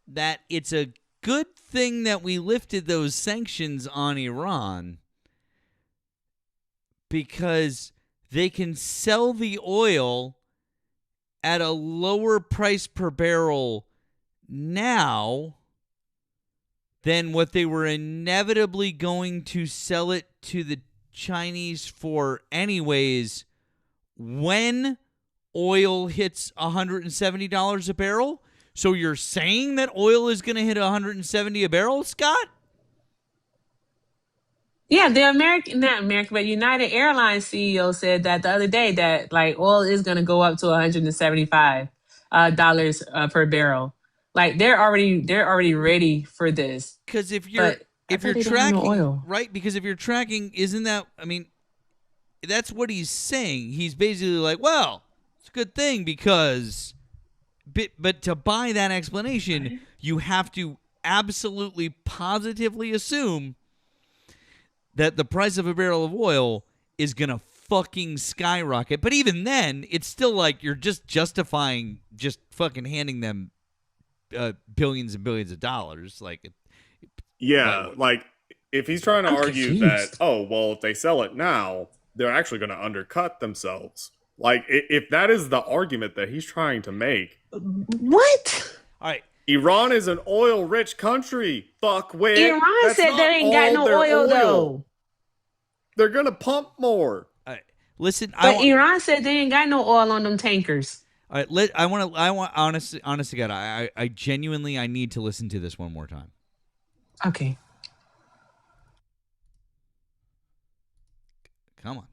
that it's a good thing that we lifted those sanctions on Iran because they can sell the oil at a lower price per barrel now than what they were inevitably going to sell it to the Chinese for anyways when oil hits $170 a barrel? So you're saying that oil is going to hit $170 a barrel, Scott? Yeah, not American, but United Airlines CEO said that the other day that like oil is going to go up to $175 dollars per barrel. Like they're already ready for this. Because if But I thought you're they didn't have no tracking, oil. right? Because if you're tracking, isn't that? I mean, that's what he's saying. He's basically like, well, it's a good thing because, but to buy that explanation, you have to absolutely positively assume that the price of a barrel of oil is gonna fucking skyrocket. But even then, it's still like you're just justifying just fucking handing them billions and billions of dollars. Like, Yeah, like if he's trying to argue that, oh, well, if they sell it now, they're actually going to undercut themselves. Like, if that is the argument that he's trying to make. What? All right. Iran is an oil-rich country. Fuck with. Iran That's said not they ain't got all no their oil though. They're going to pump more. All right. Listen, But Iran said they ain't got no oil on them tankers. All right, I want honest to God, I genuinely I need to listen to this one more time. Okay. Come on.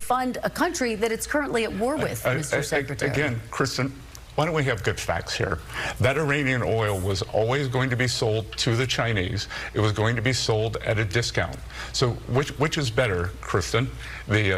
Fund a country that it's currently at war with, Mr. Secretary. Again, Kristen, why don't we have good facts here? That Iranian oil was always going to be sold to the Chinese. It was going to be sold at a discount. So which is better, Kristen? Which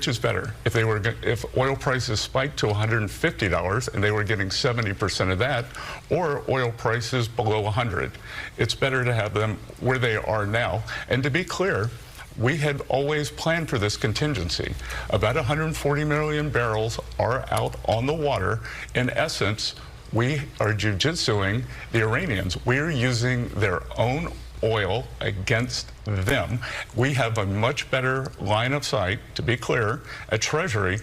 is better? If oil prices spiked to $150 and they were getting 70% of that, or oil prices below 100, it's better to have them where they are now. And to be clear, we had always planned for this contingency. About 140 million barrels are out on the water. In essence, we are jujitsuing the Iranians. We're using their own oil against them. We have a much better line of sight, to be clear, at Treasury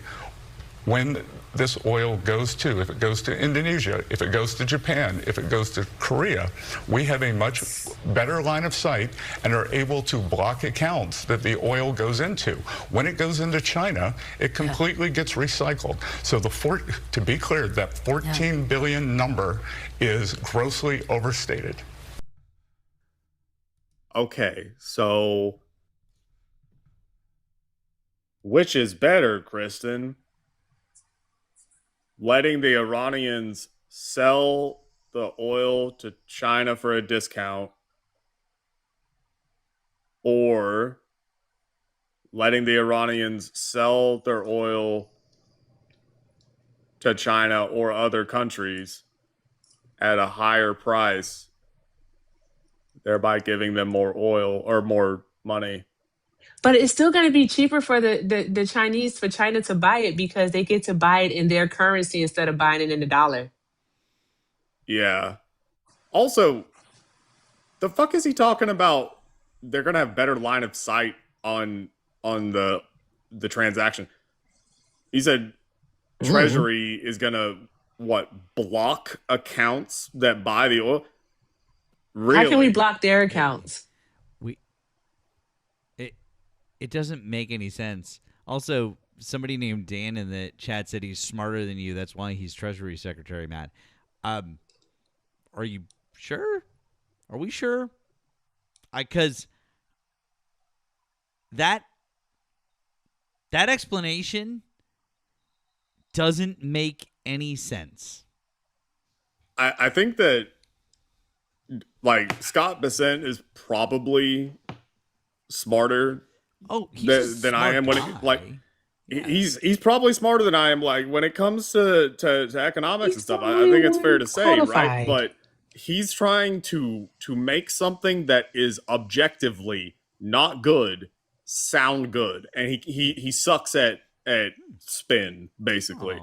when this oil goes to. If it goes to Indonesia, if it goes to Japan, if it goes to Korea, we have a much better line of sight and are able to block accounts that the oil goes into. When it goes into China, it completely gets recycled. So to be clear, that 14 billion number is grossly overstated. Okay, so which is better, Kristen? Letting the Iranians sell the oil to China for a discount, or letting the Iranians sell their oil to China or other countries at a higher price, thereby giving them more oil or more money. But it's still going to be cheaper for the Chinese, for China to buy it because they get to buy it in their currency instead of buying it in the dollar. Yeah. Also, the fuck is he talking about? They're going to have better line of sight on the transaction. He said Treasury is going to, block accounts that buy the oil? Really? How can we block their accounts? It doesn't make any sense. Also, somebody named Dan in the chat said he's smarter than you. That's why he's Treasury Secretary, Matt. Are you sure? Are we sure? Because that explanation doesn't make any sense. I think that, Scott Bessent is probably smarter than I am he's probably smarter than I am when it comes to economics and stuff. I think it's fair to say, right? But he's trying to make something that is objectively not good sound good, and he sucks at spin, basically.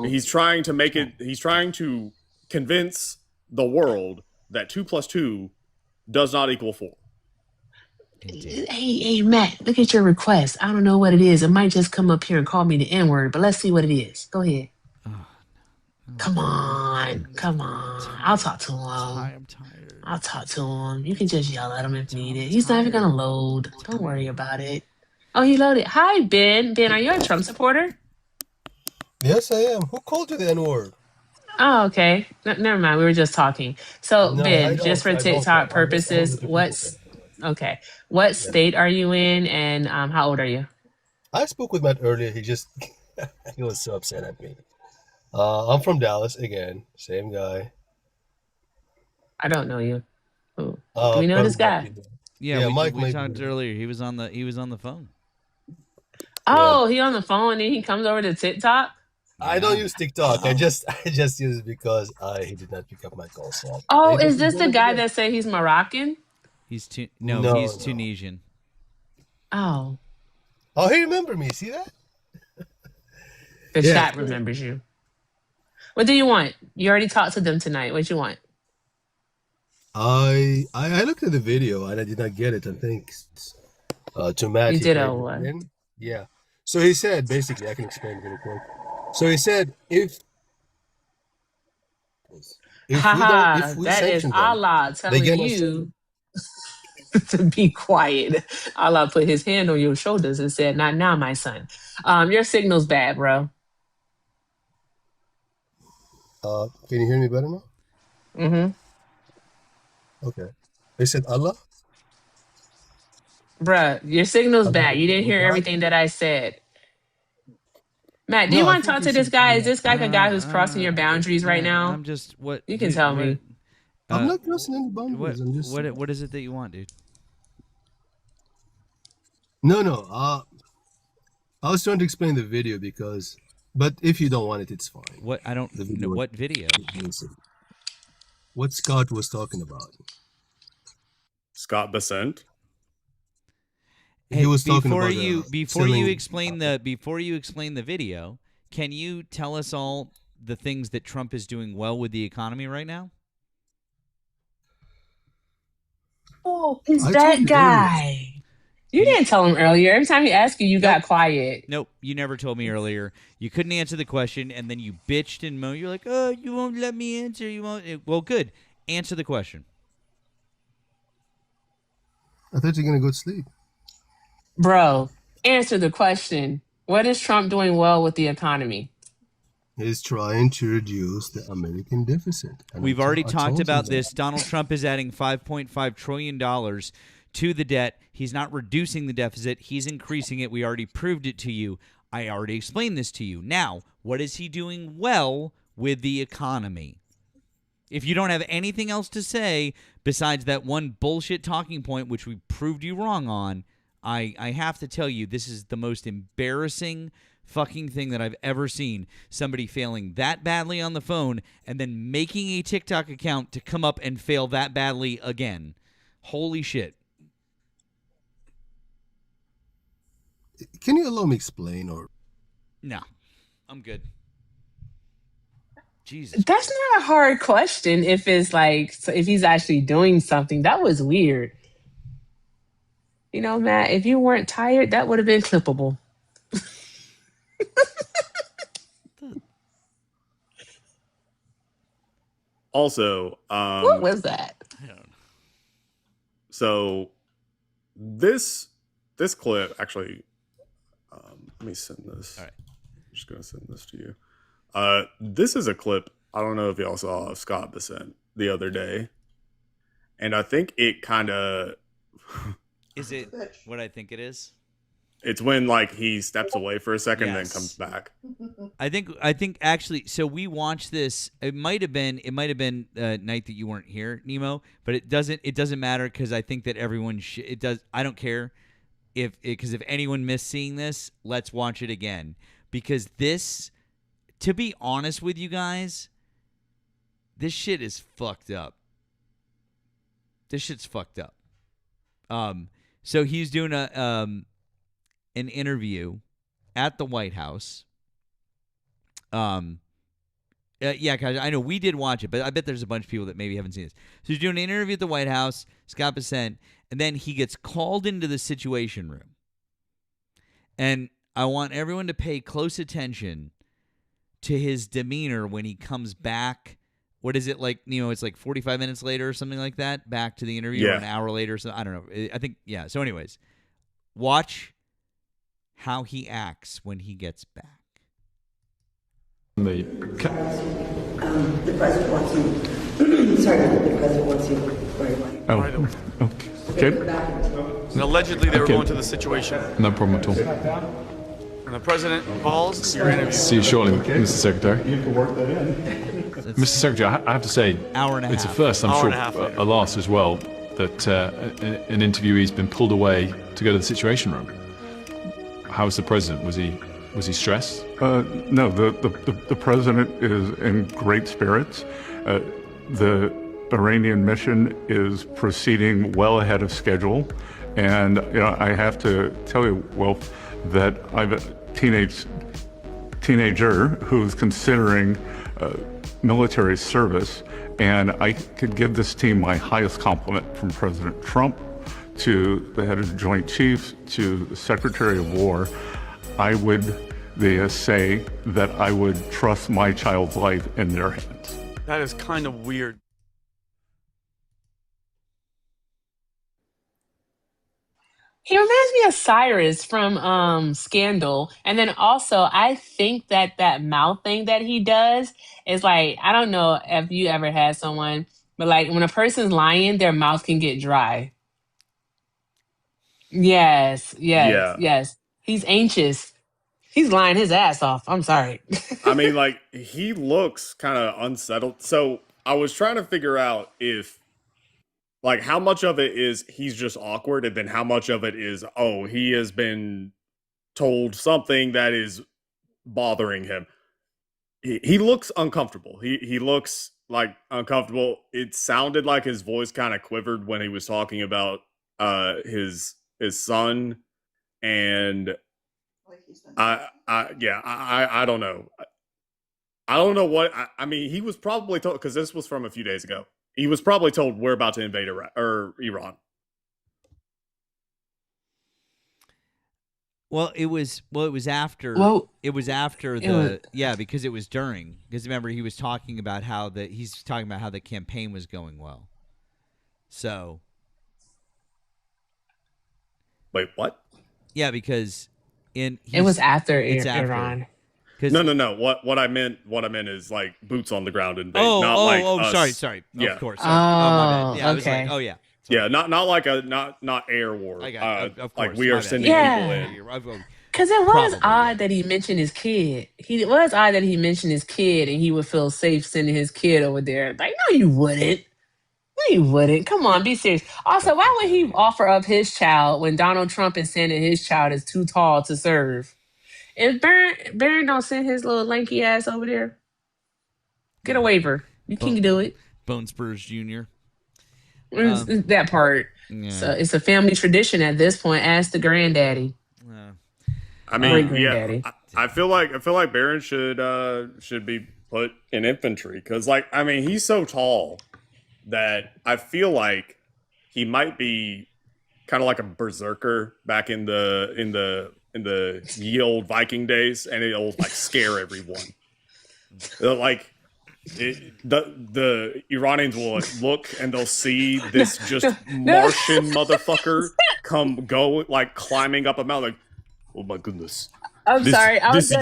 He's trying to make it. He's trying to convince the world that 2 + 2 does not equal 4. Hey, Matt, look at your request. I don't know what it is. It might just come up here and call me the N-word, but let's see what it is. Go ahead. Come on. I'll talk to him. I'm tired. I'll talk to him. You can just yell at him if needed. He's not even gonna load. Don't worry about it. Oh, he loaded. Hi, Ben. Ben, are you a Trump supporter? Yes, I am. Who called you the N word? Oh, okay. Never mind. We were just talking. So, No, I Ben, just don't. for I don't. TikTok I'm just telling purposes, the people. okay? What Yeah. state are you in, and how old are you? I spoke with Matt earlier. He just he was so upset at me. I'm from Dallas again. Same guy. I don't know you. Who? Do we know Probably this Mike. guy? Yeah, Mike we maybe. talked earlier. He was on the phone. Oh, he on the phone and he comes over to TikTok. I don't use TikTok. I just use it because he did not pick up my call. So Oh, he is just this doing the it guy again. that said he's Moroccan? He's No, he's no. Tunisian. Oh, Oh, he remembered me. See that? the Yeah. chat remembers you. What do you want? You already talked to them tonight. What you want? I looked at the video and I did not get it. I think to Matt You he did gave a it what? in. Yeah. So he said basically I can explain really quick. So he said if Haha, we that is sanction them, Allah they telling get us. you to be quiet. Allah put his hand on your shoulders and said, "Not now, my son. Your signal's bad, bro." Can you hear me better now? Mm-hmm. Okay. They said Allah. Bruh, your signal's Allah bad. You didn't with hear God. everything that I said. Matt, do you No, I want to think talk he to this said guy? Is Allah. this like a guy who's crossing your boundaries right Matt, now? I'm just what You can dude, tell what me. I'm not crossing any boundaries. I'm just what is it that you want, dude? no. I was trying to explain the video but if you don't want it, it's fine. What I don't The know video. what video? What Scott was talking about. Scott Besant. He was talking before about you selling. explain the video, can you tell us all the things that Trump is doing well with the economy right now? Oh, it's I told that you earlier. guy. You didn't tell him earlier. Every time he asked you, you got quiet. Nope, you never told me earlier. You couldn't answer the question, and then you bitched and moaned. You're like, "Oh, you won't let me answer. You won't." Well, good. Answer the question. I thought you were gonna go to sleep. Bro, answer the question. What is Trump doing well with the economy? He's trying to reduce the American deficit. And We've I already told talked you about that. this. Donald Trump is adding $5.5 trillion to the debt. He's not reducing the deficit. He's increasing it. We already proved it to you. I already explained this to you. Now, what is he doing well with the economy? If you don't have anything else to say besides that one bullshit talking point, which we proved you wrong on, I have to tell you, this is the most embarrassing fucking thing that I've ever seen. Somebody failing that badly on the phone and then making a TikTok account to come up and fail that badly again. Holy shit. Can you allow me explain or? No, I'm good. Jesus. That's not a hard question if it's like, if he's actually doing something. That was weird. You know, Matt, if you weren't tired, that would have been clippable. Also, What was that? I don't know. So this clip actually, let me send this. All right. I'm just gonna send this to you. This is a clip. I don't know if y'all saw of Scott Besant the other day, and I think it kind of Is it what I think it is? it's when like he steps away for a second and Yes. then comes back. I think actually. So we watched this. It might have been a night that you weren't here, Nemo. But it doesn't matter because I think that everyone it does. I don't care because if anyone missed seeing this, let's watch it again because this. To be honest with you guys, this shit is fucked up. This shit's fucked up. So he's doing an interview at the White House. Yeah, guys, I know we did watch it, but I bet there's a bunch of people that maybe haven't seen this. So he's doing an interview at the White House, Scott Besant, and then he gets called into the Situation Room. And I want everyone to pay close attention to his demeanor when he comes back. What is it like? It's like 45 minutes later or something like that. Back to the interview, or an hour later. So I don't know. I think So, anyways, watch how he acts when he gets back. The president wants you. Sorry, the president wants you right away. Oh, okay. And allegedly they were going to the situation. No problem at all. And the president calls your interview. See you shortly, Mr. Secretary. You can work that in. Mr. Secretary, I have to say, hour and a it's half. a first, I'm Hour sure, and a half later. a loss as well, that an interviewee's been pulled away to go to the Situation Room. How was the president? Was he stressed? No, the president is in great spirits. The Iranian mission is proceeding well ahead of schedule. And I have to tell you, Wolf, that I have a teenager who's considering military service, and I could give this team my highest compliment, from President Trump to the head of the Joint Chiefs to the Secretary of War. I would say that I would trust my child's life in their hands. That is kind of weird. He reminds me of Cyrus from Scandal. And then also, I think that mouth thing that he does is like, I don't know if you ever had someone, but like when a person's lying, their mouth can get dry. Yes. Yeah. He's anxious. He's lying his ass off. I'm sorry. I mean, like, he looks kind of unsettled. So I was trying to figure out if, like, how much of it is he's just awkward, and then how much of it is, he has been told something that is bothering him. He looks uncomfortable. He looks like uncomfortable. It sounded like his voice kind of quivered when he was talking about his son, and I don't know. I don't know what I mean. He was probably told, because this was from a few days ago. He was probably told we're about to invade Iran. Well, it was after. Well, it was after because it was during. Because remember, he was talking about how the campaign was going well. So. Wait, what? Yeah, because it was after Iran. No. What I meant is like boots on the ground and not like us. Sorry. Yeah. Of course. My bad. Yeah, okay. I was like, Yeah, not like not air war. I got of course. Like we are sending people in. Because it was odd that he mentioned his kid. It was odd that he mentioned his kid, and he would feel safe sending his kid over there. Like, no, you wouldn't. No, you wouldn't. Come on, be serious. Also, why would he offer up his child when Donald Trump is saying that his child is too tall to serve? If Barron don't send his little lanky ass over there, get a waiver. You can do it. Bone Spurs Jr. That part. Yeah. So it's a family tradition at this point. Ask the granddaddy. I mean, yeah. I feel like Barron should be put in infantry, because, like, I mean, he's so tall that I feel like he might be kind of like a berserker back in the ye old Viking days, and it'll like scare everyone. Like the Iranians will look and they'll see this just Martian motherfucker go like climbing up a mountain. Like, oh my goodness! I'm sorry. This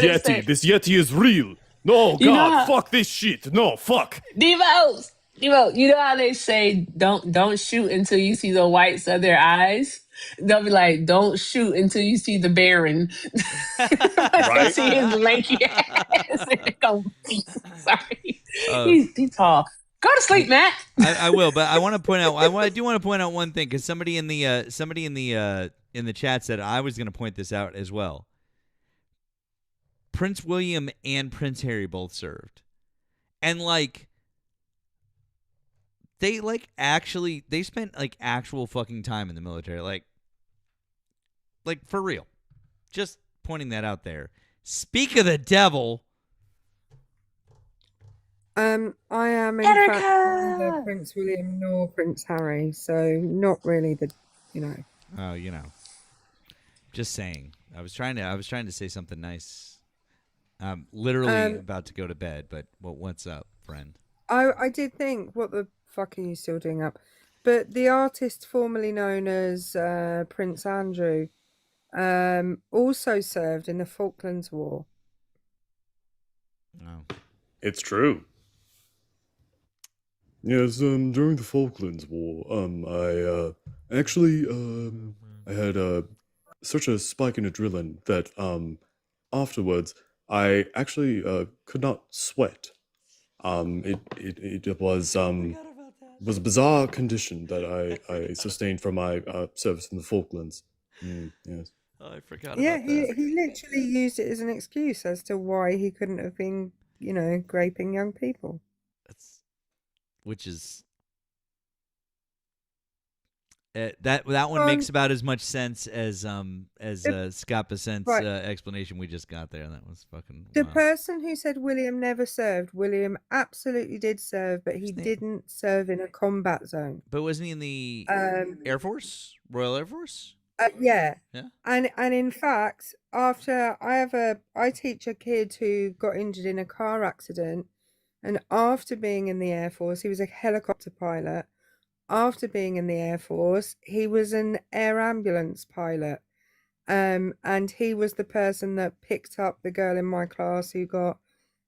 Yeti is real. No, God, fuck this shit. No, fuck. Devo, you know how they say don't shoot until you see the whites of their eyes? They'll be like, don't shoot until you see the Baron. Right? See his lanky ass. Sorry. He's tall. Go to sleep, Matt. I will, but I want to point out. I do want to point out one thing, because somebody in the chat said I was going to point this out as well. Prince William and Prince Harry both served, and like they spent like actual fucking time in the military, like for real. Just pointing that out there. Speak of the devil. I am in Erika! fact neither Prince William nor Prince Harry, so not really Oh, just saying. I was trying to say something nice I'm literally Um, about to go to bed, but what's up, friend? I did think, what the fuck are you still doing up? But the artist formerly known as Prince Andrew also served in the Falklands War. Oh. It's true. Yes, during the Falklands War, I had such a spike in adrenaline that afterwards I actually could not sweat. It was a bizarre condition that I sustained from my service in the Falklands. Yes. Oh, I forgot Yeah, about that. he literally used it as an excuse as to why he couldn't have been, graping young people. Which is that one makes about as much sense as Scott Bessent's Right. explanation we just got there. That was fucking The wow. person who said William never served, William absolutely did serve, but he didn't serve in a combat zone. But wasn't he in the Air Force, Royal Air Force? Yeah. Yeah. And in fact, after I teach a kid who got injured in a car accident, and after being in the Air Force, he was a helicopter pilot. After being in the Air Force, he was an air ambulance pilot. And he was the person that picked up the girl in my class who got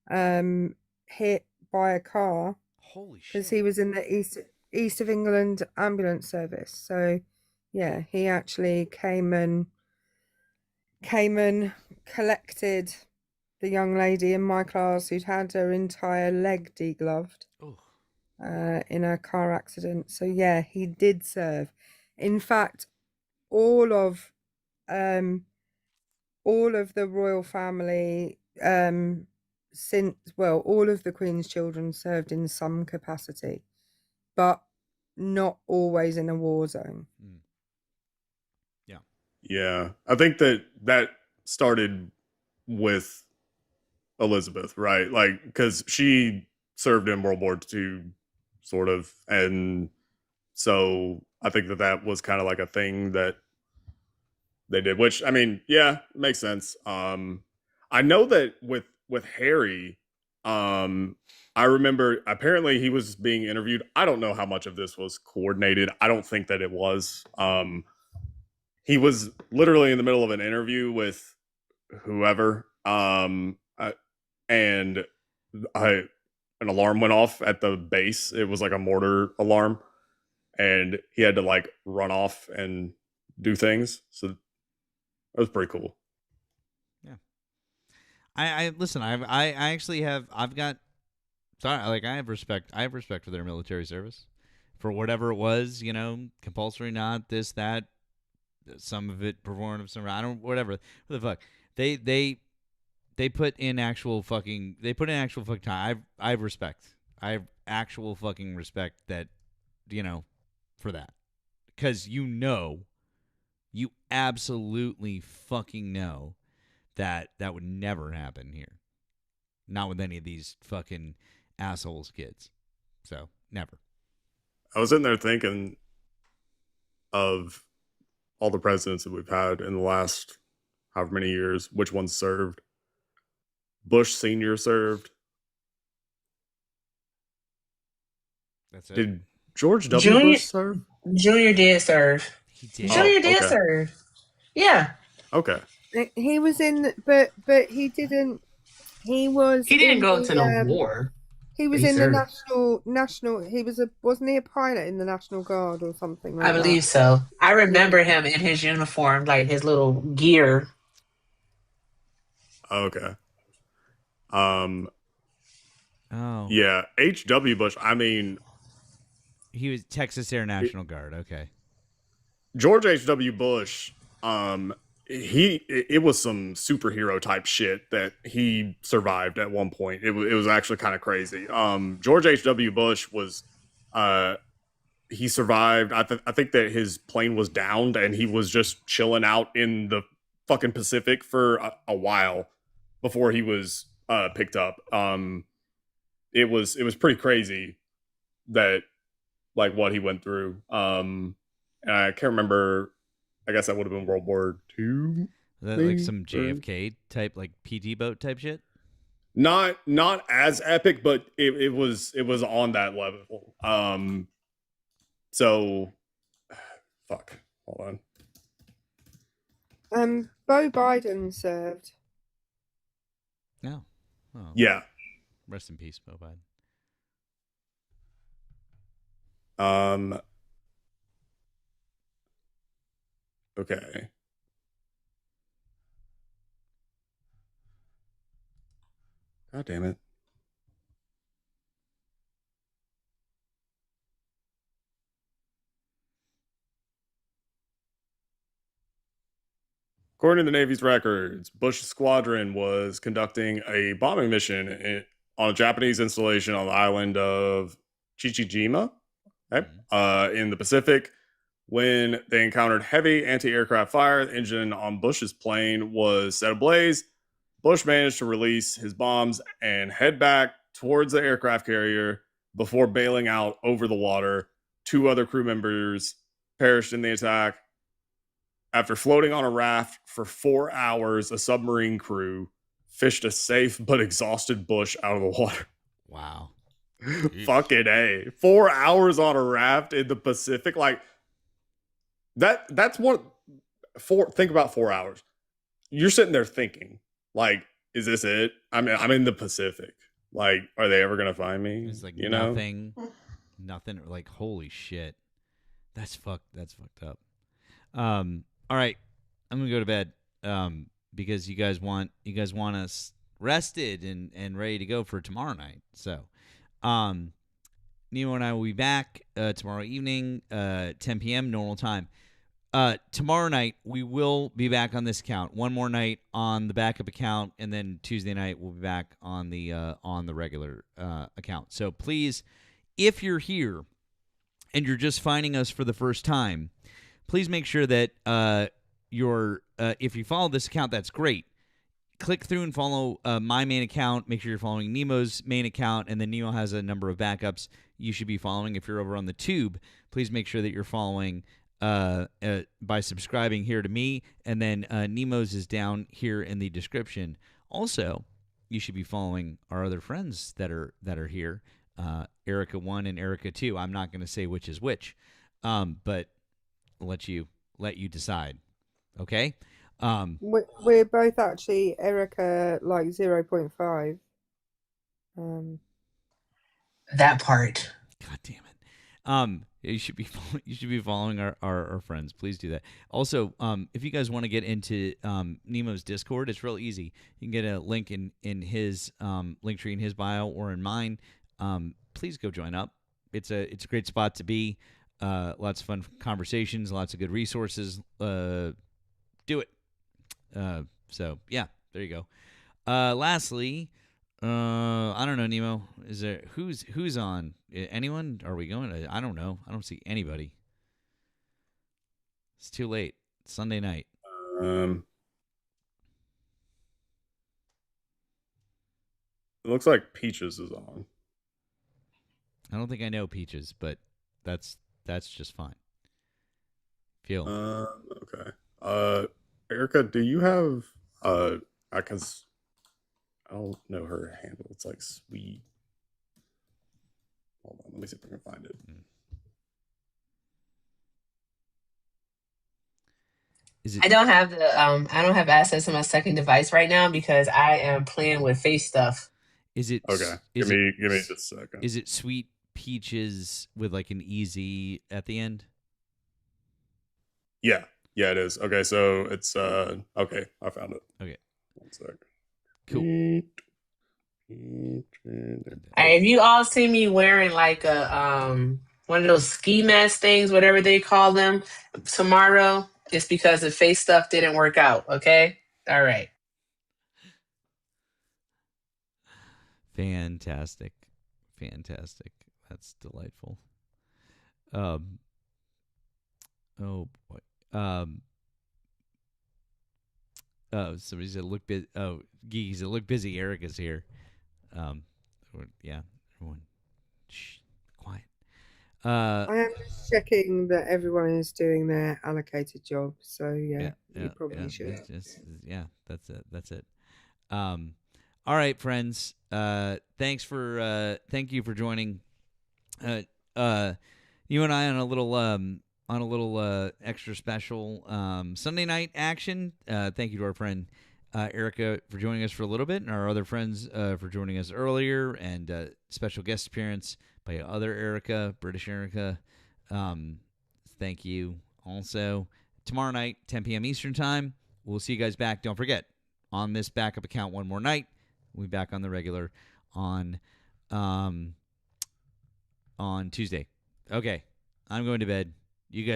hit by a car. Holy shit. Because he was in the East of England ambulance service. So yeah, he actually came and collected the young lady in my class who'd had her entire leg degloved in a car accident. So yeah, he did serve. In fact, all of the royal family, all of the Queen's children served in some capacity, but not always in a war zone. Yeah, I think that started with Elizabeth, right? Like, because she served in World War II, sort of, and so I think that was kind of like a thing that they did. Which, I mean, yeah, makes sense. I know that with Harry, I remember apparently he was being interviewed. I don't know how much of this was coordinated. I don't think that it was. He was literally in the middle of an interview with whoever, and an alarm went off at the base. It was like a mortar alarm, and he had to like run off and do things. So that was pretty cool. I listen. I actually have. I've got. Sorry, like I have respect. I have respect for their military service, for whatever it was. Compulsory, not this, that. Some of it performative, some I don't. Whatever. What the fuck? They put in actual fucking. They put in actual fucking time. I have respect. I have actual fucking respect that, for that, because you absolutely fucking know that would never happen here. Not with any of these fucking assholes kids. So, never. I was in there thinking of all the presidents that we've had in the last however many years, which ones served. Bush Sr. served. That's it. Did George W. Bush serve? Junior did serve. He did. Junior did serve. Yeah. Okay. He was in, but he didn't. He was. He didn't in go the, to no war. He was He in served. the national. He was wasn't he a pilot in the National Guard or something like I that? believe so. I remember him in his uniform, like his little gear. Okay. Oh. Yeah, H.W. Bush. I mean, he was Texas Air National Guard. Okay. George H.W. Bush. It was some superhero type shit that he survived at one point. It was actually kind of crazy. George H.W. Bush was, he survived. I think that his plane was downed and he was just chilling out in the fucking Pacific for a while before he was picked up. It was pretty crazy that like what he went through. And I can't remember. I guess that would have been World War II. That like some JFK type, like PT boat type shit. Not as epic, but it was on that level. So fuck. Hold on. Bo Biden served. No. Oh. Yeah. Rest in peace, Bo Biden. Okay. God damn it. According to the Navy's records, Bush's squadron was conducting a bombing mission on a Japanese installation on the island of Chichijima, in the Pacific. When they encountered heavy anti-aircraft fire, the engine on Bush's plane was set ablaze. Bush managed to release his bombs and head back towards the aircraft carrier before bailing out over the water. 2 other crew members perished in the attack. After floating on a raft for 4 hours, a submarine crew fished a safe but exhausted Bush out of the water. Wow. Fucking A. 4 hours on a raft in the Pacific. Like, that's what... think about 4 hours. You're sitting there thinking, like, is this it? I'm in the Pacific. Like, are they ever going to find me? It's like nothing. Like, holy shit. That's fucked up. All right, I'm gonna go to bed because you guys want us rested and ready to go for tomorrow night. So, Nemo and I will be back tomorrow evening, 10 p.m. normal time. Tomorrow night we will be back on this account. One more night on the backup account, and then Tuesday night we'll be back on the regular account. So please, if you're here and you're just finding us for the first time, please make sure that if you follow this account, that's great. Click through and follow my main account. Make sure you're following Nemo's main account, and then Nemo has a number of backups you should be following. If you're over on the tube, please make sure that you're following by subscribing here to me, and then Nemo's is down here in the description. Also, you should be following our other friends that are here, Erika 1 and Erika 2. I'm not going to say which is which, but I'll let you decide. Okay. We're both actually Erika like 0.5. That part. God damn it. You should be following our friends. Please do that. Also, if you guys want to get into Nemo's Discord, it's real easy. You can get a link in his link tree in his bio or in mine. Please go join up. It's a great spot to be. Lots of fun conversations, lots of good resources. Do it. So yeah, there you go. Lastly, I don't know, Nemo. Is there who's on? Anyone? Are we going? I don't know. I don't see anybody. It's too late. It's Sunday night. It looks like Peaches is on. I don't think I know Peaches, but that's just fine. Feel. Okay. Erika, do you have because I don't know her handle. It's like sweet. Hold on, let me see if I can find it. I don't have access to my second device right now because I am playing with face stuff. Is it okay? Give me just a second. Is it Sweet Peaches with like an easy at the end? Yeah, it is. Okay, so it's okay, I found it. Okay. 1 sec. Cool. If you all see me wearing like a one of those ski mask things, whatever they call them, tomorrow, it's because the face stuff didn't work out. Okay. All right. Fantastic. That's delightful. Oh boy. Somebody said look busy. Oh, Geeky said look busy. Erika's here. Yeah, everyone, shh, quiet. I am just checking that everyone is doing their allocated job. So yeah, you probably should. That's it. All All right, friends. Thank you for joining. You and I on a little extra special Sunday night action. Thank you to our friend Erika for joining us for a little bit, and our other friends for joining us earlier, and special guest appearance by other Erika, British Erika. Thank you. Also, tomorrow night, 10 p.m. Eastern Time. We'll see you guys back. Don't forget, on this backup account one more night. We'll be back on the regular on Tuesday. Okay, I'm going to bed. You guys.